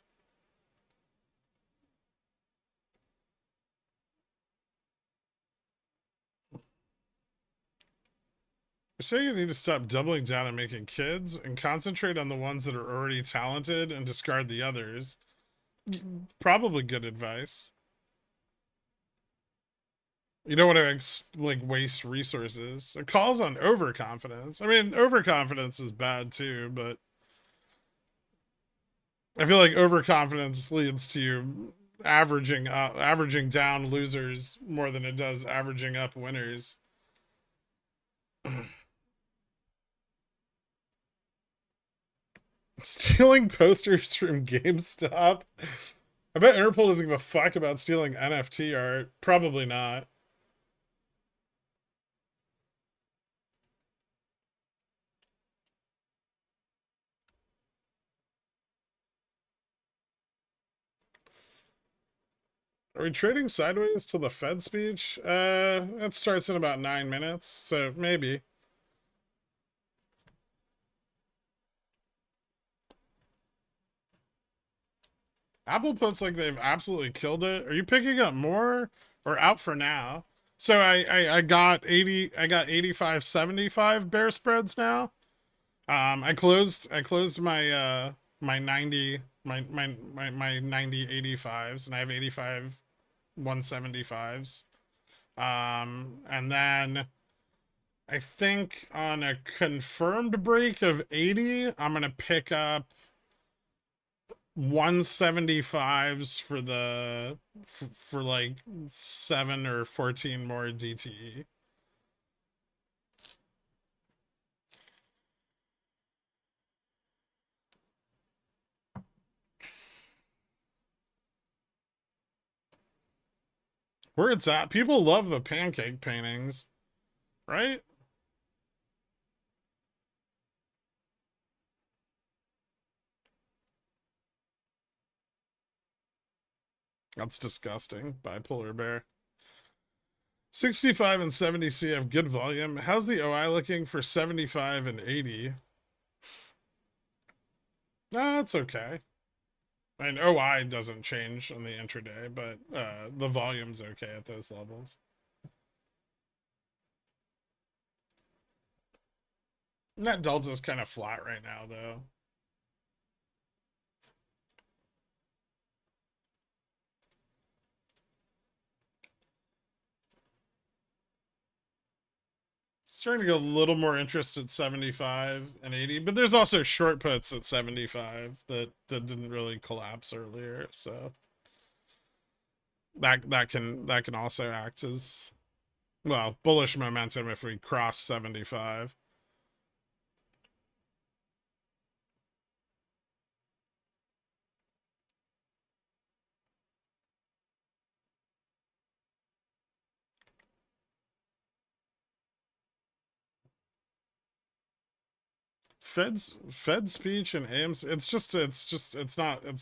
You're saying you need to stop doubling down and making kids and concentrate on the ones that are already talented and discard the others. Probably good advice. You don't want to like waste resources. It calls on overconfidence. I mean, overconfidence is bad too, but I feel like overconfidence leads to you averaging down losers more than it does averaging up winners. Stealing posters from GameStop. I bet Interpol doesn't give a fuck about stealing NFT art. Probably not. Are we trading sideways till the Fed speech? It starts in about 9 minutes, so maybe. Apple puts like they've absolutely killed it. Are you picking up more or out for now? So I got 85.75 bear spreads now. I closed my 90 my 90 85s, and I have 85 175s. And then I think on a confirmed break of 80, I'm gonna pick up 175s for like 7 or 14 more DTE. Where it's at, people love the pancake paintings, right? That's disgusting. Bipolar bear. 65 and 70C have good volume. How's the OI looking for 75 and 80? That's okay. I mean, OI doesn't change on the intraday, but the volume's okay at those levels. Net delta's kind of flat right now, though. Starting to get a little more interest at 75 and 80, but there's also short puts at 75 that didn't really collapse earlier, so that can also act as, well, bullish momentum if we cross 75. Fed speech and AMC, it's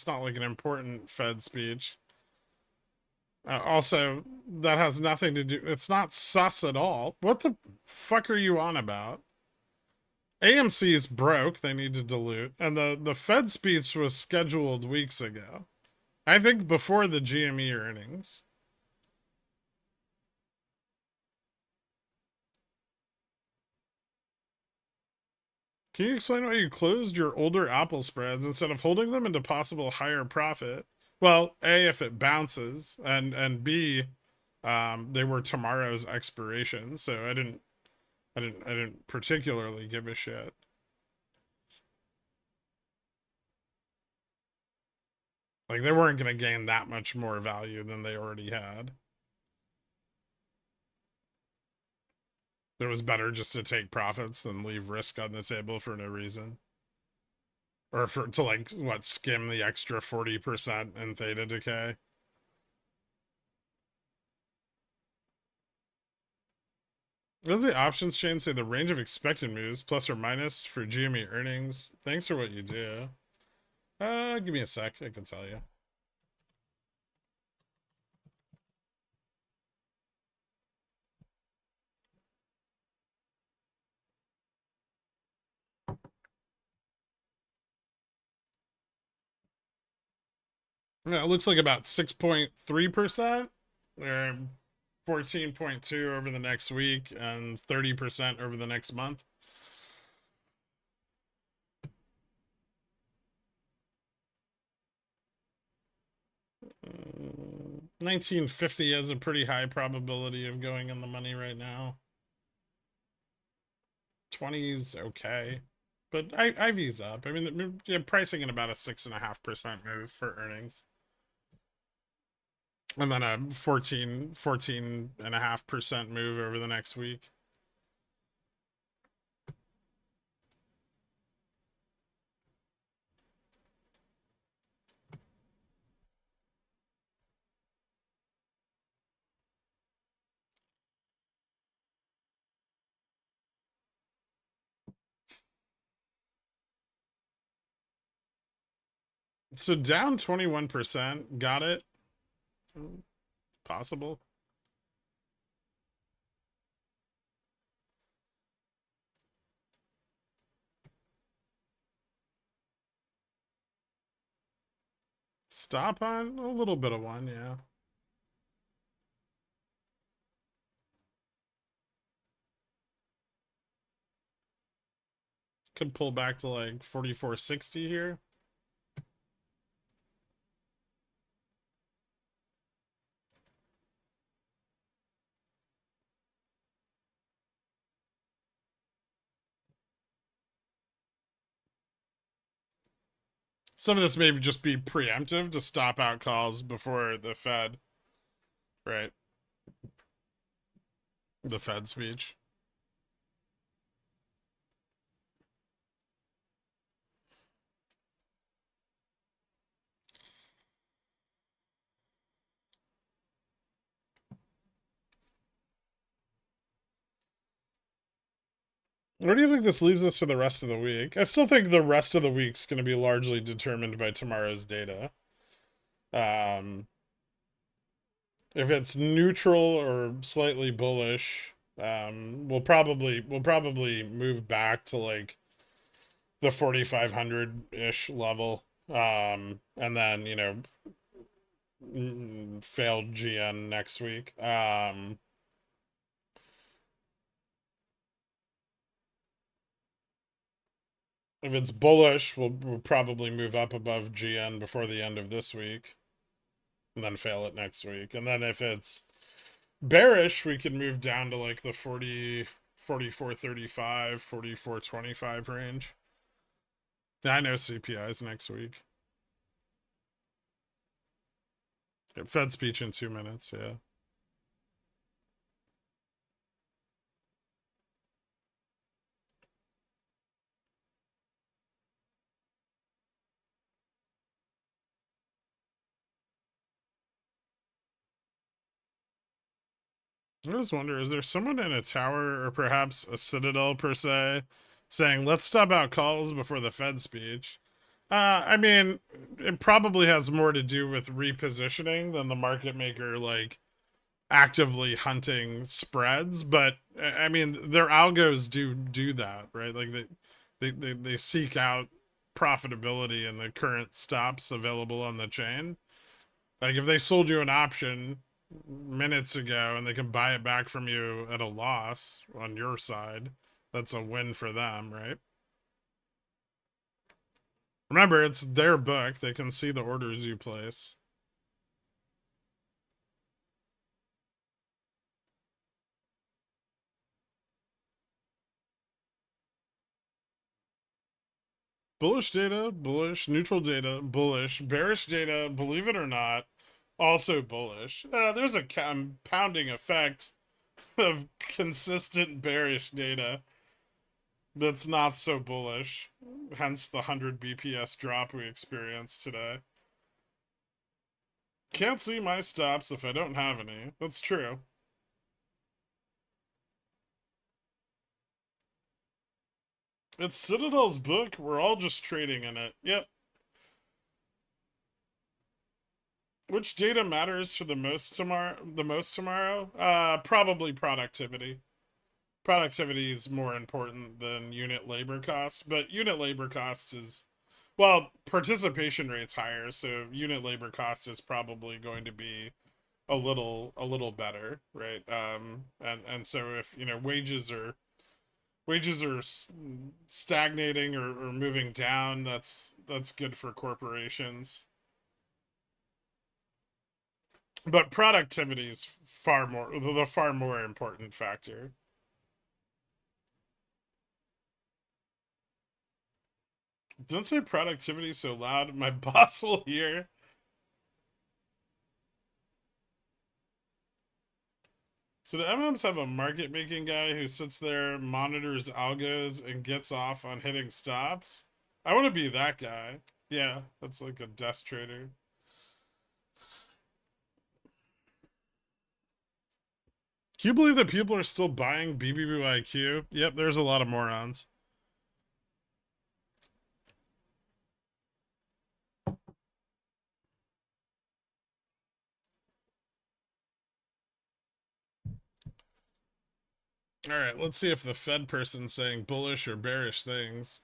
not like an important Fed speech. Also, that has nothing to do, it's not sus at all. What the fuck are you on about? AMC is broke, they need to dilute, and the Fed speech was scheduled weeks ago. I think before the GME earnings. Can you explain why you closed your older Apple spreads instead of holding them into possible higher profit? Well, A, if it bounces, and B, they were tomorrow's expiration, so I didn't particularly give a shit. Like, they weren't gonna gain that much more value than they already had. It was better just to take profits than leave risk on the table for no reason. Or for to like what, skim the extra 40% in theta decay. What does the options chain say? The range of expected moves, plus or minus, for GME earnings. Thanks for what you do. Give me a sec. I can tell you. Yeah, it looks like about 6.3%, or 14.2 over the next week, and 30% over the next month. Uh, 1950 has a pretty high probability of going in the money right now. 20's okay, but IV's up. I mean, you're pricing in about a 6.5% move for earnings, and then a 14.5% move over the next week. So down 21%. Got it. Possible. Stop on a little bit of one, yeah. Could pull back to like 44.60 here. Some of this may just be preemptive to stop out calls before the Fed, right? The Fed speech. Where do you think this leaves us for the rest of the week? I still think the rest of the week's going to be largely determined by tomorrow's data. If it's neutral or slightly bullish, we'll probably move back to like the 4,500 ish level, and then failed GN next week. If it's bullish, we'll probably move up above GN before the end of this week, and then fail it next week. And then if it's bearish, we can move down to like the 44.35, 44.25 range. Yeah, I know CPI's next week. Yeah, Fed speech in 2 minutes, yeah. I just wonder, is there someone in a tower or perhaps a citadel per se saying, let's stop out calls before the Fed speech? I mean, it probably has more to do with repositioning than the market maker like actively hunting spreads, but I mean, their algos do that, right? Like they seek out profitability in the current stops available on the chain. Like if they sold you an option minutes ago and they can buy it back from you at a loss on your side, that's a win for them, right? Remember, it's their book. They can see the orders you place. Bullish data, bullish. Neutral data, bullish. Bearish data, believe it or not, also bullish. There's a compounding effect of consistent bearish data that's not so bullish. Hence the 100 BPS drop we experienced today. Can't see my stops if I don't have any. That's true. It's Citadel's book. We're all just trading in it. Yep. Which data matters for the most tomorrow? Probably productivity. Productivity is more important than unit labor costs, but unit labor cost is, well, participation rate's higher, so unit labor cost is probably going to be a little better, right? And so if wages are stagnating or moving down, that's good for corporations. But productivity is far more important factor. Don't say productivity so loud. My boss will hear. So the MMs have a market making guy who sits there, monitors algos, and gets off on hitting stops. I want to be that guy. Yeah, that's like a desk trader. Can you believe that people are still buying BBBYQ? Yep, there's a lot of morons. All right, let's see if the Fed person's saying bullish or bearish things.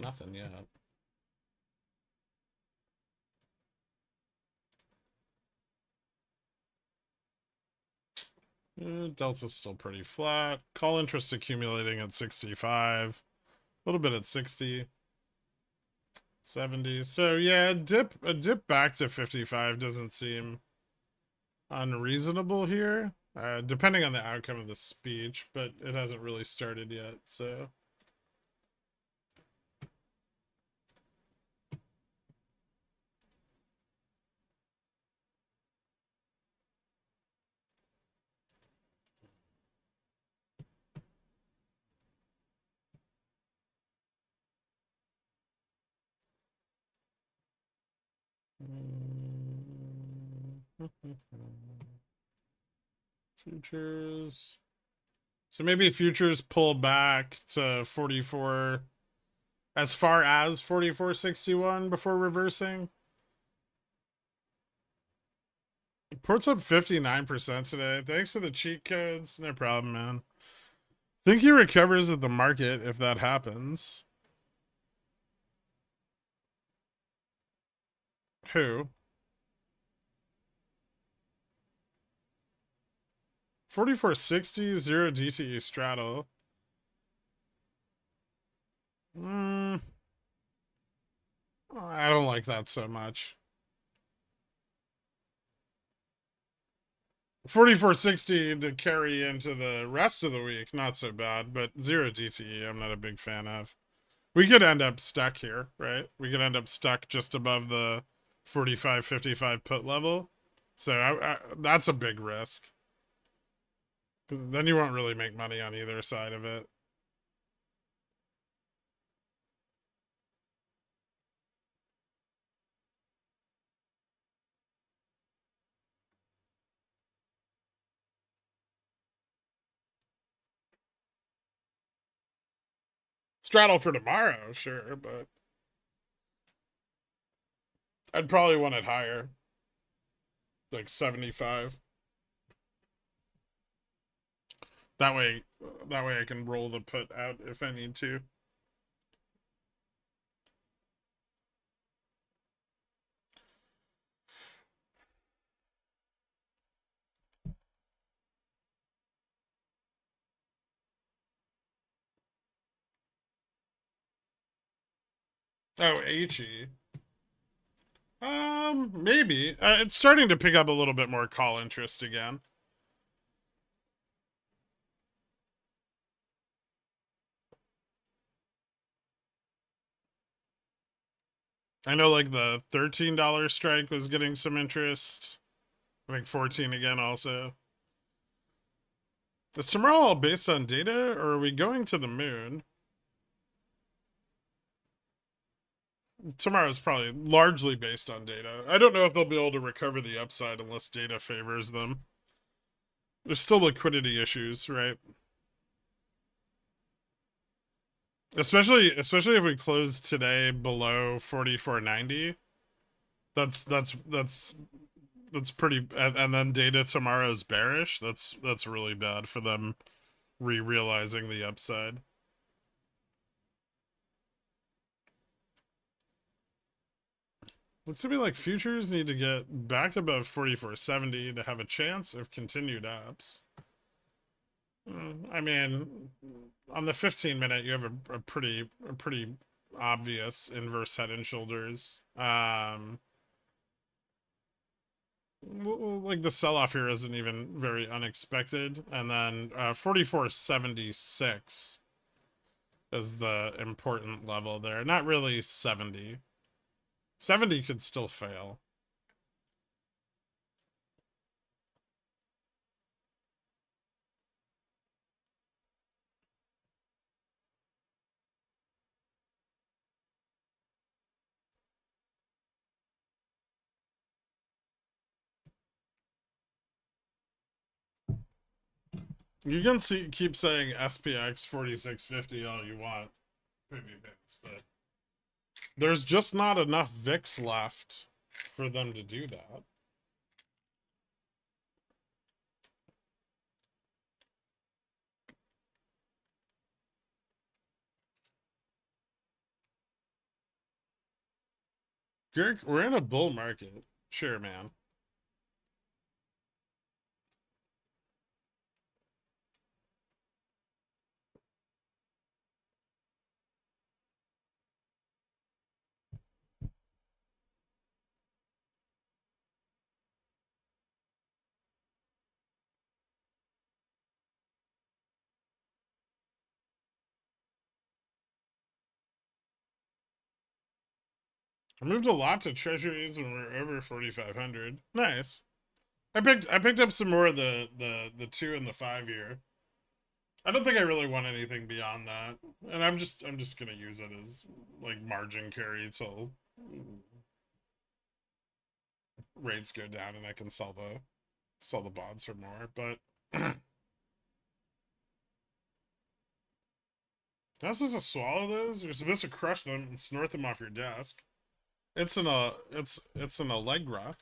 Nothing yet. Delta's still pretty flat. Call interest accumulating at 65. A little bit at 60. 70. So yeah, a dip back to 55 doesn't seem unreasonable here. Depending on the outcome of the speech, but it hasn't really started yet, so. Futures. So maybe futures pull back to 44, as far as 44.61 before reversing. Port's up 59% today. Thanks to the cheat codes. No problem, man. Think he recovers at the market if that happens. Who? 44.60, 0 DTE straddle. I don't like that so much. 44.60 to carry into the rest of the week, not so bad, but 0 DTE, I'm not a big fan of. We could end up stuck here, right? We could end up stuck just above the 45.55 put level. So that's a big risk. Then you won't really make money on either side of it. Straddle for tomorrow, sure, but I'd probably want it higher, like 75. That way, I can roll the put out if I need to. Oh, HE. Maybe. It's starting to pick up a little bit more call interest again. I know like the $13 strike was getting some interest. I think 14 again also. Is tomorrow all based on data, or are we going to the moon? Tomorrow's probably largely based on data. I don't know if they'll be able to recover the upside unless data favors them. There's still liquidity issues, right? Especially if we close today below 44.90. That's pretty, and then data tomorrow's bearish. That's really bad for them re-realizing the upside. Looks to me like futures need to get back above 44.70 to have a chance of continued ups. I mean, on the 15-minute, you have a pretty obvious inverse head and shoulders. Like the sell-off here isn't even very unexpected, and then 44.76 is the important level there. Not really 70. 70 could still fail. You can keep saying SPX 4650 all you want, but there's just not enough VIX left for them to do that. Gherk, we're in a bull market. Sure, man. I moved a lot to treasuries when we're over 4,500. Nice. I picked up some more of the 2 and the 5 year. I don't think I really want anything beyond that, and I'm just gonna use it as like margin carry till rates go down and I can sell the bonds for more. But not supposed to swallow those. You're supposed to crush them and snort them off your desk. It's an Allegra.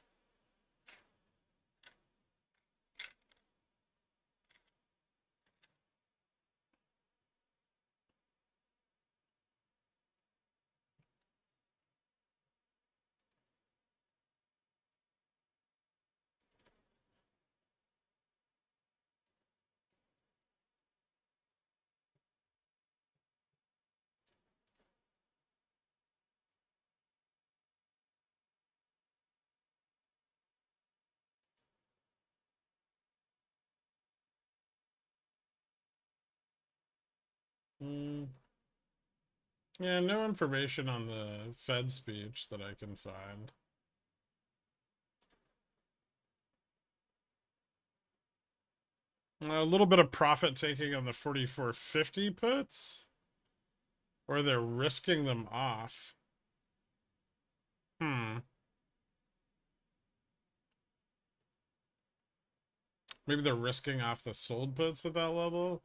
Mm. Yeah, no information on the Fed speech that I can find. A little bit of profit taking on the 4450 puts, or they're risking them off. Maybe they're risking off the sold puts at that level.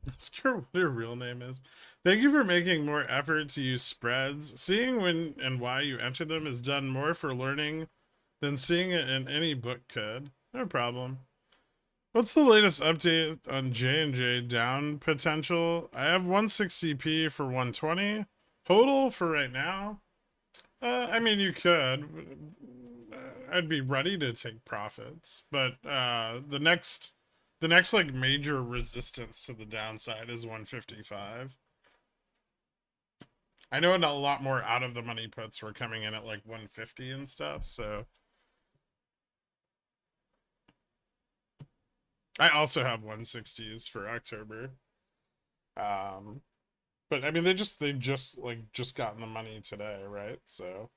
That's what their real name is. Thank you for making more effort to use spreads. Seeing when and why you enter them is done more for learning than seeing it in any book could. No problem. What's the latest update on J&J down potential? I have 160p for 120 total for right now. I mean, you could. I'd be ready to take profits, but the next like major resistance to the downside is 155. I know a lot more out of the money puts were coming in at like 150 and stuff, so I also have 160s for October. Um, but I mean they just gotten the money today, right? So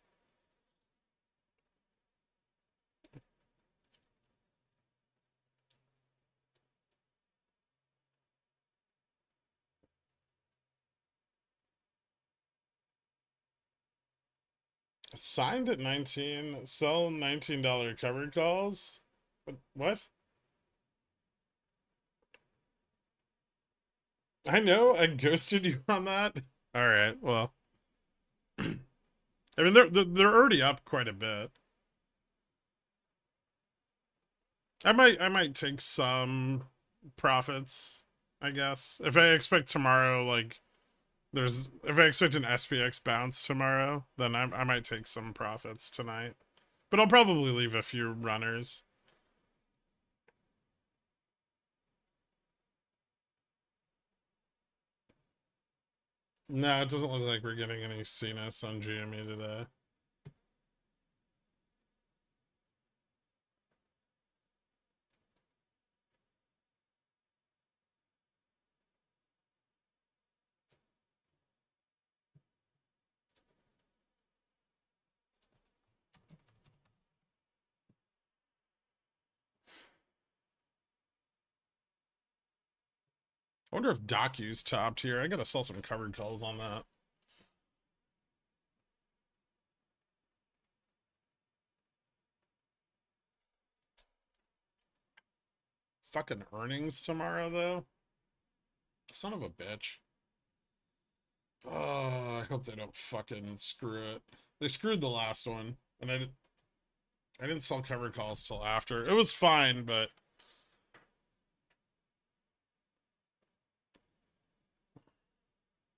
signed at 19, sell $19 covered calls. What? I know I ghosted you on that. All right, well, I mean they're already up quite a bit. I might take some profits, I guess. If I expect tomorrow, like if I expect an SPX bounce tomorrow, then I might take some profits tonight. But I'll probably leave a few runners. No, it doesn't look like we're getting any CNS on GME today. I wonder if Docu's topped here. I gotta sell some covered calls on that. Fucking earnings tomorrow, though. Son of a bitch. Oh, I hope they don't fucking screw it. They screwed the last one, and I didn't sell covered calls till after. It was fine, but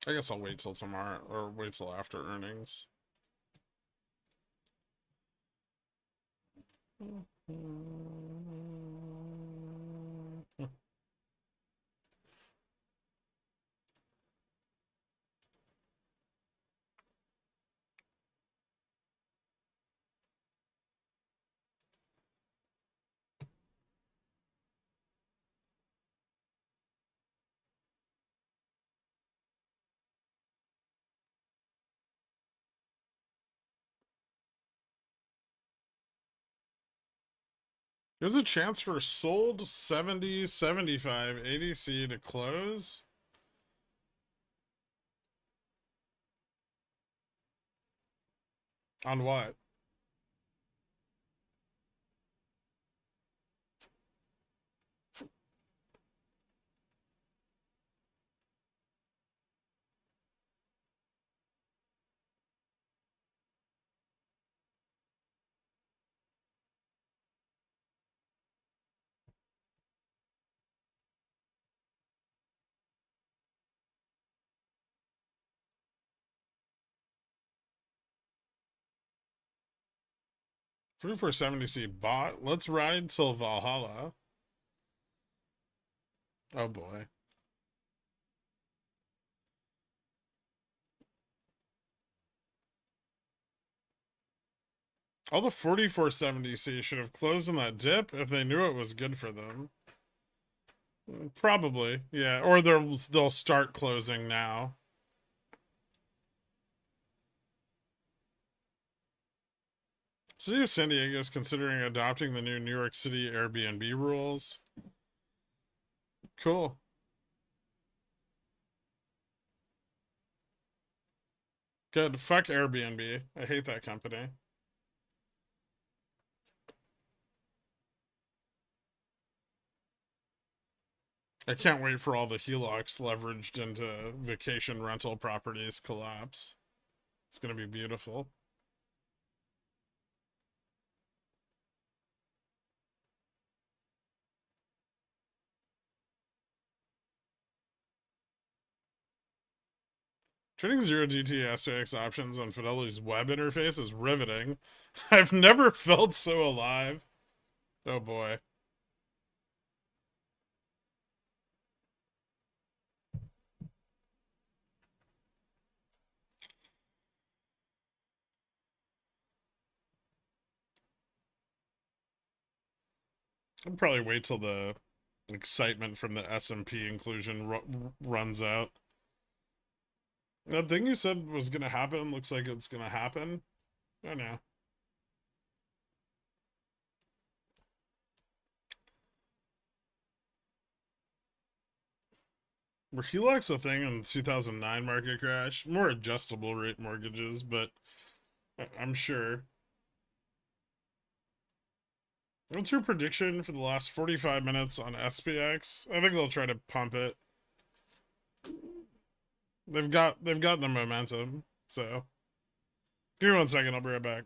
I guess I'll wait till tomorrow or wait till after earnings. There's a chance for sold 70, 75 ADC to close. On what? Three for 70C bought. Let's ride till Valhalla. Oh boy. All the 4470C should have closed in that dip if they knew it was good for them. Probably, yeah. Or they'll start closing now. City of San Diego is considering adopting the new New York City Airbnb rules. Cool. Good. Fuck Airbnb. I hate that company. I can't wait for all the HELOCs leveraged into vacation rental properties collapse. It's going to be beautiful. Trading 0DT SPX options on Fidelity's web interface is riveting. I've never felt so alive. Oh boy. I'll probably wait till the excitement from the S&P inclusion runs out. That thing you said was gonna happen looks like it's gonna happen. I know. Were HELOCs a thing in the 2009 market crash? More adjustable rate mortgages, but I'm sure. What's your prediction for the last 45 minutes on SPX? I think they'll try to pump it. They've got the momentum, so give me 1 second, I'll be right back.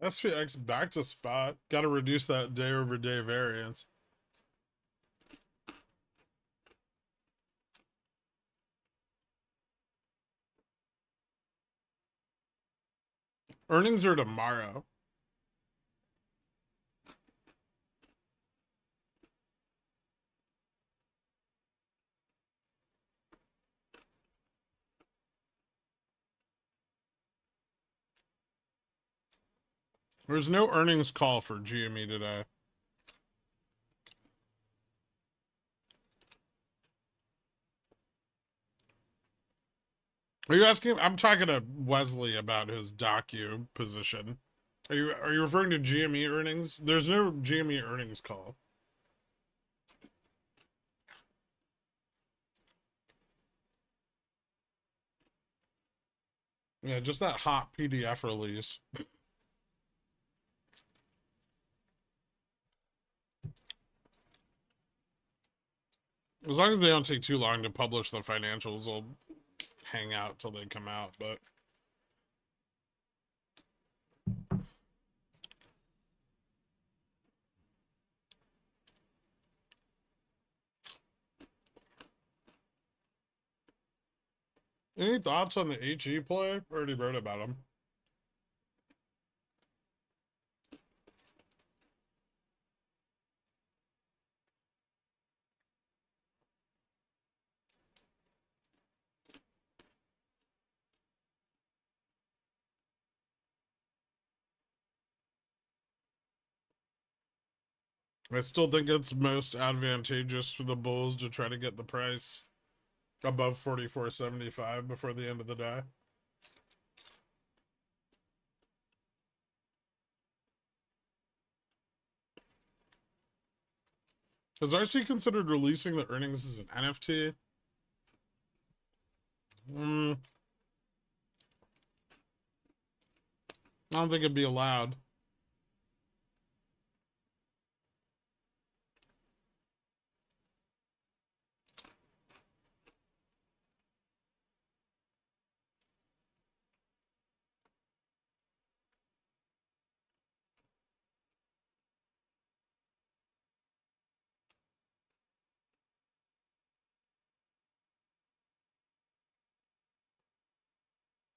SPX back to spot. Got to reduce that day over day variance. Earnings are tomorrow. There's no earnings call for GME today. Are you asking? I'm talking to Wesley about his docu position. Are you referring to GME earnings? There's no GME earnings call. Yeah, just that hot PDF release. As long as they don't take too long to publish the financials, I'll hang out till they come out, but any thoughts on the HE play? Already wrote about them. I still think it's most advantageous for the Bulls to try to get the price above 44.75 before the end of the day. Has RC considered releasing the earnings as an NFT? I don't think it'd be allowed.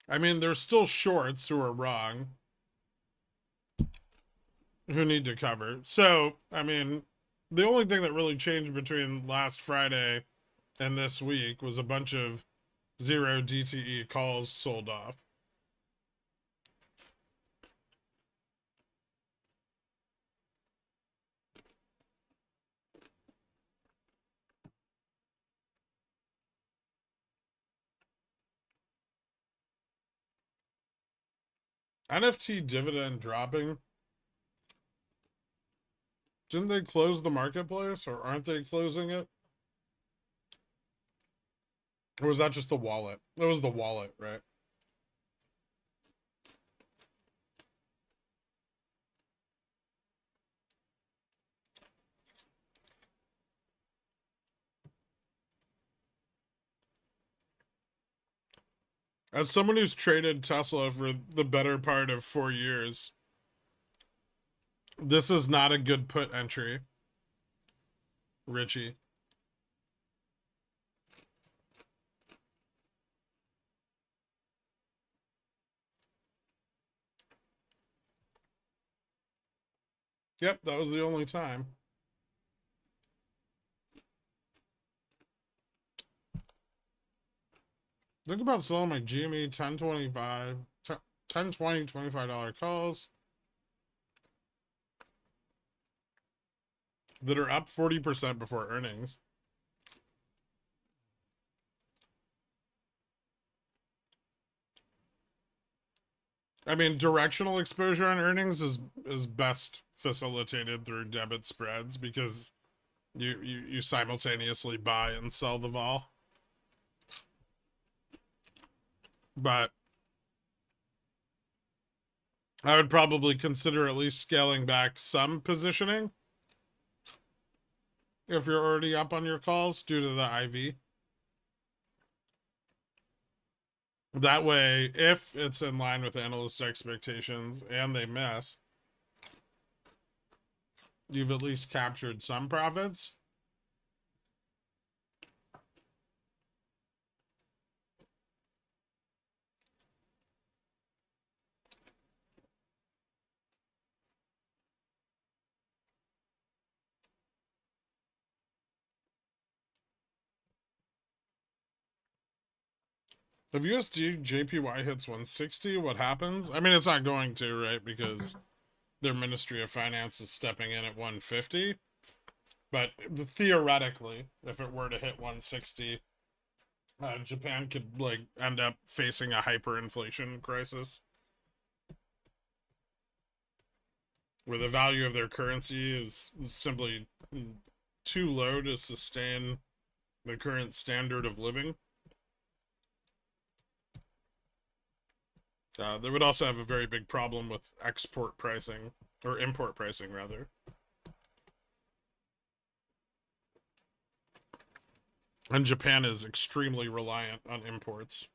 I mean, there's still shorts who are wrong, who need to cover. So, I mean, the only thing that really changed between last Friday and this week was a bunch of 0 DTE calls sold off. NFT dividend dropping. Didn't they close the marketplace, or aren't they closing it? Or was that just the wallet? That was the wallet, right? As someone who's traded Tesla for the better part of 4 years, this is not a good put entry, Richie. Yep, that was the only time. Think about selling my GME 1025, 10, 20, $25 calls that are up 40% before earnings. I mean, directional exposure on earnings is best facilitated through debit spreads because you simultaneously buy and sell the vol. But I would probably consider at least scaling back some positioning if you're already up on your calls due to the IV. That way, if it's in line with analyst expectations and they miss, you've at least captured some profits. If USD JPY hits 160, what happens? I mean, it's not going to, right? Because their Ministry of Finance is stepping in at 150. But theoretically, if it were to hit 160, Japan could like end up facing a hyperinflation crisis, where the value of their currency is simply too low to sustain the current standard of living. They would also have a very big problem with export pricing, or import pricing, rather. And Japan is extremely reliant on imports.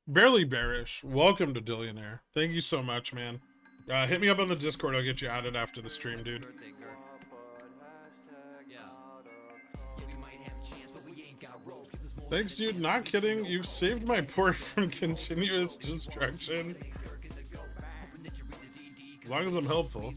Barely bearish. Welcome to Dillionaire. Thank you so much, man. Hit me up on the Discord. I'll get you added after the stream, dude. Thanks, dude. Not kidding. You've saved my port from continuous destruction. As long as I'm helpful.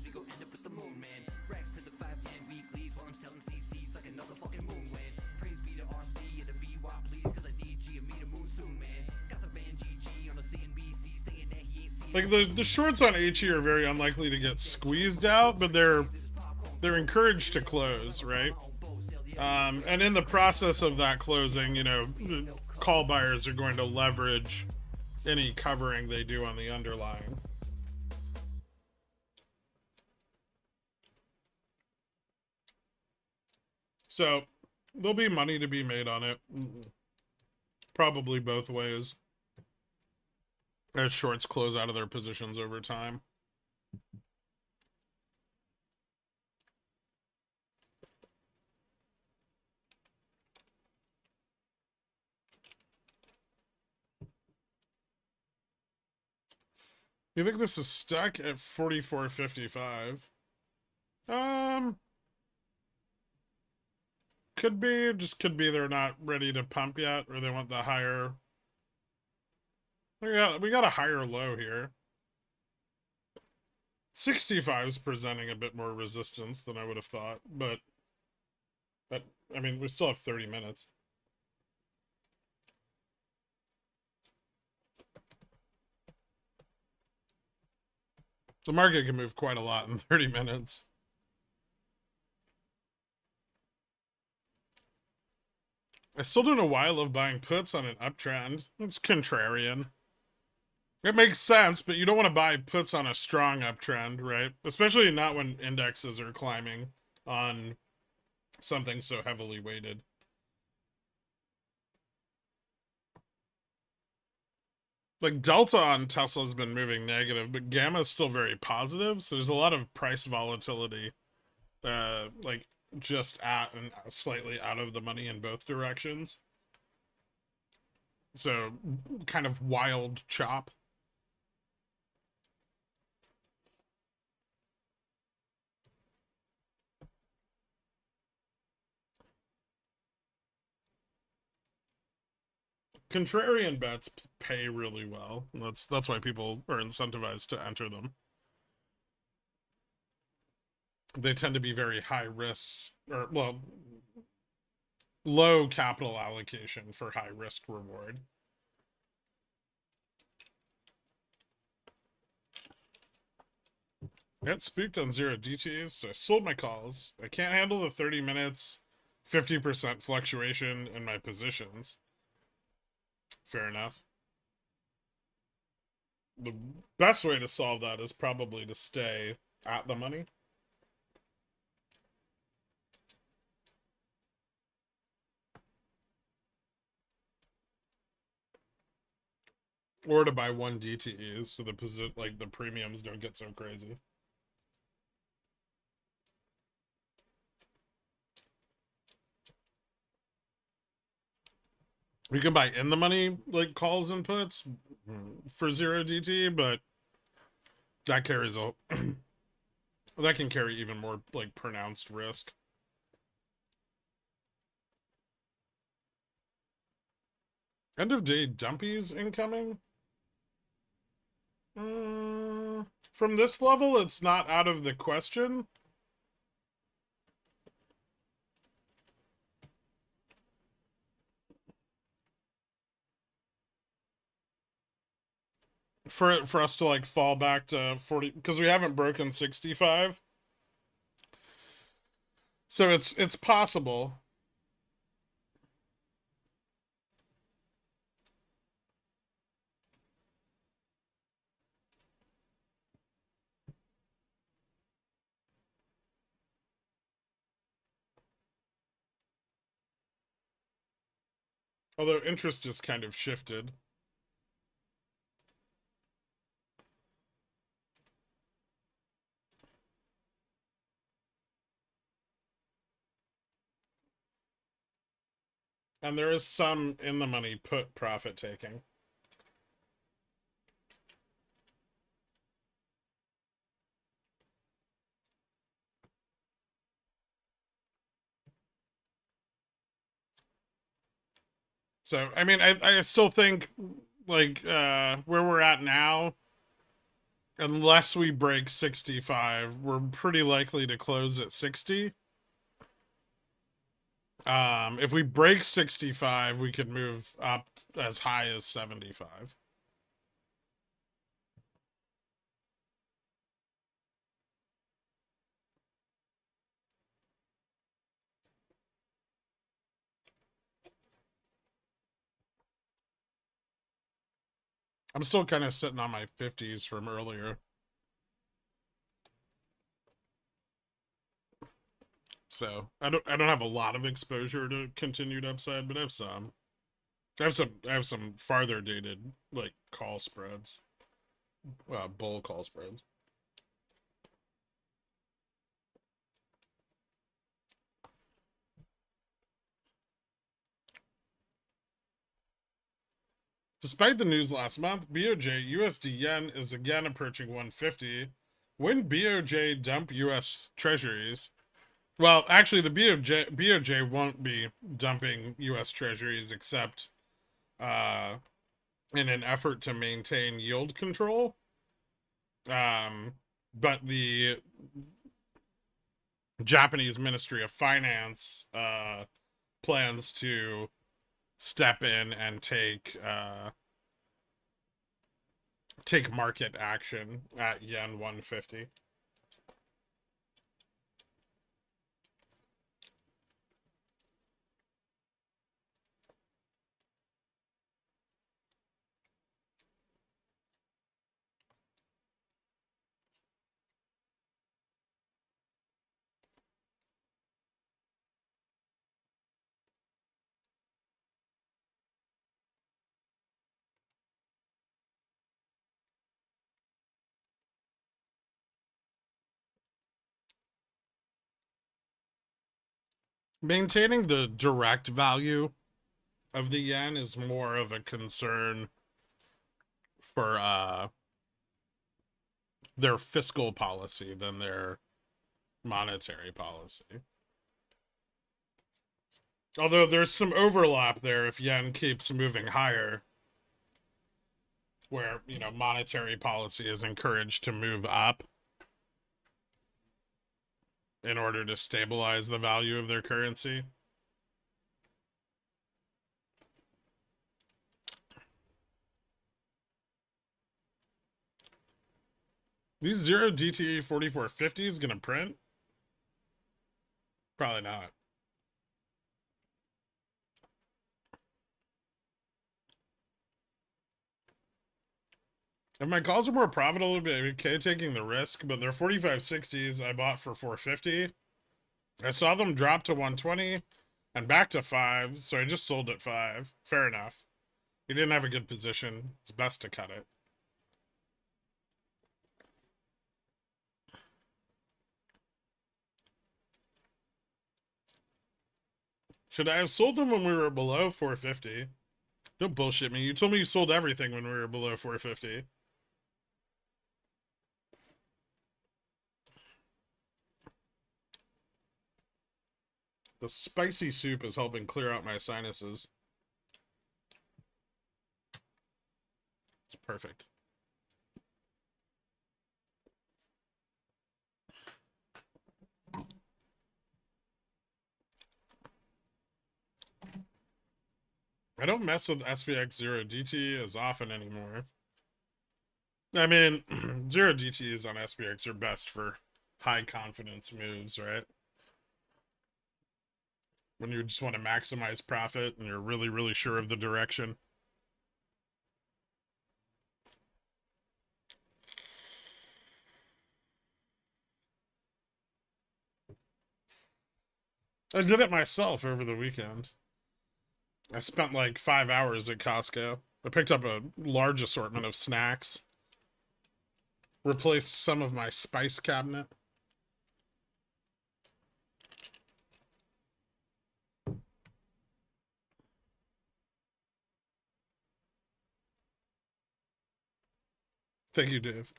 Like the shorts on HE are very unlikely to get squeezed out, but they're encouraged to close, right? And in the process of that closing, you know, call buyers are going to leverage any covering they do on the underlying. So there'll be money to be made on it. Probably both ways. As shorts close out of their positions over time. You think this is stuck at 44.55? Could be. Just could be they're not ready to pump yet, or they want the higher. We got a higher low here. 65 is presenting a bit more resistance than I would have thought, but I mean, we still have 30 minutes. The market can move quite a lot in 30 minutes. I still don't know why I love buying puts on an uptrend. It's contrarian. It makes sense, but you don't want to buy puts on a strong uptrend, right? Especially not when indexes are climbing on something so heavily weighted. Like Delta on Tesla's been moving negative, but Gamma is still very positive. So there's a lot of price volatility, like just at and slightly out of the money in both directions. So kind of wild chop. Contrarian bets pay really well. That's why people are incentivized to enter them. They tend to be very high risks, or well, low capital allocation for high risk reward. I got spooked on 0 DTs, so I sold my calls. I can't handle the 30 minutes, 50% fluctuation in my positions. Fair enough. The best way to solve that is probably to stay at the money. Or to buy 1 DTEs so the premiums don't get so crazy. You can buy in the money like calls and puts for 0 DT, but that carries a that can carry even more like pronounced risk. End of day dumpies incoming. From this level, it's not out of the question. For us to like fall back to 40 because we haven't broken 65. So it's possible. Although interest just kind of shifted. And there is some in the money put profit taking. So I mean I still think like where we're at now, unless we break 65, we're pretty likely to close at 60. If we break 65, we could move up as high as 75. I'm still kind of sitting on my 50s from earlier. So I don't have a lot of exposure to continued upside, but I have some. I have some farther dated like call spreads. Bull call spreads. Despite the news last month, BOJ USD yen is again approaching 150. When BOJ dump US treasuries, well, actually the BOJ won't be dumping US treasuries except in an effort to maintain yield control. But the Japanese Ministry of Finance plans to step in and take market action at yen 150. Maintaining the direct value of the yen is more of a concern for their fiscal policy than their monetary policy. Although there's some overlap there if yen keeps moving higher, where monetary policy is encouraged to move up in order to stabilize the value of their currency. These 0 DTE 4450 is gonna print? Probably not. If my calls are more profitable, I'd be okay taking the risk, but they're 4560s I bought for 450. I saw them drop to 120 and back to 5, so I just sold at 5. Fair enough. You didn't have a good position. It's best to cut it. Should I have sold them when we were below 450? Don't bullshit me. You told me you sold everything when we were below 450. The spicy soup is helping clear out my sinuses. It's perfect. I don't mess with SPX0DT as often anymore. I mean, 0DTs on SPX are best for high confidence moves, right? When you just want to maximize profit and you're really, really sure of the direction. I did it myself over the weekend. I spent like 5 hours at Costco. I picked up a large assortment of snacks. Replaced some of my spice cabinet. Thank you, Dave.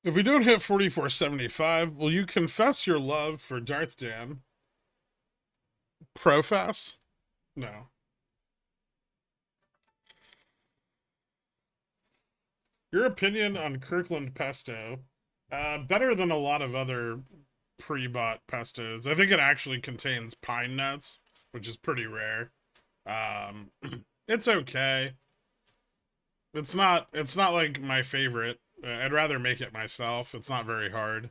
If we don't hit 44.75, will you confess your love for Darth Dan? Profess? No. Your opinion on Kirkland pesto? Better than a lot of other pre-bought pestos. I think it actually contains pine nuts, which is pretty rare. Um, it's okay. It's not. It's not like my favorite. I'd rather make it myself. It's not very hard.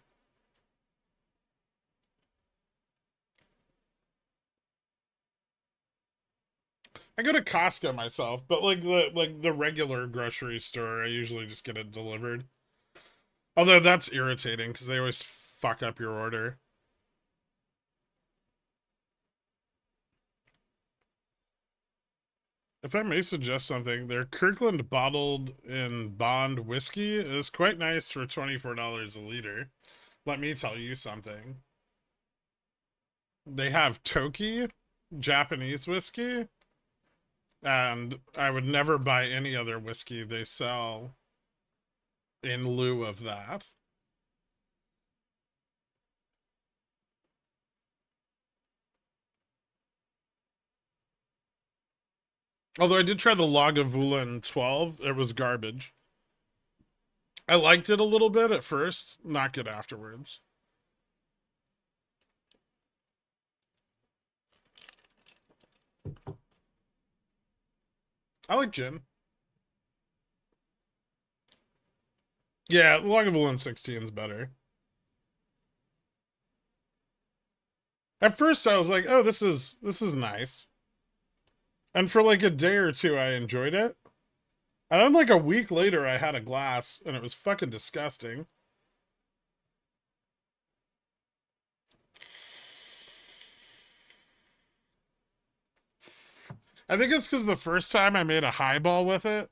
I go to Costco myself, but like the regular grocery store, I usually just get it delivered. Although that's irritating because they always fuck up your order. If I may suggest something, their Kirkland bottled in bond whiskey is quite nice for $24 a liter. Let me tell you something. They have Toki, Japanese whiskey, and I would never buy any other whiskey they sell in lieu of that. Although I did try the Lagavulin 12, it was garbage. I liked it a little bit at first, not good afterwards. I like gin. Yeah, Lagavulin 16 is better. At first I was like, "Oh, this is nice." And for like a day or two I enjoyed it. And then like a week later I had a glass and it was fucking disgusting. I think it's because the first time I made a highball with it.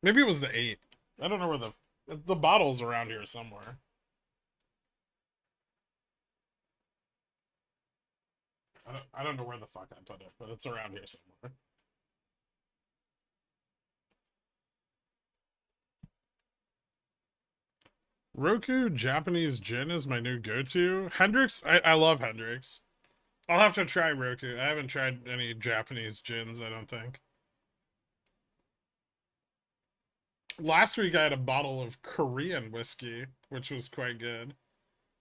Maybe it was the 8. I don't know where the bottle's around here somewhere. I don't know where the fuck I put it, but it's around here somewhere. Roku Japanese gin is my new go-to. Hendrix, I love Hendrix. I'll have to try Roku. I haven't tried any Japanese gins, I don't think. Last week I had a bottle of Korean whiskey, which was quite good.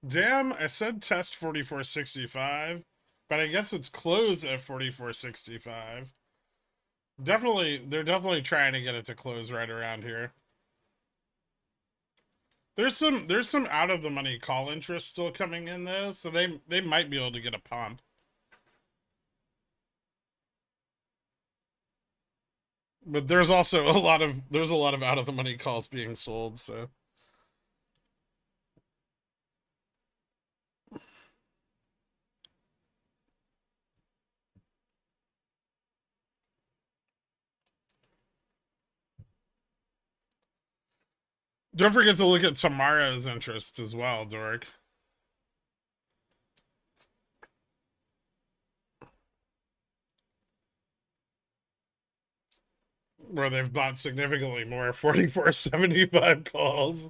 Damn, I said test 44.65, but I guess it's closed at 44.65. Definitely, they're definitely trying to get it to close right around here. There's some out of the money call interest still coming in though, so they might be able to get a pump. But there's also a lot of out of the money calls being sold, so Don't forget to look at tomorrow's interest as well, Dork. Where they've bought significantly more, 44.75 calls.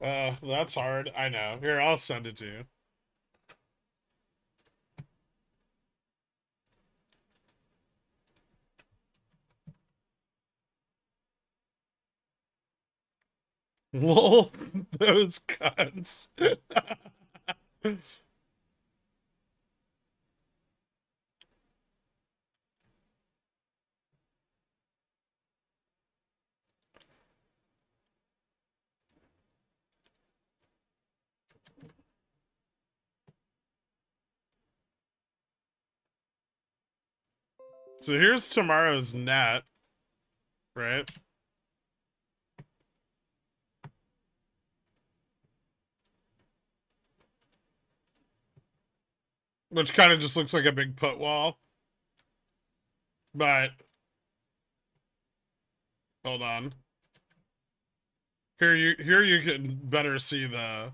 That's hard. I know. Here, I'll send it to you. Lol, those cunts. So here's tomorrow's net, right? Which kind of just looks like a big put wall. But hold on. Here you can better see the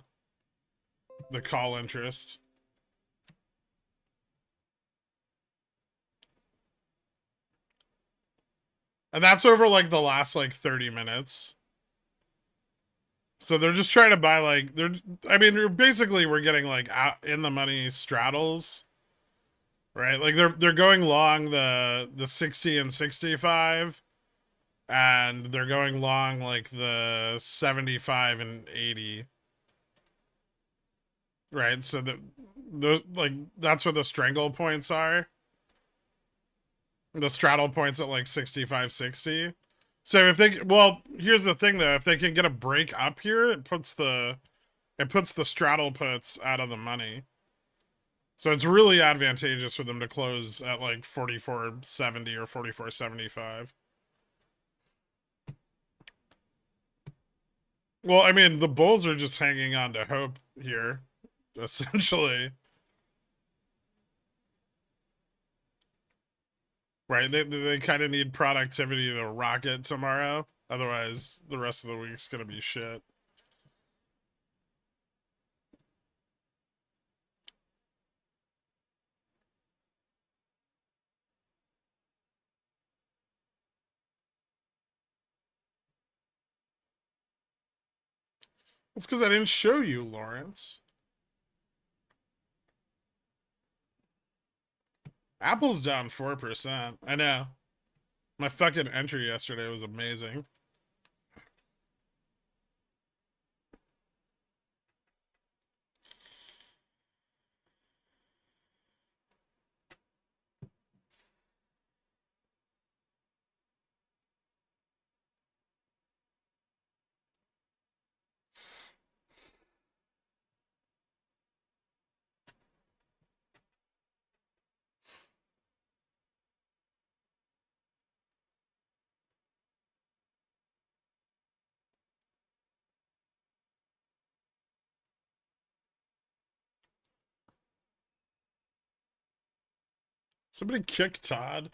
call interest. And that's over like the last like 30 minutes. So they're just trying to buy like they're basically we're getting like out in the money straddles. Right? Like they're going long the 60 and 65 and they're going long like the 75 and 80. Right? So those like that's where the strangle points are. The straddle points at like 65, 60. So if they well, here's the thing though, if they can get a break up here, it puts the straddle puts out of the money. So it's really advantageous for them to close at like 44.70 or 44.75. Well, I mean, the bulls are just hanging on to hope here, essentially. Right? They kind of need productivity to rocket tomorrow. Otherwise, the rest of the week's going to be shit. It's because I didn't show you, Lawrence. Apple's down 4%. I know. My fucking entry yesterday was amazing. Somebody kick Todd.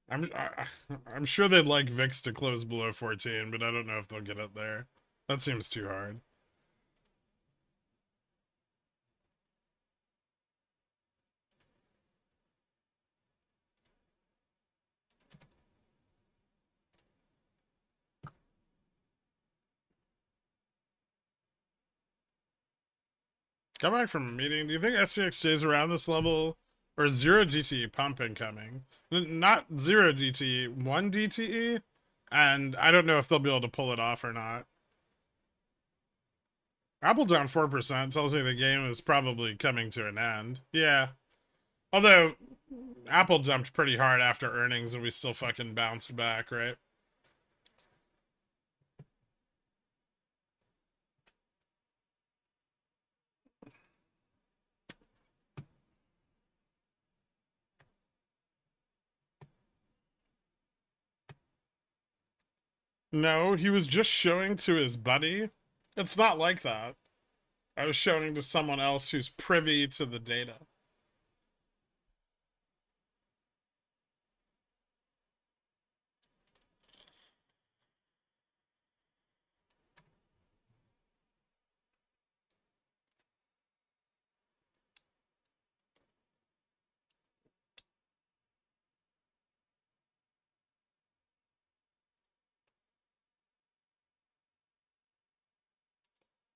I'm sure they'd like VIX to close below 14, but I don't know if they'll get it there. That seems too hard. Come back from a meeting. Do you think SPX stays around this level? Or 0 DTE pump incoming? Not 0 DTE, 1 DTE? And I don't know if they'll be able to pull it off or not. Apple down 4% tells me the game is probably coming to an end. Yeah. Although, Apple jumped pretty hard after earnings and we still fucking bounced back, right? No, he was just showing to his buddy. It's not like that. I was showing to someone else who's privy to the data.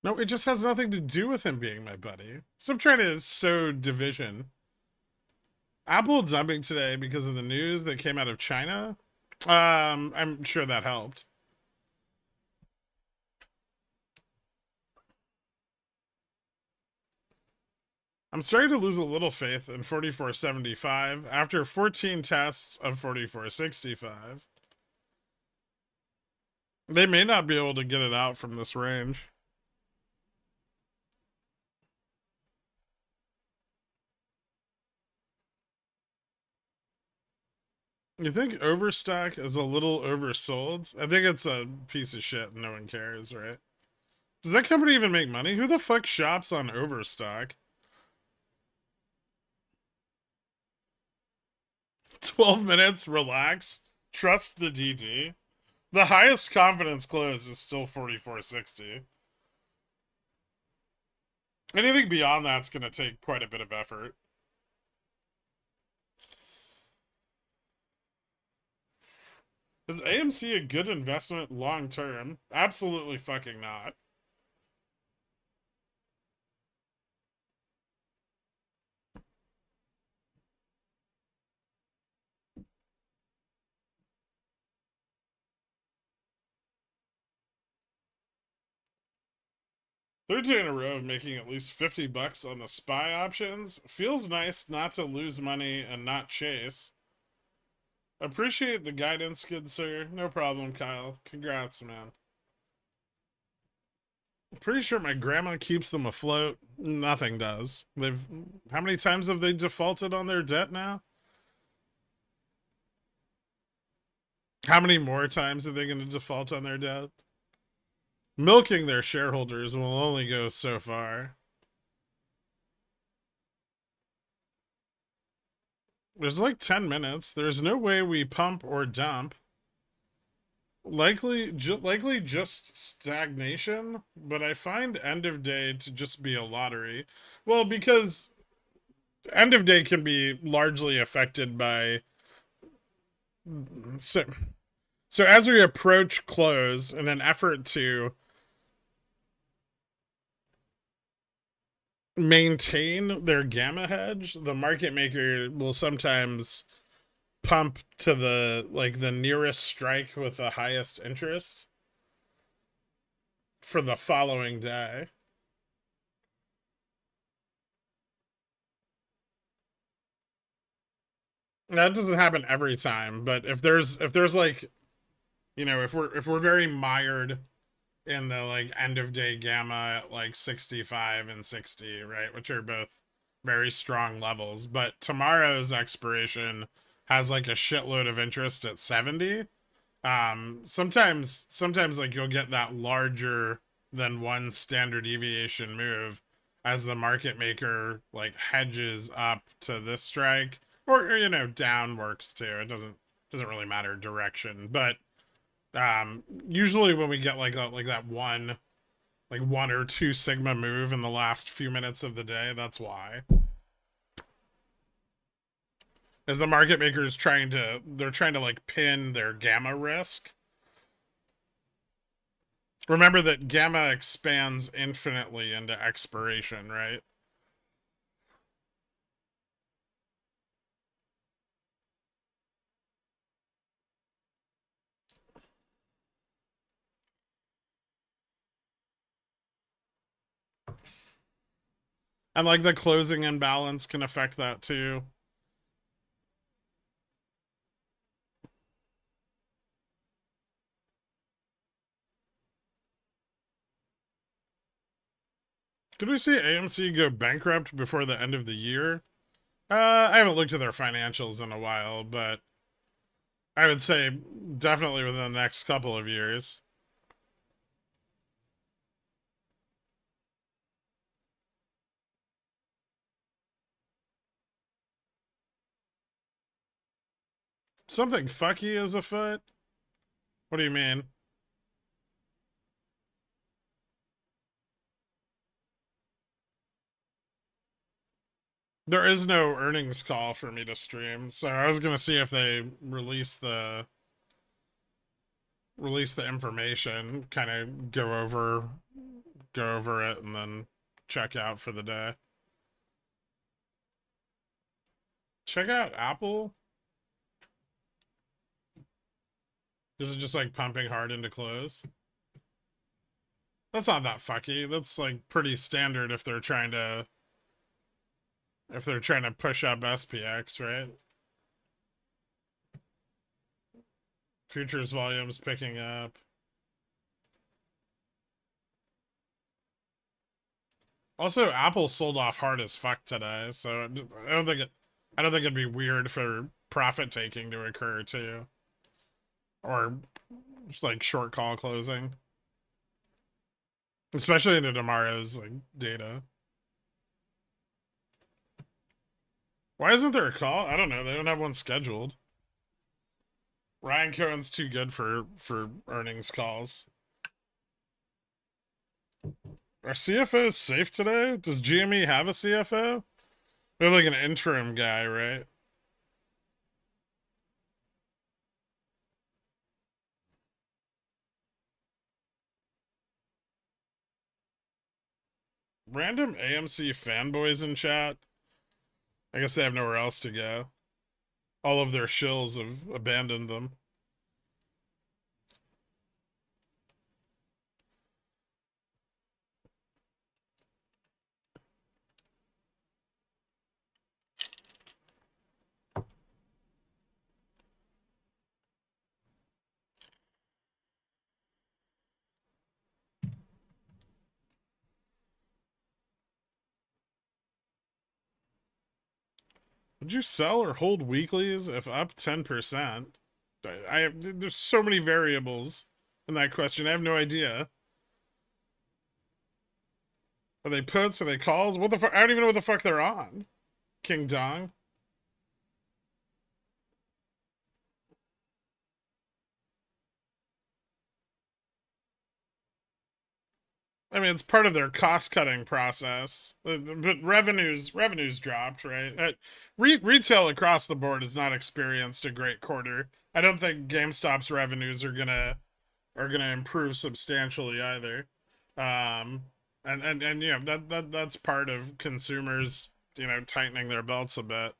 No, it just has nothing to do with him being my buddy. Stop trying to sow division. Apple dumping today because of the news that came out of China. I'm sure that helped. I'm starting to lose a little faith in 4475 after 14 tests of 4465. They may not be able to get it out from this range. You think Overstock is a little oversold? I think it's a piece of shit and no one cares, right? Does that company even make money? Who the fuck shops on Overstock? 12 minutes, relax, trust the DD. The highest confidence close is still 4460. Anything beyond that's going to take quite a bit of effort. Is AMC a good investment long term? Absolutely fucking not. Third day in a row of making at least 50 bucks on the SPY options. Feels nice not to lose money and not chase. Appreciate the guidance, good sir. No problem, Kyle. Congrats, man. Pretty sure my grandma keeps them afloat. Nothing does. They've how many times have they defaulted on their debt now? How many more times are they going to default on their debt? Milking their shareholders will only go so far. There's like 10 minutes. There's no way we pump or dump. Likely just stagnation, but I find end of day to just be a lottery. Well, because end of day can be largely affected by so, so as we approach close in an effort to maintain their gamma hedge, the market maker will sometimes pump to the nearest strike with the highest interest for the following day. That doesn't happen every time, but if there's like, if we're very mired in the like end of day gamma at like 65 and 60, right, which are both very strong levels, but tomorrow's expiration has like a shitload of interest at 70. Sometimes like you'll get that larger than one standard deviation move as the market maker like hedges up to this strike, or down works too. It doesn't really matter direction, but usually when we get like that one or two sigma move in the last few minutes of the day, that's why. As the market makers trying to like pin their gamma risk. Remember that gamma expands infinitely into expiration, right? And like the closing imbalance can affect that too. Could we see AMC go bankrupt before the end of the year? I haven't looked at their financials in a while, but I would say definitely within the next couple of years. Something fucky is afoot? What do you mean? There is no earnings call for me to stream, so I was gonna see if they release the information, kind of go over go over it, and then check out for the day. Check out Apple. Is it just like pumping hard into close? That's not that fucky. That's like pretty standard if they're trying to push up SPX, right? Futures volumes picking up. Also, Apple sold off hard as fuck today, so I don't think it'd be weird for profit taking to occur too, or just like short call closing, especially into tomorrow's like data. Why isn't there a call? I don't know. They don't have one scheduled. Ryan Cohen's too good for earnings calls. Are CFOs safe today? Does GME have a CFO? We have like an interim guy, right? Random AMC fanboys in chat. I guess they have nowhere else to go. All of their shills have abandoned them. Would you sell or hold weeklies if up 10%? There's so many variables in that question. I have no idea. Are they puts? Are they calls? What the fuck? I don't even know what the fuck they're on. King Dong. I mean, it's part of their cost-cutting process, but revenues dropped, right? Retail across the board has not experienced a great quarter. I don't think GameStop's revenues are gonna improve substantially either. Um, and yeah, that's part of consumers, tightening their belts a bit.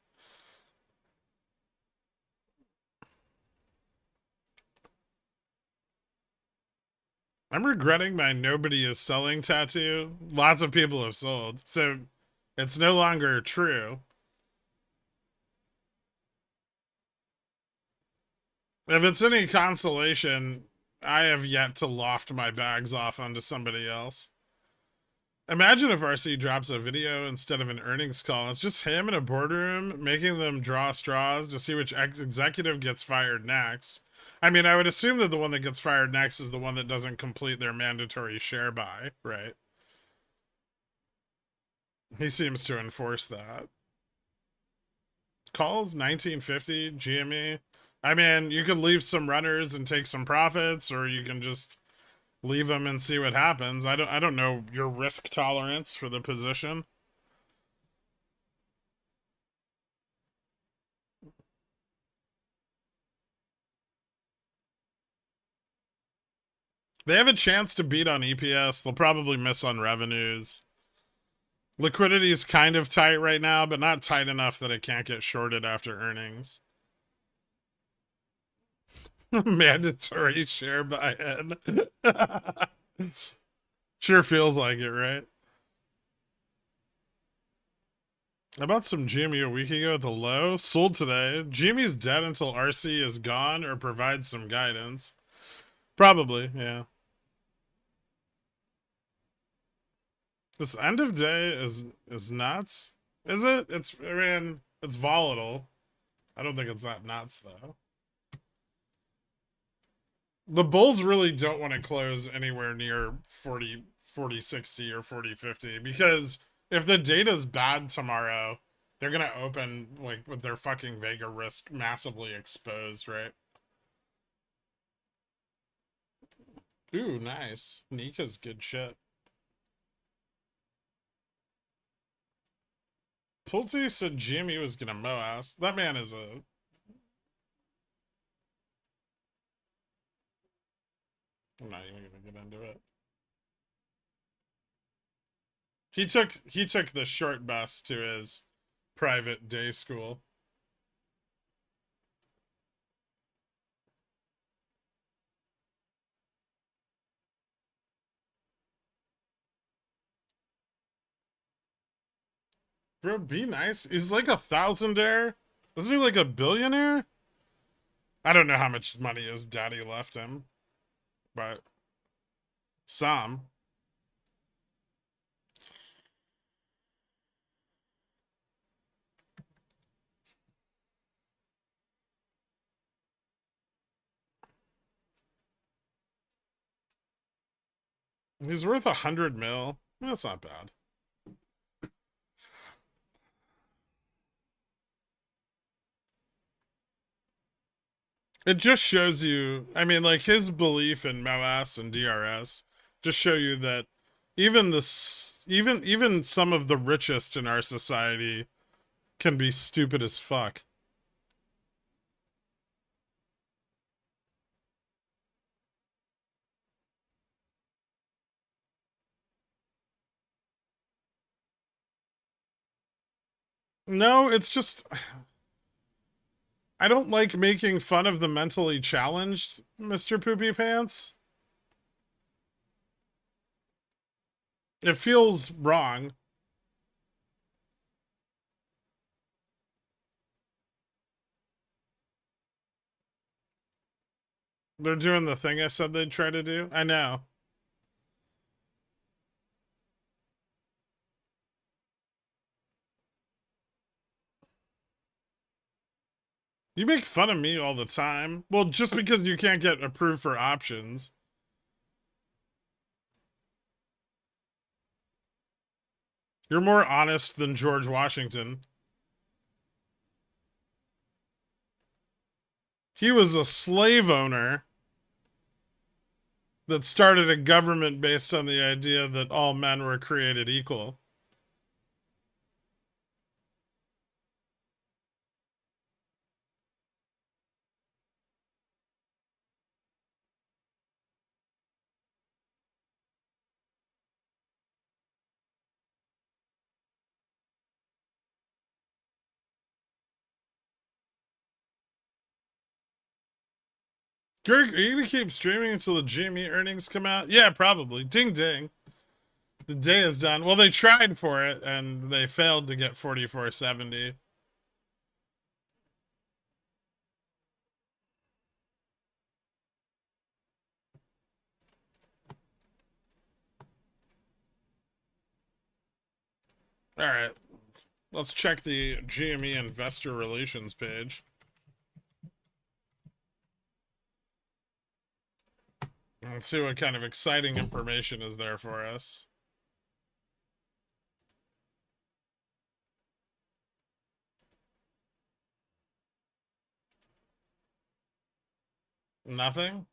I'm regretting my nobody is selling tattoo. Lots of people have sold, so it's no longer true. If it's any consolation, I have yet to loft my bags off onto somebody else. Imagine if RC drops a video instead of an earnings call. It's just him in a boardroom making them draw straws to see which executive gets fired next. I mean, I would assume that the one that gets fired next is the one that doesn't complete their mandatory share buy, right? He seems to enforce that. Calls 1950 GME. I mean, you could leave some runners and take some profits, or you can just leave them and see what happens. I don't know your risk tolerance for the position. They have a chance to beat on EPS. They'll probably miss on revenues. Liquidity is kind of tight right now, but not tight enough that it can't get shorted after earnings. Mandatory share buy-in. Sure feels like it, right? I bought some GME a week ago at the low. Sold today. GME's dead until RC is gone or provides some guidance. Probably, yeah. This end of day is nuts. Is it? I mean, it's volatile. I don't think it's that nuts though. The bulls really don't want to close anywhere near 4060 or 4050 because if the data's bad tomorrow, they're going to open like with their fucking Vega risk massively exposed, right? Ooh, nice. Nika's good shit. Pulte said Jimmy was gonna MOASS. That man is a... I'm not even gonna get into it. he took the short bus to his private day school. Bro, be nice. He's like a thousandaire. Isn't he like a billionaire? I don't know how much money his daddy left him, but some. He's worth 100 mil. That's not bad. It just shows you, I mean, like his belief in MOASS and DRS just show you that even some of the richest in our society can be stupid as fuck. No, it's just I don't like making fun of the mentally challenged, Mr. Poopy Pants. It feels wrong. They're doing the thing I said they'd try to do. I know. You make fun of me all the time. Well, just because you can't get approved for options. You're more honest than George Washington. He was a slave owner that started a government based on the idea that all men were created equal. Greg, are you gonna keep streaming until the GME earnings come out? Yeah, probably. Ding ding. The day is done. Well, they tried for it and they failed to get 4470. All right. Let's check the GME investor relations page. Let's see what kind of exciting information is there for us. Nothing?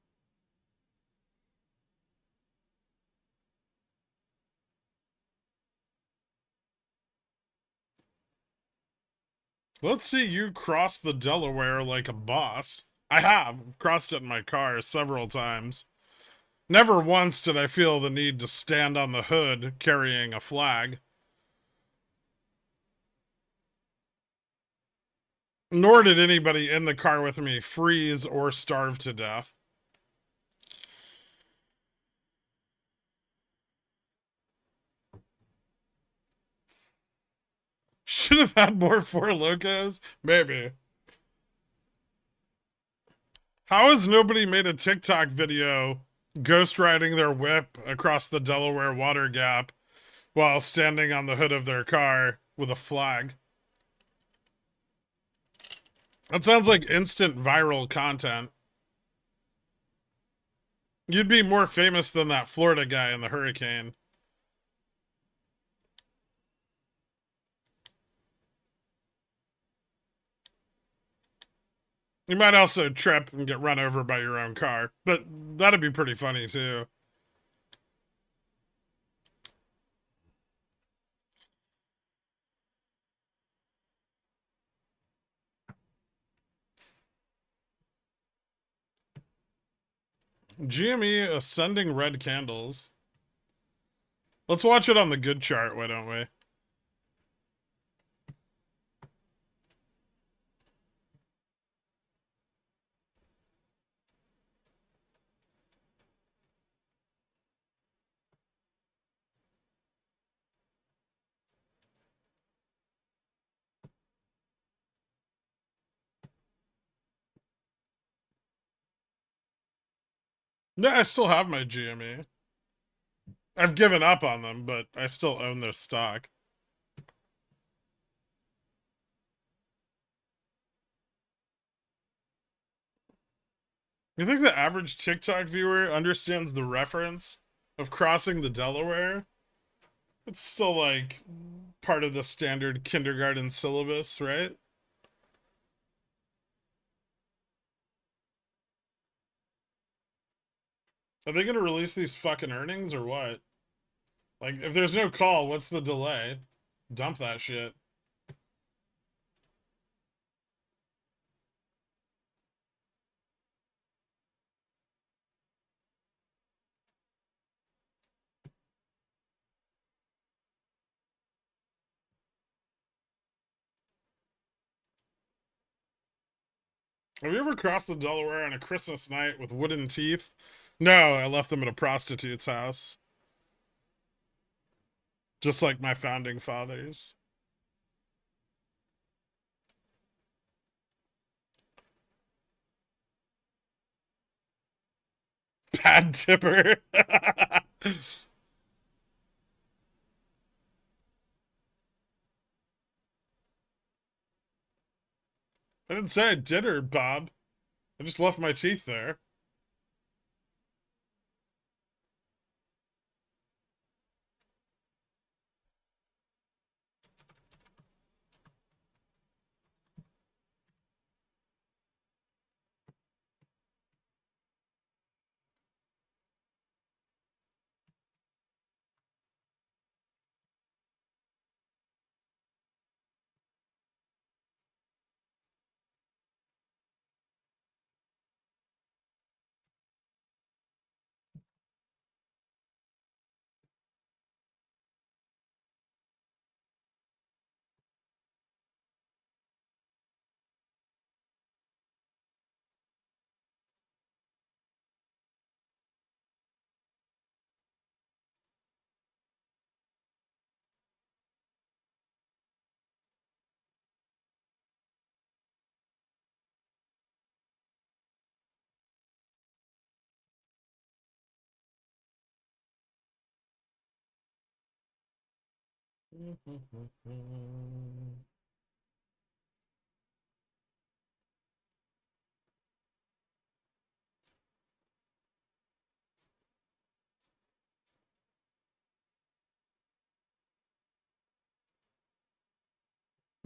Let's see you cross the Delaware like a boss. I have crossed it in my car several times. Never once did I feel the need to stand on the hood carrying a flag. Nor did anybody in the car with me freeze or starve to death. Should have had more Four Locos? Maybe. How has nobody made a TikTok video ghost riding their whip across the Delaware water gap while standing on the hood of their car with a flag? That sounds like instant viral content. You'd be more famous than that Florida guy in the hurricane. You might also trip and get run over by your own car, but that'd be pretty funny too. GME ascending red candles. Let's watch it on the good chart, why don't we? Yeah, I still have my GME. I've given up on them, but I still own their stock. You think the average TikTok viewer understands the reference of crossing the Delaware? It's still like part of the standard kindergarten syllabus, right? Are they going to release these fucking earnings or what? Like, if there's no call, what's the delay? Dump that shit. Have you ever crossed the Delaware on a Christmas night with wooden teeth? No, I left them at a prostitute's house. Just like my founding fathers. Pad tipper. I didn't say I did her, Bob. I just left my teeth there.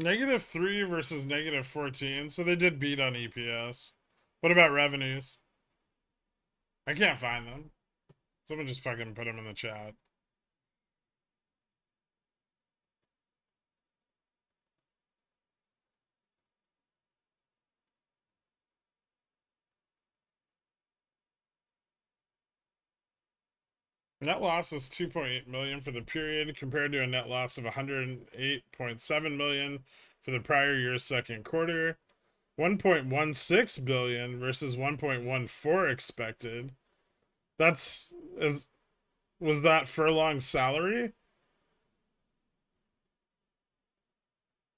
-3 versus -14, so they did beat on EPS. What about revenues? I can't find them. Someone just fucking put them in the chat. Net loss is 2.8 million for the period compared to a net loss of 108.7 million for the prior year's second quarter. 1.16 billion versus 1.14 expected. That's as was that furlong salary?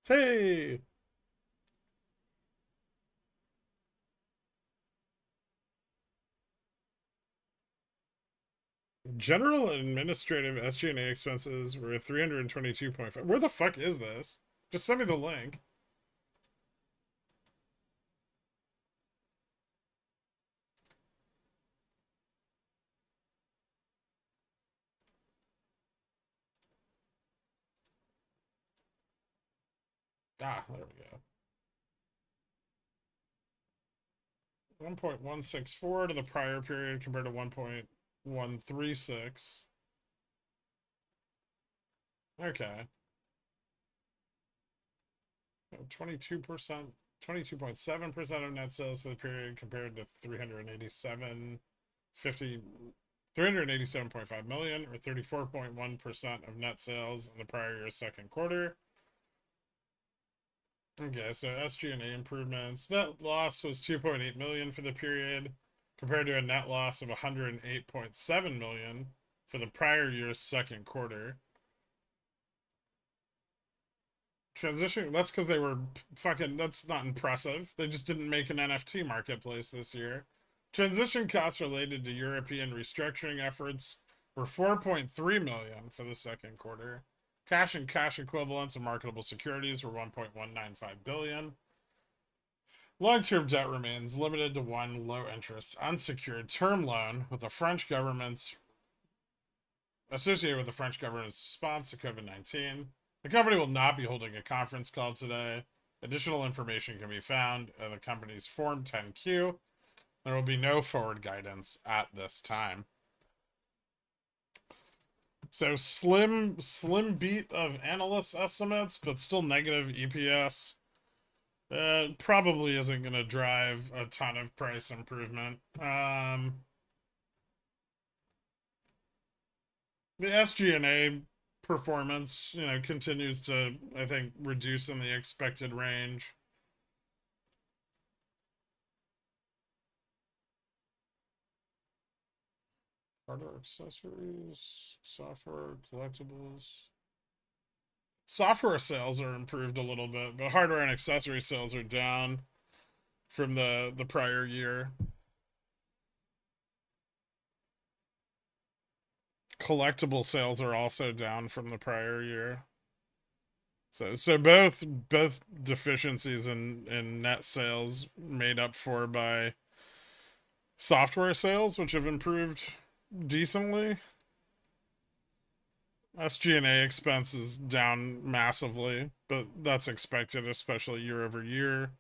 Hey, general administrative SG&A expenses were 322.5. Where the fuck is this? Just send me the link. Ah, there we go. 1.164 to the prior period compared to 1.136. Okay. 22%, 22.7% of net sales for the period compared to 387.50 $387.5 million, or 34.1% of net sales in the prior year's second quarter. Okay, so SG&A improvements. Net loss was $2.8 million for the period, compared to a net loss of $108.7 million for the prior year's second quarter. Transition, that's because they were fucking, that's not impressive. They just didn't make an NFT marketplace this year. Transition costs related to European restructuring efforts were $4.3 million for the second quarter. Cash and cash equivalents and marketable securities were $1.195 billion. Long-term debt remains limited to one low-interest unsecured term loan with the French government's associated with the French government's response to COVID-19. The company will not be holding a conference call today. Additional information can be found in the company's Form 10-Q. There will be no forward guidance at this time. So slim beat of analyst estimates, but still negative EPS. Probably isn't going to drive a ton of price improvement. The SG&A performance, continues to, I think, reduce in the expected range. Hardware accessories, software, collectibles. Software sales are improved a little bit, but hardware and accessory sales are down from the prior year. Collectible sales are also down from the prior year. So both deficiencies in net sales made up for by software sales, which have improved decently. SG&A expense is down massively, but that's expected, especially year over year.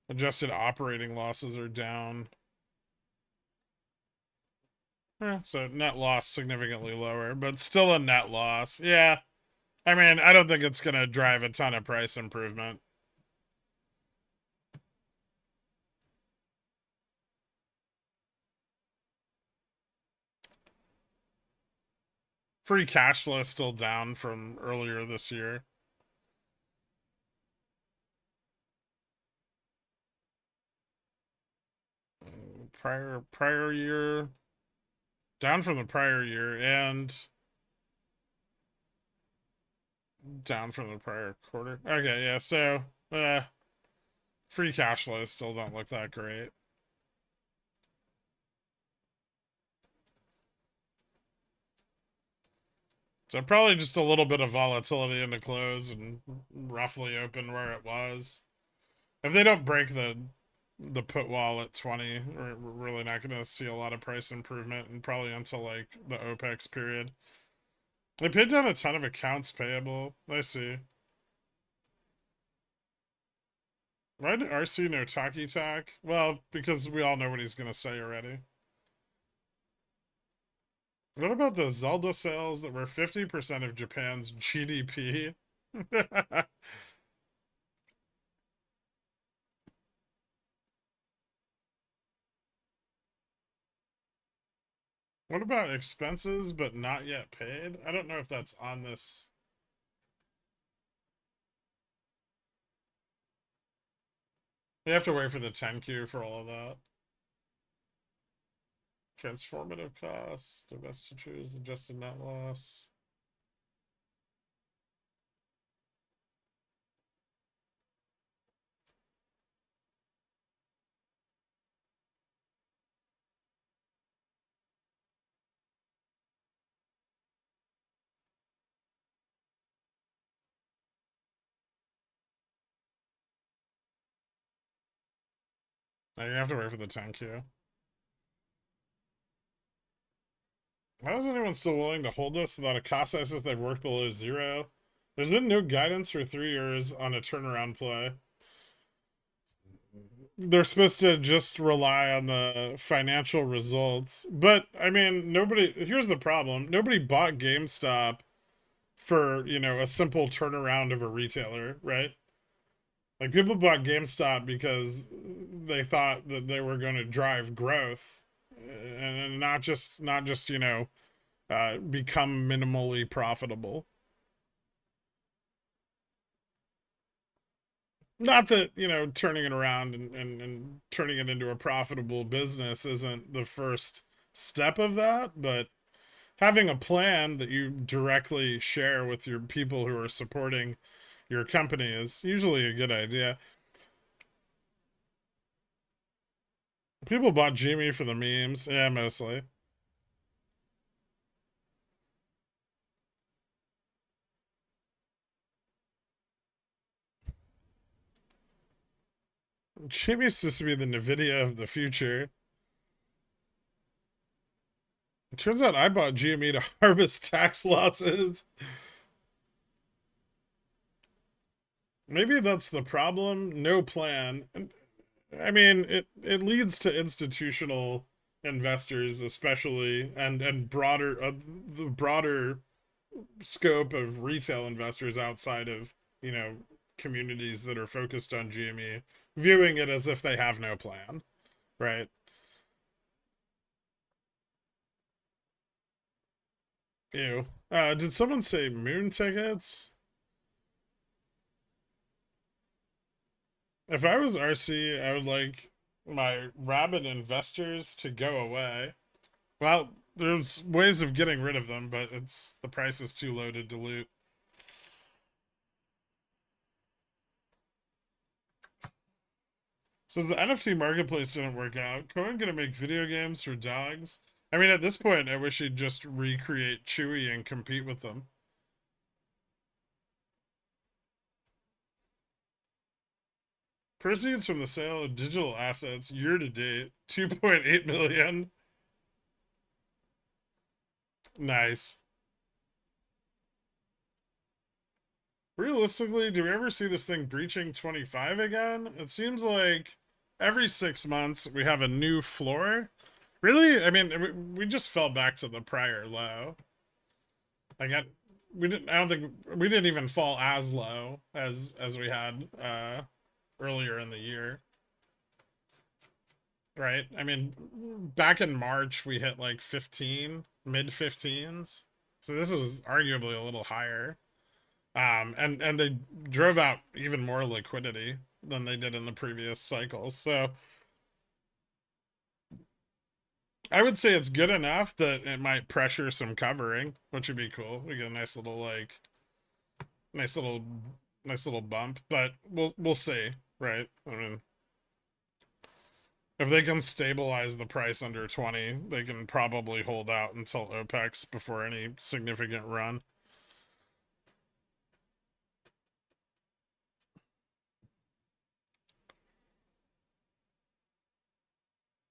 Adjusted operating losses are down. So net loss significantly lower, but still a net loss. Yeah. I mean, I don't think it's going to drive a ton of price improvement. Free cash flow is still down from earlier this year. Prior year, down from the prior year, and down from the prior quarter. Okay, yeah, so free cash flows still don't look that great. So probably just a little bit of volatility in the close and roughly open where it was. If they don't break the put wall at 20, we're really not going to see a lot of price improvement, and probably until like the OPEX period. They paid down a ton of accounts payable. I see. Why did RC no talkie talk? Well, because we all know what he's going to say already. What about the Zelda sales that were 50% of Japan's GDP? What about expenses but not yet paid? I don't know if that's on this. You have to wait for the 10Q for all of that. Transformative costs, divestitures, adjusted net loss. Now you have to wait for the 10Q. Why is anyone still willing to hold this without a cost basis they've worked below zero? There's been no guidance for 3 years on a turnaround play. They're supposed to just rely on the financial results. But, I mean, here's the problem. Nobody bought GameStop for, a simple turnaround of a retailer, right? Like, people bought GameStop because they thought that they were going to drive growth. And not just become minimally profitable. Not that, turning it around and turning it into a profitable business isn't the first step of that, but having a plan that you directly share with your people who are supporting your company is usually a good idea. People bought Jimmy for the memes. Yeah, mostly. Jimmy's supposed to be the NVIDIA of the future. It turns out I bought GME to harvest tax losses. Maybe that's the problem. No plan. I mean, it leads to institutional investors, especially, and broader the broader scope of retail investors outside of communities that are focused on GME, viewing it as if they have no plan, right? Ew. Did someone say moon tickets? If I was RC, I would like my rabid investors to go away. Well, there's ways of getting rid of them, but it's the price is too low to dilute. Since the NFT marketplace didn't work out, Cohen gonna make video games for dogs? I mean, at this point, I wish he'd just recreate Chewy and compete with them. Proceeds from the sale of digital assets year to date, 2.8 million. Nice. Realistically, do we ever see this thing breaching 25 again? It seems like every 6 months we have a new floor. Really? I mean, we just fell back to the prior low. I got we didn't I don't think we didn't even fall as low as we had earlier in the year. Right? I mean, back in March we hit like 15, mid 15s. So this was arguably a little higher. And they drove out even more liquidity than they did in the previous cycles. So I would say it's good enough that it might pressure some covering, which would be cool. We get a nice little nice little bump, but we'll see, right? I mean, if they can stabilize the price under 20, they can probably hold out until OPEX before any significant run.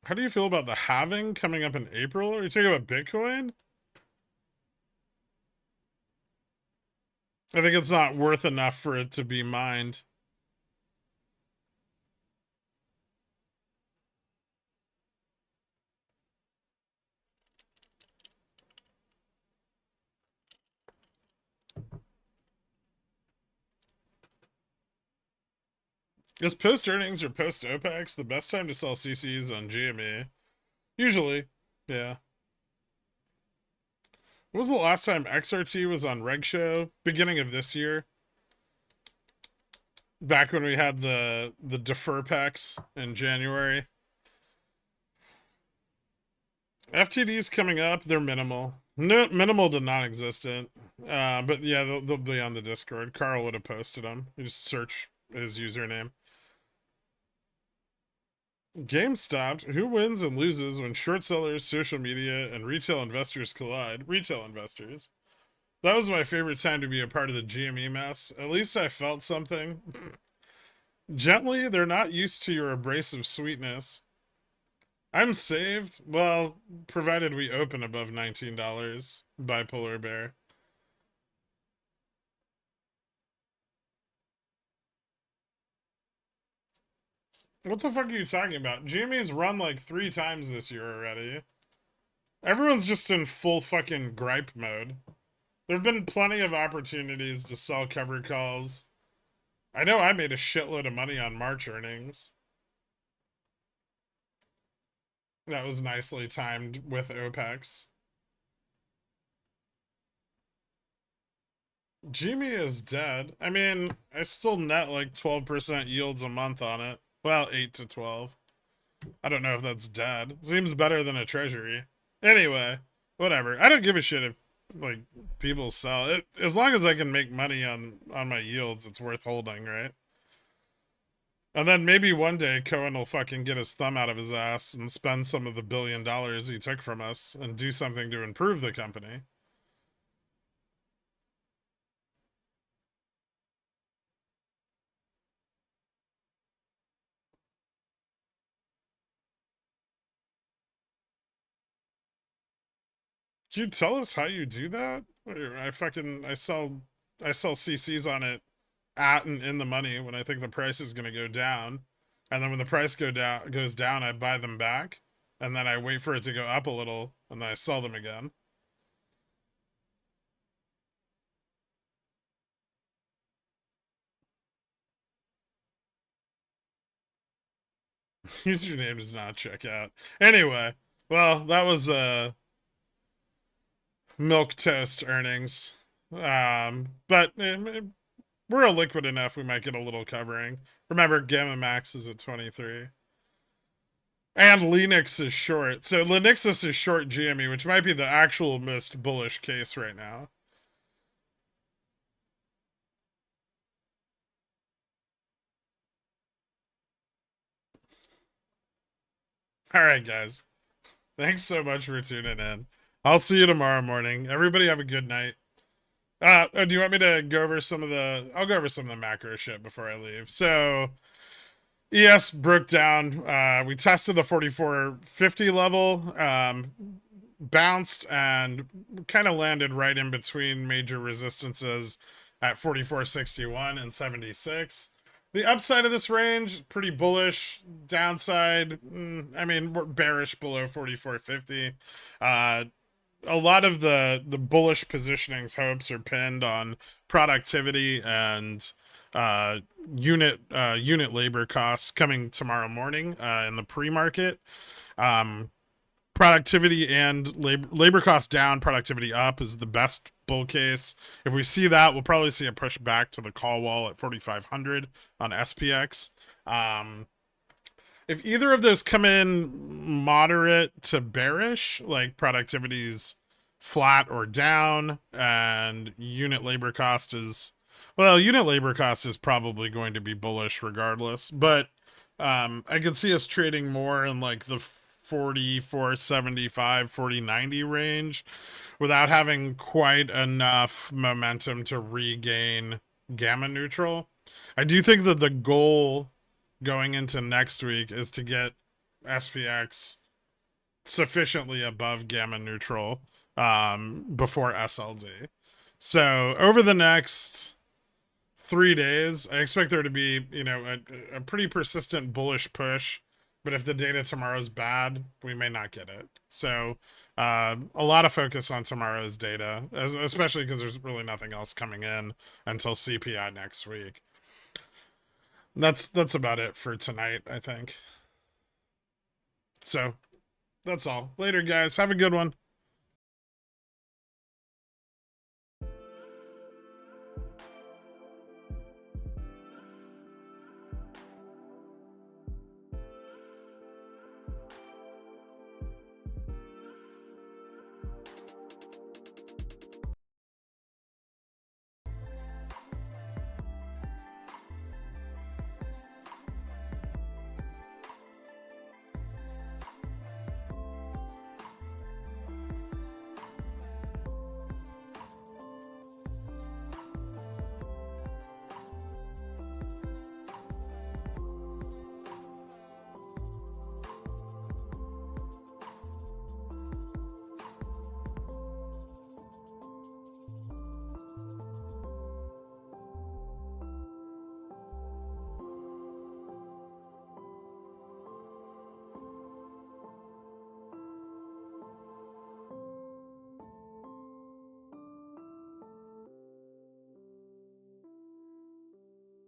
How do you feel about the halving coming up in April? Are you talking about Bitcoin? I think it's not worth enough for it to be mined. Is post earnings or post OPEX the best time to sell CCs on GME? Usually, yeah. When was the last time XRT was on Reg Show? Beginning of this year. Back when we had the defer packs in January. FTD's coming up. They're minimal. No, minimal to non-existent. But yeah, they'll be on the Discord. Carl would have posted them. You just search his username. GameStop. Who wins and loses when short sellers, social media, and retail investors collide? Retail investors. That was my favorite time to be a part of the GME mess. At least I felt something. Gently, they're not used to your abrasive sweetness. I'm saved. Well, provided we open above $19. Bipolar Bear. What the fuck are you talking about? GME's run like 3 times this year already. Everyone's just in full fucking gripe mode. There have been plenty of opportunities to sell cover calls. I know I made a shitload of money on March earnings. That was nicely timed with OPEX. Gmi is dead. I mean, I still net like 12% yields a month on it. Well, 8 to 12. I don't know if that's dead. Seems better than a treasury. Anyway, whatever. I don't give a shit if like people sell it. As long as I can make money on my yields, it's worth holding, right? And then maybe one day Cohen will fucking get his thumb out of his ass and spend some of the $1 billion he took from us and do something to improve the company. Could you tell us how you do that? I sell CCs on it at and in the money when I think the price is going to go down, and then when the price goes down, I buy them back, and then I wait for it to go up a little, and then I sell them again. Username does not check out. Anyway, well, that was milk toast earnings. But we're illiquid enough. We might get a little covering. Remember, Gamma Max is at 23. And Linux is short. So Linuxus is short GME, which might be the actual most bullish case right now. All right, guys. Thanks so much for tuning in. I'll see you tomorrow morning. Everybody have a good night. Do you want me to go over some of the? I'll go over some of the macro shit before I leave. So, ES broke down. We tested the 4450 level, bounced, and kind of landed right in between major resistances at 4461 and 76. The upside of this range, pretty bullish. Downside, I mean, we're bearish below 4450. A lot of the bullish positioning's hopes are pinned on productivity and uh, unit labor costs coming tomorrow morning in the pre-market. Um, Productivity and labor costs down, productivity up is the best bull case. If we see that, we'll probably see a push back to the call wall at 4,500 on SPX. If either of those come in moderate to bearish, like productivity's flat or down, and unit labor cost is, well, unit labor cost is probably going to be bullish regardless. But I could see us trading more in like the 4475, 4090 range without having quite enough momentum to regain gamma neutral. I do think that the goal going into next week is to get SPX sufficiently above gamma neutral before SLD. So over the next 3 days, I expect there to be, a pretty persistent bullish push. But if the data tomorrow's bad, we may not get it. So a lot of focus on tomorrow's data, especially because there's really nothing else coming in until CPI next week. That's about it for tonight, I think. So that's all. Later, guys. Have a good one.